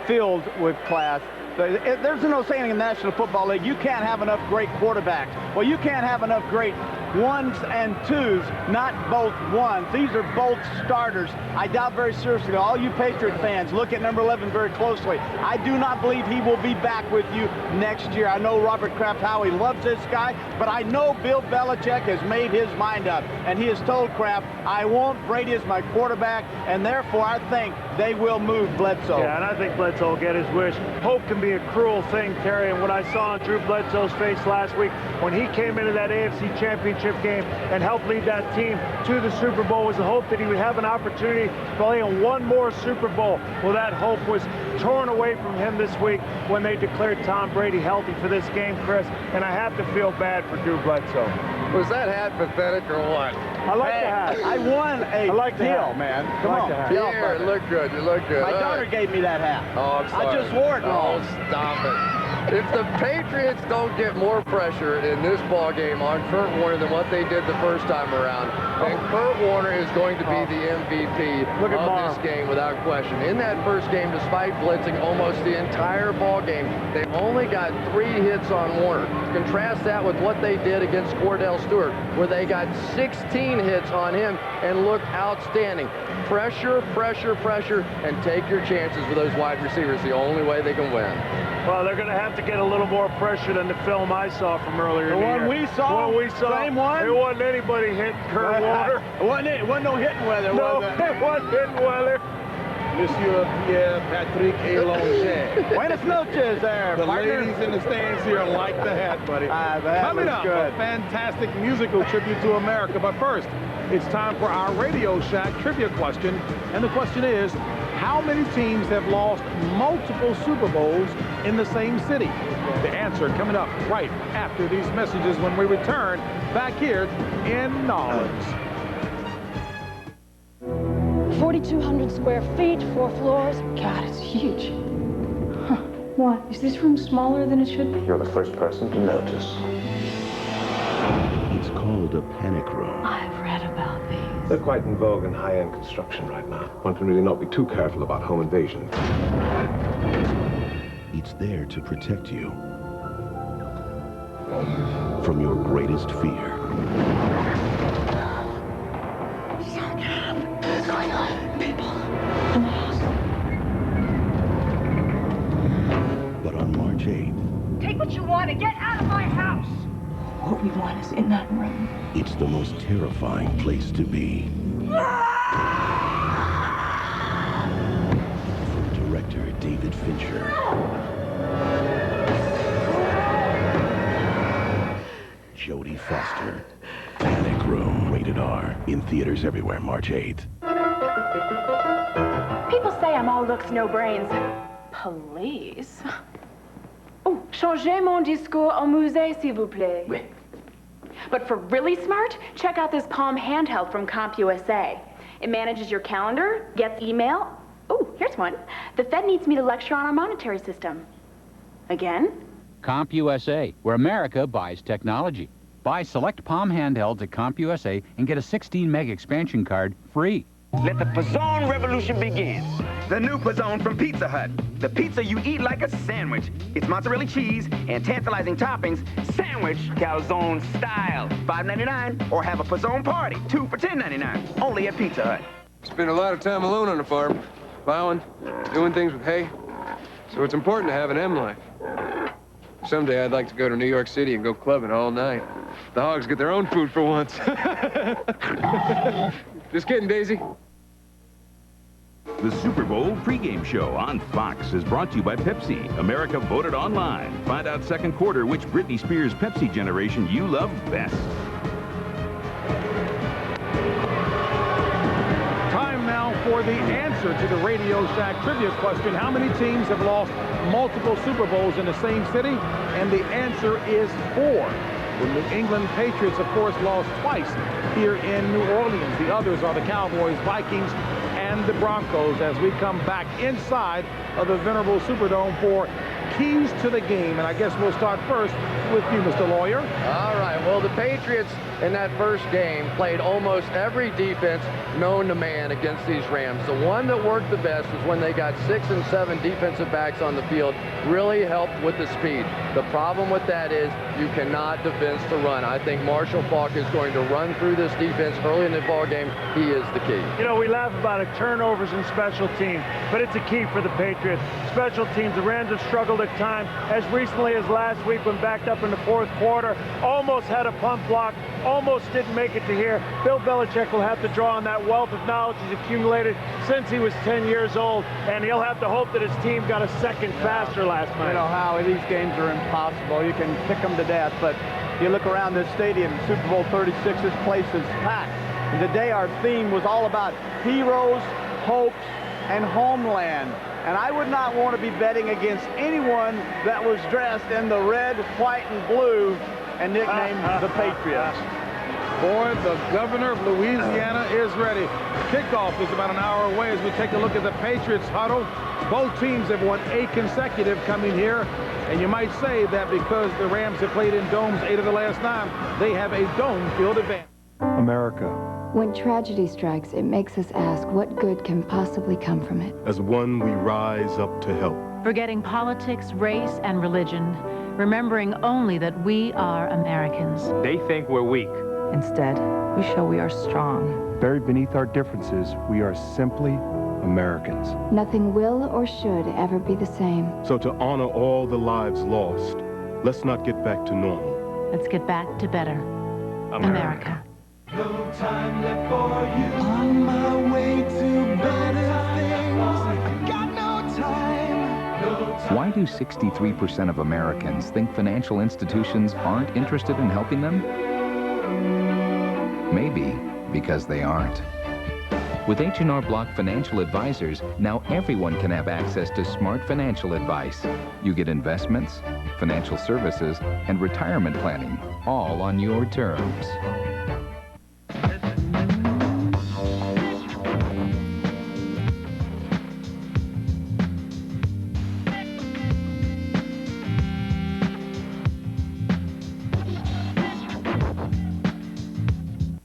Speaker 7: filled with class. There's no saying in the National Football League, you can't have enough great quarterbacks. Well, you can't have enough great ones and twos, not both ones. These are both starters. I doubt very seriously, all you Patriot fans, look at number 11 very closely. I do not believe he will be back with you next year. I know Robert Kraft, how he loves this guy, but I know Bill Belichick has made his mind up, and he has told Kraft, I want Brady as my quarterback, and therefore I think they will move Bledsoe.
Speaker 11: Yeah, and I think Bledsoe will get his wish. Hope can be a cruel thing, Terry, and what I saw on Drew Bledsoe's face last week when he came into that AFC Championship game and helped lead that team to the Super Bowl was the hope that he would have an opportunity to play in one more Super Bowl. Well, that hope was torn away from him this week when they declared Tom Brady healthy for this game, Chris, and I have to feel bad for Drew Bledsoe.
Speaker 13: Was that hat pathetic or what?
Speaker 11: I like the hat.
Speaker 7: I won a deal, man. Come on.
Speaker 13: Yeah, it looked good. You look good.
Speaker 7: My daughter gave me that hat.
Speaker 13: Oh, I'm sorry.
Speaker 7: I just wore it wrong.
Speaker 13: Oh, stop it. If the Patriots don't get more pressure in this ball game on Kurt Warner than what they did the first time around, then Kurt Warner is going to be the MVP of this game without question. In that first game, despite blitzing almost the entire ball game, they only got 3 hits on Warner. Contrast that with what they did against Cordell Stewart, where they got 16 hits on him and looked outstanding. Pressure, pressure, pressure, and take your chances with those wide receivers. The only way they can win.
Speaker 11: Well, they're going to have to get a little more pressure than the film I saw from earlier in the year.
Speaker 7: The one we saw?
Speaker 11: One we saw.
Speaker 7: Same one?
Speaker 11: There wasn't anybody hitting Kurt Warner.
Speaker 7: It wasn't no hitting weather,
Speaker 11: no,
Speaker 7: was it?
Speaker 11: It wasn't hitting weather.
Speaker 15: Monsieur Pierre Patrick Elonge.
Speaker 7: Buenas noches there,
Speaker 15: The
Speaker 7: partner.
Speaker 15: ladies in the stands here like the hat, buddy. Coming up,
Speaker 7: good.
Speaker 15: a fantastic musical tribute to America. But first, it's time for our Radio Shack trivia question. And the question is, how many teams have lost multiple Super Bowls in the same city? The answer coming up right after these messages when we return back here in Nolens.
Speaker 16: 4,200 square feet, 4 floors. God, it's huge. Huh. What? Is this room smaller than it should be?
Speaker 19: You're the first person to notice.
Speaker 20: It's called a panic room.
Speaker 16: I've read about these.
Speaker 19: They're quite in vogue in high-end construction right now. One can really not be too careful about home invasion.
Speaker 20: It's there to protect you from your greatest fear.
Speaker 16: What's going on? People in the house.
Speaker 20: But on March 8th,
Speaker 16: Take what you want and get out of my house. What we want is in that room.
Speaker 20: it's the most terrifying place to be. From director David Fincher, Jodie Foster. Panic Room, rated R. In theaters everywhere, March 8th.
Speaker 14: People say I'm all looks, no brains. Police? Oh, changez mon discours au musée, s'il vous plaît. Oui. But for really smart, check out this Palm handheld from CompUSA. It manages your calendar, gets email. Oh, here's one. The Fed needs me to lecture on our monetary system. Again?
Speaker 21: CompUSA, where America buys technology. Buy select Palm handhelds at CompUSA and get a 16 meg expansion card free.
Speaker 23: Let the Pizzone revolution begin. The new Pizzone from Pizza Hut. The pizza you eat like a sandwich. It's mozzarella cheese and tantalizing toppings. Sandwich calzone style. $5.99 or have a Pizzone party. 2 for $10.99. Only at Pizza Hut.
Speaker 19: Spend a lot of time alone on the farm. Plowing, doing things with hay. So it's important to have an M life. Someday I'd like to go to New York City and go clubbing all night. The hogs get their own food for once. Just kidding, Daisy.
Speaker 24: The Super Bowl pregame show on Fox is brought to you by Pepsi. America voted online. Find out second quarter which Britney Spears Pepsi generation you love best.
Speaker 15: Time now for the answer to the Radio Shack trivia question. How many teams have lost multiple Super Bowls in the same city? And the answer is 4. The New England Patriots, of course, lost twice here in New Orleans. The others are the Cowboys, Vikings, and the Broncos as we come back inside of the venerable Superdome for keys to the game. And I guess we'll start first with you, Mr. Lawyer.
Speaker 13: All right, well, the Patriots in that first game played almost every defense known to man against these Rams. The one that worked the best was when they got 6 and 7 defensive backs on the field, really helped with the speed. The problem with that is you cannot defense the run. I think Marshall Faulk is going to run through this defense early in the ball game. He is the key.
Speaker 11: You know, we laugh about it, turnovers and special teams, but it's a key for the Patriots. Special teams, the Rams have struggled at times. As recently as last week when backed up in the fourth quarter, almost had a punt block, almost didn't make it to here. Bill Belichick will have to draw on that wealth of knowledge he's accumulated since he was 10 years old, and he'll have to hope that his team got a second faster last night.
Speaker 7: You know how these games are impossible. You can pick them to death, but you look around this stadium, Super Bowl 36, this place is packed. And today our theme was all about heroes, hopes, and homeland. And I would not want to be betting against anyone that was dressed in the red, white, and blue and nicknamed the Patriots.
Speaker 15: Boy, the governor of Louisiana is ready. Kickoff is about an hour away as we take a look at the Patriots huddle. Both teams have won 8 consecutive coming here. And you might say that because the Rams have played in domes 8 of the last 9, they have a dome field advantage.
Speaker 3: America.
Speaker 4: When tragedy strikes, it makes us ask what good can possibly come from it.
Speaker 3: As one, we rise up to help.
Speaker 5: Forgetting politics, race, and religion, remembering only that we are Americans.
Speaker 12: They think we're weak.
Speaker 25: Instead, we show we are strong.
Speaker 3: Buried beneath our differences, we are simply Americans.
Speaker 4: Nothing will or should ever be the same.
Speaker 3: So to honor all the lives lost, let's not get back to normal.
Speaker 5: Let's get back to better. America.
Speaker 26: No time left for you. On my way to better things. Got no time.
Speaker 27: Why do 63% of Americans think financial institutions aren't interested in helping them? Maybe because they aren't. With H&R Block Financial Advisors, now everyone can have access to smart financial advice. You get investments, financial services, and retirement planning, all on your terms.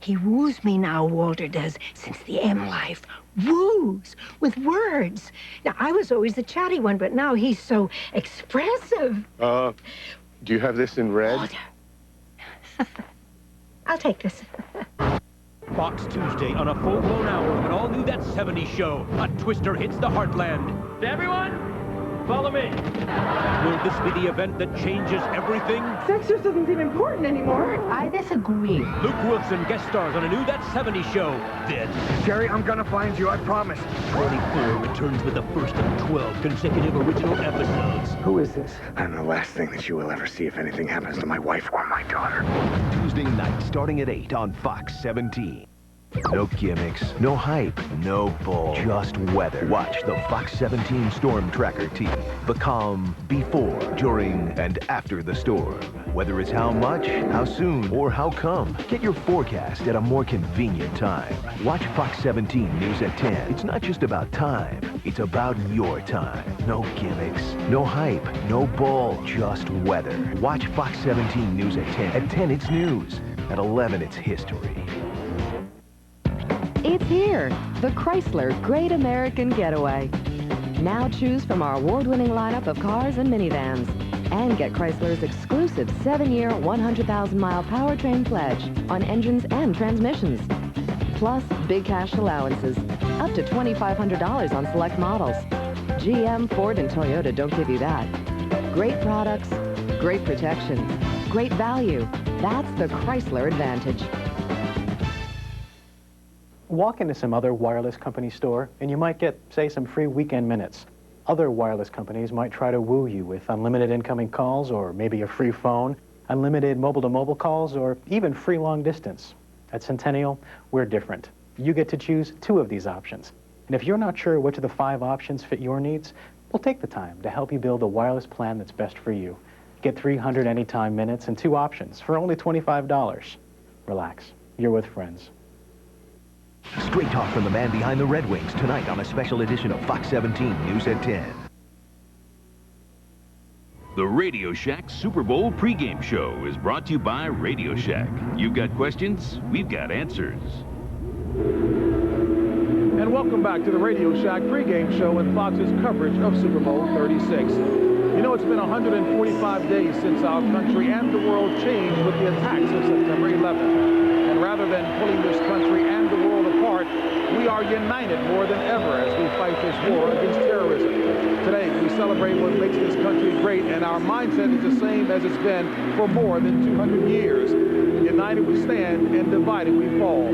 Speaker 28: He woos me now, Walter does, since the M life. Woos with words. Now, I was always the chatty one, but now he's so expressive.
Speaker 3: Do you have this in red?
Speaker 28: Walter. I'll take this.
Speaker 29: Fox Tuesday on a full-blown hour of an all-new That 70s Show. A twister hits the heartland.
Speaker 11: Everyone, follow me.
Speaker 29: Will this be the event that changes everything?
Speaker 28: Sex just doesn't seem important anymore. I disagree.
Speaker 29: Luke Wilson guest stars on a new That 70s Show. Then,
Speaker 23: Jerry, I'm gonna find you, I promise.
Speaker 29: 24 returns with the first of 12 consecutive original episodes.
Speaker 23: Who is this?
Speaker 30: I'm the last thing that you will ever see if anything happens to my wife or my daughter.
Speaker 22: Tuesday night, starting at 8 on Fox 17. No gimmicks, no hype, no bull, just weather. Watch the Fox 17 Storm Tracker TV. The calm before, during, and after the storm. Whether it's how much, how soon, or how come, get your forecast at a more convenient time. Watch Fox 17 News at 10. It's not just about time, it's about your time. No gimmicks, no hype, no bull, just weather. Watch Fox 17 News at 10. At 10, it's news. At 11, it's history.
Speaker 31: It's here, the Chrysler Great American Getaway. Now choose from our award-winning lineup of cars and minivans. And get Chrysler's exclusive 7-year, 100,000-mile powertrain pledge on engines and transmissions. Plus, big cash allowances, up to $2,500 on select models. GM, Ford, and Toyota don't give you that. Great products, great protection, great value. That's the Chrysler Advantage.
Speaker 17: Walk into some other wireless company store and you might get, say, some free weekend minutes. Other wireless companies might try to woo you with unlimited incoming calls or maybe a free phone, unlimited mobile-to-mobile calls, or even free long distance. At Centennial, we're different. You get to choose 2 of these options. And if you're not sure which of the 5 options fit your needs, we'll take the time to help you build a wireless plan that's best for you. Get 300 anytime minutes and 2 options for only $25. Relax, you're with friends.
Speaker 22: Straight talk from the man behind the Red Wings tonight on a special edition of Fox 17 News at 10.
Speaker 24: The Radio Shack Super Bowl pregame show is brought to you by Radio Shack. You've got questions, we've got answers.
Speaker 15: And welcome back to the Radio Shack pregame show and Fox's coverage of Super Bowl 36. You know, it's been 145 days since our country and the world changed with the attacks of September 11th. And rather than pulling this country and the world apart, we are united more than ever as we fight this war against terrorism. Today, we celebrate what makes this country great, and our mindset is the same as it's been for more than 200 years. United we stand, and divided we fall.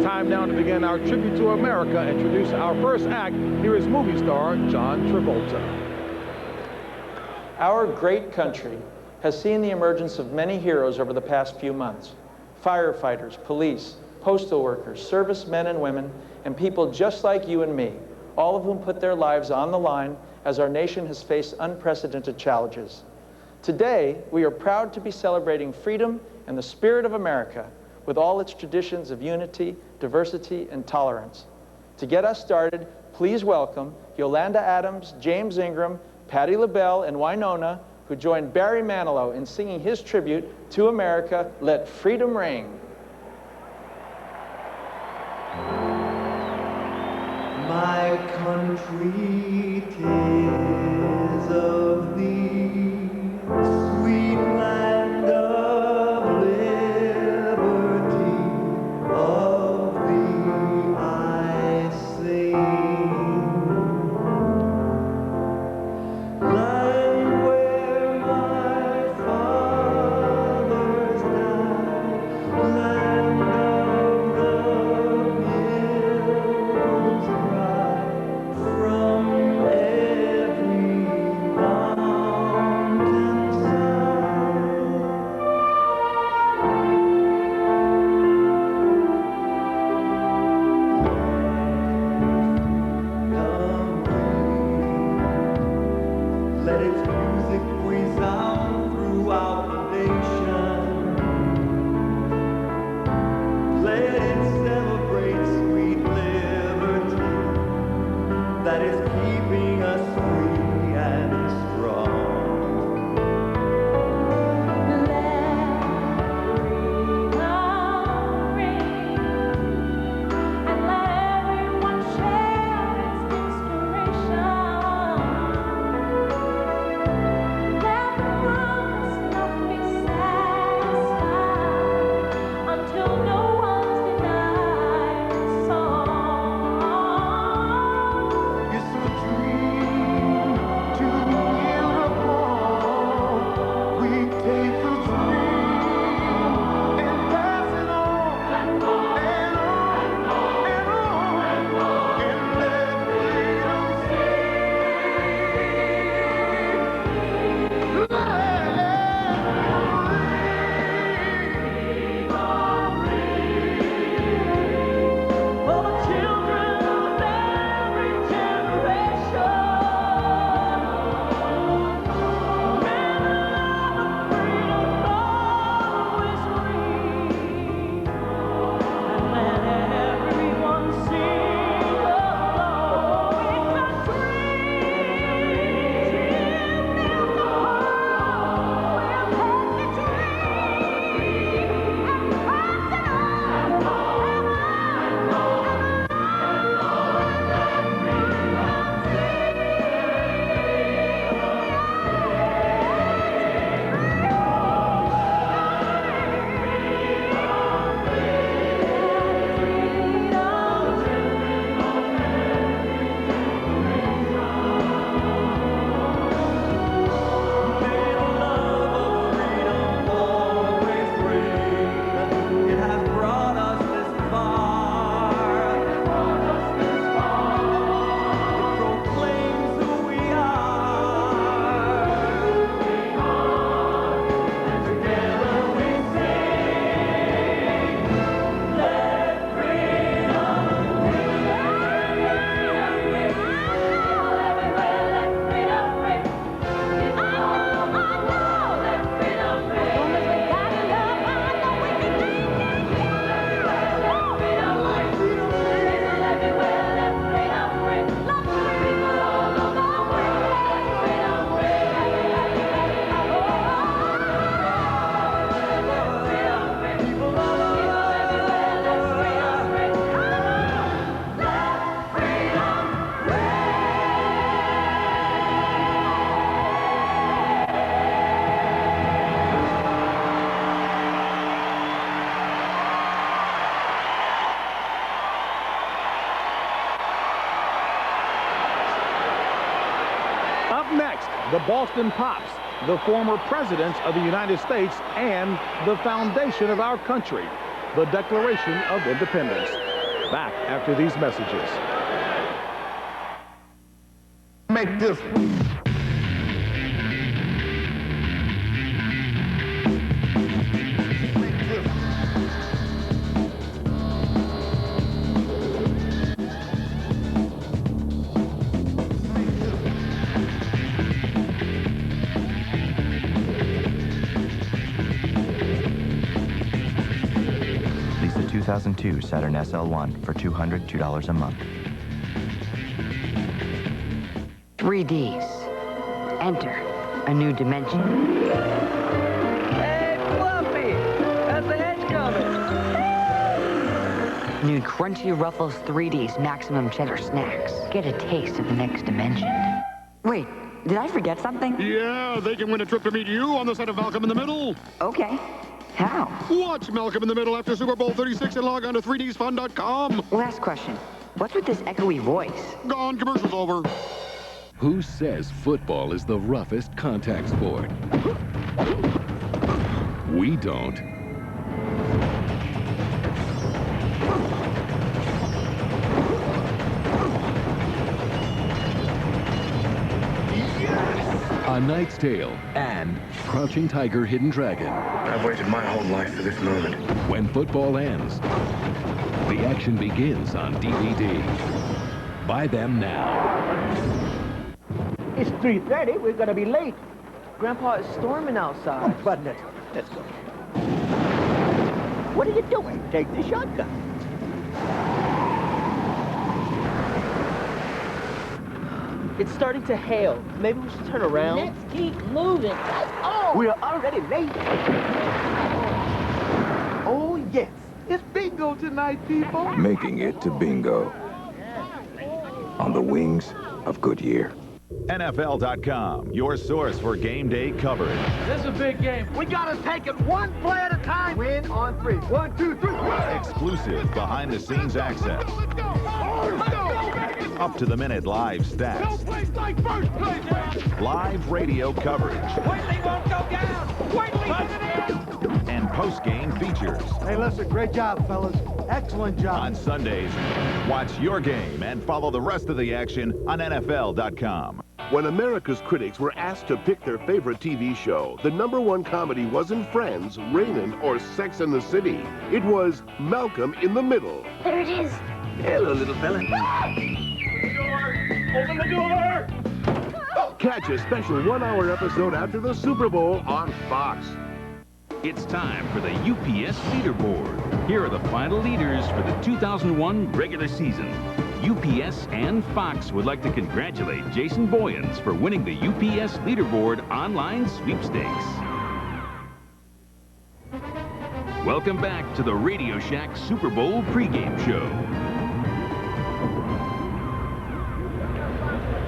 Speaker 15: Time now to begin our tribute to America and introduce our first act. Here is movie star John Travolta.
Speaker 1: Our great country has seen the emergence of many heroes over the past few months. Firefighters, police, postal workers, servicemen and women, and people just like you and me, all of whom put their lives on the line as our nation has faced unprecedented challenges. Today, we are proud to be celebrating freedom and the spirit of America with all its traditions of unity, diversity, and tolerance. To get us started, please welcome Yolanda Adams, James Ingram, Patti LaBelle, and Winona, who joined Barry Manilow in singing his tribute to America, Let Freedom Ring.
Speaker 26: My country, 'tis of thee, sweet land of liberty, of thee I sing. Land where my fathers died, land of the pilgrims' bride, from every mountainside.
Speaker 15: the Boston Pops, the former presidents of the United States, and the foundation of our country, the Declaration of Independence. Back after these messages.
Speaker 2: Make this.
Speaker 6: Lease a 2002 Saturn SL1 for $202 a month.
Speaker 8: 3Ds. Enter a new dimension.
Speaker 9: Hey, Fluffy! How's the hedge coming?
Speaker 8: New Crunchy Ruffles 3Ds Maximum Cheddar Snacks. Get a taste of the next dimension.
Speaker 9: Wait, did I forget something?
Speaker 10: Yeah, they can win a trip to meet you on the set of Malcolm in the Middle.
Speaker 9: Okay. How?
Speaker 10: Watch Malcolm in the Middle after Super Bowl 36 and log on to 3dsfun.com.
Speaker 8: Last question. What's with this echoey voice?
Speaker 10: Gone, commercial's over.
Speaker 12: Who says football is the roughest contact sport? We don't. A Knight's Tale and Crouching Tiger, Hidden Dragon.
Speaker 30: I've waited my whole life for this moment.
Speaker 12: When football ends, the action begins on DVD. Buy them now.
Speaker 14: It's 3:30. We're gonna be late.
Speaker 9: Grandpa, it's storming outside.
Speaker 14: Oh, but let's go. What are you doing? Take the shotgun.
Speaker 9: It's starting to hail. Maybe we should turn around.
Speaker 28: Let's keep moving. Oh!
Speaker 14: We're already late. Oh, yes. It's bingo tonight, people.
Speaker 16: Making it to bingo. On the wings of Goodyear.
Speaker 18: NFL.com, your source for game day coverage.
Speaker 14: This is a big game. We gotta take it one play at a time. Win on 3. 1, 2, 3.
Speaker 18: Exclusive behind-the-scenes access.
Speaker 14: Let's go. Let's go.
Speaker 18: Up-to-the-minute live stats.
Speaker 14: No place like first place.
Speaker 18: Live radio coverage.
Speaker 14: Whitley won't go down. Whitley
Speaker 18: and post-game features.
Speaker 14: Hey, listen, great job, fellas. Excellent job.
Speaker 18: On Sundays, watch your game and follow the rest of the action on NFL.com.
Speaker 3: When America's critics were asked to pick their favorite TV show, the #1 comedy wasn't Friends, Rainin', or Sex and the City. It was Malcolm in the Middle.
Speaker 28: There it is.
Speaker 14: Hello, little fella.
Speaker 10: Open the door!
Speaker 3: Catch a special 1-hour episode after the Super Bowl on Fox.
Speaker 24: It's time for the UPS leaderboard. Here are the final leaders for the 2001 regular season. UPS and Fox would like to congratulate Jason Boyens for winning the UPS leaderboard online sweepstakes. Welcome back to the Radio Shack Super Bowl pregame show.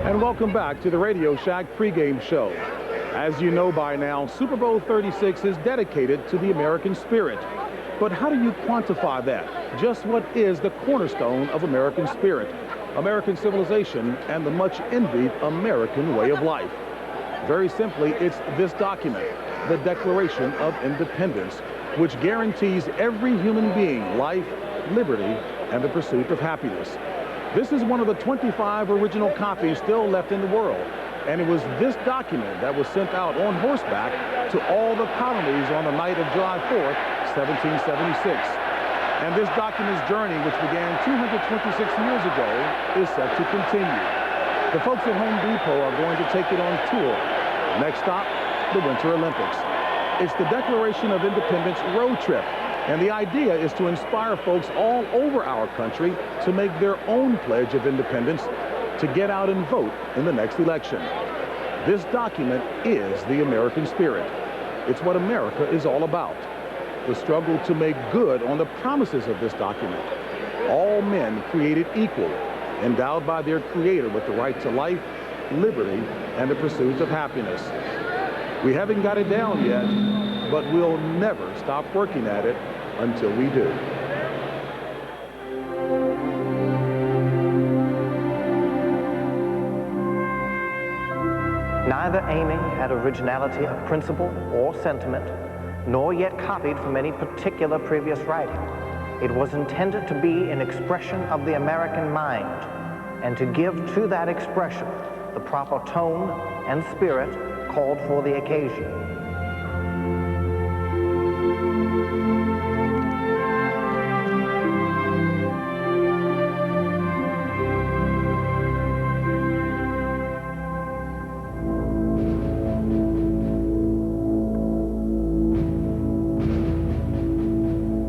Speaker 15: And welcome back to the Radio Shack pregame show. As you know by now, Super Bowl 36 is dedicated to the American spirit. But how do you quantify that? Just what is the cornerstone of American spirit, American civilization, and the much envied American way of life? Very simply, it's this document, the Declaration of Independence, which guarantees every human being life, liberty, and the pursuit of happiness. This is one of the 25 original copies still left in the world. And it was this document that was sent out on horseback to all the colonies on the night of July 4th, 1776. And this document's journey, which began 226 years ago, is set to continue. The folks at Home Depot are going to take it on tour. Next stop, the Winter Olympics. It's the Declaration of Independence road trip. And the idea is to inspire folks all over our country to make their own pledge of independence to get out and vote in the next election. This document is the American spirit. It's what America is all about. The struggle to make good on the promises of this document. All men created equal, endowed by their Creator with the right to life, liberty, and the pursuit of happiness. We haven't got it down yet, but we'll never stop working at it until we do.
Speaker 4: neither aiming at originality of principle or sentiment, nor yet copied from any particular previous writing. It was intended to be an expression of the American mind, and to give to that expression the proper tone and spirit called for the occasion.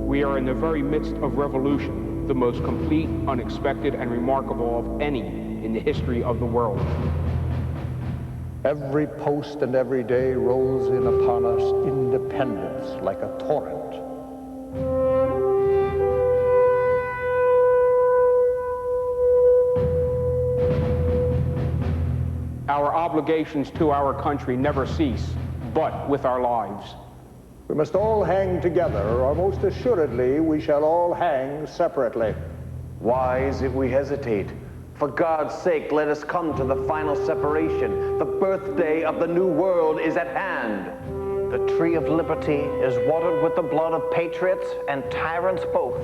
Speaker 5: We are in the very midst of revolution, the most complete, unexpected, and remarkable of any in the history of the world.
Speaker 7: Every post and every day rolls in upon us independence like a torrent.
Speaker 5: Our obligations to our country never cease, but with our lives.
Speaker 7: We must all hang together, or most assuredly we shall all hang separately.
Speaker 11: Wise if we hesitate. For God's sake, let us come to the final separation. The birthday of the new world is at hand.
Speaker 4: The tree of liberty is watered with the blood of patriots and tyrants both.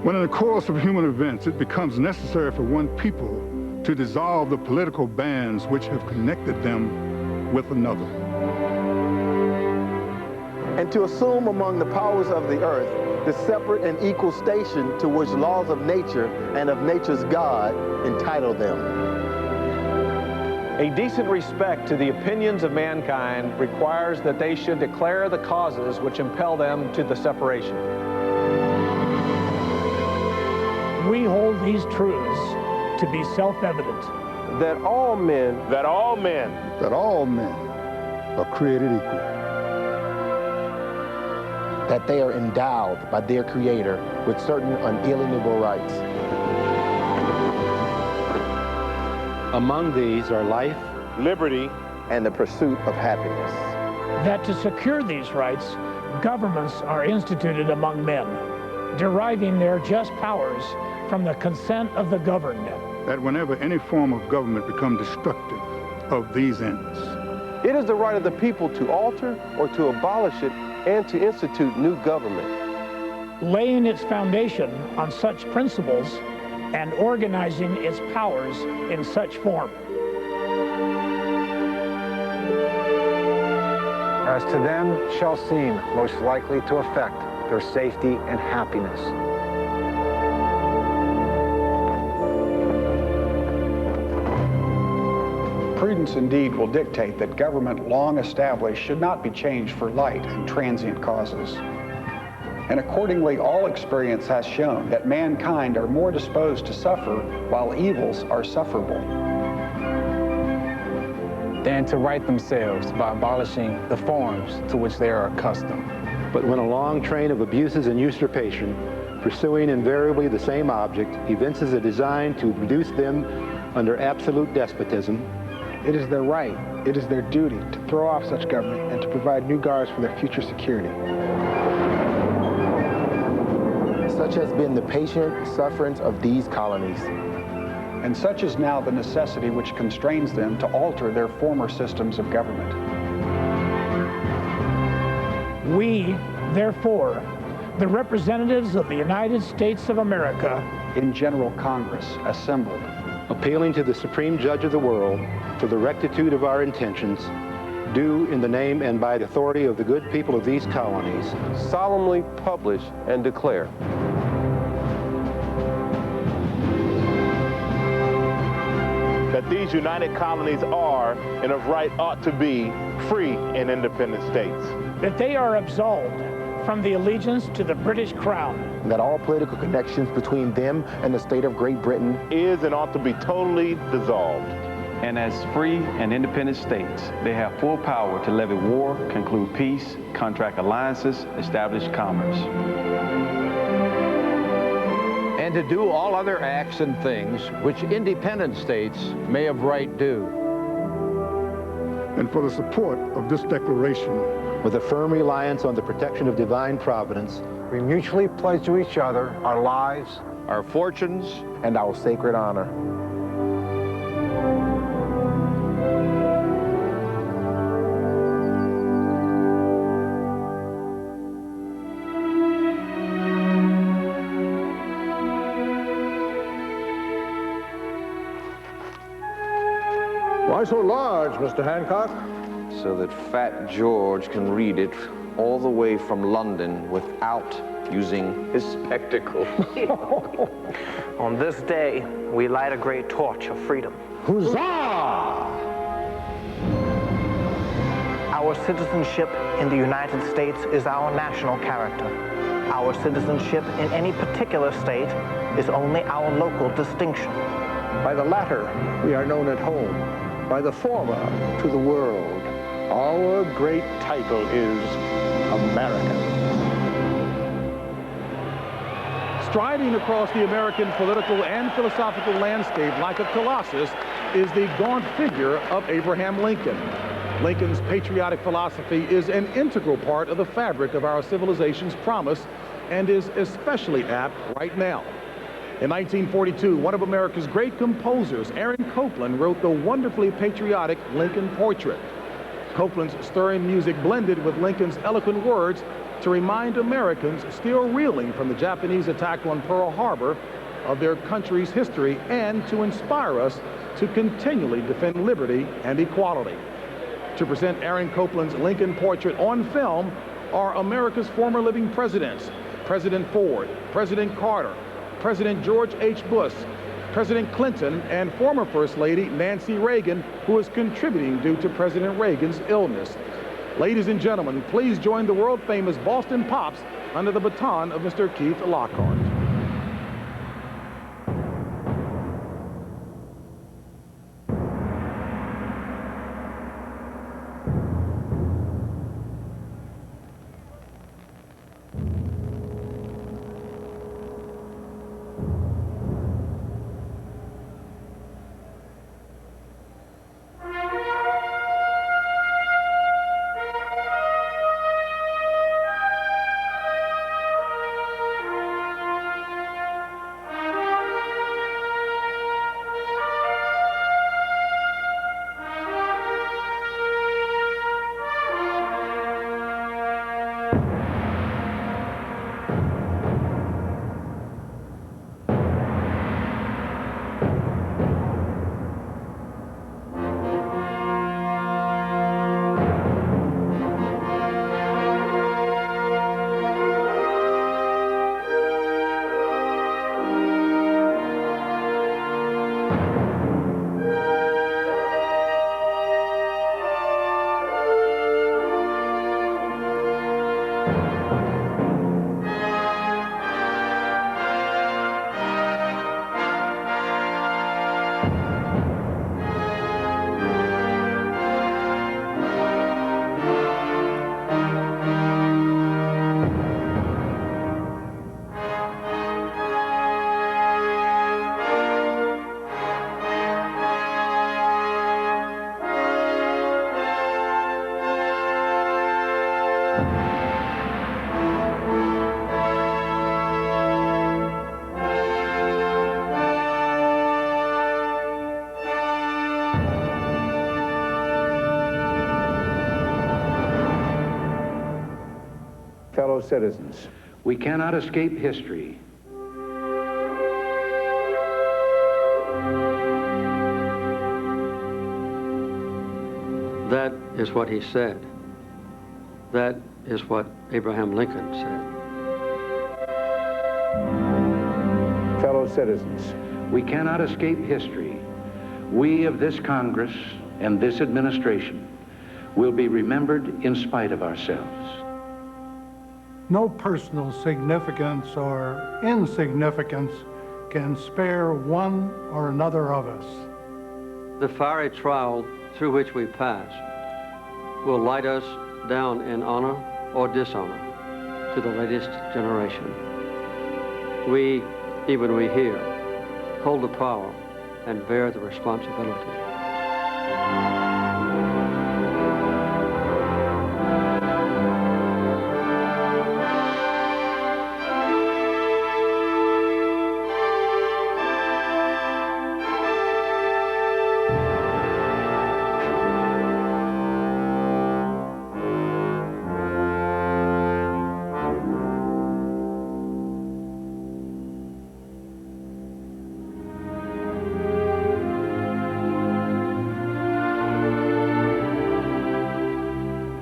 Speaker 10: When in the course of human events it becomes necessary for one people to dissolve the political bands which have connected them with another.
Speaker 13: And to assume among the powers of the earth the separate and equal station to which laws of nature and of nature's God entitle them.
Speaker 1: A decent respect to the opinions of mankind requires that they should declare the causes which impel them to the separation.
Speaker 19: We hold these truths to be self-evident.
Speaker 13: That all men
Speaker 10: are created equal.
Speaker 13: That they are endowed by their Creator with certain unalienable rights.
Speaker 20: Among these are life,
Speaker 13: liberty, and the pursuit of happiness.
Speaker 19: That to secure these rights, governments are instituted among men, deriving their just powers from the consent of the governed.
Speaker 10: That whenever any form of government becomes destructive of these ends,
Speaker 13: it is the right of the people to alter or to abolish it and to institute new government.
Speaker 19: Laying its foundation on such principles and organizing its powers in such form.
Speaker 21: As to them shall seem most likely to affect their safety and happiness.
Speaker 25: Prudence indeed will dictate that government long established should not be changed for light and transient causes. And accordingly, all experience has shown that mankind are more disposed to suffer while evils are sufferable,
Speaker 21: than to right themselves by abolishing the forms to which they are accustomed.
Speaker 7: But when a long train of abuses and usurpation, pursuing invariably the same object, evinces a design to reduce them under absolute despotism,
Speaker 21: it is their right, it is their duty to throw off such government and to provide new guards for their future security.
Speaker 13: Such has been the patient sufferance of these colonies.
Speaker 25: And such is now the necessity which constrains them to alter their former systems of government.
Speaker 19: We, therefore, the representatives of the United States of America,
Speaker 25: in General Congress, assembled,
Speaker 7: appealing to the Supreme Judge of the world for the rectitude of our intentions, do in the name and by the authority of the good people of these colonies,
Speaker 13: solemnly publish and declare
Speaker 27: that these united colonies are, and of right ought to be, free and independent states.
Speaker 19: That they are absolved from the allegiance to the British Crown.
Speaker 13: That all political connections between them and the state of Great Britain
Speaker 27: is and ought to be totally dissolved.
Speaker 29: And as free and independent states, they have full power to levy war, conclude peace, contract alliances, establish commerce.
Speaker 32: And to do all other acts and things which independent states may of right do.
Speaker 10: And for the support of this declaration,
Speaker 7: with a firm reliance on the protection of divine providence,
Speaker 21: we mutually pledge to each other our lives,
Speaker 2: our fortunes,
Speaker 21: and our sacred honor.
Speaker 6: Why so large, Mr. Hancock?
Speaker 11: So that Fat George can read it all the way from London without using his spectacles.
Speaker 4: On this day, we light a great torch of freedom.
Speaker 6: Huzzah!
Speaker 4: Our citizenship in the United States is our national character. Our citizenship in any particular state is only our local distinction.
Speaker 6: By the latter, we are known at home. By the former, to the world.
Speaker 27: Our great title is American.
Speaker 15: Striding across the American political and philosophical landscape like a colossus is the gaunt figure of Abraham Lincoln. Lincoln's patriotic philosophy is an integral part of the fabric of our civilization's promise and is especially apt right now. In 1942, one of America's great composers, Aaron Copland, wrote the wonderfully patriotic Lincoln Portrait. Copland's stirring music blended with Lincoln's eloquent words to remind Americans still reeling from the Japanese attack on Pearl Harbor of their country's history and to inspire us to continually defend liberty and equality. To present Aaron Copland's Lincoln Portrait on film are America's former living presidents, President Ford, President Carter, President George H. Bush, President Clinton, and former First Lady Nancy Reagan, who is contributing due to President Reagan's illness. Ladies and gentlemen, please join the world-famous Boston Pops under the baton of Mr. Keith Lockhart.
Speaker 6: Fellow citizens, we cannot escape history.
Speaker 8: That is what he said. That is what Abraham Lincoln said.
Speaker 6: Fellow citizens, we cannot escape history. We of this Congress and this administration will be remembered in spite of ourselves.
Speaker 9: No personal significance or insignificance can spare one or another of us.
Speaker 8: The fiery trial through which we pass will light us down in honor or dishonor to the latest generation. We, even we here, hold the power and bear the responsibility.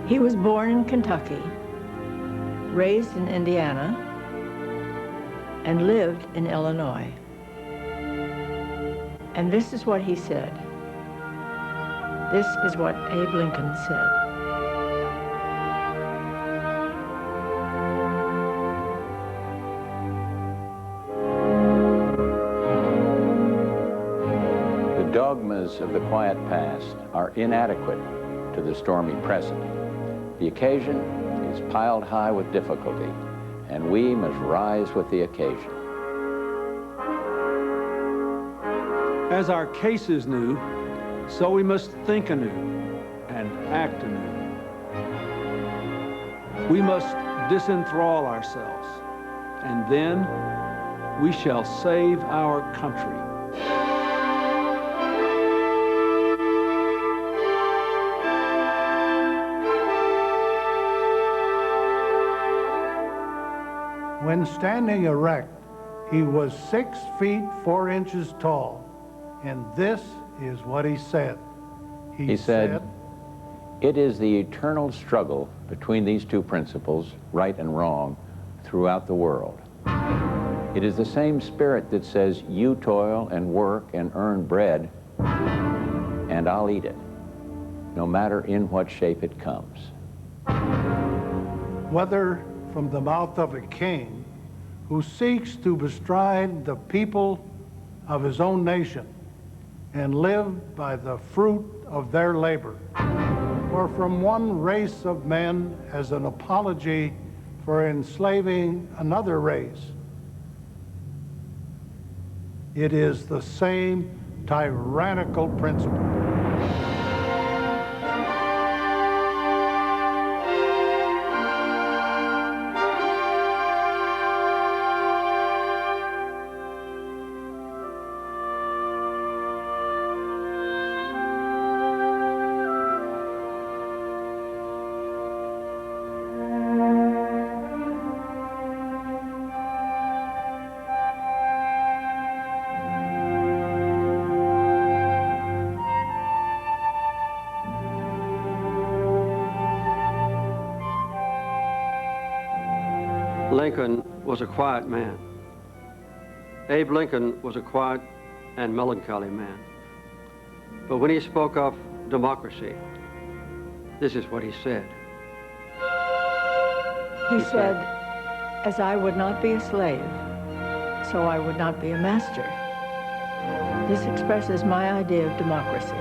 Speaker 2: He was born in Kentucky, raised in Indiana, and lived in Illinois. And this is what he said. This is what Abe Lincoln said.
Speaker 12: The dogmas of the quiet past are inadequate to the stormy present. The occasion is piled high with difficulty, and we must rise with the occasion.
Speaker 14: As our case is new, so we must think anew and act anew. We must disenthrall ourselves, and then we shall save our country.
Speaker 9: When standing erect, he was 6 feet 4 inches tall. And this is what he said.
Speaker 12: He said, "It is the eternal struggle between these two principles, right and wrong, throughout the world. It is the same spirit that says, you toil and work and earn bread, and I'll eat it, no matter in what shape it comes."
Speaker 9: Whether from the mouth of a king who seeks to bestride the people of his own nation and live by the fruit of their labor, or from one race of men as an apology for enslaving another race, it is the same tyrannical principle.
Speaker 8: Lincoln was a quiet man. Abe Lincoln was a quiet and melancholy man. But when he spoke of democracy, this is what he said.
Speaker 2: He said, "As I would not be a slave, so I would not be a master." This expresses my idea of democracy.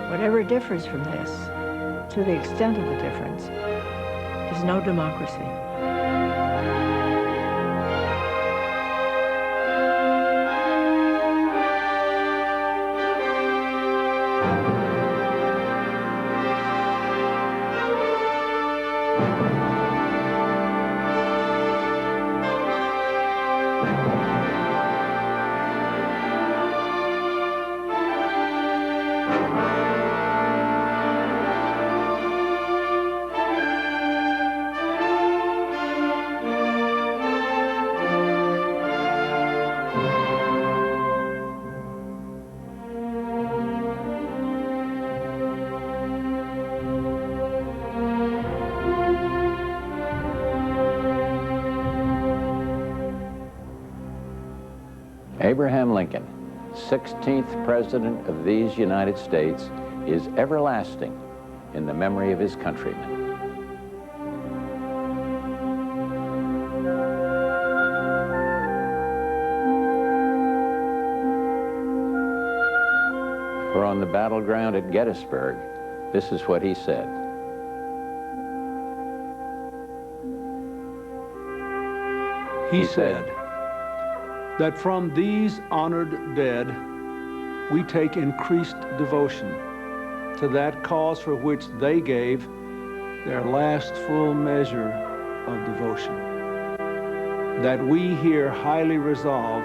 Speaker 2: Whatever differs from this, to the extent of the difference, is no democracy.
Speaker 12: Abraham Lincoln, 16th President of these United States, is everlasting in the memory of his countrymen. For on the battleground at Gettysburg, this is what he said.
Speaker 14: He said that from these honored dead, we take increased devotion to that cause for which they gave their last full measure of devotion. That we here highly resolve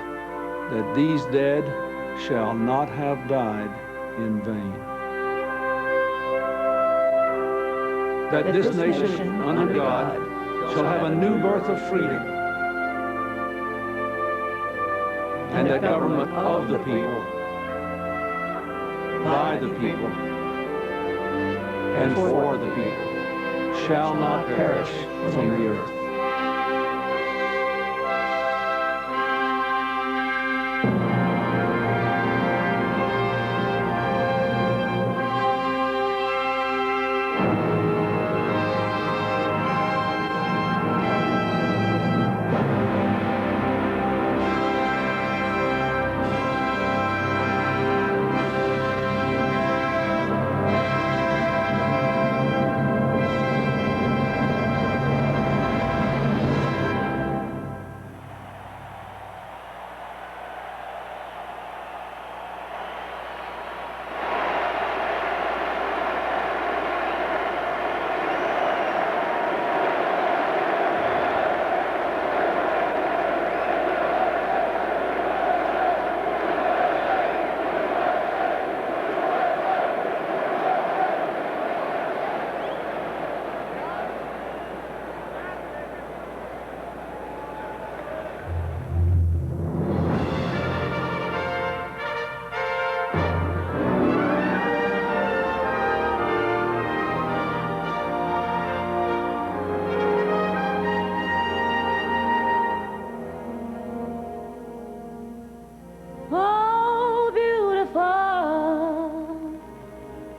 Speaker 14: that these dead shall not have died in vain. That this nation under God shall have a new birth of freedom, and the government of the people, by the people, and for the people, shall not perish from the earth.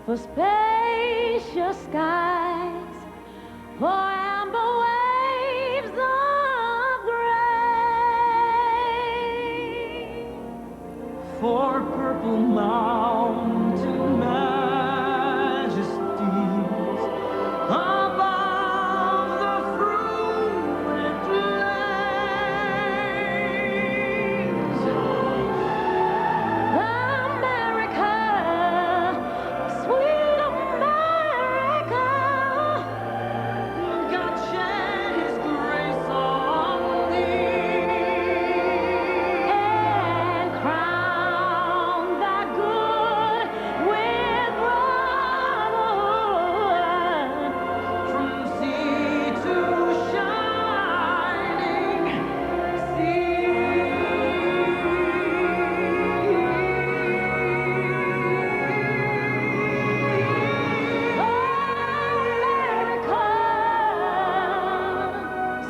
Speaker 3: For spacious skies, for amber waves of gray, for purple mountain majesties above the fruited plains. America, sweet America, God shed His grace on thee and crown thy good with brotherhood from sea to shining sea.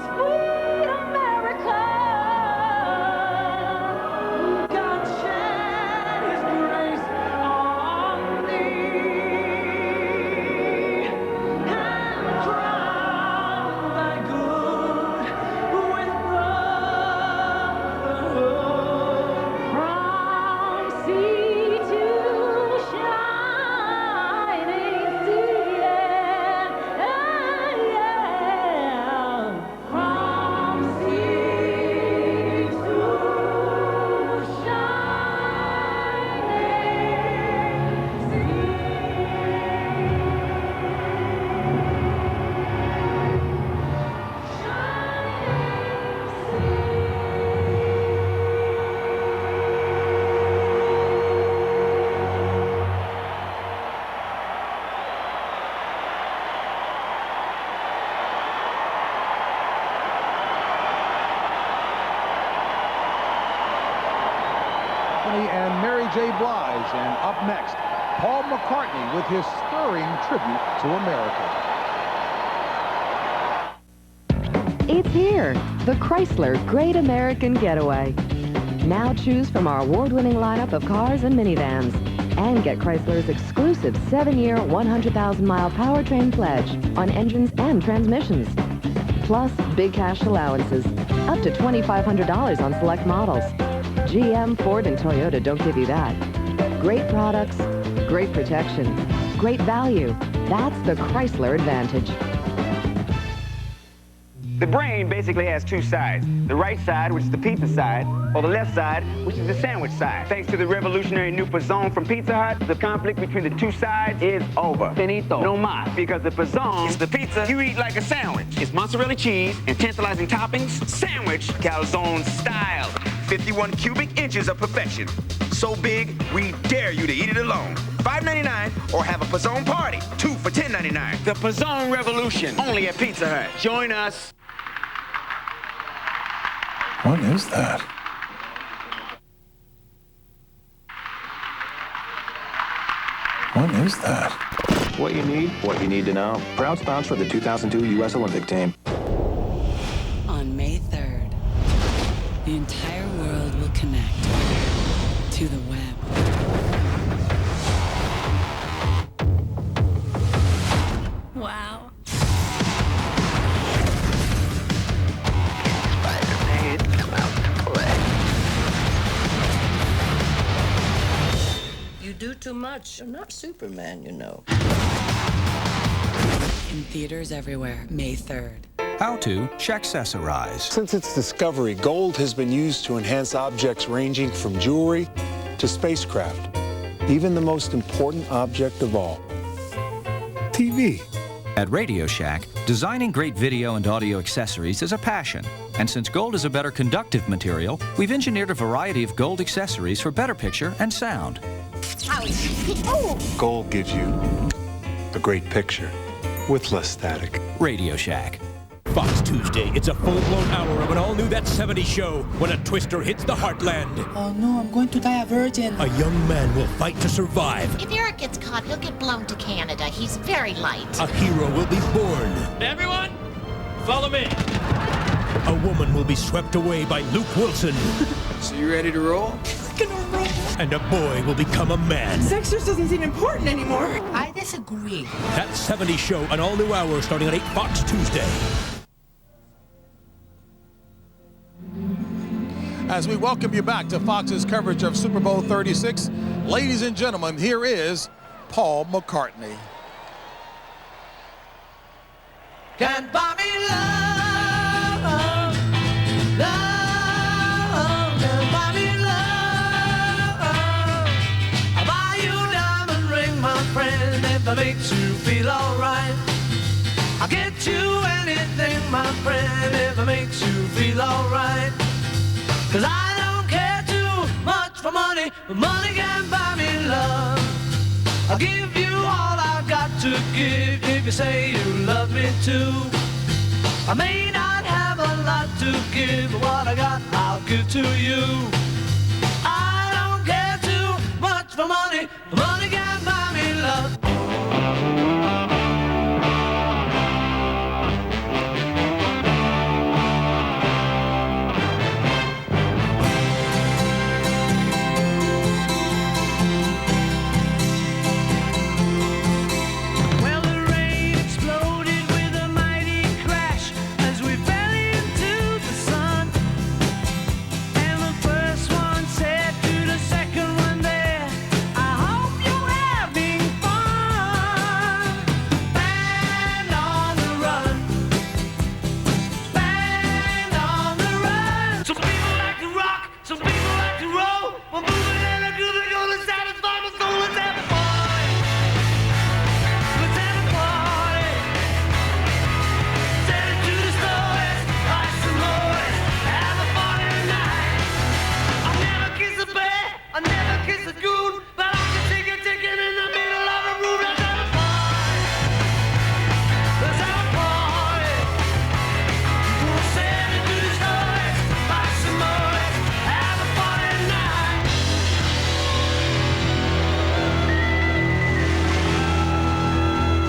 Speaker 3: Sweet America, God shed His grace on thee and crown thy good with brotherhood from sea to shining sea. From sea to
Speaker 15: And Mary J. Blige. And up next, Paul McCartney with his stirring tribute to America.
Speaker 5: It's here, the Chrysler Great American Getaway. Now choose from our award-winning lineup of cars and minivans and get Chrysler's exclusive 7-year, 100,000-mile powertrain pledge on engines and transmissions. Plus, big cash allowances, up to $2,500 on select models. GM, Ford, and Toyota don't give you that. Great products, great protection, great value. That's the Chrysler Advantage.
Speaker 16: The brain basically has two sides. The right side, which is the pizza side, or the left side, which is the sandwich side. Thanks to the revolutionary new Pizzone from Pizza Hut, the conflict between the two sides is over. Finito. No mas. Because the Pizzone is the pizza you eat like a sandwich. It's mozzarella cheese and tantalizing toppings, sandwich calzone style. 51 cubic inches of perfection. So big, we dare you to eat it alone. $5.99 or have a Pizzone party. 2 for $10.99. The Pizzone Revolution, only at Pizza Hut. Join us.
Speaker 17: What is that? What is that?
Speaker 1: What you need to know. Proud sponsor of the 2002 U.S. Olympic team.
Speaker 18: On May 3rd, the entire world will connect to the web. Wow.
Speaker 19: You do too much. You're not Superman, you know.
Speaker 18: In theaters everywhere, May 3rd.
Speaker 20: How to Shaccessorize.
Speaker 27: Since its discovery, gold has been used to enhance objects ranging from jewelry to spacecraft. Even the most important object of all, TV.
Speaker 20: At Radio Shack, designing great video and audio accessories is a passion. And since gold is a better conductive material, we've engineered a variety of gold accessories for better picture and sound.
Speaker 27: Gold gives you a great picture with less static.
Speaker 20: Radio Shack.
Speaker 22: Fox Tuesday, it's a full-blown hour of an all-new That 70s Show when a twister hits the heartland.
Speaker 29: Oh no, I'm going to die a virgin.
Speaker 22: A young man will fight to survive.
Speaker 23: If Eric gets caught, he'll get blown to Canada. He's very light.
Speaker 22: A hero will be born.
Speaker 3: Everyone, follow me.
Speaker 22: A woman will be swept away by Luke Wilson.
Speaker 29: So you ready to roll?
Speaker 23: Gonna roll.
Speaker 22: And a boy will become a man.
Speaker 29: Sex just doesn't seem important anymore.
Speaker 23: I disagree.
Speaker 22: That 70s Show, an all-new hour starting at 8 Fox Tuesday.
Speaker 15: As we welcome you back to Fox's coverage of Super Bowl 36, ladies and gentlemen, here is Paul McCartney.
Speaker 3: Can't buy me love, love, can't buy me love. I'll buy you a diamond ring, my friend, if it makes you feel alright. I'll get you anything, my friend, if it makes you feel alright. 'Cause I don't care too much for money, but money can buy me love. I'll give you all I've got to give if you say you love me too. I may not have a lot to give, but what I got I'll give to you. I don't care too much for money, but money can buy me love.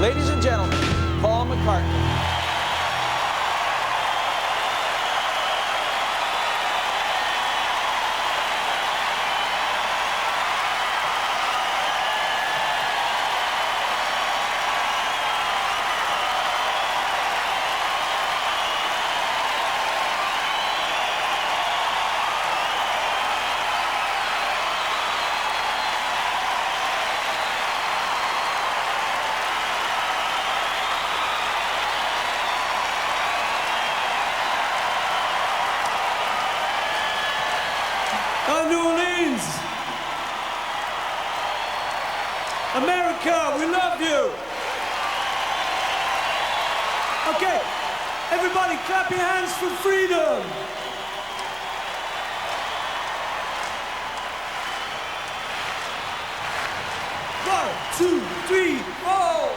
Speaker 22: Ladies and gentlemen, Paul McCartney.
Speaker 3: New Orleans, America, we love you. Okay, everybody clap your hands for freedom. One, two, three, four.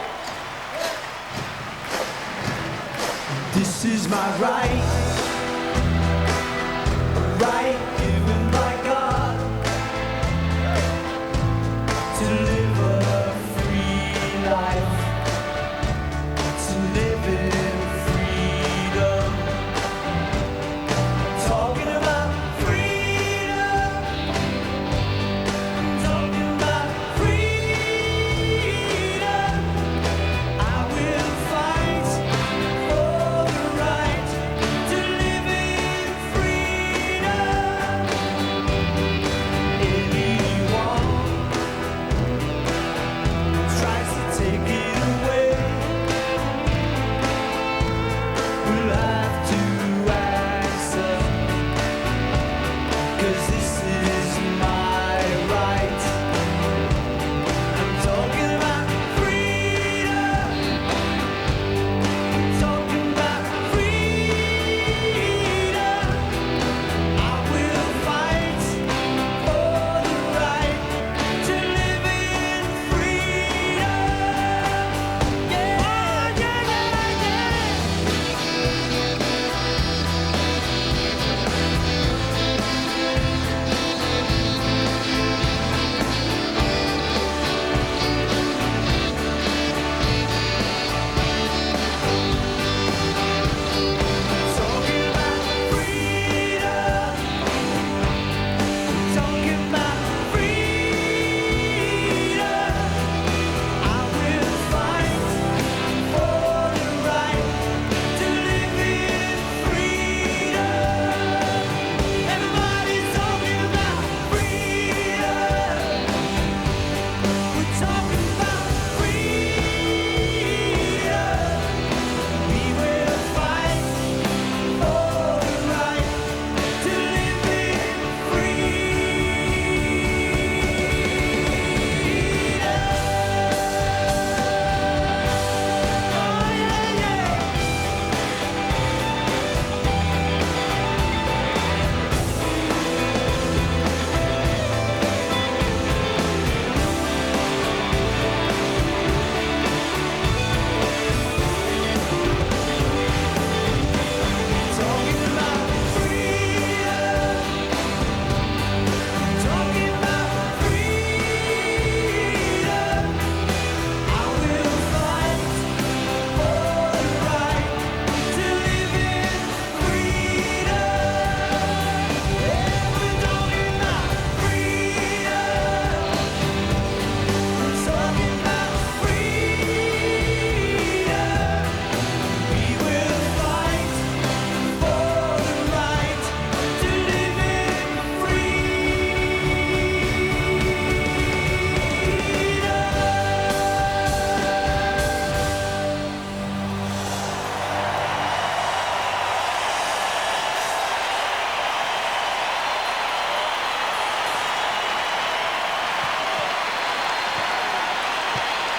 Speaker 3: This is my right, right given by God to live a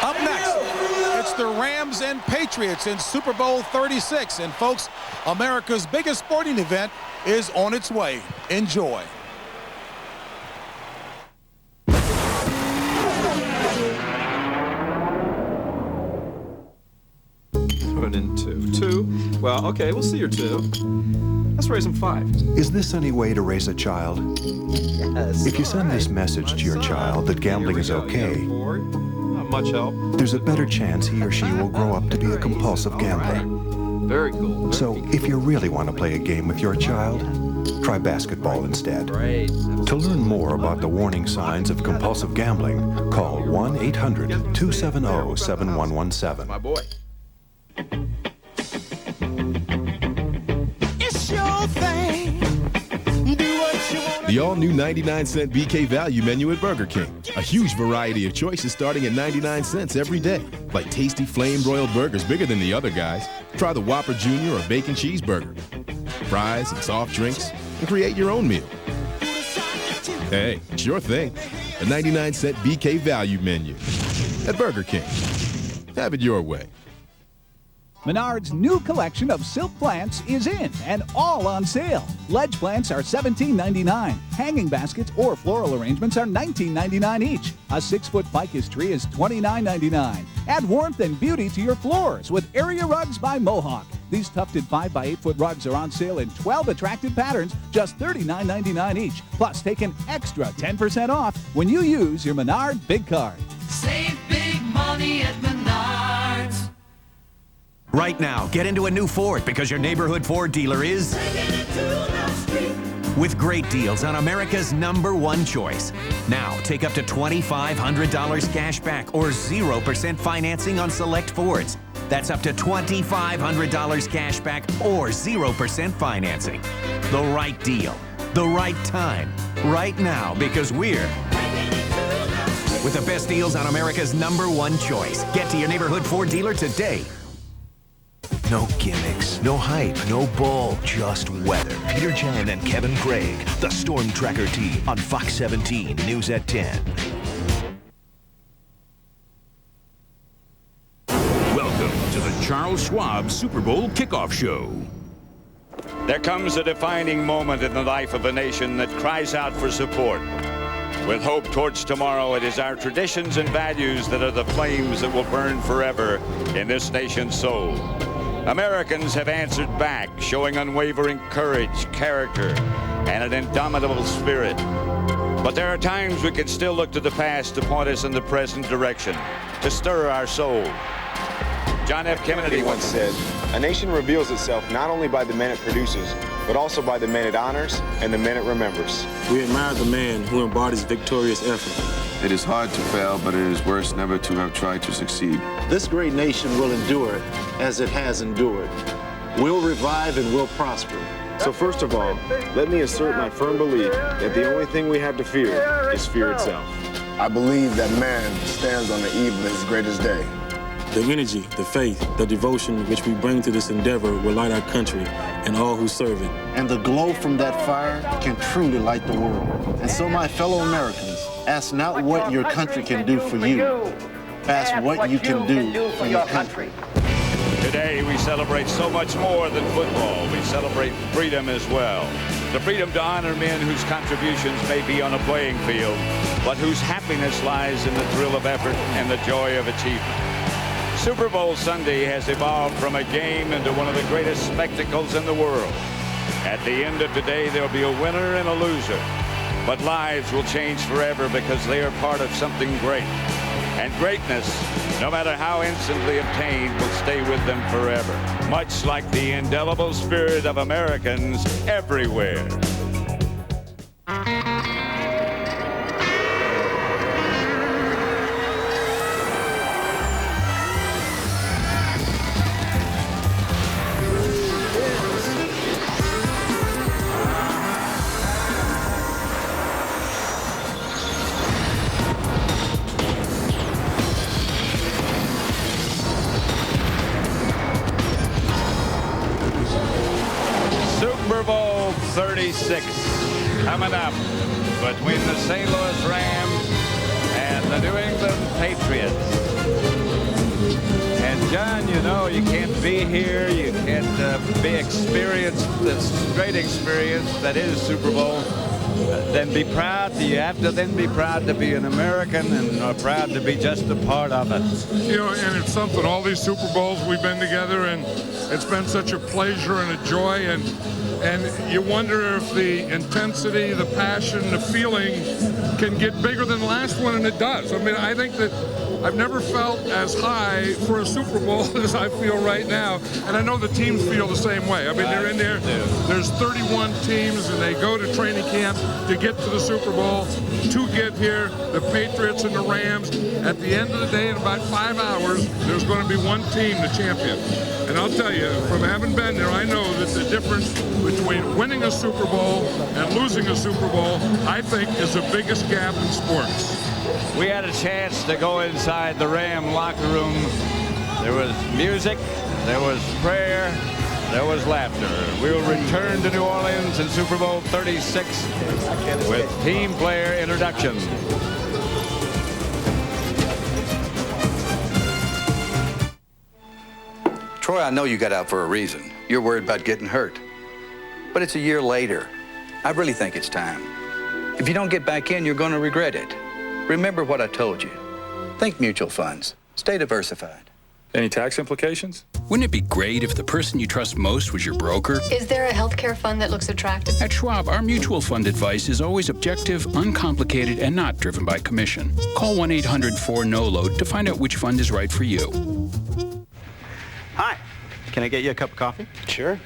Speaker 15: Up next, it's the Rams and Patriots in Super Bowl 36. And folks, America's biggest sporting event is on its way. Enjoy.
Speaker 7: Put in two. Well, okay, we'll see your 2. Let's raise them 5.
Speaker 10: Is this any way to raise a child?
Speaker 7: Yes.
Speaker 10: If you send this message to your child that gambling is okay,
Speaker 7: Not much help.
Speaker 10: there's a better chance he or she will grow up to be a compulsive gambler.
Speaker 7: Very cool.
Speaker 10: So if you really want to play a game with your child, try basketball instead.
Speaker 7: Great.
Speaker 10: To learn more about the warning signs of compulsive gambling, call 1-800-270-7117.
Speaker 7: My boy.
Speaker 3: It's your thing. Do what you want.
Speaker 11: The all-new 99-cent BK Value Menu at Burger King. A huge variety of choices starting at 99 cents every day. Like tasty flame-broiled burgers bigger than the other guys. Try the Whopper Jr. or Bacon Cheeseburger. Fries and soft drinks, and create your own meal. Hey, it's your thing. The 99-cent BK Value Menu at Burger King. Have it your way.
Speaker 13: Menard's new collection of silk plants is in and all on sale. Ledge plants are $17.99. Hanging baskets or floral arrangements are $19.99 each. A 6-foot ficus tree is $29.99. Add warmth and beauty to your floors with Area Rugs by Mohawk. These tufted 5x8-foot rugs are on sale in 12 attractive patterns, just $39.99 each. Plus, take an extra 10% off when you use your Menard Big Card.
Speaker 3: Save big money at Menards.
Speaker 21: Right now, get into a new Ford because your neighborhood Ford dealer is with great deals on America's #1 choice. Now, take up to $2,500 cash back or 0% financing on select Fords. That's up to $2,500 cash back or 0% financing. The right deal, the right time, right now because we're with the best deals on America's #1 choice. Get to your neighborhood Ford dealer today.
Speaker 24: No gimmicks, no hype, no bull, just weather. Peter Jan and Kevin Craig, the Storm Tracker team on Fox 17, News at 10.
Speaker 25: Welcome to the Charles Schwab Super Bowl Kickoff Show.
Speaker 26: There comes a defining moment in the life of a nation that cries out for support. With hope towards tomorrow, it is our traditions and values that are the flames that will burn forever in this nation's soul. Americans have answered back, showing unwavering courage, character, and an indomitable spirit. But there are times we can still look to the past to point us in the present direction, to stir our soul. John F. Kennedy once said, "A nation reveals itself not only by the men it produces, but also by the men it honors and the men it remembers."
Speaker 28: We admire the man who embodies victorious effort.
Speaker 30: It is hard to fail, but it is worse never to have tried to succeed.
Speaker 31: This great nation will endure as it has endured. We'll revive and we'll prosper.
Speaker 26: So first of all, let me assert my firm belief that the only thing we have to fear is fear itself.
Speaker 30: I believe that man stands on the eve of his greatest day.
Speaker 28: The energy, the faith, the devotion which we bring to this endeavor will light our country and all who serve it.
Speaker 31: And the glow from that fire can truly light the world. And so, my fellow Americans, ask not what your country can do for you. Ask what you can do for your country.
Speaker 26: Today, we celebrate so much more than football. We celebrate freedom as well. The freedom to honor men whose contributions may be on a playing field, but whose happiness lies in the thrill of effort and the joy of achievement. Super Bowl Sunday has evolved from a game into one of the greatest spectacles in the world. At the end of today, there'll be a winner and a loser. But lives will change forever because they are part of something great. And greatness, no matter how instantly obtained, will stay with them forever. Much like the indelible spirit of Americans everywhere. Super Bowl 36 coming up between the St. Louis Rams and the New England Patriots. John, you know, you can't be here. You can't be experienced this great experience that is Super Bowl. Then be proud. You have to then be proud to be an American and proud to be just a part of it.
Speaker 1: You know, and it's something, all these Super Bowls we've been together, and it's been such a pleasure and a joy, and you wonder if the intensity, the passion, the feeling can get bigger than the last one, and it does. I mean, I think that I've never felt as high for a Super Bowl as I feel right now, and I know the teams feel the same way. I mean, they're in there. There's 31 teams, and they go to training camp to get to the Super Bowl, to get here, the Patriots and the Rams. At the end of the day, in about 5 hours, there's going to be one team, the champion. And I'll tell you, from having been there, I know that the difference between winning a Super Bowl and losing a Super Bowl, I think, is the biggest gap in sports.
Speaker 26: We had a chance to go inside the Ram locker room. There was music, there was prayer, there was laughter. We will return to New Orleans in Super Bowl 36 with team player introduction.
Speaker 2: Troy, I know you got out for a reason. You're worried about getting hurt. But it's a year later. I really think it's time. If you don't get back in, you're going to regret it. Remember what I told you. Think mutual funds. Stay diversified.
Speaker 4: Any tax implications?
Speaker 5: Wouldn't it be great if the person you trust most was your broker?
Speaker 6: Is there a healthcare fund that looks attractive?
Speaker 5: At Schwab, our mutual fund advice is always objective, uncomplicated, and not driven by commission. Call 1-800-4-NO-LOAD to find out which fund is right for you.
Speaker 8: Hi. Can I get you a cup of coffee?
Speaker 4: Sure.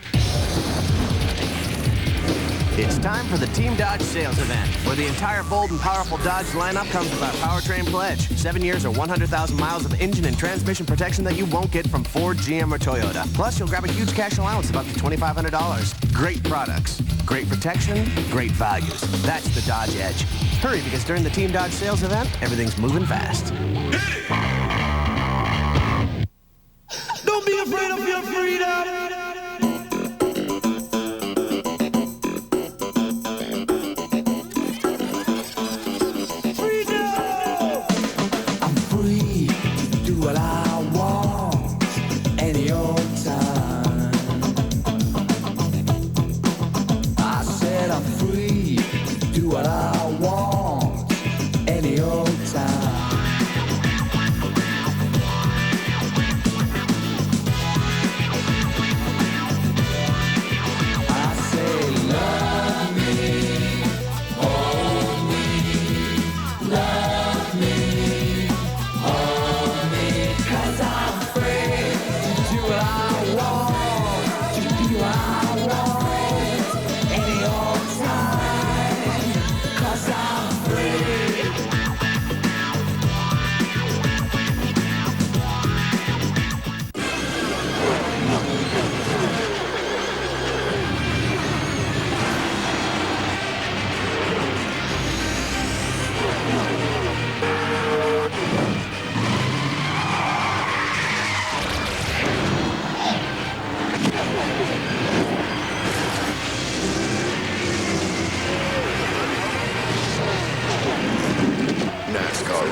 Speaker 8: It's time for the Team Dodge sales event, where the entire bold and powerful Dodge lineup comes with our powertrain pledge. 7 years or 100,000 miles of engine and transmission protection that you won't get from Ford, GM, or Toyota. Plus, you'll grab a huge cash allowance of up to $2,500. Great products, great protection, great values. That's the Dodge Edge. Hurry, because during the Team Dodge sales event, everything's moving fast.
Speaker 3: Don't be afraid of your freedom.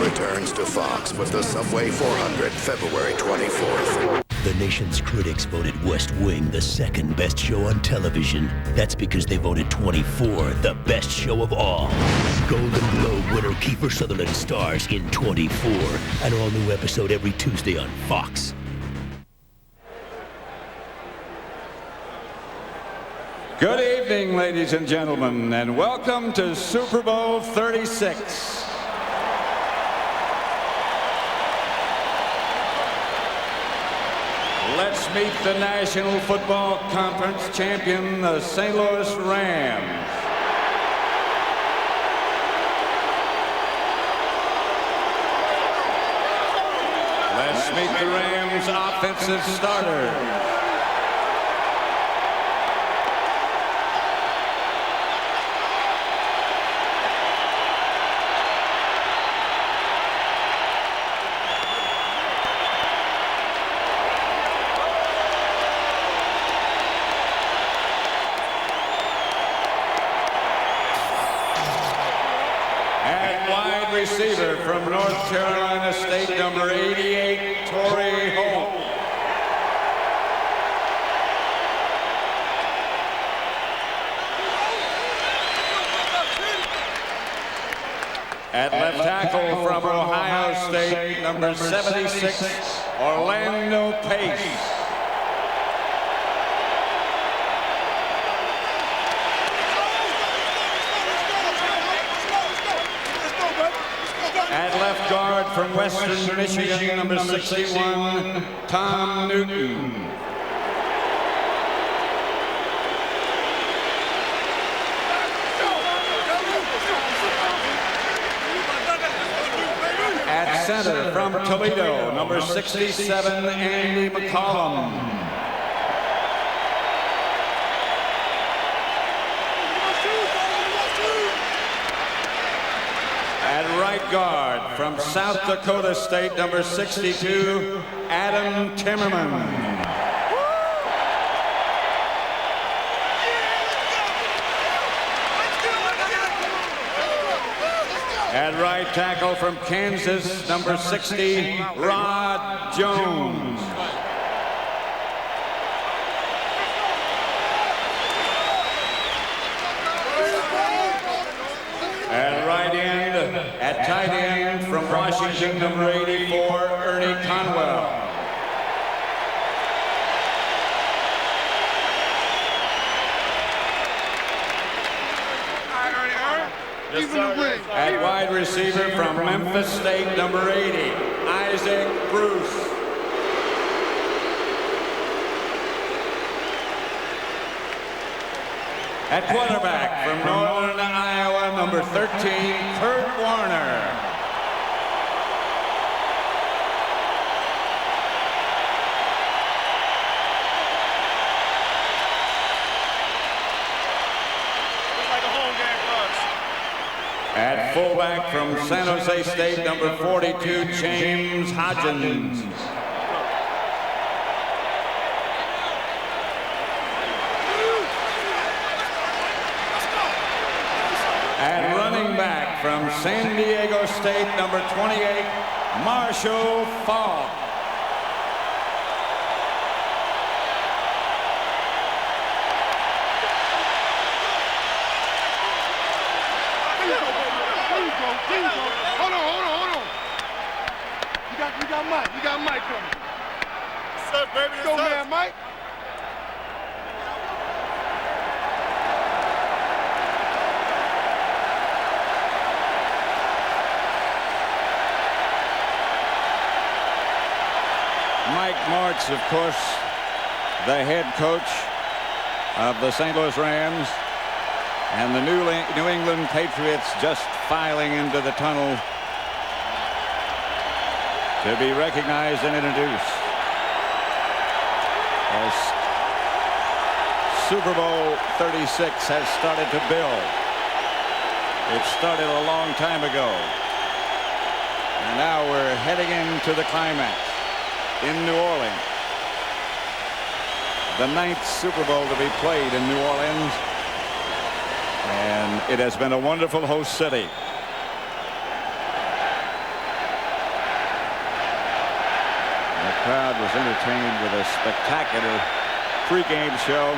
Speaker 24: Returns to Fox with the Subway 400, February 24th.
Speaker 9: The nation's critics voted West Wing the second best show on television. That's because they voted 24 the best show of all. Golden Globe winner Kiefer Sutherland stars in 24, an all-new episode every Tuesday on Fox.
Speaker 26: Good evening, ladies and gentlemen, and welcome to Super Bowl 36. Let's meet the National Football Conference champion, the St. Louis Rams. Let's meet the Rams' offensive starter. Receiver from North Carolina State, number 88, Torrey Holt. At left tackle from Ohio State, number 76, Orlando Pace. At left guard from Western Michigan, number 61, Tom Newton. At center from Toledo, number 67, Andy McCollum. At right guard from South Dakota State, number 62, Adam Timmerman. At right tackle from Kansas, number 60, Rod Jones. At right end, at tight end from Washington, number 84, Ernie Conwell. At wide receiver from Memphis State, number 80, Isaac Bruce. At quarterback from Northern Iowa, number 13, Kurt Warner. At fullback from San Jose State, number 42, James Hodgins. At running back from San Diego State, number 28, Marshall Faulk.
Speaker 3: Hold on. You got Mike coming. What's up, baby? Go, man, Mike.
Speaker 26: Mike Martz, of course, the head coach of the St. Louis Rams, and the New England Patriots just filing into the tunnel to be recognized and introduced as Super Bowl 36 has started to build. It started a long time ago, and now we're heading into the climax in New Orleans. The 9th Super Bowl to be played in New Orleans, and it has been a wonderful host city. The crowd was entertained with a spectacular pregame show.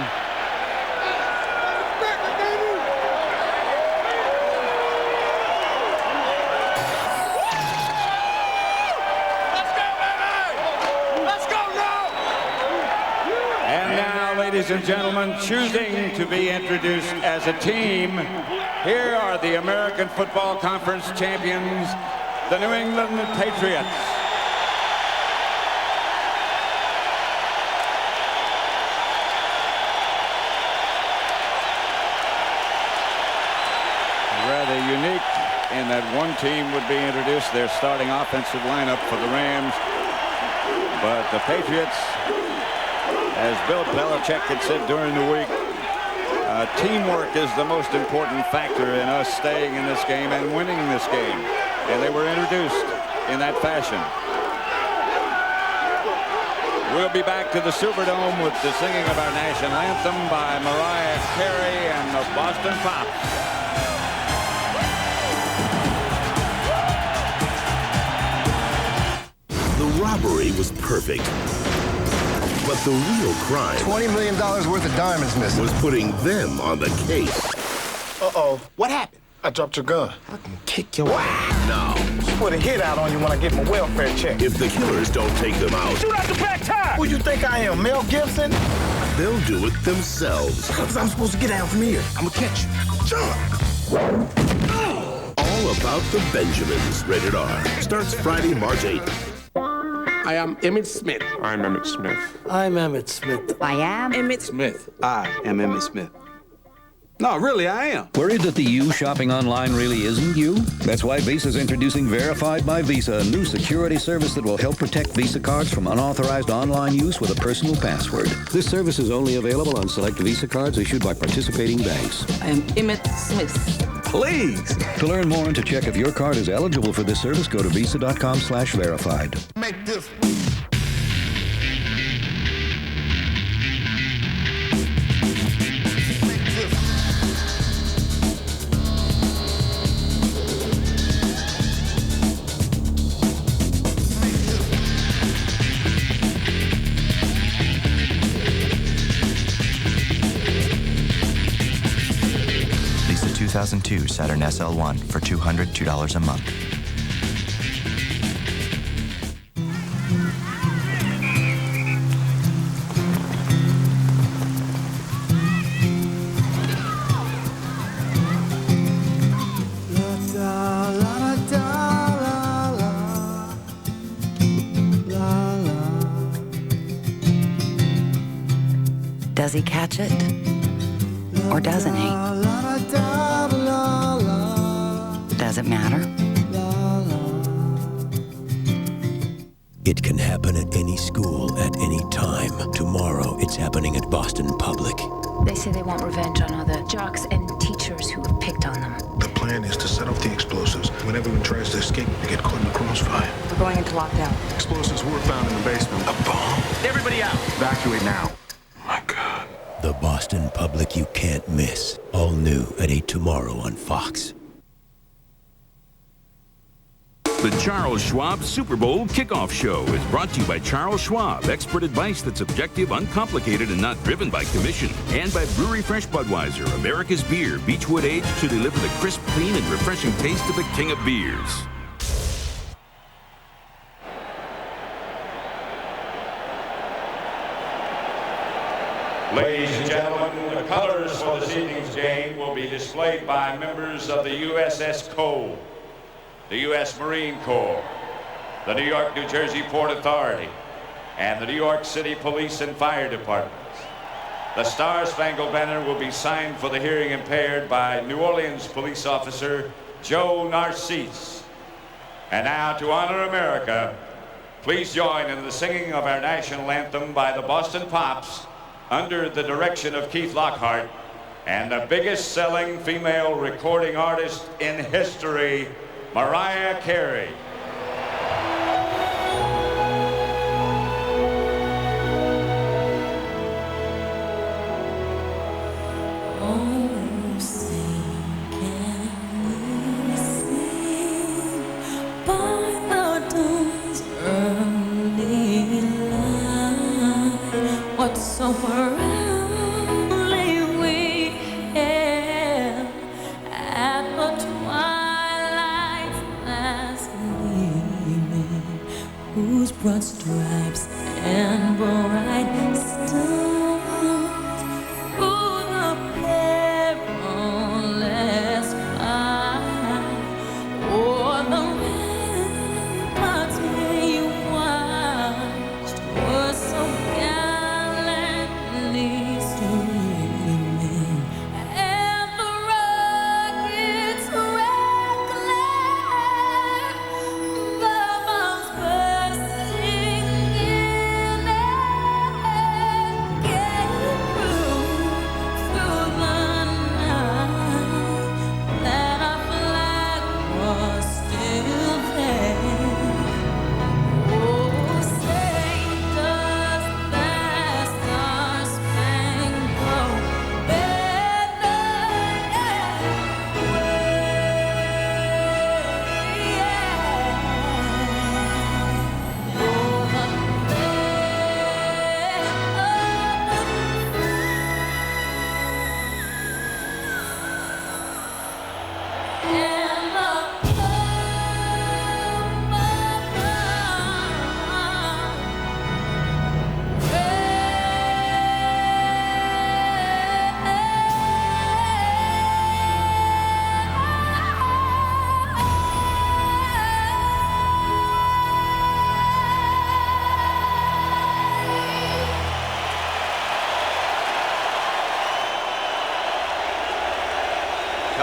Speaker 26: Ladies and gentlemen, choosing to be introduced as a team, here are the American Football Conference champions, the New England Patriots. Rather unique in that one team would be introduced, their starting offensive lineup for the Rams, but the Patriots, as Bill Belichick had said during the week, teamwork is the most important factor in us staying in this game and winning this game. And they were introduced in that fashion. We'll be back to the Superdome with the singing of our national anthem by Mariah Carey and the Boston Pops.
Speaker 9: The robbery was perfect. But the real crime...
Speaker 31: $20 million worth of diamonds missing.
Speaker 9: ...was putting them on the case.
Speaker 31: Uh-oh. What happened? I dropped your gun.
Speaker 12: I can kick your ass.
Speaker 24: No.
Speaker 12: Put a hit out on you when I get my welfare check.
Speaker 24: If the killers don't take them out,
Speaker 12: Shoot out the back tire! Who you think I am, Mel Gibson?
Speaker 24: they'll do it themselves.
Speaker 12: Because I'm supposed to get out from here. I'm gonna catch you. Jump!
Speaker 24: All about the Benjamins. Rated R. Starts Friday, March 8th.
Speaker 12: I am Emmett Smith.
Speaker 24: I'm Emmett Smith.
Speaker 12: I'm Emmett Smith.
Speaker 14: I am
Speaker 12: Emmett Smith. I am Emmett Smith. No, really, I am.
Speaker 16: Worried that the you shopping online really isn't you? That's why Visa's introducing Verified by Visa, a new security service that will help protect Visa cards from unauthorized online use with a personal password. This service is only available on select Visa cards issued by participating banks.
Speaker 14: I am Emmett Smith.
Speaker 12: Please.
Speaker 16: To learn more and to check if your card is eligible for this service, go to visa.com/verified.
Speaker 12: Make this.
Speaker 17: Lease a 2002 Saturn SL1 for $202 a month.
Speaker 14: Does he catch it? Or doesn't he? Does it matter?
Speaker 9: It can happen at any school at any time. Tomorrow, it's happening at Boston Public.
Speaker 18: They say they want revenge on all the jocks and teachers who have picked on them.
Speaker 31: The plan is to set off the explosives. When everyone tries to escape, they get caught in the crossfire.
Speaker 18: We're going into lockdown.
Speaker 31: Explosives were found in the basement. A bomb?
Speaker 12: Everybody out.
Speaker 31: Evacuate now.
Speaker 9: The Boston Public you can't miss. All new at 8 tomorrow on Fox.
Speaker 25: The Charles Schwab Super Bowl Kickoff Show is brought to you by Charles Schwab, expert advice that's objective, uncomplicated, and not driven by commission. And by Brewery Fresh Budweiser, America's beer, Beechwood aged to deliver the crisp, clean, and refreshing taste of the king of beers.
Speaker 26: Ladies and gentlemen, the colors for this evening's game will be displayed by members of the USS Cole, the U.S. Marine Corps, the New York, New Jersey Port Authority, and the New York City Police and Fire Departments. The Star-Spangled Banner will be signed for the hearing impaired by New Orleans police officer Joe Narcisse. And now, to honor America, please join in the singing of our national anthem by the Boston Pops under the direction of Keith Lockhart and the biggest selling female recording artist in history, Mariah Carey.
Speaker 19: So early we hailed at the twilight's last gleaming, whose broad stripes and bright stars through the perilous fight o'er the ramparts we watched were so streaming, and the rockets red glare, the bombs bursting in air,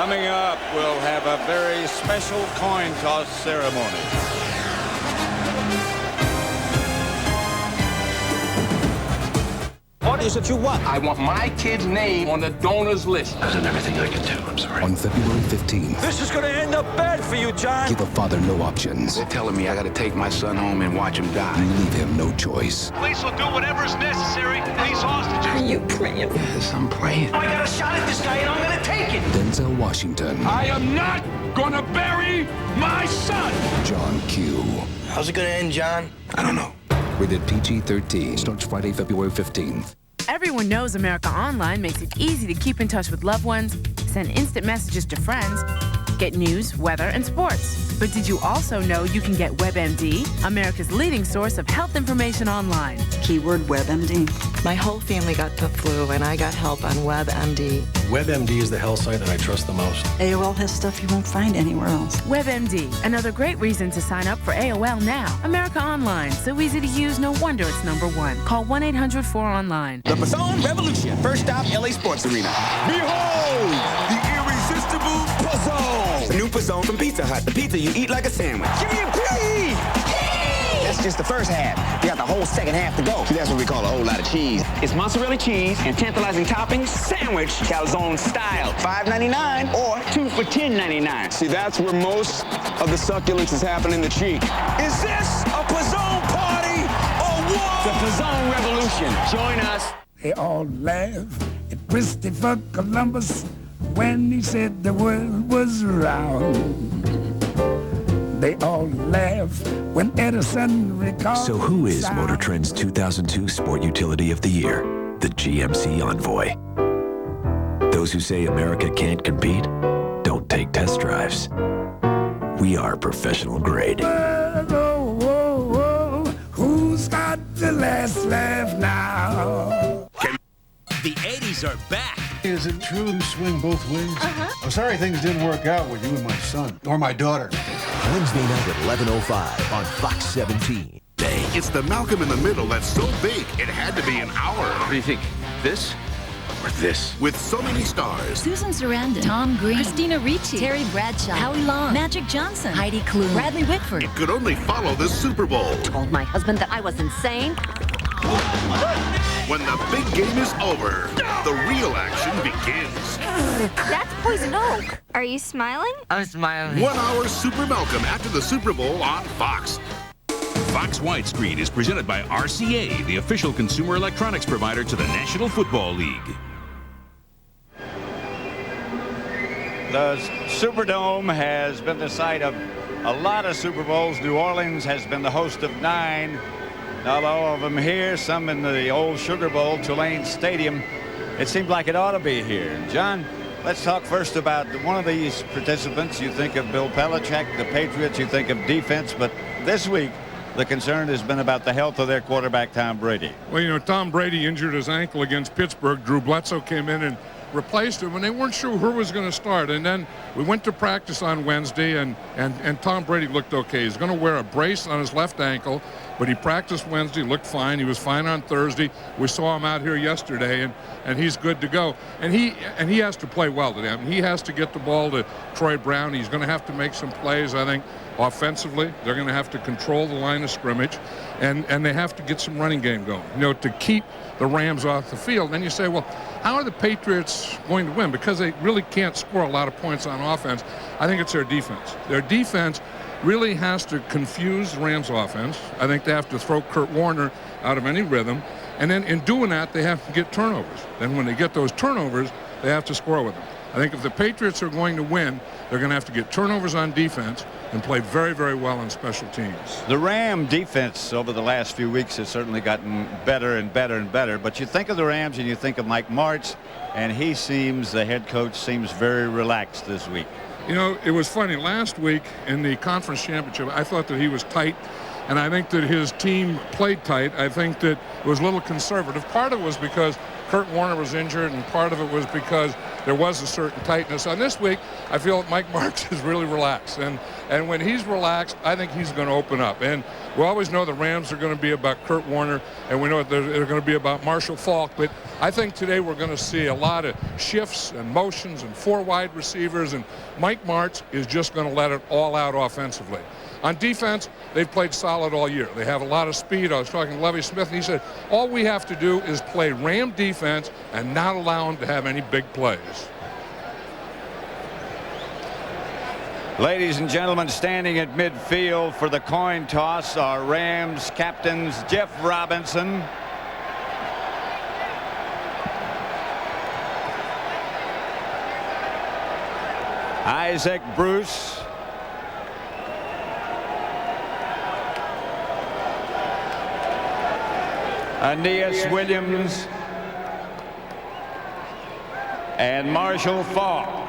Speaker 26: Coming up, we'll have a very special coin toss ceremony.
Speaker 7: What is it you want? I want my kid's name on the donors list.
Speaker 10: I've done everything I can do. I'm sorry.
Speaker 11: On February 15th,
Speaker 7: This is going to end up bad for you, John.
Speaker 11: give a father no options.
Speaker 10: They're telling me I gotta take my son home and watch him die.
Speaker 11: You leave him no choice.
Speaker 7: Police will do whatever's necessary for these hostages.
Speaker 10: Are you praying? Yes, I'm praying.
Speaker 7: I got a shot at this guy and I'm going to take it.
Speaker 11: Denzel Washington,
Speaker 7: I am not going to bury my son.
Speaker 11: John Q.
Speaker 10: How's it gonna end, John? I don't know.
Speaker 11: Rated PG-13. Starts Friday, February 15th.
Speaker 13: Everyone knows America Online makes it easy to keep in touch with loved ones, send instant messages to friends, get news, weather, and sports. But did you also know you can get WebMD, America's leading source of health information online?
Speaker 14: Keyword WebMD.
Speaker 15: My whole family got the flu, and I got help on WebMD.
Speaker 20: WebMD is the health site that I trust the most.
Speaker 14: AOL has stuff you won't find anywhere else.
Speaker 13: WebMD, another great reason to sign up for AOL now. America Online, so easy to use, no wonder it's #1. Call 1-800-4ONLINE.
Speaker 7: The Pazone Revolution. First stop, LA Sports Arena. Behold, the irresistible Pazone.
Speaker 10: The new Pazone from Pizza Hut. The pizza you eat like a sandwich.
Speaker 7: Give me a P!
Speaker 10: That's just the first half. We got the whole second half to go. See, that's what we call a whole lot of cheese.
Speaker 7: It's mozzarella cheese and tantalizing toppings, sandwich, calzone style.
Speaker 10: $5.99 or
Speaker 7: 2 for $10.99.
Speaker 10: see, that's where most of the succulence is happening in the cheek.
Speaker 7: Is this a Pazone party or what?
Speaker 10: The Pazone Revolution. Join us.
Speaker 21: They all laughed at Christopher Columbus when he said the world was round. They all laughed when Edison recalled.
Speaker 24: So who is Motor Trend's 2002 Sport Utility of the Year? The GMC Envoy. Those who say America can't compete, don't take test drives. We are professional grade.
Speaker 21: Whoa, whoa, whoa, who's got the last laugh now?
Speaker 22: The 80s are back.
Speaker 31: Is it true you swing both ways? I'm sorry things didn't work out with you and my son, or my daughter.
Speaker 24: Wednesday night at 11:05 on Fox 17.
Speaker 23: It's the Malcolm in the Middle that's so big, it had to be an hour.
Speaker 10: What do you think? This or this?
Speaker 23: With so many stars.
Speaker 27: Susan Sarandon, Tom Green, Christina Ricci, Terry Bradshaw, Howie Long, Magic Johnson, Heidi Klum, Bradley Whitford.
Speaker 23: It could only follow the Super Bowl.
Speaker 27: Told my husband that I was insane.
Speaker 23: When the big game is over, the real action begins.
Speaker 29: That's poison oak. Are you smiling?
Speaker 32: I'm smiling.
Speaker 23: 1 hour Super Malcolm after the Super Bowl on Fox.
Speaker 25: Fox Widescreen is presented by RCA, the official consumer electronics provider to the National Football League.
Speaker 26: The Superdome has been the site of a lot of Super Bowls. New Orleans has been the host of 9. Not all of them here, some in the old Sugar Bowl, Tulane Stadium. It seemed like it ought to be here. John, let's talk first about one of these participants. You think of Bill Belichick, the Patriots, you think of defense, but this week the concern has been about the health of their quarterback, Tom Brady.
Speaker 1: Well, you know, Tom Brady injured his ankle against Pittsburgh. Drew Bledsoe came in and replaced him, and they weren't sure who was going to start. And then we went to practice on Wednesday, and Tom Brady looked okay. He's going to wear a brace on his left ankle, but he practiced Wednesday, looked fine. He was fine on Thursday. We saw him out here yesterday, and he's good to go. And he has to play well today. I mean, he has to get the ball to Troy Brown. He's going to have to make some plays, I think, offensively. They're going to have to control the line of scrimmage, and they have to get some running game going, you know, to keep the Rams off the field. Then you say, well, how are the Patriots going to win? Because they really can't score a lot of points on offense. I think it's their defense. Their defense really has to confuse the Rams offense. I think they have to throw Kurt Warner out of any rhythm. And then in doing that, they have to get turnovers. Then when they get those turnovers, they have to score with them. I think if the Patriots are going to win, they're going to have to get turnovers on defense and play very, very well on special teams.
Speaker 26: The Ram defense over the last few weeks has certainly gotten better and better and better. But you think of the Rams and you think of Mike Martz, and the head coach seems very relaxed this week.
Speaker 1: You know, it was funny. Last week in the conference championship, I thought that he was tight, and I think that his team played tight. I think that it was a little conservative. Part of it was because Kurt Warner was injured, and part of it was because there was a certain tightness. On this week, I feel that Mike Martz is really relaxed. And when he's relaxed, I think he's going to open up. And we always know the Rams are going to be about Kurt Warner, and we know they're going to be about Marshall Faulk. But I think today we're going to see a lot of shifts and motions and 4 wide receivers, and Mike Martz is just going to let it all out offensively. On defense, they've played solid all year. They have a lot of speed. I was talking to Lovie Smith, and he said, all we have to do is play Ram defense and not allow them to have any big plays.
Speaker 26: Ladies and gentlemen, standing at midfield for the coin toss are Rams captains Jeff Robinson, Isaac Bruce, Aeneas Williams, and Marshall Faulk.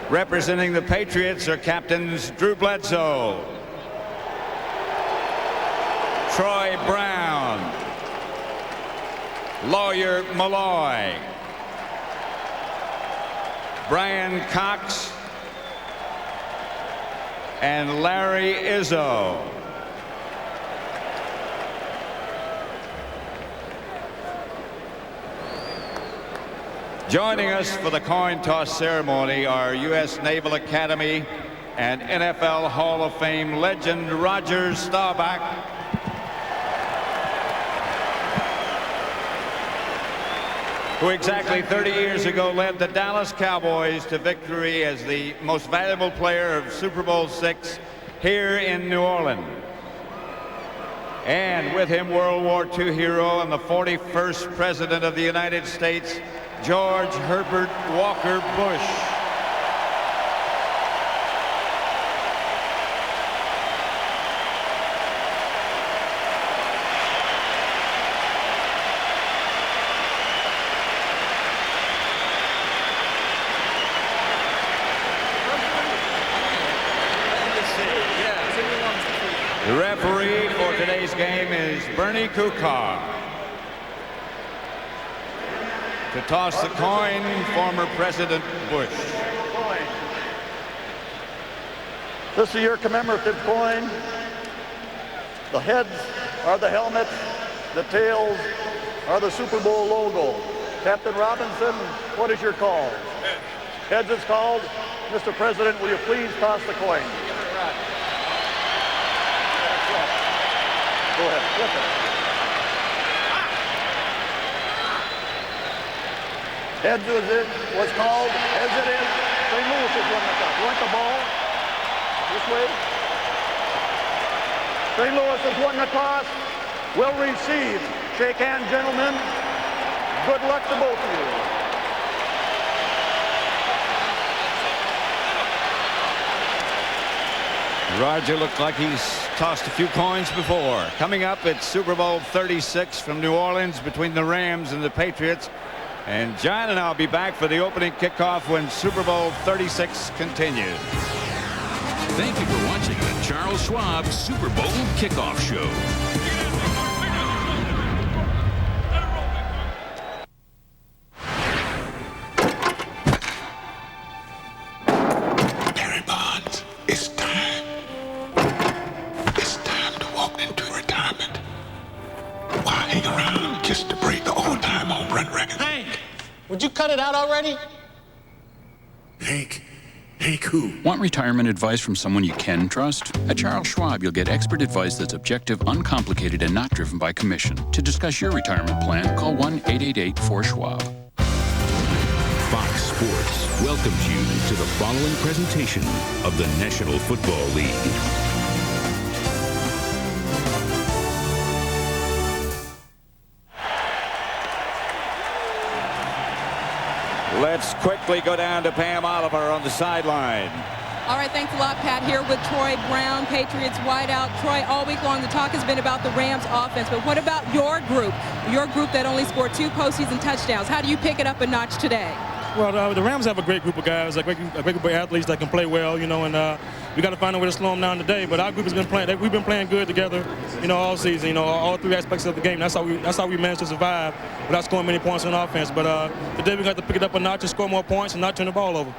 Speaker 26: Representing the Patriots are captains Drew Bledsoe, Troy Brown, Lawyer Malloy, Brian Cox, and Larry Izzo. Joining us for the coin toss ceremony are U.S. Naval Academy and NFL Hall of Fame legend Roger Staubach, who exactly 30 years ago led the Dallas Cowboys to victory as the most valuable player of Super Bowl VI here in New Orleans. And with him, World War II hero and the 41st President of the United States, George Herbert Walker Bush. The referee for today's game is Bernie Kukar. To toss the coin, former President Bush.
Speaker 2: This is your commemorative coin. The heads are the helmets. The tails are the Super Bowl logo. Captain Robinson, what is your call? Heads is called. Mr. President, will you please toss the coin? Go ahead. Flip it. Heads was called, as it is. St. Louis is running the top. You want the ball? This way. St. Louis has won the toss. Will receive. Shake hands, gentlemen. Good luck to both of you.
Speaker 26: Roger looked like he's tossed a few coins before. Coming up, it's Super Bowl 36 from New Orleans between the Rams and the Patriots. And John and I'll be back for the opening kickoff when Super Bowl 36 continues.
Speaker 25: Thank you for watching the Charles Schwab Super Bowl Kickoff Show.
Speaker 3: Would you cut it out already?
Speaker 4: Hank who?
Speaker 5: Want retirement advice from someone you can trust? At Charles Schwab, you'll get expert advice that's objective, uncomplicated, and not driven by commission. To discuss your retirement plan, call 1-888-4-SCHWAB.
Speaker 23: Fox Sports welcomes you to the following presentation of the National Football League.
Speaker 26: Let's quickly go down to Pam Oliver on the sideline.
Speaker 6: All right, thanks a lot, Pat. Here with Troy Brown, Patriots wideout. Troy, all week long the talk has been about the Rams offense, but what about your group that only scored 2 postseason touchdowns? How do you pick it up a notch today?
Speaker 4: Well, the Rams have a great group of guys, a great group of athletes that can play well, you know, and we got to find a way to slow them down today. But our group has been playing. We've been playing good together, you know, all season. You know, all three aspects of the game. That's how we managed to survive without scoring many points on offense. But today we got to pick it up a notch and score more points and not turn the ball over.